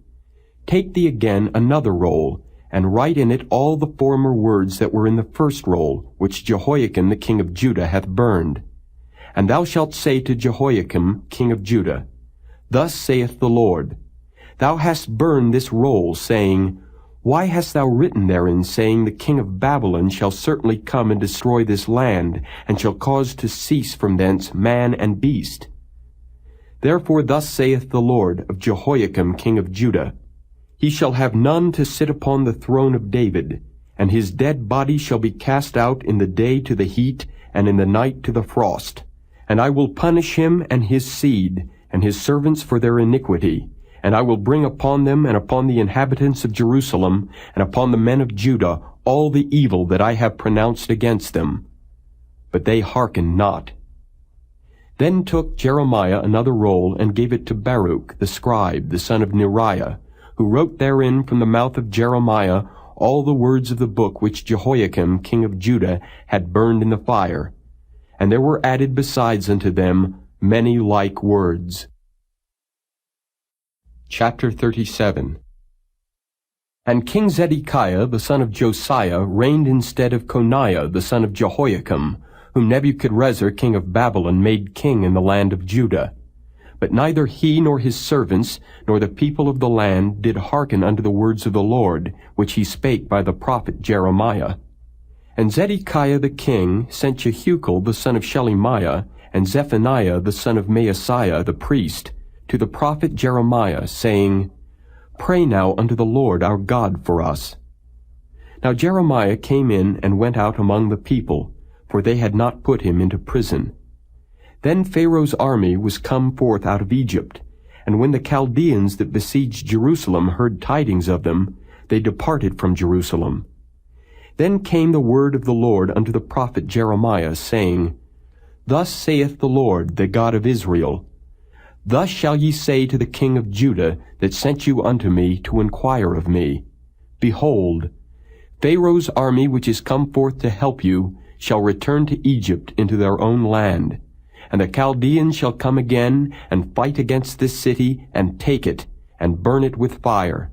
Take thee again another roll, and write in it all the former words that were in the first roll, which Jehoiakim the king of Judah hath burned. And thou shalt say to Jehoiakim king of Judah, Thus saith the Lord, Thou hast burned this roll, saying, Why hast thou written therein, saying, The king of Babylon shall certainly come and destroy this land, and shall cause to cease from thence man and beast? Therefore thus saith the Lord of Jehoiakim king of Judah, He shall have none to sit upon the throne of David, and his dead body shall be cast out in the day to the heat, and in the night to the frost. And I will punish him and his seed, and his servants for their iniquity, and I will bring upon them and upon the inhabitants of Jerusalem and upon the men of Judah all the evil that I have pronounced against them. But they hearkened not. Then took Jeremiah another roll and gave it to Baruch the scribe, the son of Neriah, who wrote therein from the mouth of Jeremiah all the words of the book which Jehoiakim king of Judah had burned in the fire. And there were added besides unto them many like words. Chapter 37. And King Zedekiah the son of Josiah reigned instead of Coniah the son of Jehoiakim, whom Nebuchadrezzar king of Babylon made king in the land of Judah. But neither he nor his servants nor the people of the land did hearken unto the words of the Lord, which he spake by the prophet Jeremiah. And Zedekiah the king sent Jehucal the son of Shelemiah, and Zephaniah the son of Maaseiah the priest, to the prophet Jeremiah, saying, Pray now unto the Lord our God for us. Now Jeremiah came in and went out among the people, for they had not put him into prison. Then Pharaoh's army was come forth out of Egypt, and when the Chaldeans that besieged Jerusalem heard tidings of them, they departed from Jerusalem. Then came the word of the Lord unto the prophet Jeremiah, saying, Thus saith the Lord, the God of Israel, Thus shall ye say to the king of Judah, that sent you unto me to inquire of me, Behold, Pharaoh's army which is come forth to help you shall return to Egypt into their own land, and the Chaldeans shall come again and fight against this city, and take it, and burn it with fire.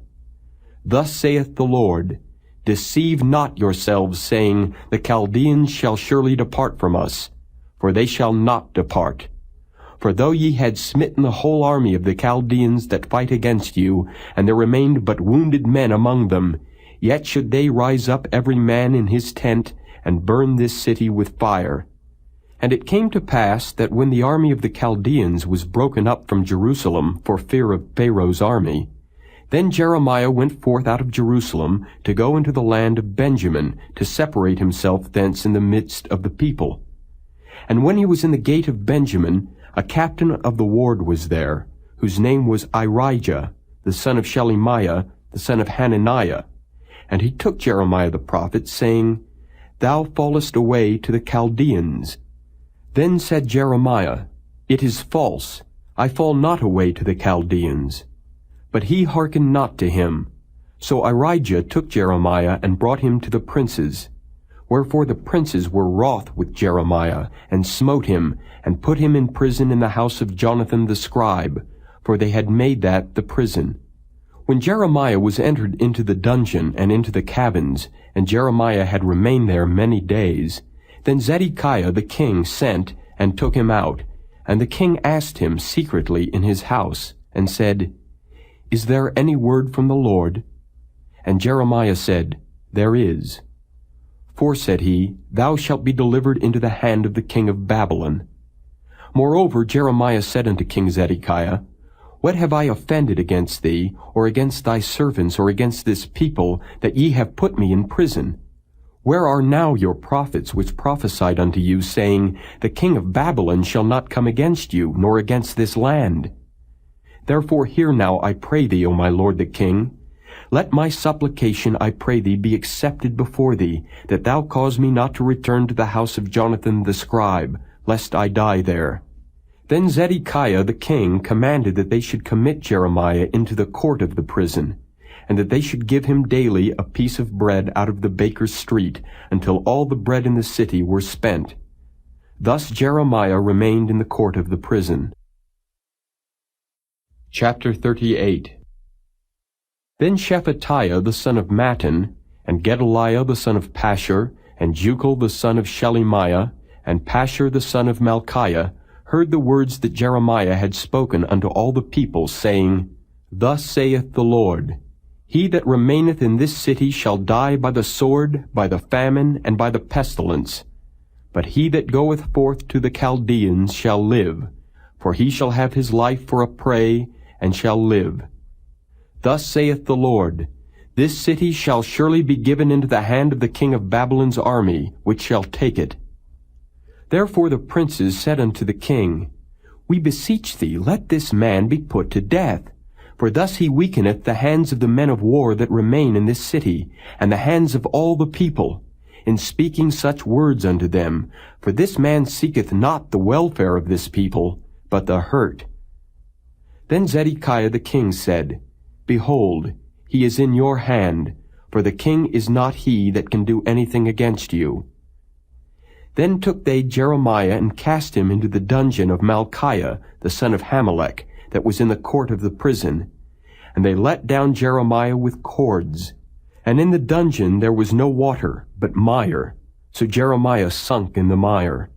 Thus saith the Lord, Deceive not yourselves, saying, The Chaldeans shall surely depart from us, for they shall not depart. For though ye had smitten the whole army of the Chaldeans that fight against you, and there remained but wounded men among them, yet should they rise up every man in his tent, and burn this city with fire. And it came to pass that when the army of the Chaldeans was broken up from Jerusalem for fear of Pharaoh's army, then Jeremiah went forth out of Jerusalem to go into the land of Benjamin, to separate himself thence in the midst of the people. And when he was in the gate of Benjamin, a captain of the ward was there, whose name was Irijah, the son of Shelemiah, the son of Hananiah. And he took Jeremiah the prophet, saying, Thou fallest away to the Chaldeans. Then said Jeremiah, It is false, I fall not away to the Chaldeans. But he hearkened not to him. So Irijah took Jeremiah and brought him to the princes. Wherefore the princes were wroth with Jeremiah, and smote him, and put him in prison in the house of Jonathan the scribe, for they had made that the prison. When Jeremiah was entered into the dungeon and into the cabins, and Jeremiah had remained there many days, then Zedekiah the king sent and took him out, and the king asked him secretly in his house, and said, Is there any word from the Lord? And Jeremiah said, There is. For, said he, Thou shalt be delivered into the hand of the king of Babylon. Moreover, Jeremiah said unto King Zedekiah, What have I offended against thee, or against thy servants, or against this people, that ye have put me in prison? Where are now your prophets which prophesied unto you, saying, The king of Babylon shall not come against you, nor against this land? Therefore hear now, I pray thee, O my lord the king. Let my supplication, I pray thee, be accepted before thee, that thou cause me not to return to the house of Jonathan the scribe, lest I die there. Then Zedekiah the king commanded that they should commit Jeremiah into the court of the prison, and that they should give him daily a piece of bread out of the baker's street, until all the bread in the city were spent. Thus Jeremiah remained in the court of the prison. Chapter 38. Then Shephatiah the son of Mattan, and Gedaliah the son of Pashur, and Jucal the son of Shelemiah, and Pashur the son of Malchiah, heard the words that Jeremiah had spoken unto all the people, saying, Thus saith the Lord, He that remaineth in this city shall die by the sword, by the famine, and by the pestilence. But he that goeth forth to the Chaldeans shall live, for he shall have his life for a prey, and shall live. Thus saith the Lord, This city shall surely be given into the hand of the king of Babylon's army, which shall take it. Therefore the princes said unto the king, We beseech thee, let this man be put to death. For thus he weakeneth the hands of the men of war that remain in this city, and the hands of all the people, in speaking such words unto them. For this man seeketh not the welfare of this people, but the hurt. Then Zedekiah the king said, Behold, he is in your hand, for the king is not he that can do anything against you. Then took they Jeremiah and cast him into the dungeon of Malchiah, the son of Hamelech, that was in the court of the prison. And they let down Jeremiah with cords. And in the dungeon there was no water, but mire. So Jeremiah sunk in the mire.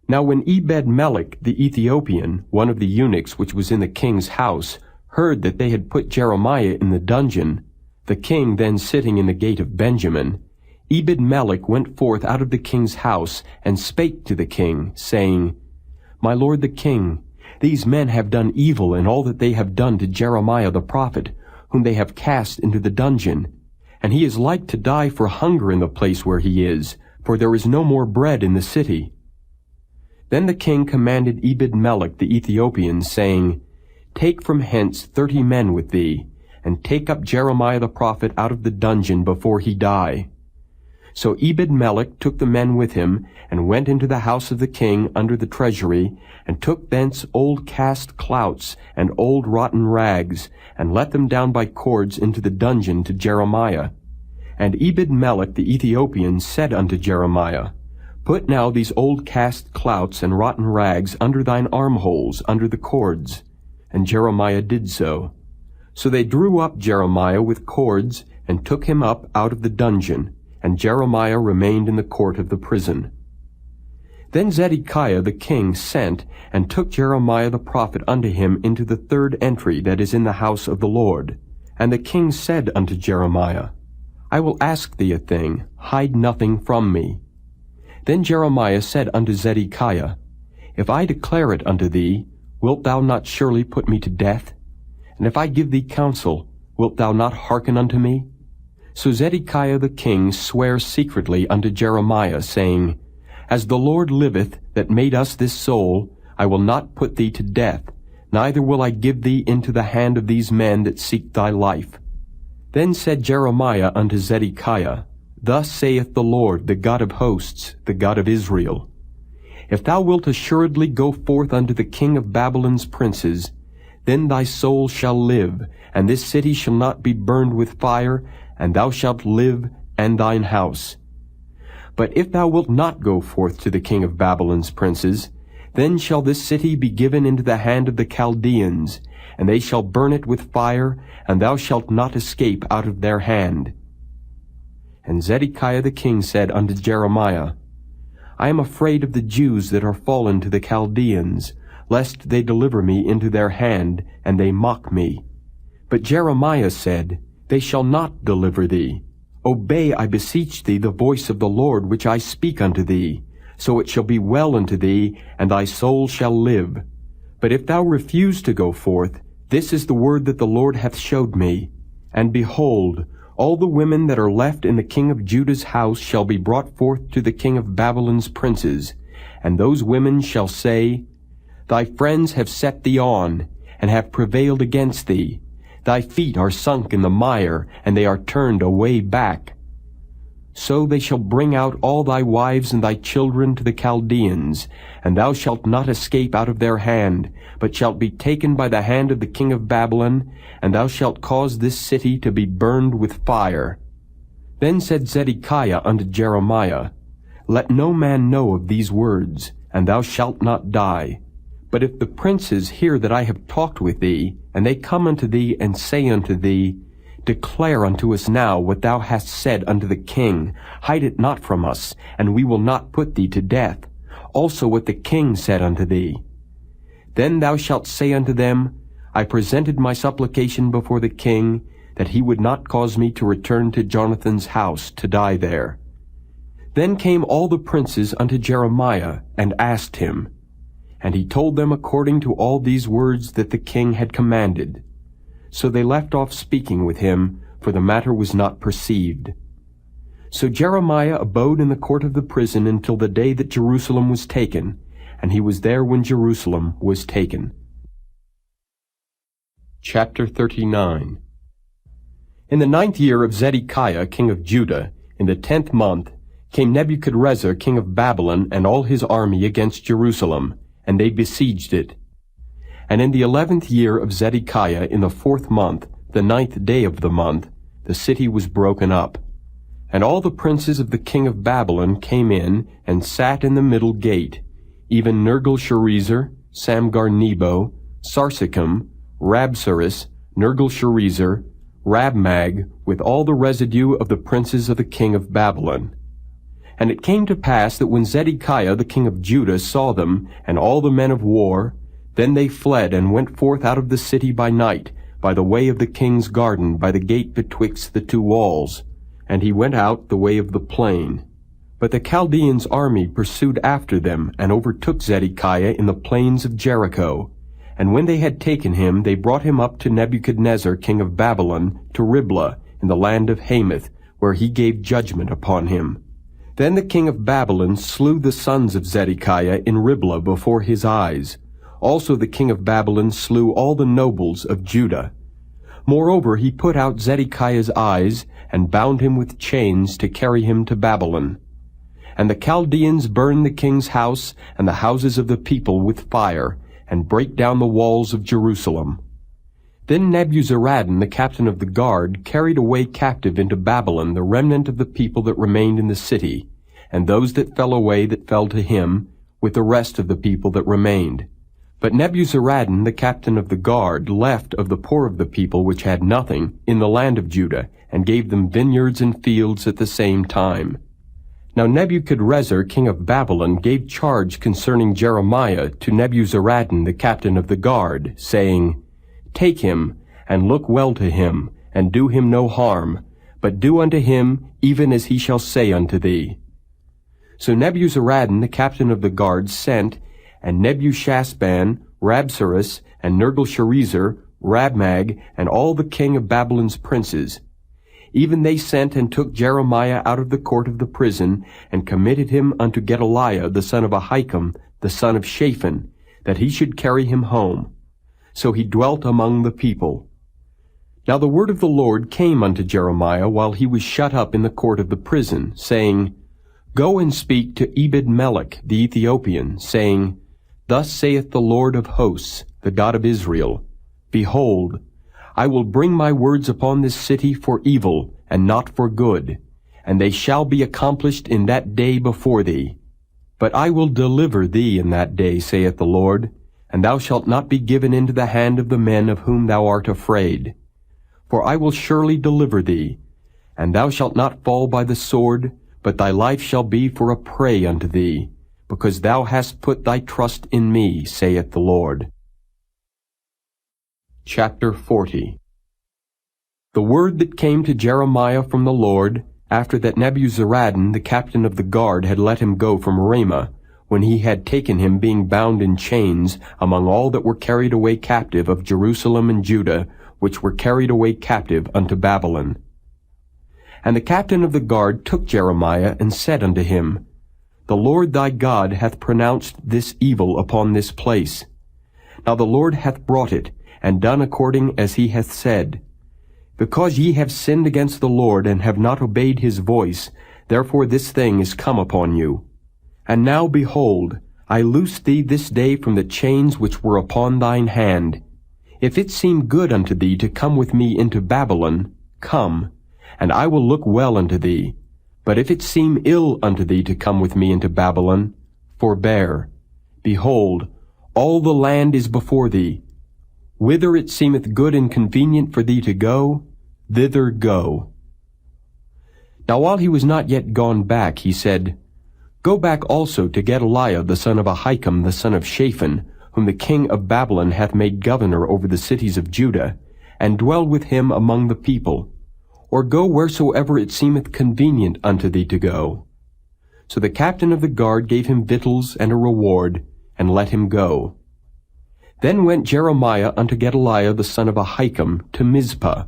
Now when Ebed-melech the Ethiopian, one of the eunuchs which was in the king's house, heard that they had put Jeremiah in the dungeon, the king then sitting in the gate of Benjamin, Ebed-melech went forth out of the king's house, and spake to the king, saying, My lord the king, these men have done evil in all that they have done to Jeremiah the prophet, whom they have cast into the dungeon. And he is like to die for hunger in the place where he is, for there is no more bread in the city. Then the king commanded Ebed-melech the Ethiopian, saying, Take from hence 30 men with thee, and take up Jeremiah the prophet out of the dungeon before he die. So Ebed-melech took the men with him, and went into the house of the king under the treasury, and took thence old cast clouts and old rotten rags, and let them down by cords into the dungeon to Jeremiah. And Ebed-melech the Ethiopian said unto Jeremiah, Put now these old cast clouts and rotten rags under thine armholes, under the cords. And Jeremiah did so. So they drew up Jeremiah with cords, and took him up out of the dungeon, and Jeremiah remained in the court of the prison. Then Zedekiah the king sent, and took Jeremiah the prophet unto him into the third entry that is in the house of the Lord. And the king said unto Jeremiah, I will ask thee a thing, hide nothing from me. Then Jeremiah said unto Zedekiah, If I declare it unto thee, wilt thou not surely put me to death? And if I give thee counsel, wilt thou not hearken unto me? So Zedekiah the king sware secretly unto Jeremiah, saying, As the Lord liveth, that made us this soul, I will not put thee to death, neither will I give thee into the hand of these men that seek thy life. Then said Jeremiah unto Zedekiah, Thus saith the Lord, the God of hosts, the God of Israel, If thou wilt assuredly go forth unto the king of Babylon's princes, then thy soul shall live, and this city shall not be burned with fire, and thou shalt live, and thine house. But if thou wilt not go forth to the king of Babylon's princes, then shall this city be given into the hand of the Chaldeans, and they shall burn it with fire, and thou shalt not escape out of their hand. And Zedekiah the king said unto Jeremiah, I am afraid of the Jews that are fallen to the Chaldeans, lest they deliver me into their hand, and they mock me. But Jeremiah said, They shall not deliver thee. Obey, I beseech thee, the voice of the Lord which I speak unto thee. So it shall be well unto thee, and thy soul shall live. But if thou refuse to go forth, this is the word that the Lord hath showed me. And behold, all the women that are left in the king of Judah's house shall be brought forth to the king of Babylon's princes. And those women shall say, Thy friends have set thee on, and have prevailed against thee. Thy feet are sunk in the mire, and they are turned away back. So they shall bring out all thy wives and thy children to the Chaldeans, and thou shalt not escape out of their hand, but shalt be taken by the hand of the king of Babylon, and thou shalt cause this city to be burned with fire. Then said Zedekiah unto Jeremiah, Let no man know of these words, and thou shalt not die. But if the princes hear that I have talked with thee, and they come unto thee and say unto thee, Declare unto us now what thou hast said unto the king, hide it not from us, and we will not put thee to death. Also what the king said unto thee. Then thou shalt say unto them, I presented my supplication before the king, that he would not cause me to return to Jonathan's house to die there. Then came all the princes unto Jeremiah, and asked him. And he told them according to all these words that the king had commanded. So they left off speaking with him, for the matter was not perceived. So Jeremiah abode in the court of the prison until the day that Jerusalem was taken, and he was there when Jerusalem was taken. Chapter 39. In the 9th year of Zedekiah king of Judah, in the 10th month, came Nebuchadrezzar king of Babylon and all his army against Jerusalem, and they besieged it. And in the 11th year of Zedekiah, in the 4th month, the 9th day of the month, the city was broken up. And all the princes of the king of Babylon came in, and sat in the middle gate, even Nergal-Sharezer, Samgar-Nebo, Sarsechim, Rabsaris, Nergal-Sharezer, Rabmag, with all the residue of the princes of the king of Babylon. And it came to pass that when Zedekiah the king of Judah saw them, and all the men of war, then they fled and went forth out of the city by night, by the way of the king's garden, by the gate betwixt the two walls. And he went out the way of the plain. But the Chaldeans' army pursued after them, and overtook Zedekiah in the plains of Jericho. And when they had taken him, they brought him up to Nebuchadnezzar king of Babylon, to Riblah, in the land of Hamath, where he gave judgment upon him. Then the king of Babylon slew the sons of Zedekiah in Riblah before his eyes. Also the king of Babylon slew all the nobles of Judah. Moreover, he put out Zedekiah's eyes, and bound him with chains to carry him to Babylon. And the Chaldeans burned the king's house and the houses of the people with fire, and brake down the walls of Jerusalem. Then Nebuzaradan, the captain of the guard, carried away captive into Babylon the remnant of the people that remained in the city, and those that fell away that fell to him, with the rest of the people that remained. But Nebuzaradan, the captain of the guard, left of the poor of the people which had nothing in the land of Judah, and gave them vineyards and fields at the same time. Now Nebuchadrezzar king of Babylon gave charge concerning Jeremiah to Nebuzaradan the captain of the guard, saying, Take him, and look well to him, and do him no harm, but do unto him even as he shall say unto thee. So Nebuzaradan, the captain of the guard, sent, and Nebushazban, Rabsaris, and Nergal-Sharezer, Rabmag, and all the king of Babylon's princes. Even they sent and took Jeremiah out of the court of the prison, and committed him unto Gedaliah the son of Ahikam, the son of Shaphan, that he should carry him home. So he dwelt among the people. Now the word of the Lord came unto Jeremiah while he was shut up in the court of the prison, saying, Go and speak to Ebed-melech the Ethiopian, saying, Thus saith the Lord of hosts, the God of Israel, Behold, I will bring my words upon this city for evil, and not for good, and they shall be accomplished in that day before thee. But I will deliver thee in that day, saith the Lord, and thou shalt not be given into the hand of the men of whom thou art afraid. For I will surely deliver thee, and thou shalt not fall by the sword, but thy life shall be for a prey unto thee, because thou hast put thy trust in me, saith the Lord. Chapter 40. The word that came to Jeremiah from the Lord, after that Nebuzaradan, the captain of the guard, had let him go from Ramah, when he had taken him being bound in chains, among all that were carried away captive of Jerusalem and Judah, which were carried away captive unto Babylon. And the captain of the guard took Jeremiah, and said unto him, The Lord thy God hath pronounced this evil upon this place. Now the Lord hath brought it, and done according as he hath said. Because ye have sinned against the Lord, and have not obeyed his voice, therefore this thing is come upon you. And now, behold, I loose thee this day from the chains which were upon thine hand. If it seem good unto thee to come with me into Babylon, come, and I will look well unto thee. But if it seem ill unto thee to come with me into Babylon, forbear. Behold, all the land is before thee. Whither it seemeth good and convenient for thee to go, thither go. Now while he was not yet gone back, he said, Go back also to Gedaliah the son of Ahikam the son of Shaphan, whom the king of Babylon hath made governor over the cities of Judah, and dwell with him among the people, or go wheresoever it seemeth convenient unto thee to go. So the captain of the guard gave him victuals and a reward, and let him go. Then went Jeremiah unto Gedaliah the son of Ahikam to Mizpah,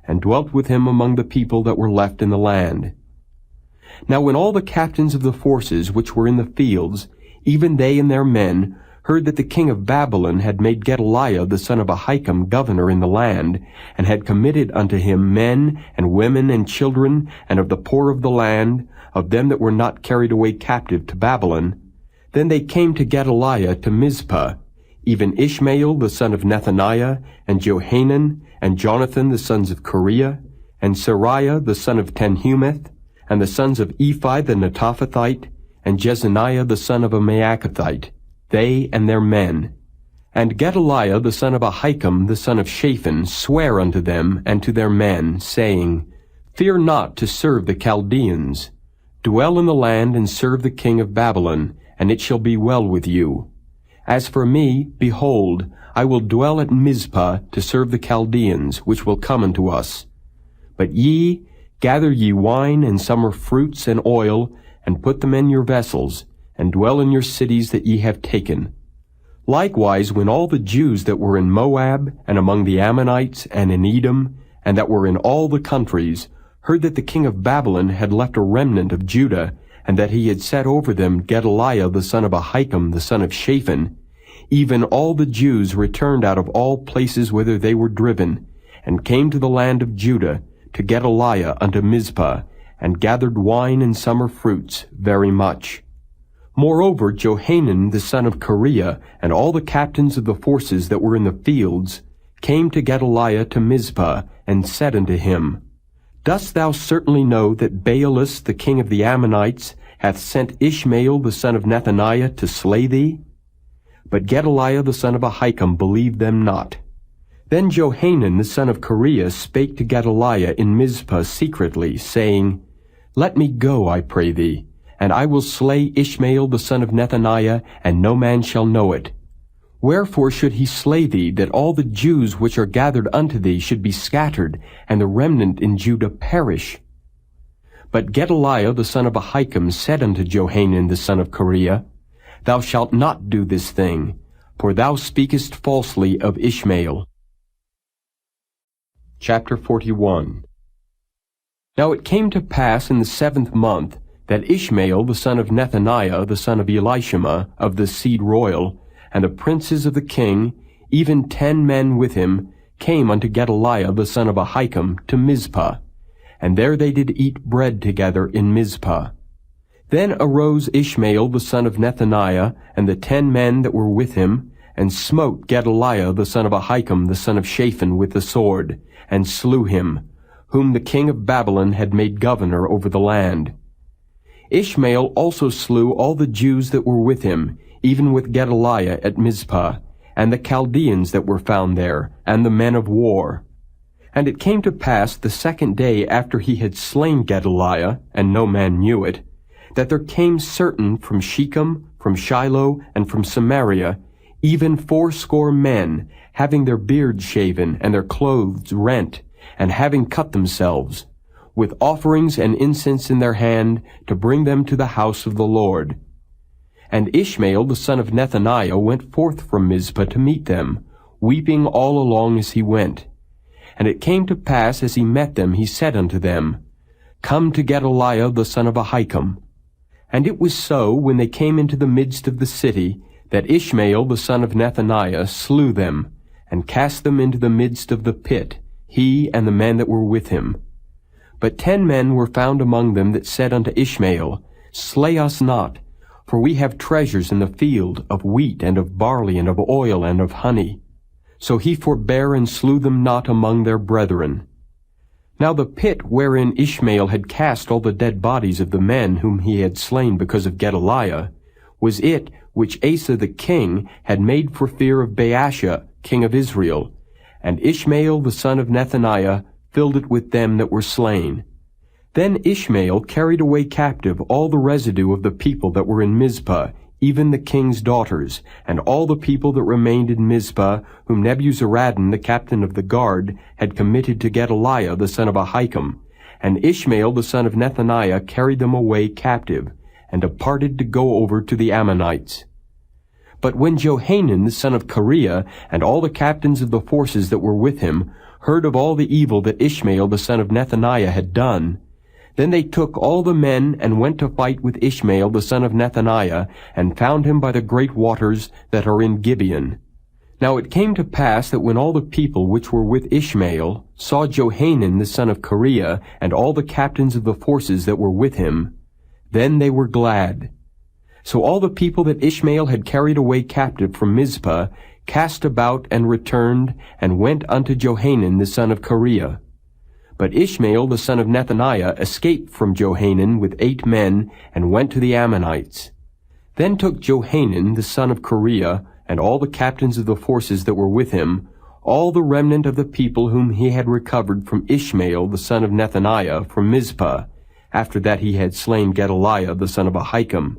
and dwelt with him among the people that were left in the land. Now when all the captains of the forces which were in the fields, even they and their men, heard that the king of Babylon had made Gedaliah the son of Ahikam governor in the land, and had committed unto him men and women and children, and of the poor of the land, of them that were not carried away captive to Babylon, then they came to Gedaliah to Mizpah, even Ishmael the son of Nethaniah, and Johanan, and Jonathan the sons of Kareah, and Seraiah the son of Tanhumeth, and the sons of Ephi the Netophathite, and Jezaniah the son of a Maacathite, they and their men. And Gedaliah the son of Ahikam the son of Shaphan sware unto them and to their men, saying, Fear not to serve the Chaldeans. Dwell in the land and serve the king of Babylon, and it shall be well with you. As for me, behold, I will dwell at Mizpah to serve the Chaldeans, which will come unto us. But ye, gather ye wine and summer fruits and oil, and put them in your vessels, and dwell in your cities that ye have taken. Likewise, when all the Jews that were in Moab, and among the Ammonites, and in Edom, and that were in all the countries, heard that the king of Babylon had left a remnant of Judah, and that he had set over them Gedaliah the son of Ahikam the son of Shaphan, even all the Jews returned out of all places whither they were driven, and came to the land of Judah, to Gedaliah unto Mizpah, and gathered wine and summer fruits very much. Moreover, Johanan the son of Kareah, and all the captains of the forces that were in the fields, came to Gedaliah to Mizpah, and said unto him, Dost thou certainly know that Baalus the king of the Ammonites hath sent Ishmael the son of Nethaniah to slay thee? But Gedaliah the son of Ahikam believed them not. Then Johanan the son of Kareah spake to Gedaliah in Mizpah secretly, saying, Let me go, I pray thee, and I will slay Ishmael the son of Nethaniah, and no man shall know it. Wherefore should he slay thee, that all the Jews which are gathered unto thee should be scattered, and the remnant in Judah perish? But Gedaliah the son of Ahikam said unto Johanan the son of Kareah, Thou shalt not do this thing, for thou speakest falsely of Ishmael. Chapter 41. Now it came to pass in the 7th month, that Ishmael the son of Nethaniah the son of Elishama of the seed royal, and the princes of the king, even 10 men with him, came unto Gedaliah the son of Ahikam to Mizpah, and there they did eat bread together in Mizpah. Then arose Ishmael the son of Nethaniah, and the 10 men that were with him, and smote Gedaliah the son of Ahikam the son of Shaphan with the sword, and slew him, whom the king of Babylon had made governor over the land. Ishmael also slew all the Jews that were with him, even with Gedaliah at Mizpah, and the Chaldeans that were found there, and the men of war. And it came to pass the 2nd day after he had slain Gedaliah, and no man knew it, that there came certain from Shechem, from Shiloh, and from Samaria, even 80 men, having their beards shaven, and their clothes rent, and having cut themselves, with offerings and incense in their hand, to bring them to the house of the Lord. And Ishmael the son of Nethaniah went forth from Mizpah to meet them, weeping all along as he went. And it came to pass, as he met them, he said unto them, Come to Gedaliah the son of Ahikam. And it was so, when they came into the midst of the city, that Ishmael the son of Nethaniah slew them, and cast them into the midst of the pit, he and the men that were with him. But 10 men were found among them that said unto Ishmael, Slay us not, for we have treasures in the field of wheat and of barley and of oil and of honey. So he forbare and slew them not among their brethren. Now the pit wherein Ishmael had cast all the dead bodies of the men whom he had slain because of Gedaliah, was it which Asa the king had made for fear of Baasha, king of Israel, and Ishmael the son of Nethaniah filled it with them that were slain. Then Ishmael carried away captive all the residue of the people that were in Mizpah, even the king's daughters, and all the people that remained in Mizpah, whom Nebuzaradan the captain of the guard had committed to Gedaliah the son of Ahikam. And Ishmael the son of Nethaniah carried them away captive, and departed to go over to the Ammonites. But when Johanan the son of Kareah and all the captains of the forces that were with him heard of all the evil that Ishmael the son of Nethaniah had done, then they took all the men and went to fight with Ishmael the son of Nethaniah, and found him by the great waters that are in Gibeon. Now it came to pass that when all the people which were with Ishmael saw Johanan the son of Kareah and all the captains of the forces that were with him, then they were glad. So all the people that Ishmael had carried away captive from Mizpah cast about and returned, and went unto Johanan the son of Kareah. But Ishmael the son of Nethaniah escaped from Johanan with 8 men, and went to the Ammonites. Then took Johanan the son of Kareah, and all the captains of the forces that were with him, all the remnant of the people whom he had recovered from Ishmael the son of Nethaniah from Mizpah, after that he had slain Gedaliah the son of Ahikam,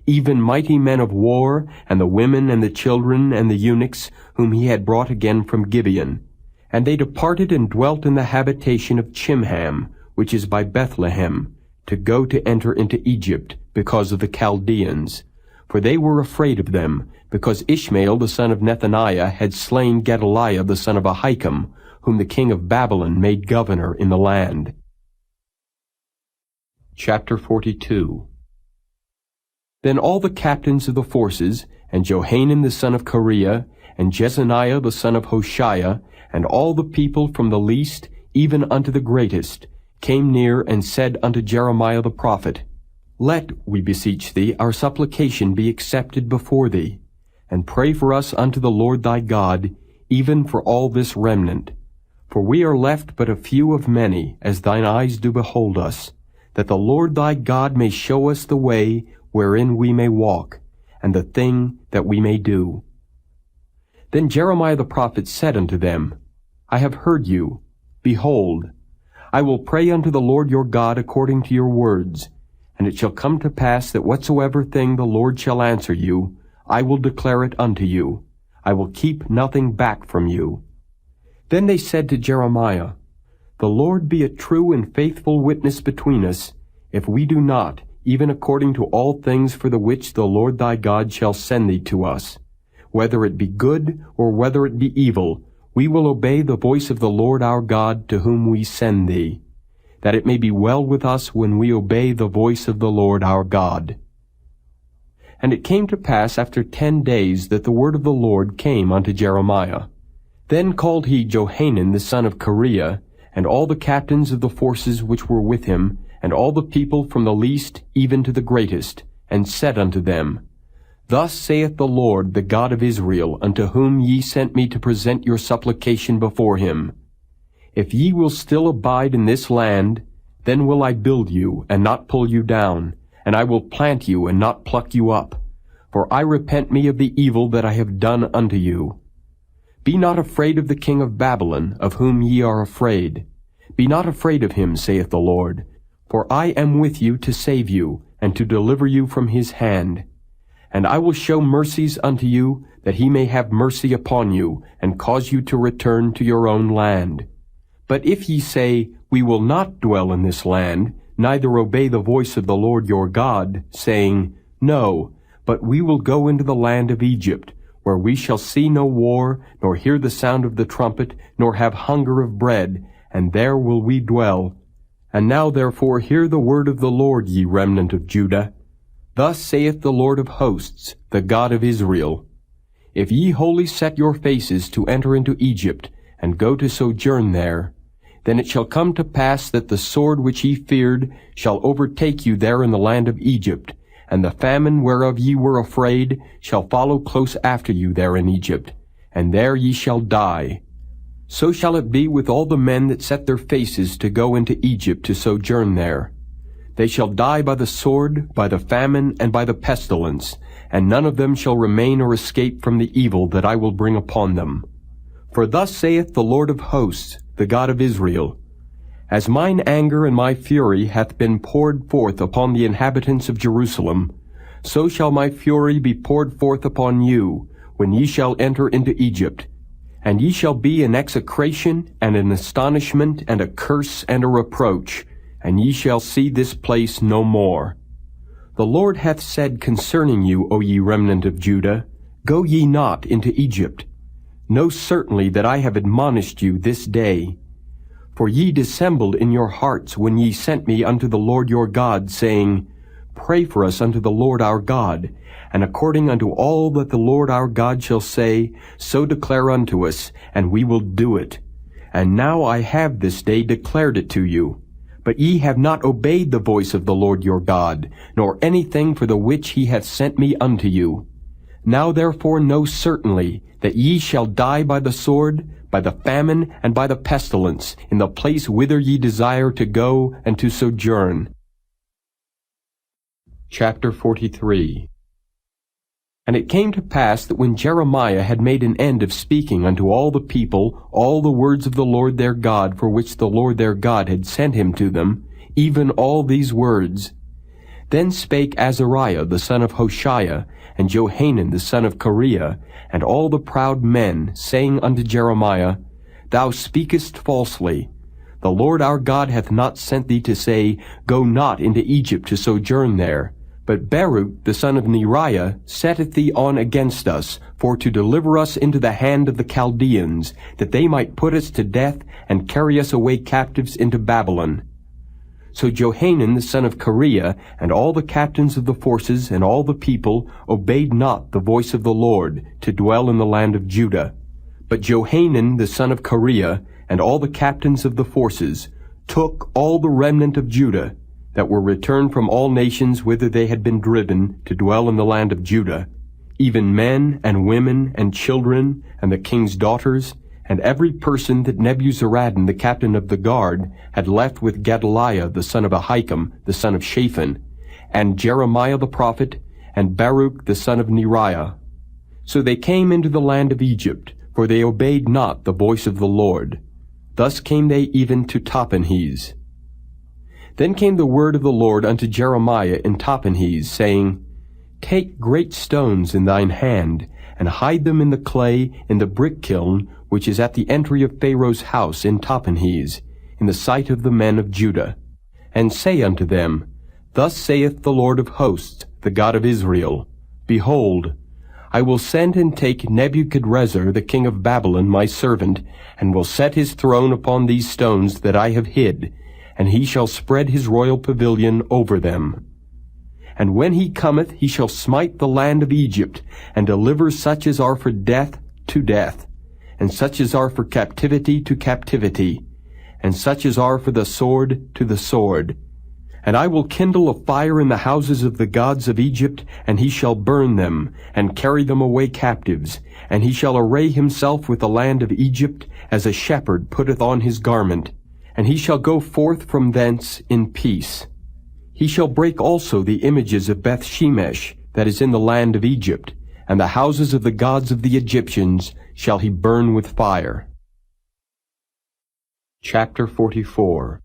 even mighty men of war, and the women and the children and the eunuchs, whom he had brought again from Gibeon. And they departed and dwelt in the habitation of Chimham, which is by Bethlehem, to go to enter into Egypt, because of the Chaldeans. For they were afraid of them, because Ishmael the son of Nethaniah had slain Gedaliah the son of Ahikam, whom the king of Babylon made governor in the land. Chapter 42. Then all the captains of the forces, and Johanan the son of Kareah, and Jezaniah the son of Hoshaiah, and all the people from the least even unto the greatest, came near and said unto Jeremiah the prophet, Let, we beseech thee, our supplication be accepted before thee, and pray for us unto the Lord thy God, even for all this remnant. For we are left but a few of many, as thine eyes do behold us, that the Lord thy God may show us the way wherein we may walk, and the thing that we may do. Then Jeremiah the prophet said unto them, I have heard you. Behold, I will pray unto the Lord your God according to your words, and it shall come to pass that whatsoever thing the Lord shall answer you, I will declare it unto you. I will keep nothing back from you. Then they said to Jeremiah, The Lord be a true and faithful witness between us, if we do not, even according to all things for the which the Lord thy God shall send thee to us, whether it be good or whether it be evil, we will obey the voice of the Lord our God to whom we send thee, that it may be well with us when we obey the voice of the Lord our God. And it came to pass after 10 days that the word of the Lord came unto Jeremiah. Then called he Johanan the son of Kareah, and all the captains of the forces which were with him, and all the people from the least even to the greatest, and said unto them, Thus saith the Lord, the God of Israel, unto whom ye sent me to present your supplication before him. If ye will still abide in this land, then will I build you, and not pull you down, and I will plant you, and not pluck you up. For I repent me of the evil that I have done unto you. Be not afraid of the king of Babylon, of whom ye are afraid. Be not afraid of him, saith the Lord. For I am with you to save you, and to deliver you from his hand. And I will show mercies unto you, that he may have mercy upon you, and cause you to return to your own land. But if ye say, We will not dwell in this land, neither obey the voice of the Lord your God, saying, No, but we will go into the land of Egypt, where we shall see no war, nor hear the sound of the trumpet, nor have hunger of bread, and there will we dwell. And now therefore hear the word of the Lord, ye remnant of Judah. Thus saith the Lord of hosts, the God of Israel, If ye wholly set your faces to enter into Egypt, and go to sojourn there, then it shall come to pass that the sword which ye feared shall overtake you there in the land of Egypt, and the famine whereof ye were afraid shall follow close after you there in Egypt, and there ye shall die. So shall it be with all the men that set their faces to go into Egypt to sojourn there. They shall die by the sword, by the famine, and by the pestilence, and none of them shall remain or escape from the evil that I will bring upon them. For thus saith the Lord of hosts, the God of Israel, As mine anger and my fury hath been poured forth upon the inhabitants of Jerusalem, so shall my fury be poured forth upon you, when ye shall enter into Egypt. And ye shall be an execration, and an astonishment, and a curse, and a reproach, and ye shall see this place no more. The Lord hath said concerning you, O ye remnant of Judah, Go ye not into Egypt. Know certainly that I have admonished you this day. For ye dissembled in your hearts when ye sent me unto the Lord your God, saying, Pray for us unto the Lord our God, and according unto all that the Lord our God shall say, so declare unto us, and we will do it. And now I have this day declared it to you. But ye have not obeyed the voice of the Lord your God, nor anything for the which he hath sent me unto you. Now therefore know certainly that ye shall die by the sword, by the famine, and by the pestilence, in the place whither ye desire to go and to sojourn. Chapter 43. And it came to pass that when Jeremiah had made an end of speaking unto all the people all the words of the Lord their God, for which the Lord their God had sent him to them, even all these words, then spake Azariah the son of Hoshaiah, and Johanan the son of Kareah, and all the proud men, saying unto Jeremiah, Thou speakest falsely. The Lord our God hath not sent thee to say, Go not into Egypt to sojourn there. But Baruch the son of Neriah setteth thee on against us, for to deliver us into the hand of the Chaldeans, that they might put us to death, and carry us away captives into Babylon. So Johanan the son of Kareah, and all the captains of the forces, and all the people, obeyed not the voice of the Lord, to dwell in the land of Judah. But Johanan the son of Kareah, and all the captains of the forces, took all the remnant of Judah, that were returned from all nations whither they had been driven, to dwell in the land of Judah, even men, and women, and children, and the king's daughters, and every person that Nebuzaradan the captain of the guard had left with Gedaliah the son of Ahikam, the son of Shaphan, and Jeremiah the prophet, and Baruch the son of Neriah. So they came into the land of Egypt, for they obeyed not the voice of the Lord. Thus came they even to Tahpanhes. Then came the word of the Lord unto Jeremiah in Tahpanhes, saying, Take great stones in thine hand, and hide them in the clay in the brick kiln, which is at the entry of Pharaoh's house in Tahpanhes, in the sight of the men of Judah. And say unto them, Thus saith the Lord of hosts, the God of Israel, Behold, I will send and take Nebuchadrezzar the king of Babylon my servant, and will set his throne upon these stones that I have hid, and he shall spread his royal pavilion over them. And when he cometh, he shall smite the land of Egypt, and deliver such as are for death to death, and such as are for captivity to captivity, and such as are for the sword to the sword. And I will kindle a fire in the houses of the gods of Egypt, and he shall burn them, and carry them away captives. And he shall array himself with the land of Egypt, as a shepherd putteth on his garment. And he shall go forth from thence in peace. He shall break also the images of Beth-shemesh, that is in the land of Egypt, and the houses of the gods of the Egyptians shall he burn with fire. Chapter 44.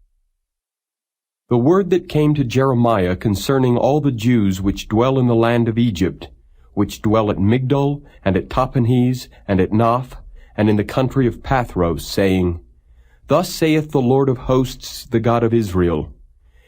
The word that came to Jeremiah concerning all the Jews which dwell in the land of Egypt, which dwell at Migdol, and at Tahpanhes, and at Naph, and in the country of Pathros, saying, Thus saith the Lord of hosts, the God of Israel,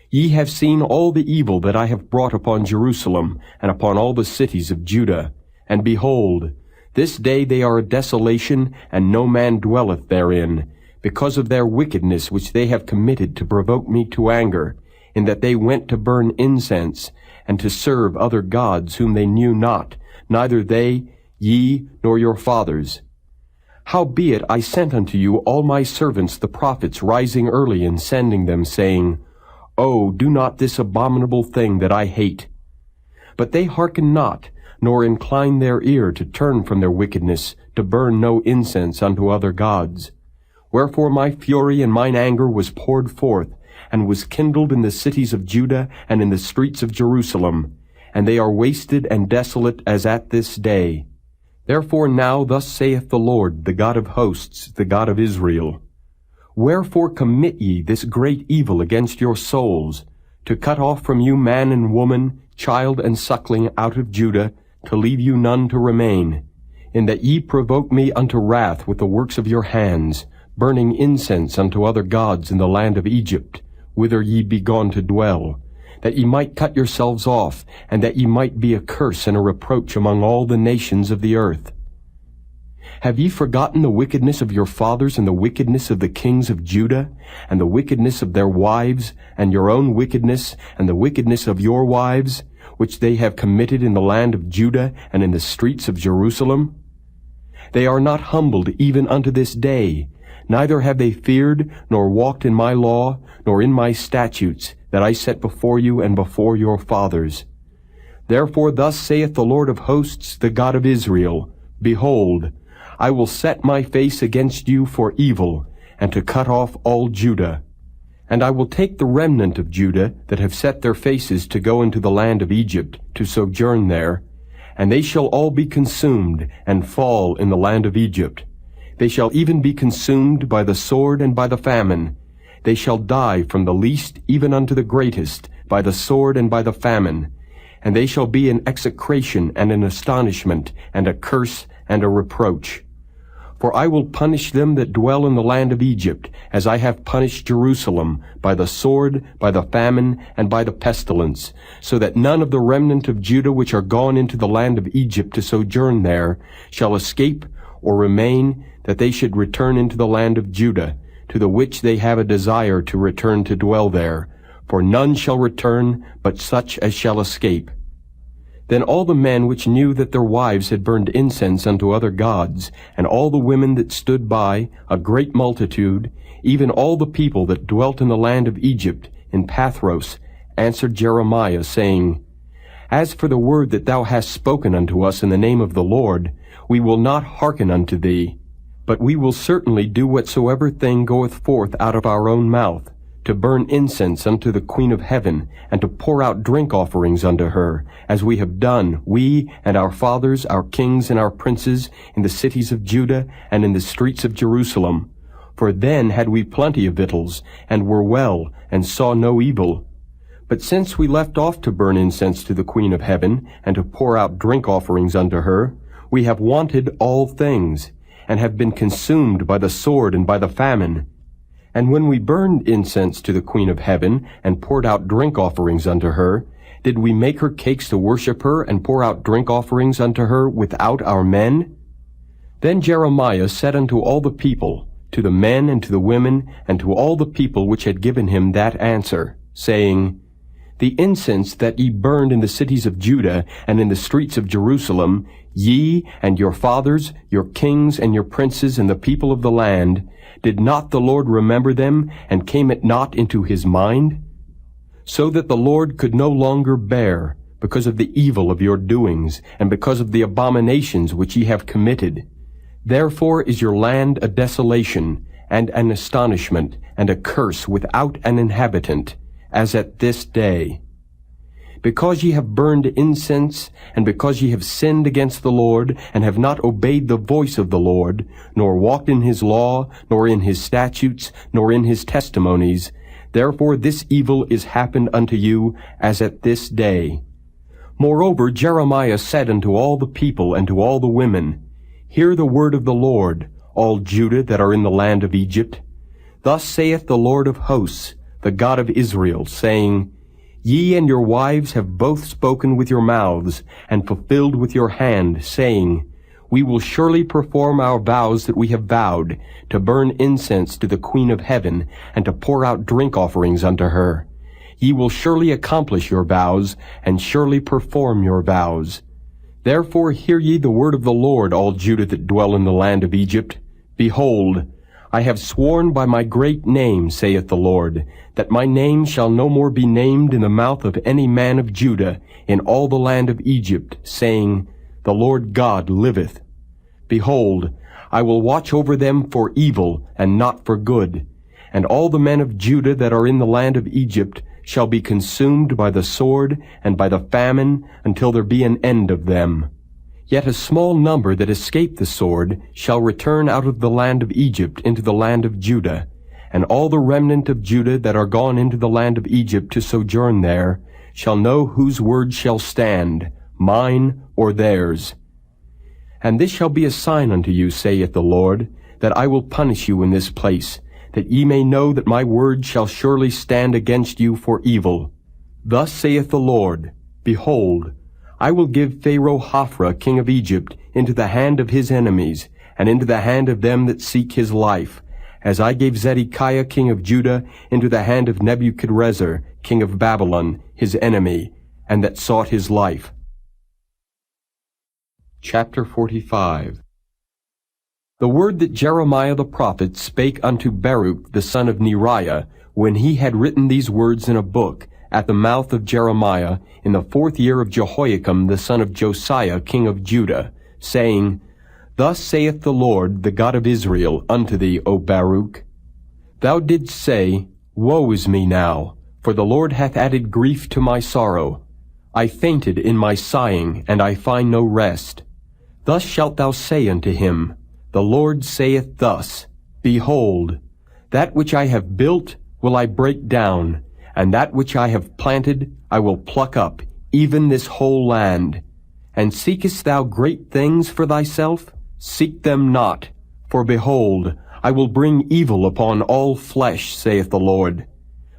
Ye have seen all the evil that I have brought upon Jerusalem, and upon all the cities of Judah. And behold, this day they are a desolation, and no man dwelleth therein, because of their wickedness which they have committed to provoke me to anger, in that they went to burn incense, and to serve other gods whom they knew not, neither they, ye, nor your fathers. Howbeit I sent unto you all my servants the prophets, rising early and sending them, saying, Oh, do not this abominable thing that I hate. But they hearken not, nor incline their ear to turn from their wickedness, to burn no incense unto other gods. Wherefore my fury and mine anger was poured forth, and was kindled in the cities of Judah and in the streets of Jerusalem, and they are wasted and desolate as at this day. Therefore now thus saith the Lord, the God of hosts, the God of Israel, Wherefore commit ye this great evil against your souls, to cut off from you man and woman, child and suckling out of Judah, to leave you none to remain, in that ye provoke me unto wrath with the works of your hands, burning incense unto other gods in the land of Egypt, whither ye be gone to dwell, that ye might cut yourselves off, and that ye might be a curse and a reproach among all the nations of the earth. Have ye forgotten the wickedness of your fathers, and the wickedness of the kings of Judah, and the wickedness of their wives, and your own wickedness, and the wickedness of your wives, which they have committed in the land of Judah and in the streets of Jerusalem? They are not humbled even unto this day, neither have they feared, nor walked in my law, nor in my statutes, that I set before you and before your fathers. Therefore thus saith the Lord of hosts, the God of Israel, Behold, I will set my face against you for evil, and to cut off all Judah. And I will take the remnant of Judah that have set their faces to go into the land of Egypt, to sojourn there, and they shall all be consumed, and fall in the land of Egypt. They shall even be consumed by the sword and by the famine. They shall die from the least even unto the greatest, by the sword and by the famine. And they shall be an execration and an astonishment, and a curse and a reproach. For I will punish them that dwell in the land of Egypt, as I have punished Jerusalem, by the sword, by the famine, and by the pestilence, so that none of the remnant of Judah which are gone into the land of Egypt to sojourn there shall escape or remain, that they should return into the land of Judah, to the which they have a desire to return to dwell there. For none shall return, but such as shall escape. Then all the men which knew that their wives had burned incense unto other gods, and all the women that stood by, a great multitude, even all the people that dwelt in the land of Egypt, in Pathros, answered Jeremiah, saying, As for the word that thou hast spoken unto us in the name of the Lord, we will not hearken unto thee, but we will certainly do whatsoever thing goeth forth out of our own mouth, to burn incense unto the Queen of Heaven, and to pour out drink offerings unto her, as we have done, we and our fathers, our kings and our princes, in the cities of Judah and in the streets of Jerusalem. For then had we plenty of victuals, and were well, and saw no evil. But since we left off to burn incense to the Queen of Heaven, and to pour out drink offerings unto her, we have wanted all things, and have been consumed by the sword and by the famine. And when we burned incense to the Queen of Heaven, and poured out drink offerings unto her, did we make her cakes to worship her, and pour out drink offerings unto her without our men? Then Jeremiah said unto all the people, to the men and to the women, and to all the people which had given him that answer, saying, The incense that ye burned in the cities of Judah, and in the streets of Jerusalem, ye and your fathers, your kings and your princes, and the people of the land, did not the Lord remember them, and came it not into his mind? So that the Lord could no longer bear, because of the evil of your doings, and because of the abominations which ye have committed. Therefore is your land a desolation, and an astonishment, and a curse without an inhabitant, as at this day. Because ye have burned incense, and because ye have sinned against the Lord, and have not obeyed the voice of the Lord, nor walked in his law, nor in his statutes, nor in his testimonies, therefore this evil is happened unto you, as at this day. Moreover Jeremiah said unto all the people and to all the women, Hear the word of the Lord, all Judah that are in the land of Egypt. Thus saith the Lord of hosts, the God of Israel, saying, Ye and your wives have both spoken with your mouths, and fulfilled with your hand, saying, We will surely perform our vows that we have vowed, to burn incense to the Queen of Heaven, and to pour out drink offerings unto her. Ye will surely accomplish your vows, and surely perform your vows. Therefore hear ye the word of the Lord, all Judah that dwell in the land of Egypt. Behold, I have sworn by my great name, saith the Lord, that my name shall no more be named in the mouth of any man of Judah in all the land of Egypt, saying, The Lord God liveth. Behold, I will watch over them for evil and not for good, and all the men of Judah that are in the land of Egypt shall be consumed by the sword and by the famine until there be an end of them. Yet a small number that escape the sword shall return out of the land of Egypt into the land of Judah, and all the remnant of Judah that are gone into the land of Egypt to sojourn there shall know whose word shall stand, mine or theirs. And this shall be a sign unto you, saith the Lord, that I will punish you in this place, that ye may know that my word shall surely stand against you for evil. Thus saith the Lord, Behold, I will give Pharaoh Hophra, king of Egypt, into the hand of his enemies, and into the hand of them that seek his life, as I gave Zedekiah, king of Judah, into the hand of Nebuchadrezzar, king of Babylon, his enemy, and that sought his life. Chapter 45. The word that Jeremiah the prophet spake unto Baruch the son of Neriah, when he had written these words in a book, at the mouth of Jeremiah, in the 4th year of Jehoiakim the son of Josiah king of Judah, saying, Thus saith the Lord, the God of Israel, unto thee, O Baruch, Thou didst say, Woe is me now, for the Lord hath added grief to my sorrow. I fainted in my sighing, and I find no rest. Thus shalt thou say unto him, The Lord saith thus, Behold, that which I have built will I break down, and that which I have planted I will pluck up, even this whole land. And seekest thou great things for thyself? Seek them not. For behold, I will bring evil upon all flesh, saith the Lord.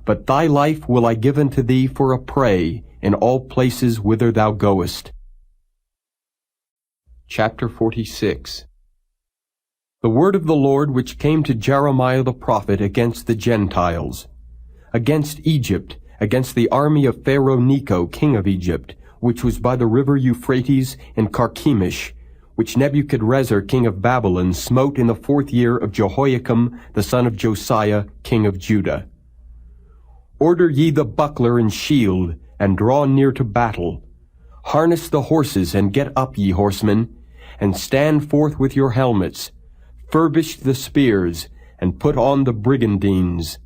But thy life will I give unto thee for a prey in all places whither thou goest. Chapter 46. The word of the Lord which came to Jeremiah the prophet against the Gentiles, against Egypt, against the army of Pharaoh Necho, king of Egypt, which was by the river Euphrates in Carchemish, which Nebuchadrezzar, king of Babylon, smote in the 4th year of Jehoiakim, the son of Josiah, king of Judah. Order ye the buckler and shield, and draw near to battle. Harness the horses, and get up, ye horsemen, and stand forth with your helmets. Furbish the spears, and put on the brigandines.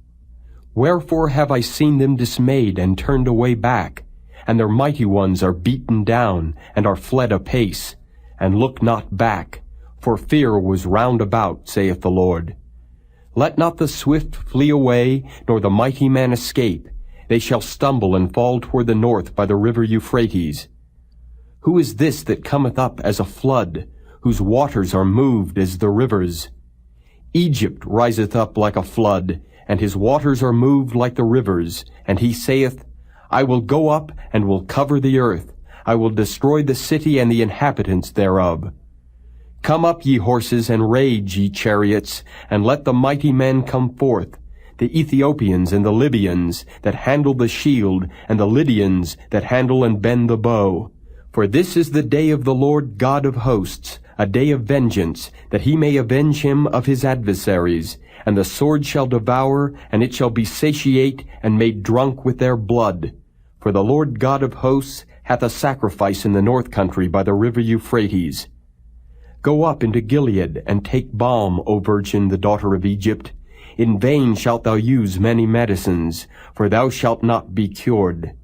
Wherefore have I seen them dismayed and turned away back, and their mighty ones are beaten down, and are fled apace, and look not back, for fear was round about, saith the Lord. Let not the swift flee away, nor the mighty man escape. They shall stumble and fall toward the north by the river Euphrates. Who is this that cometh up as a flood, whose waters are moved as the rivers? Egypt riseth up like a flood, and his waters are moved like the rivers. And he saith, I will go up and will cover the earth. I will destroy the city and the inhabitants thereof. Come up, ye horses, and rage, ye chariots, and let the mighty men come forth, the Ethiopians and the Libyans that handle the shield, and the Lydians that handle and bend the bow. For this is the day of the Lord God of hosts, a day of vengeance, that he may avenge him of his adversaries. And the sword shall devour, and it shall be satiate, and made drunk with their blood. For the Lord God of hosts hath a sacrifice in the north country by the river Euphrates. Go up into Gilead, and take balm, O virgin, the daughter of Egypt. In vain shalt thou use many medicines, for thou shalt not be cured.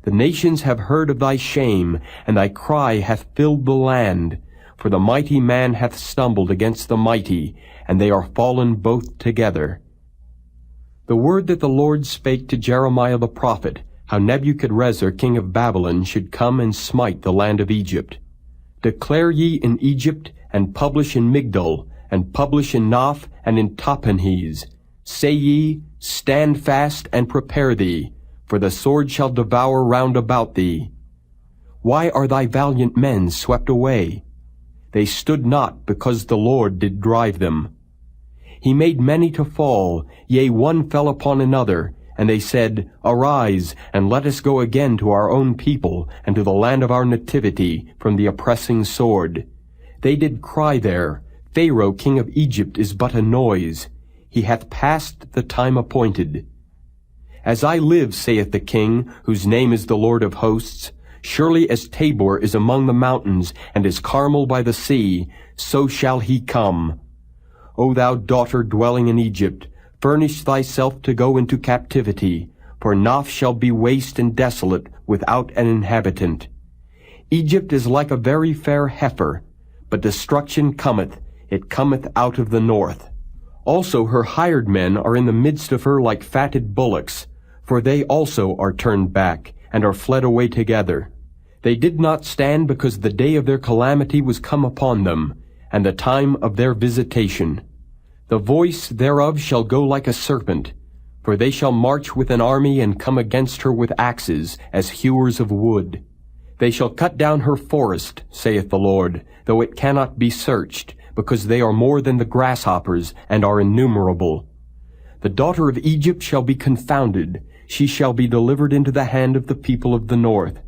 The nations have heard of thy shame, and thy cry hath filled the land. For the mighty man hath stumbled against the mighty, and they are fallen both together. The word that the Lord spake to Jeremiah the prophet, how Nebuchadrezzar king of Babylon should come and smite the land of Egypt. Declare ye in Egypt, and publish in Migdol, and publish in Noph, and in Tahpanhes. Say ye, Stand fast and prepare thee, for the sword shall devour round about thee. Why are thy valiant men swept away? They stood not, because the Lord did drive them. He made many to fall, yea, one fell upon another, and they said, Arise, and let us go again to our own people, and to the land of our nativity, from the oppressing sword. They did cry there, Pharaoh king of Egypt is but a noise. He hath passed the time appointed. As I live, saith the King, whose name is the Lord of hosts, surely as Tabor is among the mountains, and as Carmel by the sea, so shall he come. O thou daughter dwelling in Egypt, furnish thyself to go into captivity, for Noph shall be waste and desolate, without an inhabitant. Egypt is like a very fair heifer, but destruction cometh, it cometh out of the north. Also her hired men are in the midst of her like fatted bullocks, for they also are turned back, and are fled away together. They did not stand because the day of their calamity was come upon them, and the time of their visitation. The voice thereof shall go like a serpent, for they shall march with an army and come against her with axes, as hewers of wood. They shall cut down her forest, saith the Lord, though it cannot be searched, because they are more than the grasshoppers, and are innumerable. The daughter of Egypt shall be confounded, she shall be delivered into the hand of the people of the north.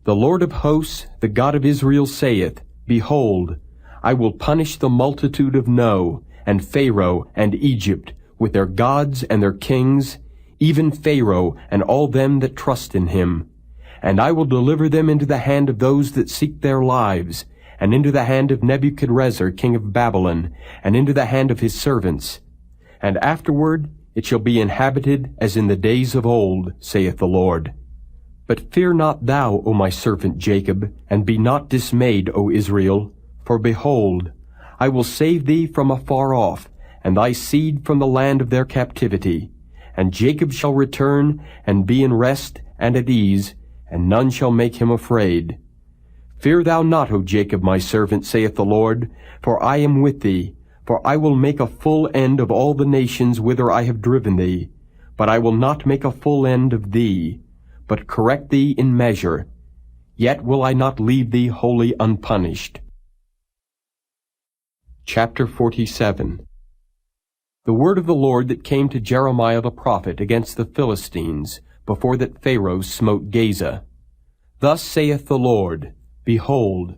The Lord of hosts, the God of Israel, saith, Behold, I will punish the multitude of No, and Pharaoh, and Egypt, with their gods and their kings, even Pharaoh, and all them that trust in him. And I will deliver them into the hand of those that seek their lives, and into the hand of Nebuchadrezzar king of Babylon, and into the hand of his servants. And afterward it shall be inhabited as in the days of old, saith the Lord. But fear not thou, O my servant Jacob, and be not dismayed, O Israel, for behold, I will save thee from afar off, and thy seed from the land of their captivity. And Jacob shall return, and be in rest and at ease, and none shall make him afraid. Fear thou not, O Jacob, my servant, saith the Lord, for I am with thee. For I will make a full end of all the nations whither I have driven thee. But I will not make a full end of thee, but correct thee in measure. Yet will I not leave thee wholly unpunished. Chapter 47. The word of the Lord that came to Jeremiah the prophet against the Philistines, before that Pharaoh smote Gaza. Thus saith the Lord, Behold,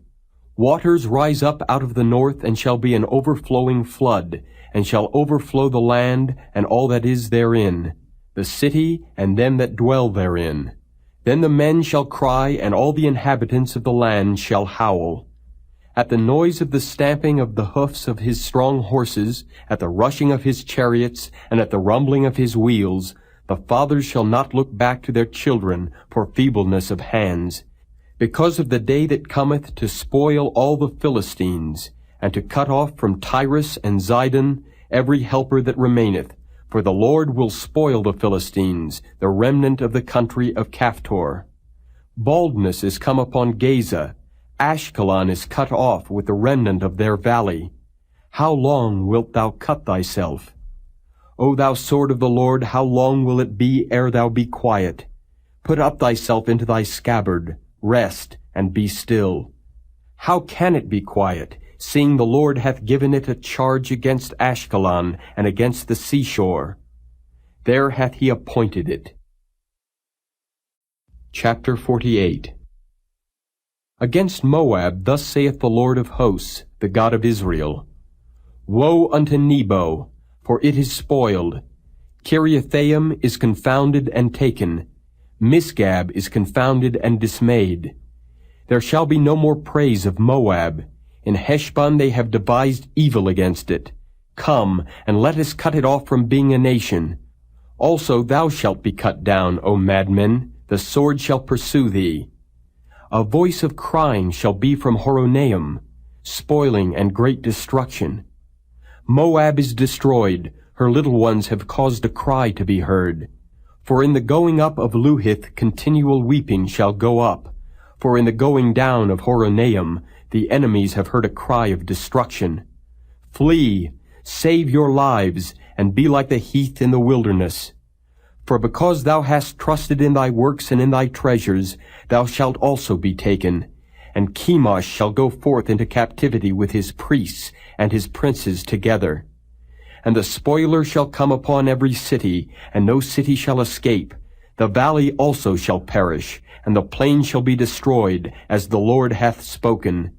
waters rise up out of the north, and shall be an overflowing flood, and shall overflow the land, and all that is therein, the city, and them that dwell therein. Then the men shall cry, and all the inhabitants of the land shall howl. At the noise of the stamping of the hoofs of his strong horses, at the rushing of his chariots, and at the rumbling of his wheels, the fathers shall not look back to their children for feebleness of hands, because of the day that cometh to spoil all the Philistines, and to cut off from Tyrus and Zidon every helper that remaineth. For the Lord will spoil the Philistines, the remnant of the country of Caphtor. Baldness is come upon Gaza, Ashkelon is cut off with the remnant of their valley. How long wilt thou cut thyself? O thou sword of the Lord, how long will it be ere thou be quiet? Put up thyself into thy scabbard, rest, and be still. How can it be quiet, seeing the Lord hath given it a charge against Ashkelon and against the seashore? There hath he appointed it. Chapter 48. Against Moab thus saith the Lord of hosts, the God of Israel, Woe unto Nebo, for it is spoiled. Kiriathaim is confounded and taken. Misgab is confounded and dismayed. There shall be no more praise of Moab. In Heshbon they have devised evil against it. Come, and let us cut it off from being a nation. Also thou shalt be cut down, O madmen, the sword shall pursue thee. A voice of crying shall be from Horonaim, spoiling and great destruction. Moab is destroyed, her little ones have caused a cry to be heard. For in the going up of Luhith continual weeping shall go up. For in the going down of Horonaim the enemies have heard a cry of destruction. Flee, save your lives, and be like the heath in the wilderness. For because thou hast trusted in thy works and in thy treasures, thou shalt also be taken. And Chemosh shall go forth into captivity with his priests and his princes together. And the spoiler shall come upon every city, and no city shall escape. The valley also shall perish, and the plain shall be destroyed, as the Lord hath spoken.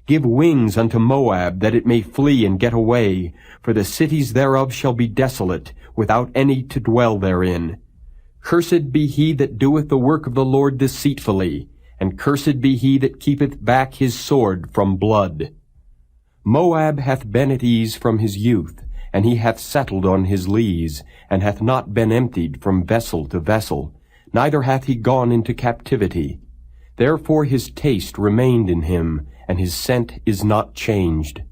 Give wings unto Moab, that it may flee and get away, for the cities thereof shall be desolate, without any to dwell therein. Cursed be he that doeth the work of the Lord deceitfully, and cursed be he that keepeth back his sword from blood. Moab hath been at ease from his youth, and he hath settled on his lees, and hath not been emptied from vessel to vessel, neither hath he gone into captivity. Therefore his taste remained in him, and his scent is not changed.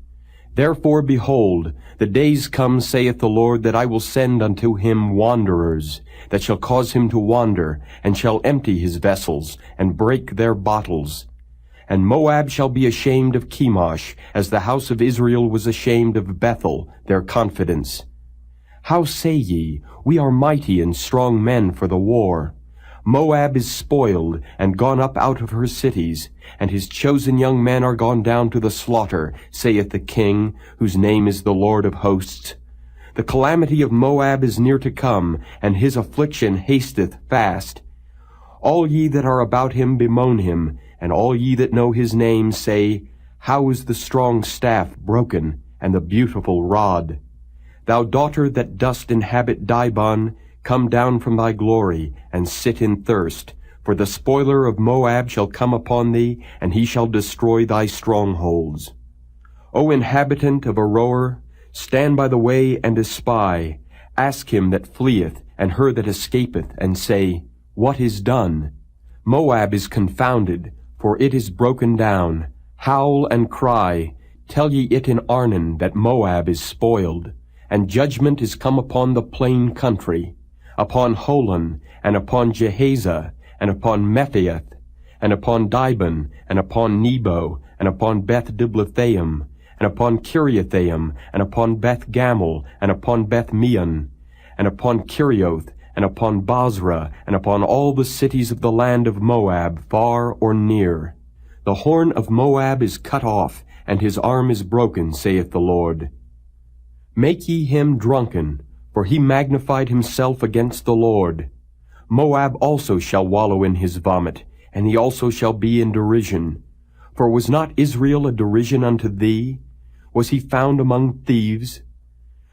Therefore, behold, the days come, saith the Lord, that I will send unto him wanderers, that shall cause him to wander, and shall empty his vessels, and break their bottles. And Moab shall be ashamed of Chemosh, as the house of Israel was ashamed of Bethel, their confidence. How say ye, We are mighty and strong men for the war? Moab is spoiled, and gone up out of her cities, and his chosen young men are gone down to the slaughter, saith the King, whose name is the Lord of hosts. The calamity of Moab is near to come, and his affliction hasteth fast. All ye that are about him bemoan him, and all ye that know his name say, How is the strong staff broken, and the beautiful rod? Thou daughter that dost inhabit Dibon, come down from thy glory, and sit in thirst. For the spoiler of Moab shall come upon thee, and he shall destroy thy strongholds. O inhabitant of Aroer, stand by the way and espy. Ask him that fleeth, and her that escapeth, and say, What is done? Moab is confounded, for it is broken down. Howl and cry, tell ye it in Arnon, that Moab is spoiled. And judgment is come upon the plain country, upon Holon, and upon Jehaza, and upon Mephiath, and upon Dibon, and upon Nebo, and upon Beth-Diblathaim, and upon Kiriathaim, and upon Beth-Gamel, and upon Beth-Meon, and upon Kirioth, and upon Basra, and upon all the cities of the land of Moab, far or near. The horn of Moab is cut off, and his arm is broken, saith the Lord. Make ye him drunken, for he magnified himself against the Lord. Moab also shall wallow in his vomit, and he also shall be in derision. For was not Israel a derision unto thee? Was he found among thieves?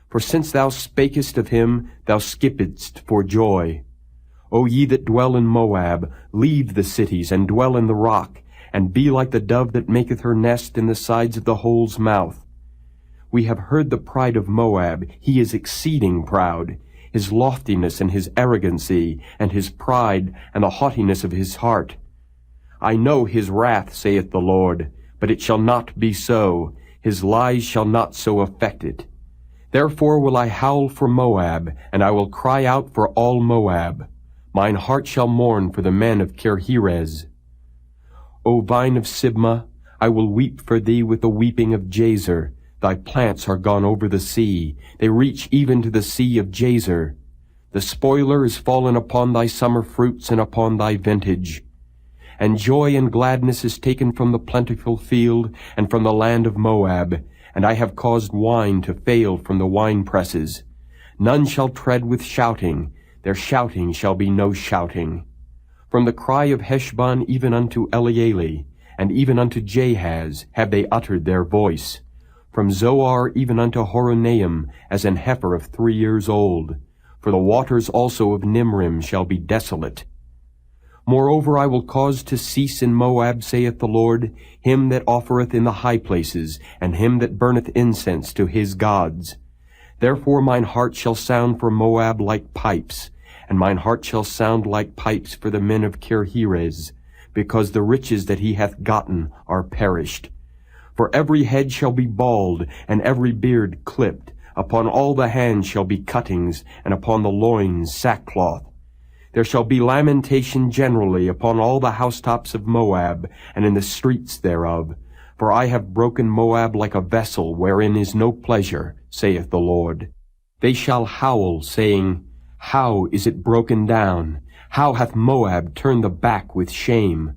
For since thou spakest of him, thou skippedst for joy. O ye that dwell in Moab, leave the cities, and dwell in the rock, and be like the dove that maketh her nest in the sides of the hole's mouth. We have heard the pride of Moab, he is exceeding proud, his loftiness and his arrogancy, and his pride, and the haughtiness of his heart. I know his wrath, saith the Lord, but it shall not be so. His lies shall not so affect it. Therefore will I howl for Moab, and I will cry out for all Moab. Mine heart shall mourn for the men of Kirheres. O vine of Sibmah, I will weep for thee with the weeping of Jazer. Thy plants are gone over the sea. They reach even to the sea of Jazer. The spoiler is fallen upon thy summer fruits and upon thy vintage. And joy and gladness is taken from the plentiful field and from the land of Moab. And I have caused wine to fail from the winepresses. None shall tread with shouting. Their shouting shall be no shouting. From the cry of Heshbon even unto Eleale, and even unto Jahaz have they uttered their voice. From Zoar even unto Horonaim, as an heifer of 3 years old. For the waters also of Nimrim shall be desolate. Moreover, I will cause to cease in Moab, saith the Lord, him that offereth in the high places, and him that burneth incense to his gods. Therefore mine heart shall sound for Moab like pipes, and mine heart shall sound like pipes for the men of Kirheres, because the riches that he hath gotten are perished. For every head shall be bald, and every beard clipped. Upon all the hands shall be cuttings, and upon the loins sackcloth. There shall be lamentation generally upon all the housetops of Moab, and in the streets thereof. For I have broken Moab like a vessel wherein is no pleasure, saith the Lord. They shall howl, saying, How is it broken down? How hath Moab turned the back with shame?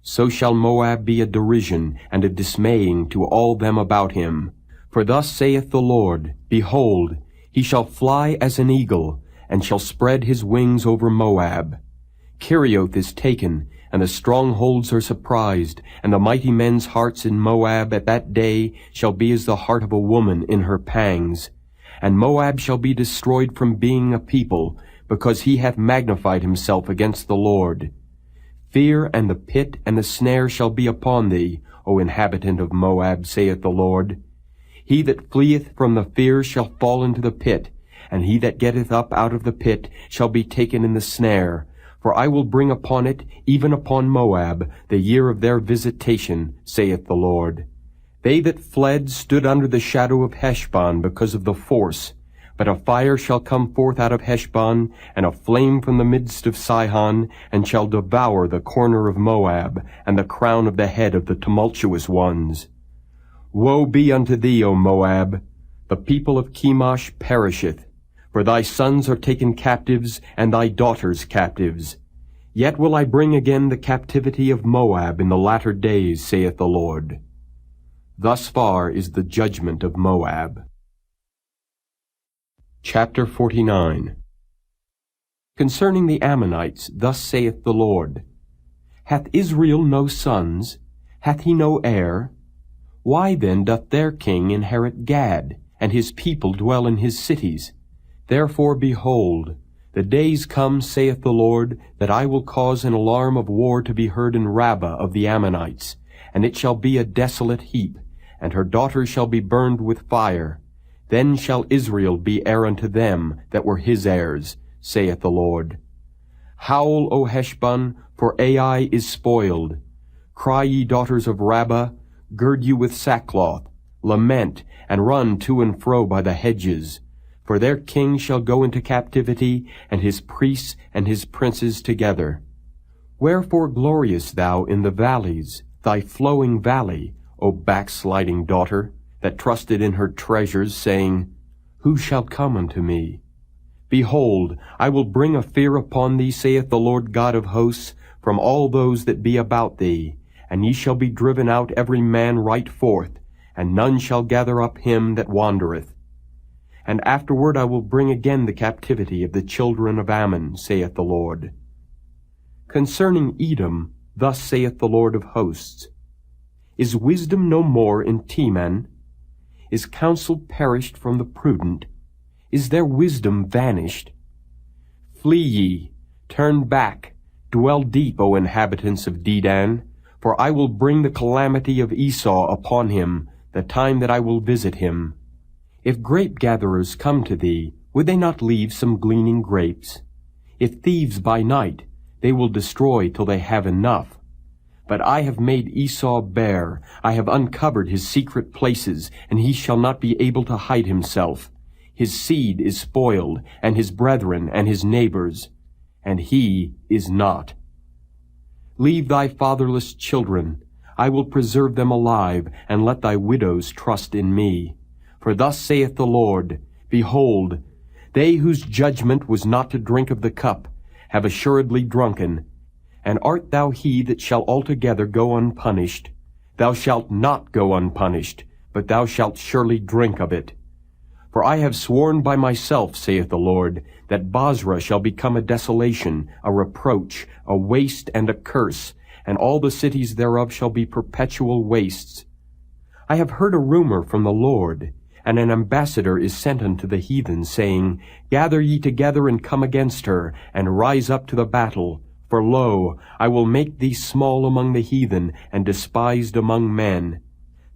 So shall Moab be a derision and a dismaying to all them about him. For thus saith the Lord, Behold, he shall fly as an eagle, and shall spread his wings over Moab. Kerioth is taken, and the strongholds are surprised, and the mighty men's hearts in Moab at that day shall be as the heart of a woman in her pangs. And Moab shall be destroyed from being a people, because he hath magnified himself against the Lord. Fear and the pit and the snare shall be upon thee, O inhabitant of Moab, saith the Lord. He that fleeth from the fear shall fall into the pit, and he that getteth up out of the pit shall be taken in the snare. For I will bring upon it, even upon Moab, the year of their visitation, saith the Lord. They that fled stood under the shadow of Heshbon because of the force. But a fire shall come forth out of Heshbon, and a flame from the midst of Sihon, and shall devour the corner of Moab, and the crown of the head of the tumultuous ones. Woe be unto thee, O Moab! The people of Chemosh perisheth, for thy sons are taken captives, and thy daughters captives. Yet will I bring again the captivity of Moab in the latter days, saith the Lord. Thus far is the judgment of Moab. Chapter 49. Concerning the Ammonites, thus saith the Lord, Hath Israel no sons? Hath he no heir? Why then doth their king inherit Gad, and his people dwell in his cities? Therefore, behold, the days come, saith the Lord, that I will cause an alarm of war to be heard in Rabbah of the Ammonites, and it shall be a desolate heap, and her daughters shall be burned with fire. Then shall Israel be heir unto them that were his heirs, saith the Lord. Howl, O Heshbon, for Ai is spoiled. Cry, ye daughters of Rabbah, gird you with sackcloth, lament, and run to and fro by the hedges. For their king shall go into captivity, and his priests and his princes together. Wherefore gloriest thou in the valleys, thy flowing valley, O backsliding daughter, that trusted in her treasures, saying, Who shall come unto me? Behold, I will bring a fear upon thee, saith the Lord God of hosts, from all those that be about thee, and ye shall be driven out every man right forth, and none shall gather up him that wandereth. And afterward I will bring again the captivity of the children of Ammon, saith the Lord. Concerning Edom, thus saith the Lord of hosts, Is wisdom no more in Teman? Is counsel perished from the prudent? Is their wisdom vanished? Flee ye, turn back, dwell deep, O inhabitants of Dedan, for I will bring the calamity of Esau upon him, the time that I will visit him. If grape-gatherers come to thee, would they not leave some gleaning grapes? If thieves by night, they will destroy till they have enough. But I have made Esau bare, I have uncovered his secret places, and he shall not be able to hide himself. His seed is spoiled, and his brethren and his neighbors, and he is not. Leave thy fatherless children. I will preserve them alive, and let thy widows trust in me. For thus saith the Lord, Behold, they whose judgment was not to drink of the cup have assuredly drunken. And art thou he that shall altogether go unpunished? Thou shalt not go unpunished, but thou shalt surely drink of it. For I have sworn by myself, saith the Lord, that Bozrah shall become a desolation, a reproach, a waste, and a curse, and all the cities thereof shall be perpetual wastes. I have heard a rumor from the Lord, and an ambassador is sent unto the heathen, saying, Gather ye together and come against her, and rise up to the battle. For lo, I will make thee small among the heathen, and despised among men.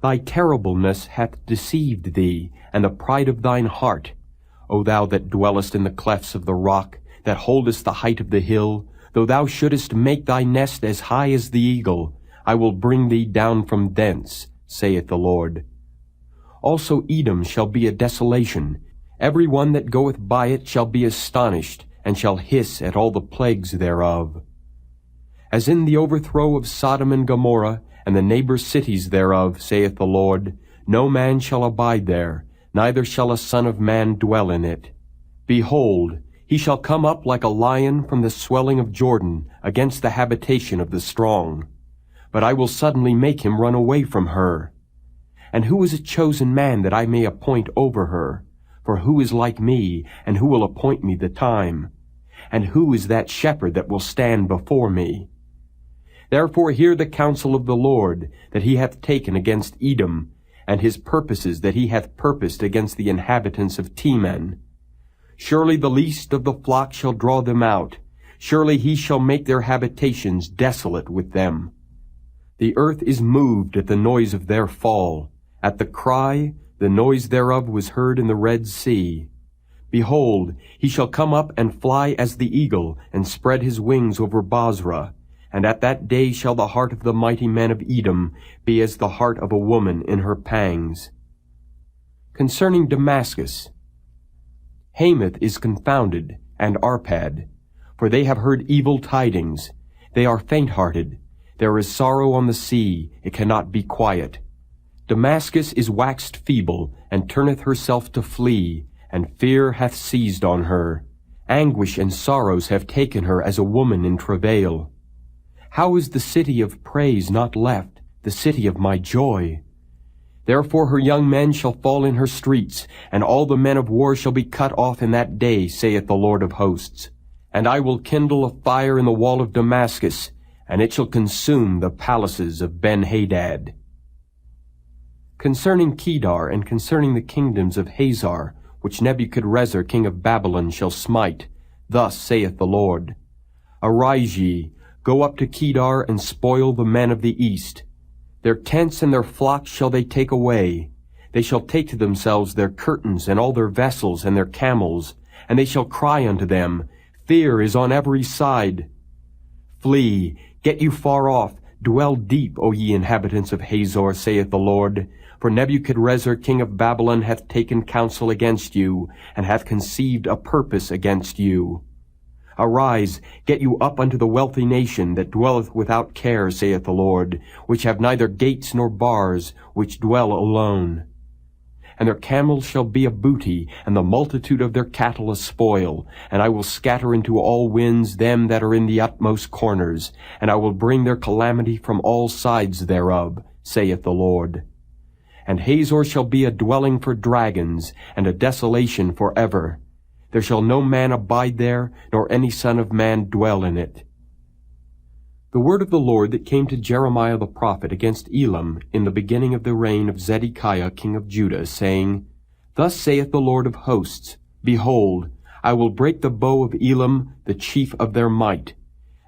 Thy terribleness hath deceived thee, and the pride of thine heart. O thou that dwellest in the clefts of the rock, that holdest the height of the hill, though thou shouldest make thy nest as high as the eagle, I will bring thee down from thence, saith the Lord. Also Edom shall be a desolation. Every one that goeth by it shall be astonished, and shall hiss at all the plagues thereof. As in the overthrow of Sodom and Gomorrah, and the neighbor cities thereof, saith the Lord, no man shall abide there, neither shall a son of man dwell in it. Behold, he shall come up like a lion from the swelling of Jordan against the habitation of the strong. But I will suddenly make him run away from her. And who is a chosen man that I may appoint over her? For who is like me, and who will appoint me the time? And who is that shepherd that will stand before me? Therefore hear the counsel of the Lord, that he hath taken against Edom, and his purposes that he hath purposed against the inhabitants of Teman. Surely the least of the flock shall draw them out. Surely he shall make their habitations desolate with them. The earth is moved at the noise of their fall. At the cry, the noise thereof was heard in the Red Sea. Behold, he shall come up and fly as the eagle, and spread his wings over Bozrah. And at that day shall the heart of the mighty men of Edom be as the heart of a woman in her pangs. Concerning Damascus, Hamath is confounded, and Arpad, for they have heard evil tidings. They are faint-hearted. There is sorrow on the sea, it cannot be quiet. Damascus is waxed feeble, and turneth herself to flee, and fear hath seized on her. Anguish and sorrows have taken her as a woman in travail. How is the city of praise not left, the city of my joy? Therefore her young men shall fall in her streets, and all the men of war shall be cut off in that day, saith the Lord of hosts. And I will kindle a fire in the wall of Damascus, and it shall consume the palaces of Ben-Hadad. Concerning Kedar, and concerning the kingdoms of Hazar, which Nebuchadrezzar king of Babylon shall smite, thus saith the Lord, Arise ye, go up to Kedar, and spoil the men of the east. Their tents and their flocks shall they take away. They shall take to themselves their curtains, and all their vessels, and their camels, and they shall cry unto them, Fear is on every side. Flee, get you far off, dwell deep, O ye inhabitants of Hazor, saith the Lord. For Nebuchadrezzar king of Babylon hath taken counsel against you, and hath conceived a purpose against you. Arise, get you up unto the wealthy nation that dwelleth without care, saith the Lord, which have neither gates nor bars, which dwell alone. And their camels shall be a booty, and the multitude of their cattle a spoil. And I will scatter into all winds them that are in the utmost corners, and I will bring their calamity from all sides thereof, saith the Lord. And Hazor shall be a dwelling for dragons, and a desolation for ever. There shall no man abide there, nor any son of man dwell in it. The word of the Lord that came to Jeremiah the prophet against Elam in the beginning of the reign of Zedekiah king of Judah, saying, Thus saith the Lord of hosts, Behold, I will break the bow of Elam, the chief of their might.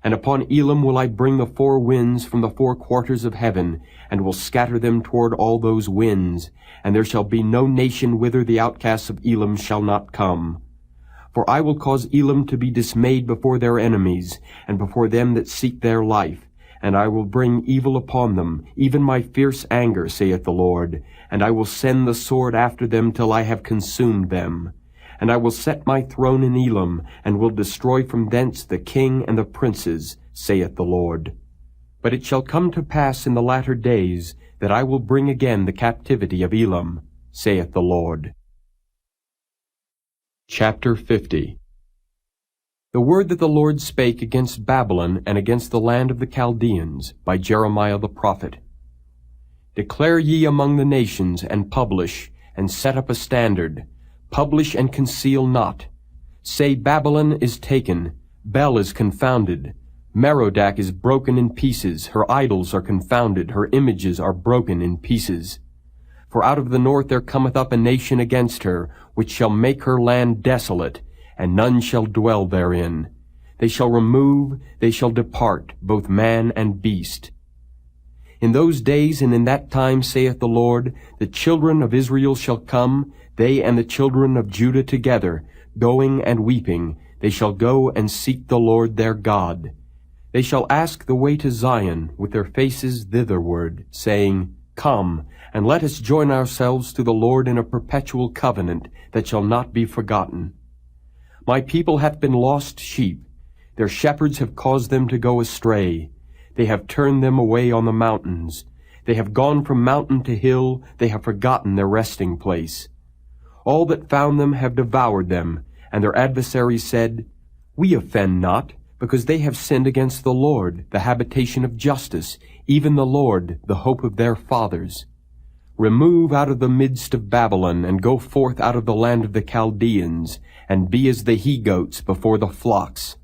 And upon Elam will I bring the four winds from the four quarters of heaven, and will scatter them toward all those winds. And there shall be no nation whither the outcasts of Elam shall not come. For I will cause Elam to be dismayed before their enemies, and before them that seek their life. And I will bring evil upon them, even my fierce anger, saith the Lord. And I will send the sword after them till I have consumed them. And I will set my throne in Elam, and will destroy from thence the king and the princes, saith the Lord. But it shall come to pass in the latter days that I will bring again the captivity of Elam, saith the Lord. Chapter 50. The word that the Lord spake against Babylon and against the land of the Chaldeans by Jeremiah the prophet. Declare ye among the nations, and publish, and set up a standard. Publish and conceal not. Say, Babylon is taken, Bel is confounded. Merodach is broken in pieces, her idols are confounded, her images are broken in pieces. For out of the north there cometh up a nation against her, which shall make her land desolate, and none shall dwell therein. They shall remove, they shall depart, both man and beast. In those days and in that time, saith the Lord, the children of Israel shall come, they and the children of Judah together, going and weeping. They shall go and seek the Lord their God. They shall ask the way to Zion, with their faces thitherward, saying, Come, and let us join ourselves to the Lord in a perpetual covenant that shall not be forgotten. My people hath been lost sheep. Their shepherds have caused them to go astray. They have turned them away on the mountains. They have gone from mountain to hill. They have forgotten their resting place. All that found them have devoured them, and their adversaries said, We offend not, because they have sinned against the Lord, the habitation of justice, even the Lord, the hope of their fathers. Remove out of the midst of Babylon, and go forth out of the land of the Chaldeans, and be as the he-goats before the flocks.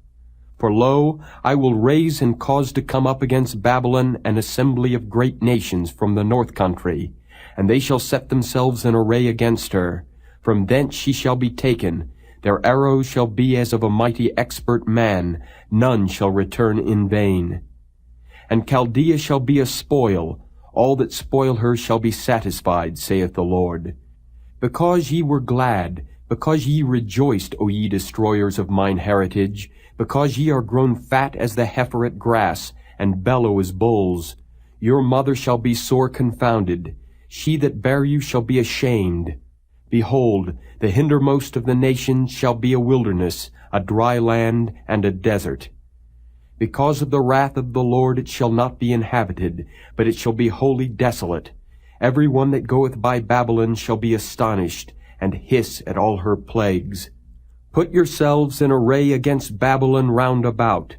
For lo, I will raise and cause to come up against Babylon an assembly of great nations from the north country, and they shall set themselves in array against her. From thence she shall be taken. Their arrows shall be as of a mighty expert man. None shall return in vain. And Chaldea shall be a spoil. All that spoil her shall be satisfied, saith the Lord. Because ye were glad, because ye rejoiced, O ye destroyers of mine heritage, because ye are grown fat as the heifer at grass, and bellow as bulls, your mother shall be sore confounded. She that bare you shall be ashamed. Behold, the hindermost of the nations shall be a wilderness, a dry land, and a desert. Because of the wrath of the Lord it shall not be inhabited, but it shall be wholly desolate. Every one that goeth by Babylon shall be astonished, and hiss at all her plagues. Put yourselves in array against Babylon round about.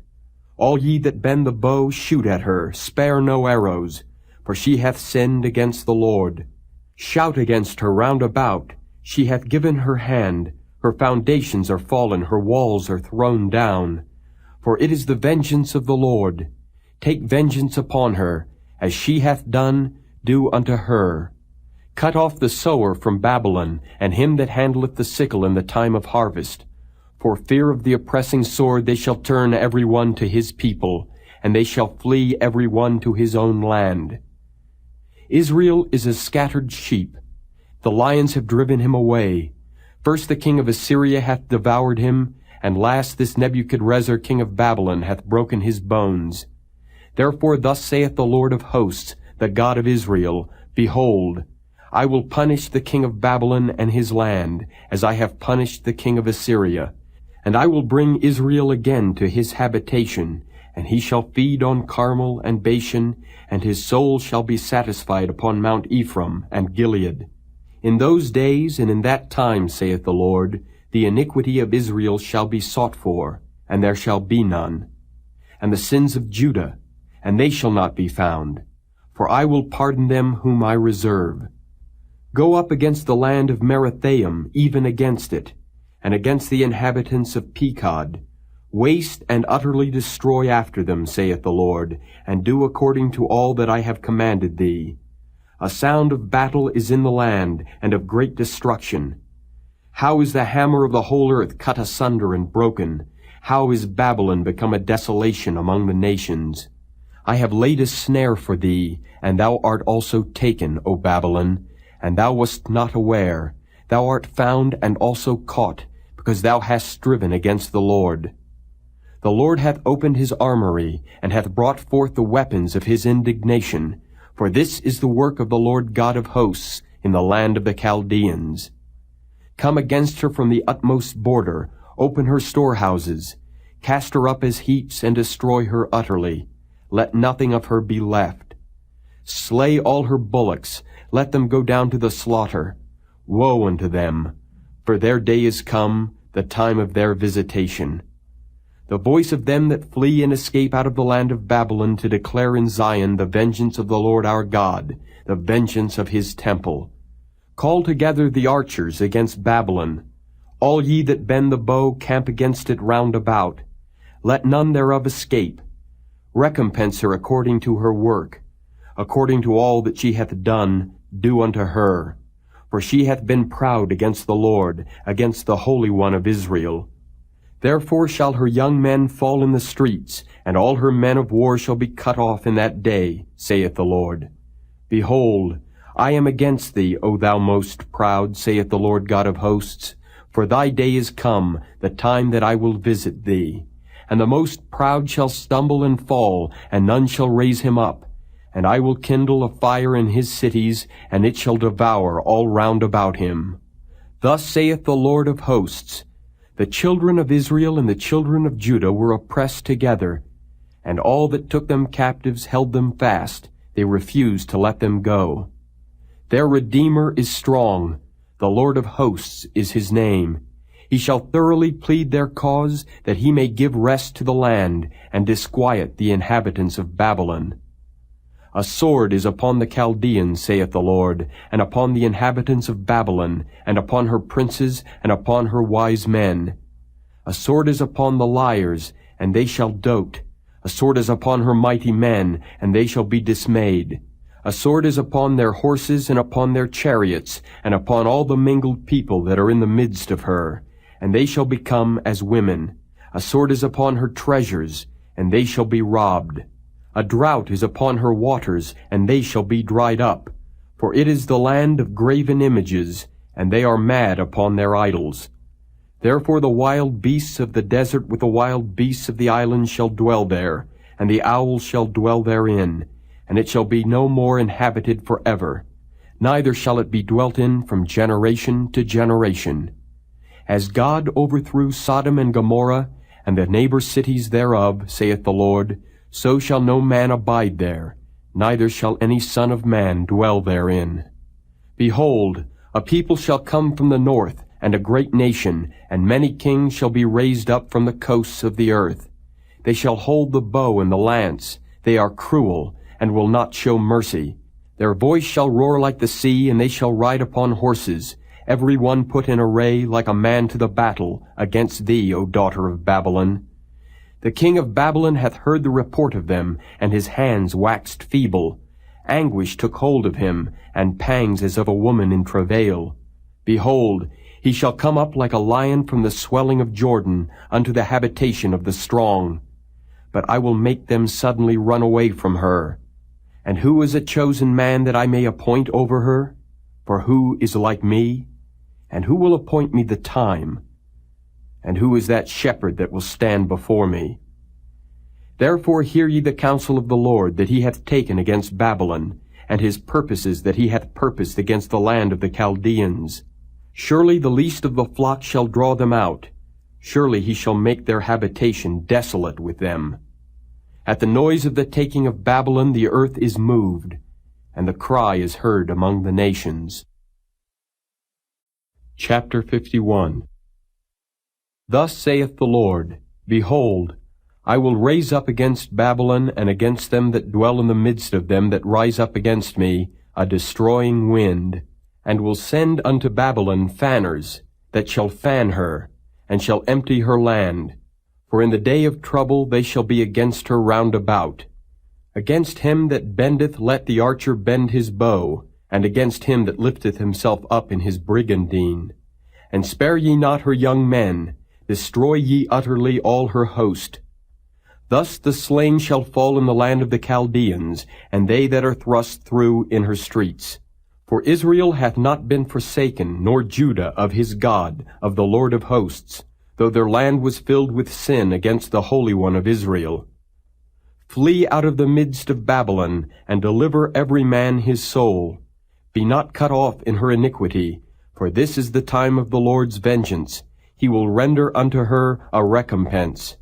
All ye that bend the bow, shoot at her, spare no arrows, for she hath sinned against the Lord. Shout against her round about. She hath given her hand, her foundations are fallen, her walls are thrown down. For it is the vengeance of the Lord. Take vengeance upon her, as she hath done, do unto her. Cut off the sower from Babylon, and him that handleth the sickle in the time of harvest. For fear of the oppressing sword they shall turn every one to his people, and they shall flee every one to his own land. Israel is as scattered sheep. The lions have driven him away. First the king of Assyria hath devoured him, and last this Nebuchadrezzar king of Babylon hath broken his bones. Therefore thus saith the Lord of hosts, the God of Israel, Behold, I will punish the king of Babylon and his land, as I have punished the king of Assyria. And I will bring Israel again to his habitation, and he shall feed on Carmel and Bashan, and his soul shall be satisfied upon Mount Ephraim and Gilead. In those days and in that time, saith the Lord, the iniquity of Israel shall be sought for, and there shall be none. And the sins of Judah, and they shall not be found, for I will pardon them whom I reserve. Go up against the land of Merathaim, even against it, and against the inhabitants of Pekod. Waste and utterly destroy after them, saith the Lord, and do according to all that I have commanded thee. A sound of battle is in the land, and of great destruction. How is the hammer of the whole earth cut asunder and broken? How is Babylon become a desolation among the nations? I have laid a snare for thee, and thou art also taken, O Babylon, and thou wast not aware. Thou art found and also caught, because thou hast striven against the Lord. The Lord hath opened his armory, and hath brought forth the weapons of his indignation. For this is the work of the Lord God of hosts in the land of the Chaldeans. Come against her from the utmost border, open her storehouses, cast her up as heaps, and destroy her utterly. let nothing of her be left. Slay all her bullocks, let them go down to the slaughter. Woe unto them, for their day is come, the time of their visitation. The voice of them that flee and escape out of the land of Babylon, to declare in Zion the vengeance of the Lord our God, the vengeance of his temple. Call together the archers against Babylon. All ye that bend the bow, camp against it round about. Let none thereof escape. Recompense her according to her work. According to all that she hath done, do unto her. For she hath been proud against the Lord, against the Holy One of Israel. Therefore shall her young men fall in the streets, and all her men of war shall be cut off in that day, saith the Lord. Behold, I am against thee, O thou most proud, saith the Lord God of hosts. For thy day is come, the time that I will visit thee. And the most proud shall stumble and fall, and none shall raise him up. And I will kindle a fire in his cities, and it shall devour all round about him. Thus saith the Lord of hosts, the children of Israel and the children of Judah were oppressed together, and all that took them captives held them fast. They refused to let them go. Their Redeemer is strong. The Lord of hosts is his name. He shall thoroughly plead their cause, that he may give rest to the land, and disquiet the inhabitants of Babylon. A sword is upon the Chaldeans, saith the Lord, and upon the inhabitants of Babylon, and upon her princes, and upon her wise men. A sword is upon the liars, and they shall dote. A sword is upon her mighty men, and they shall be dismayed. A sword is upon their horses, and upon their chariots, and upon all the mingled people that are in the midst of her, and they shall become as women. A sword is upon her treasures, and they shall be robbed. A drought is upon her waters, and they shall be dried up. For it is the land of graven images, and they are mad upon their idols. Therefore the wild beasts of the desert with the wild beasts of the islands shall dwell there, and the owls shall dwell therein, and it shall be no more inhabited forever, neither shall it be dwelt in from generation to generation. As God overthrew Sodom and Gomorrah, and the neighbor cities thereof, saith the Lord, so shall no man abide there, neither shall any son of man dwell therein. Behold, a people shall come from the north, and a great nation, and many kings shall be raised up from the coasts of the earth. They shall hold the bow and the lance. They are cruel, and will not show mercy. Their voice shall roar like the sea, and they shall ride upon horses, every one put in array like a man to the battle, against thee, O daughter of Babylon. The king of Babylon hath heard the report of them, and his hands waxed feeble. Anguish took hold of him, and pangs as of a woman in travail. Behold, he shall come up like a lion from the swelling of Jordan, unto the habitation of the strong. But I will make them suddenly run away from her. And who is a chosen man that I may appoint over her? For who is like me? And who will appoint me the time? And who is that shepherd that will stand before me? Therefore hear ye the counsel of the Lord that he hath taken against Babylon, and his purposes that he hath purposed against the land of the Chaldeans. Surely the least of the flock shall draw them out. Surely he shall make their habitation desolate with them. At the noise of the taking of Babylon the earth is moved, and the cry is heard among the nations. Chapter 51. Thus saith the Lord, Behold, I will raise up against Babylon, and against them that dwell in the midst of them that rise up against me, a destroying wind, and will send unto Babylon fanners, that shall fan her, and shall empty her land. For in the day of trouble they shall be against her round about. Against him that bendeth let the archer bend his bow, and against him that lifteth himself up in his brigandine. And spare ye not her young men, destroy ye utterly all her host. Thus the slain shall fall in the land of the Chaldeans, and they that are thrust through in her streets. For Israel hath not been forsaken, nor Judah of his God, of the Lord of hosts, though their land was filled with sin against the Holy One of Israel. Flee out of the midst of Babylon, and deliver every man his soul. Be not cut off in her iniquity, for this is the time of the Lord's vengeance. He will render unto her a recompense.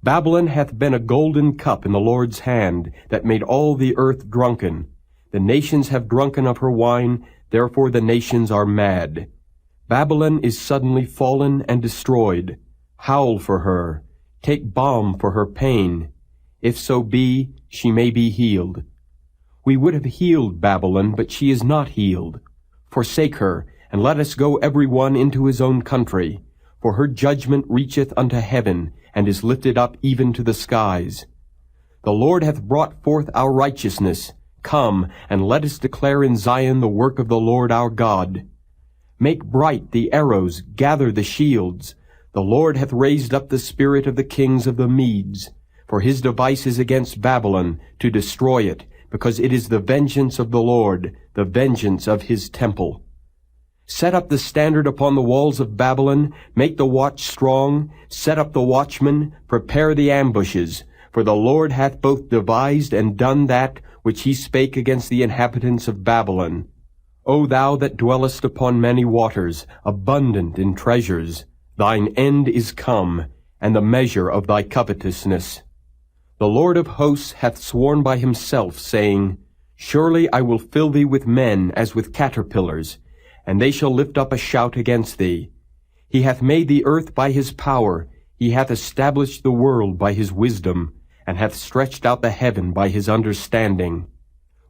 Babylon hath been a golden cup in the Lord's hand, that made all the earth drunken. The nations have drunken of her wine, therefore the nations are mad. Babylon is suddenly fallen and destroyed. Howl for her. Take balm for her pain. If so be, she may be healed. We would have healed Babylon, but she is not healed. Forsake her, and let us go every one into his own country. For her judgment reacheth unto heaven, and is lifted up even to the skies. The Lord hath brought forth our righteousness. Come, and let us declare in Zion the work of the Lord our God. Make bright the arrows, gather the shields. The Lord hath raised up the spirit of the kings of the Medes. For his device is against Babylon, to destroy it, because it is the vengeance of the Lord, the vengeance of his temple. Set up the standard upon the walls of Babylon, make the watch strong, set up the watchmen, prepare the ambushes. For the Lord hath both devised and done that which he spake against the inhabitants of Babylon. O thou that dwellest upon many waters, abundant in treasures, thine end is come, and the measure of thy covetousness. The Lord of hosts hath sworn by himself, saying, Surely I will fill thee with men as with caterpillars, and they shall lift up a shout against thee. He hath made the earth by his power, he hath established the world by his wisdom, and hath stretched out the heaven by his understanding.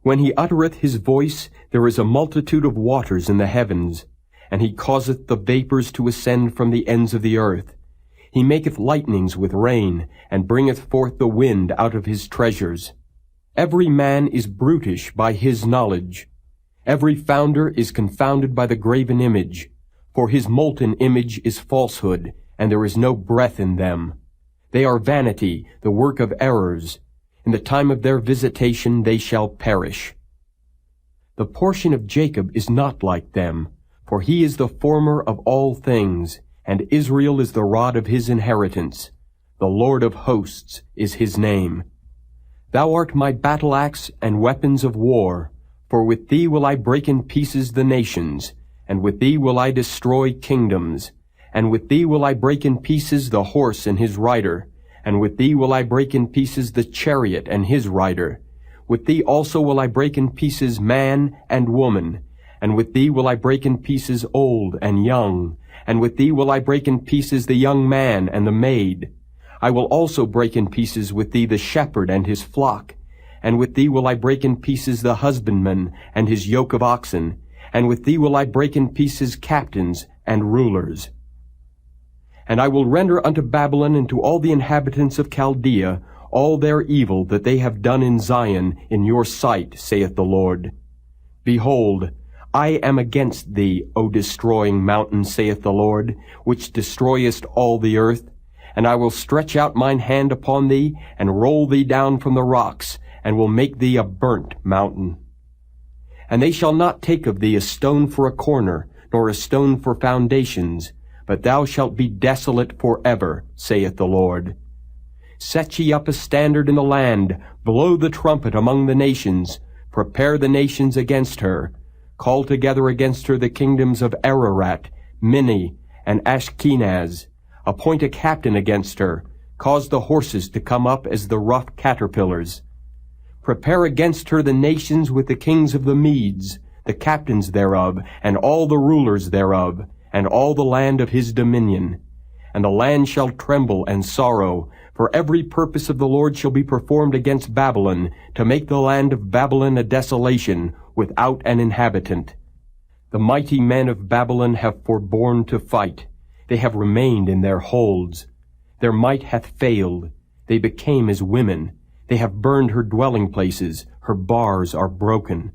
When he uttereth his voice, there is a multitude of waters in the heavens, and he causeth the vapors to ascend from the ends of the earth. He maketh lightnings with rain, and bringeth forth the wind out of his treasures. Every man is brutish by his knowledge. Every founder is confounded by the graven image, for his molten image is falsehood, and there is no breath in them. They are vanity, the work of errors. In the time of their visitation they shall perish. The portion of Jacob is not like them, for he is the former of all things, and Israel is the rod of his inheritance. The Lord of hosts is his name. Thou art my battle axe and weapons of war. For with thee will I break in pieces the nations, and with thee will I destroy kingdoms, and with thee will I break in pieces the horse and his rider, and with thee will I break in pieces the chariot and his rider. With thee also will I break in pieces man and woman, and with thee will I break in pieces old and young, and with thee will I break in pieces the young man and the maid. I will also break in pieces with thee the shepherd and his flock, and with thee will I break in pieces the husbandman and his yoke of oxen, and with thee will I break in pieces captains and rulers. And I will render unto Babylon and to all the inhabitants of Chaldea all their evil that they have done in Zion in your sight, saith the Lord. Behold, I am against thee, O destroying mountain, saith the Lord, which destroyest all the earth. And I will stretch out mine hand upon thee, and roll thee down from the rocks, and will make thee a burnt mountain. And they shall not take of thee a stone for a corner, nor a stone for foundations, but thou shalt be desolate forever, saith the Lord. Set ye up a standard in the land, blow the trumpet among the nations, prepare the nations against her, call together against her the kingdoms of Ararat, Minni, and Ashkenaz, appoint a captain against her, cause the horses to come up as the rough caterpillars. Prepare against her the nations with the kings of the Medes, the captains thereof, and all the rulers thereof, and all the land of his dominion. And the land shall tremble and sorrow, for every purpose of the Lord shall be performed against Babylon, to make the land of Babylon a desolation, without an inhabitant. The mighty men of Babylon have forborne to fight. They have remained in their holds. Their might hath failed. They became as women. They have burned her dwelling places. Her bars are broken.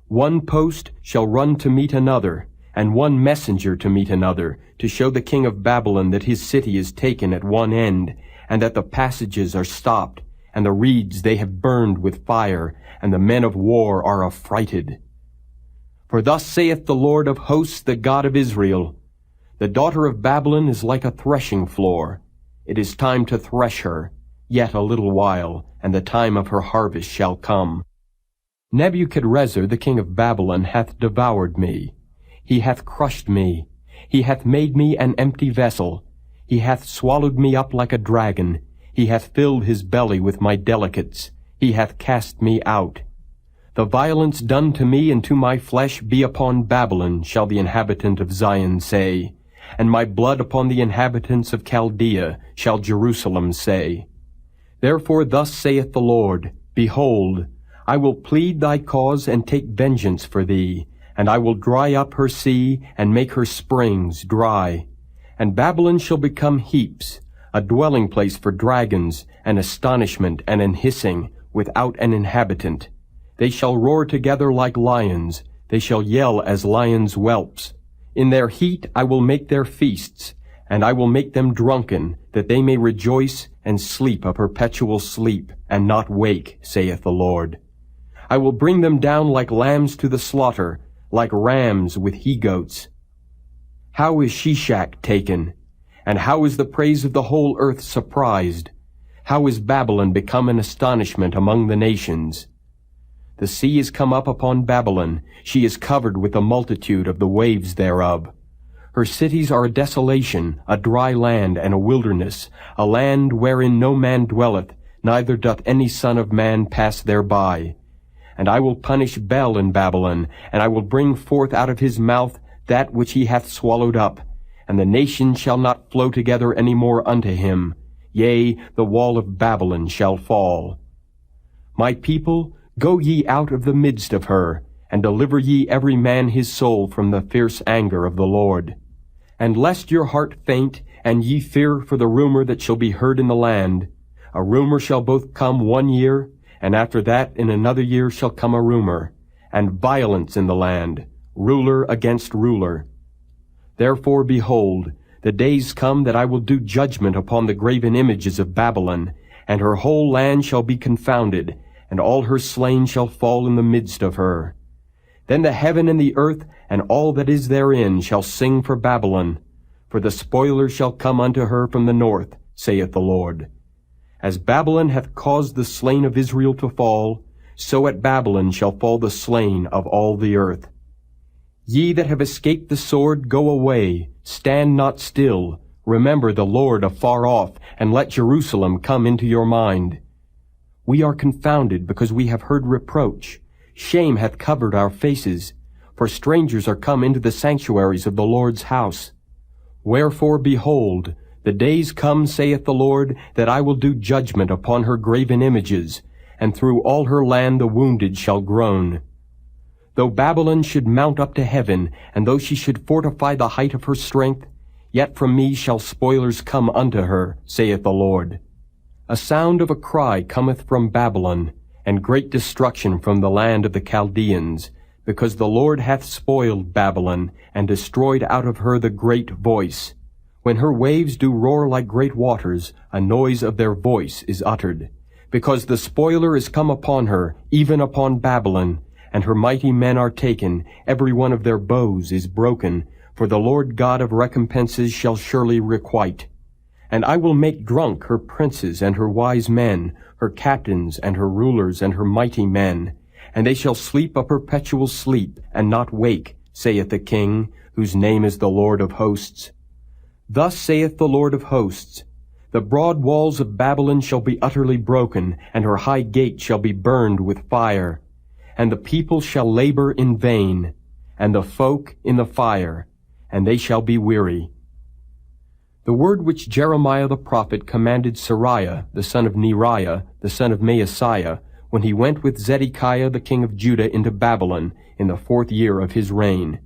One post shall run to meet another, and one messenger to meet another, to show the king of Babylon that his city is taken at one end, and that the passages are stopped, and the reeds they have burned with fire, and the men of war are affrighted. For thus saith the Lord of hosts, the God of Israel, the daughter of Babylon is like a threshing floor. It is time to thresh her, yet a little while, and the time of her harvest shall come. Nebuchadrezzar the king of Babylon hath devoured me. He hath crushed me. He hath made me an empty vessel. He hath swallowed me up like a dragon. He hath filled his belly with my delicates. He hath cast me out. The violence done to me and to my flesh be upon Babylon, shall the inhabitant of Zion say. And my blood upon the inhabitants of Chaldea, shall Jerusalem say. Therefore thus saith the Lord, Behold, I will plead thy cause and take vengeance for thee, and I will dry up her sea, and make her springs dry. And Babylon shall become heaps, a dwelling place for dragons, an astonishment and an hissing, without an inhabitant. They shall roar together like lions, they shall yell as lions' whelps. In their heat I will make their feasts, and I will make them drunken, that they may rejoice and sleep a perpetual sleep, and not wake, saith the Lord. I will bring them down like lambs to the slaughter, like rams with he-goats. How is Shishak taken? And how is the praise of the whole earth surprised? How is Babylon become an astonishment among the nations? The sea is come up upon Babylon, she is covered with the multitude of the waves thereof. Her cities are a desolation, a dry land, and a wilderness, a land wherein no man dwelleth, neither doth any son of man pass thereby. And I will punish Bel in Babylon, and I will bring forth out of his mouth that which he hath swallowed up, and the nations shall not flow together any more unto him. Yea, the wall of Babylon shall fall. My people, go ye out of the midst of her, and deliver ye every man his soul from the fierce anger of the Lord. And lest your heart faint, and ye fear for the rumor that shall be heard in the land, a rumor shall both come 1 year, and after that in another year shall come a rumor, and violence in the land, ruler against ruler. Therefore, behold, the days come that I will do judgment upon the graven images of Babylon, and her whole land shall be confounded, and all her slain shall fall in the midst of her. Then the heaven and the earth, and all that is therein, shall sing for Babylon, for the spoiler shall come unto her from the north, saith the Lord. As Babylon hath caused the slain of Israel to fall, so at Babylon shall fall the slain of all the earth. Ye that have escaped the sword, go away, stand not still, remember the Lord afar off, and let Jerusalem come into your mind. We are confounded because we have heard reproach. Shame hath covered our faces, for strangers are come into the sanctuaries of the Lord's house. Wherefore, behold, the days come, saith the Lord, that I will do judgment upon her graven images, and through all her land the wounded shall groan. Though Babylon should mount up to heaven, and though she should fortify the height of her strength, yet from me shall spoilers come unto her, saith the Lord. A sound of a cry cometh from Babylon, and great destruction from the land of the Chaldeans, because the Lord hath spoiled Babylon, and destroyed out of her the great voice. When her waves do roar like great waters, a noise of their voice is uttered. Because the spoiler is come upon her, even upon Babylon, and her mighty men are taken, every one of their bows is broken, for the Lord God of recompenses shall surely requite. And I will make drunk her princes and her wise men, her captains and her rulers and her mighty men, and they shall sleep a perpetual sleep, and not wake, saith the King, whose name is the Lord of hosts. Thus saith the Lord of hosts, the broad walls of Babylon shall be utterly broken, and her high gate shall be burned with fire. And the people shall labor in vain, and the folk in the fire, and they shall be weary. The word which Jeremiah the prophet commanded Seraiah, the son of Neriah, the son of Maaseiah, when he went with Zedekiah the king of Judah into Babylon in the 4th year of his reign.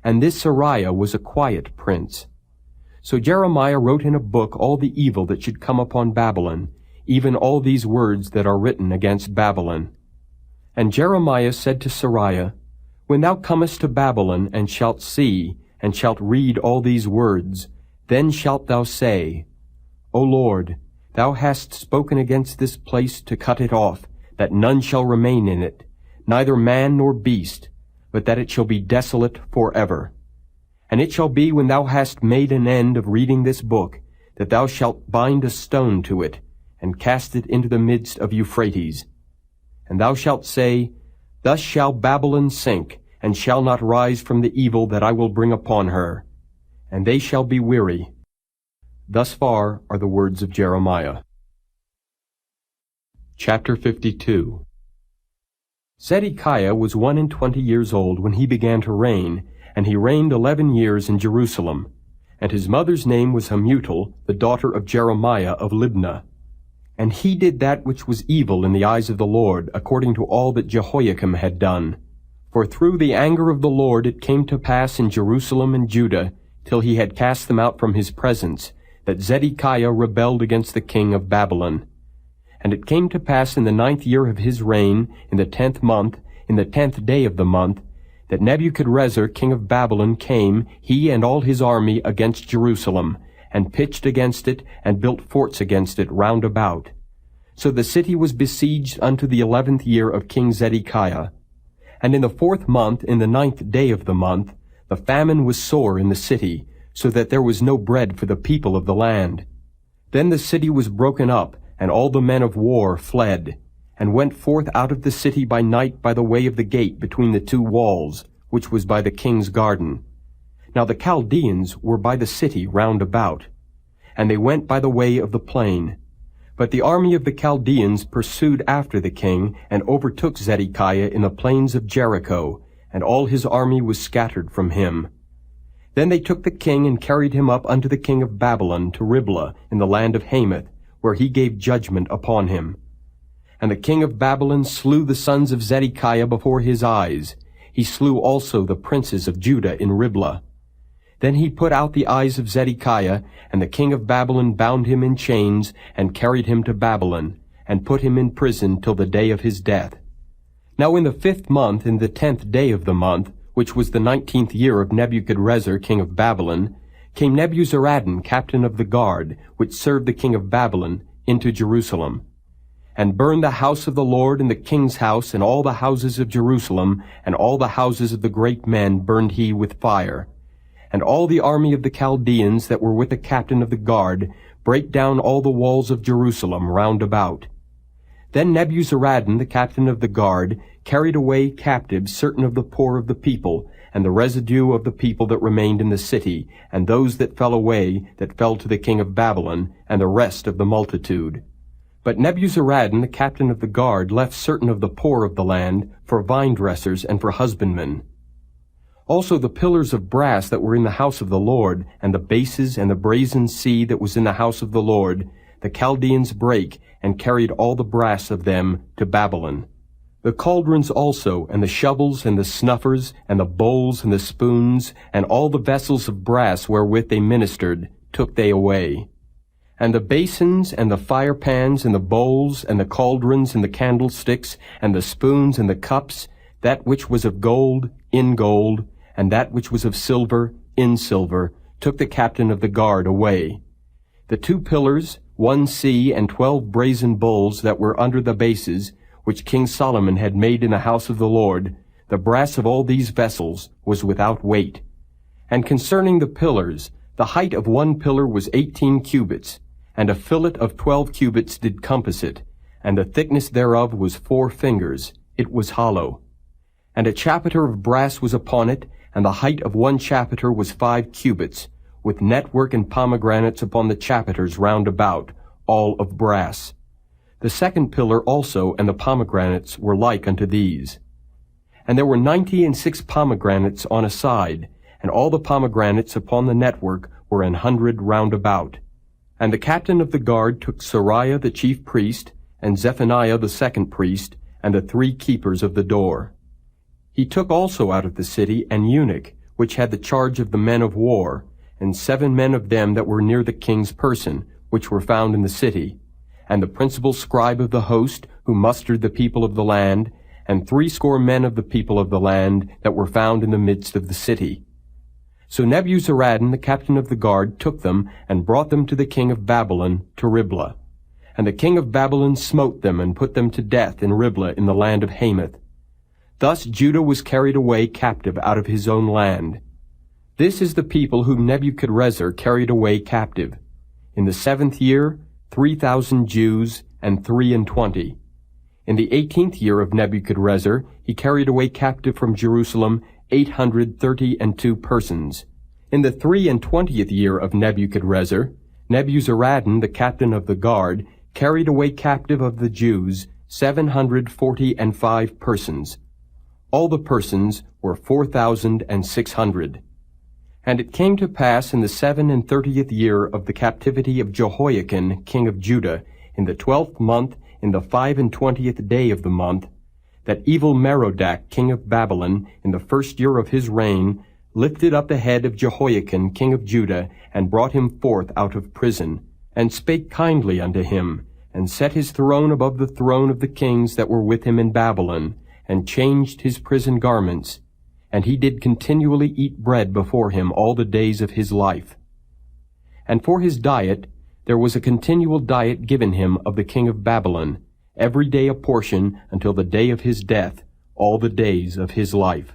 And this Seraiah was a quiet prince. So Jeremiah wrote in a book all the evil that should come upon Babylon, even all these words that are written against Babylon. And Jeremiah said to Seraiah, When thou comest to Babylon, and shalt see, and shalt read all these words, then shalt thou say, O Lord, thou hast spoken against this place to cut it off, that none shall remain in it, neither man nor beast, but that it shall be desolate forever. And it shall be, when thou hast made an end of reading this book, that thou shalt bind a stone to it, and cast it into the midst of Euphrates. And thou shalt say, Thus shall Babylon sink, and shall not rise from the evil that I will bring upon her. And they shall be weary. Thus far are the words of Jeremiah. Chapter 52. Zedekiah was 21 years old when he began to reign, and he reigned 11 years in Jerusalem. And his mother's name was Hamutal, the daughter of Jeremiah of Libnah. And he did that which was evil in the eyes of the Lord, according to all that Jehoiakim had done. For through the anger of the Lord it came to pass in Jerusalem and Judah, till he had cast them out from his presence, that Zedekiah rebelled against the king of Babylon. And it came to pass in the 9th year of his reign, in the 10th month, in the 10th day of the month, that Nebuchadrezzar king of Babylon came, he and all his army, against Jerusalem, and pitched against it, and built forts against it round about. So the city was besieged unto the 11th year of King Zedekiah. And in the 4th month, in the 9th day of the month, the famine was sore in the city, so that there was no bread for the people of the land. Then the city was broken up, and all the men of war fled, and went forth out of the city by night by the way of the gate between the two walls, which was by the king's garden. Now the Chaldeans were by the city round about, and they went by the way of the plain. But the army of the Chaldeans pursued after the king, and overtook Zedekiah in the plains of Jericho, and all his army was scattered from him. Then they took the king and carried him up unto the king of Babylon to Riblah in the land of Hamath, where he gave judgment upon him. And the king of Babylon slew the sons of Zedekiah before his eyes. He slew also the princes of Judah in Riblah. Then he put out the eyes of Zedekiah, and the king of Babylon bound him in chains, and carried him to Babylon, and put him in prison till the day of his death. Now in the 5th month, in the 10th day of the month, which was the 19th year of Nebuchadrezzar king of Babylon, came Nebuzaradan, captain of the guard, which served the king of Babylon, into Jerusalem, and burned the house of the Lord and the king's house, and all the houses of Jerusalem, and all the houses of the great men burned he with fire. And all the army of the Chaldeans that were with the captain of the guard brake down all the walls of Jerusalem round about. Then Nebuzaradan, the captain of the guard, carried away captive certain of the poor of the people, and the residue of the people that remained in the city, and those that fell away, that fell to the king of Babylon, and the rest of the multitude. But Nebuzaradan, the captain of the guard, left certain of the poor of the land for vine-dressers and for husbandmen. Also the pillars of brass that were in the house of the Lord, and the bases and the brazen sea that was in the house of the Lord, the Chaldeans brake, and carried all the brass of them to Babylon. The cauldrons also, and the shovels, and the snuffers, and the bowls, and the spoons, and all the vessels of brass wherewith they ministered, took they away. And the basins, and the firepans, and the bowls, and the cauldrons, and the candlesticks, and the spoons, and the cups, that which was of gold, in gold, and that which was of silver, in silver, took the captain of the guard away. The 2 pillars, 1 sea, and 12 brazen bulls that were under the bases, which King Solomon had made in the house of the Lord, the brass of all these vessels was without weight. And concerning the pillars, the height of 1 pillar was 18 cubits, and a fillet of 12 cubits did compass it, and the thickness thereof was 4 fingers, it was hollow. And a chapiter of brass was upon it, and the height of 1 chapiter was 5 cubits, with network and pomegranates upon the chapiters round about, all of brass. The 2nd pillar also and the pomegranates were like unto these. And there were 96 pomegranates on a side, and all the pomegranates upon the network were 100 round about. And the captain of the guard took Sariah the chief priest, and Zephaniah the 2nd priest, and the 3 keepers of the door. He took also out of the city an eunuch, which had the charge of the men of war, and 7 men of them that were near the king's person, which were found in the city, and the principal scribe of the host, who mustered the people of the land, and 80 men of the people of the land that were found in the midst of the city. So Nebuzaradan, the captain of the guard, took them, and brought them to the king of Babylon, to Riblah. And the king of Babylon smote them, and put them to death in Riblah in the land of Hamath. Thus Judah was carried away captive out of his own land. This is the people whom Nebuchadrezzar carried away captive. In the 7th year, 3,000 Jews, and 23. In the 18th year of Nebuchadrezzar, he carried away captive from Jerusalem 832 persons. In the 23rd year of Nebuchadrezzar, Nebuzaradan, the captain of the guard, carried away captive of the Jews 745 persons. All the persons were 4,600. And it came to pass in the 37th year of the captivity of Jehoiakim king of Judah, in the 12th month, in the 25th day of the month, that evil Merodach king of Babylon, in the 1st year of his reign, lifted up the head of Jehoiakim king of Judah, and brought him forth out of prison, and spake kindly unto him, and set his throne above the throne of the kings that were with him in Babylon, and changed his prison garments, and he did continually eat bread before him all the days of his life. And for his diet there was a continual diet given him of the king of Babylon, every day a portion until the day of his death, all the days of his life.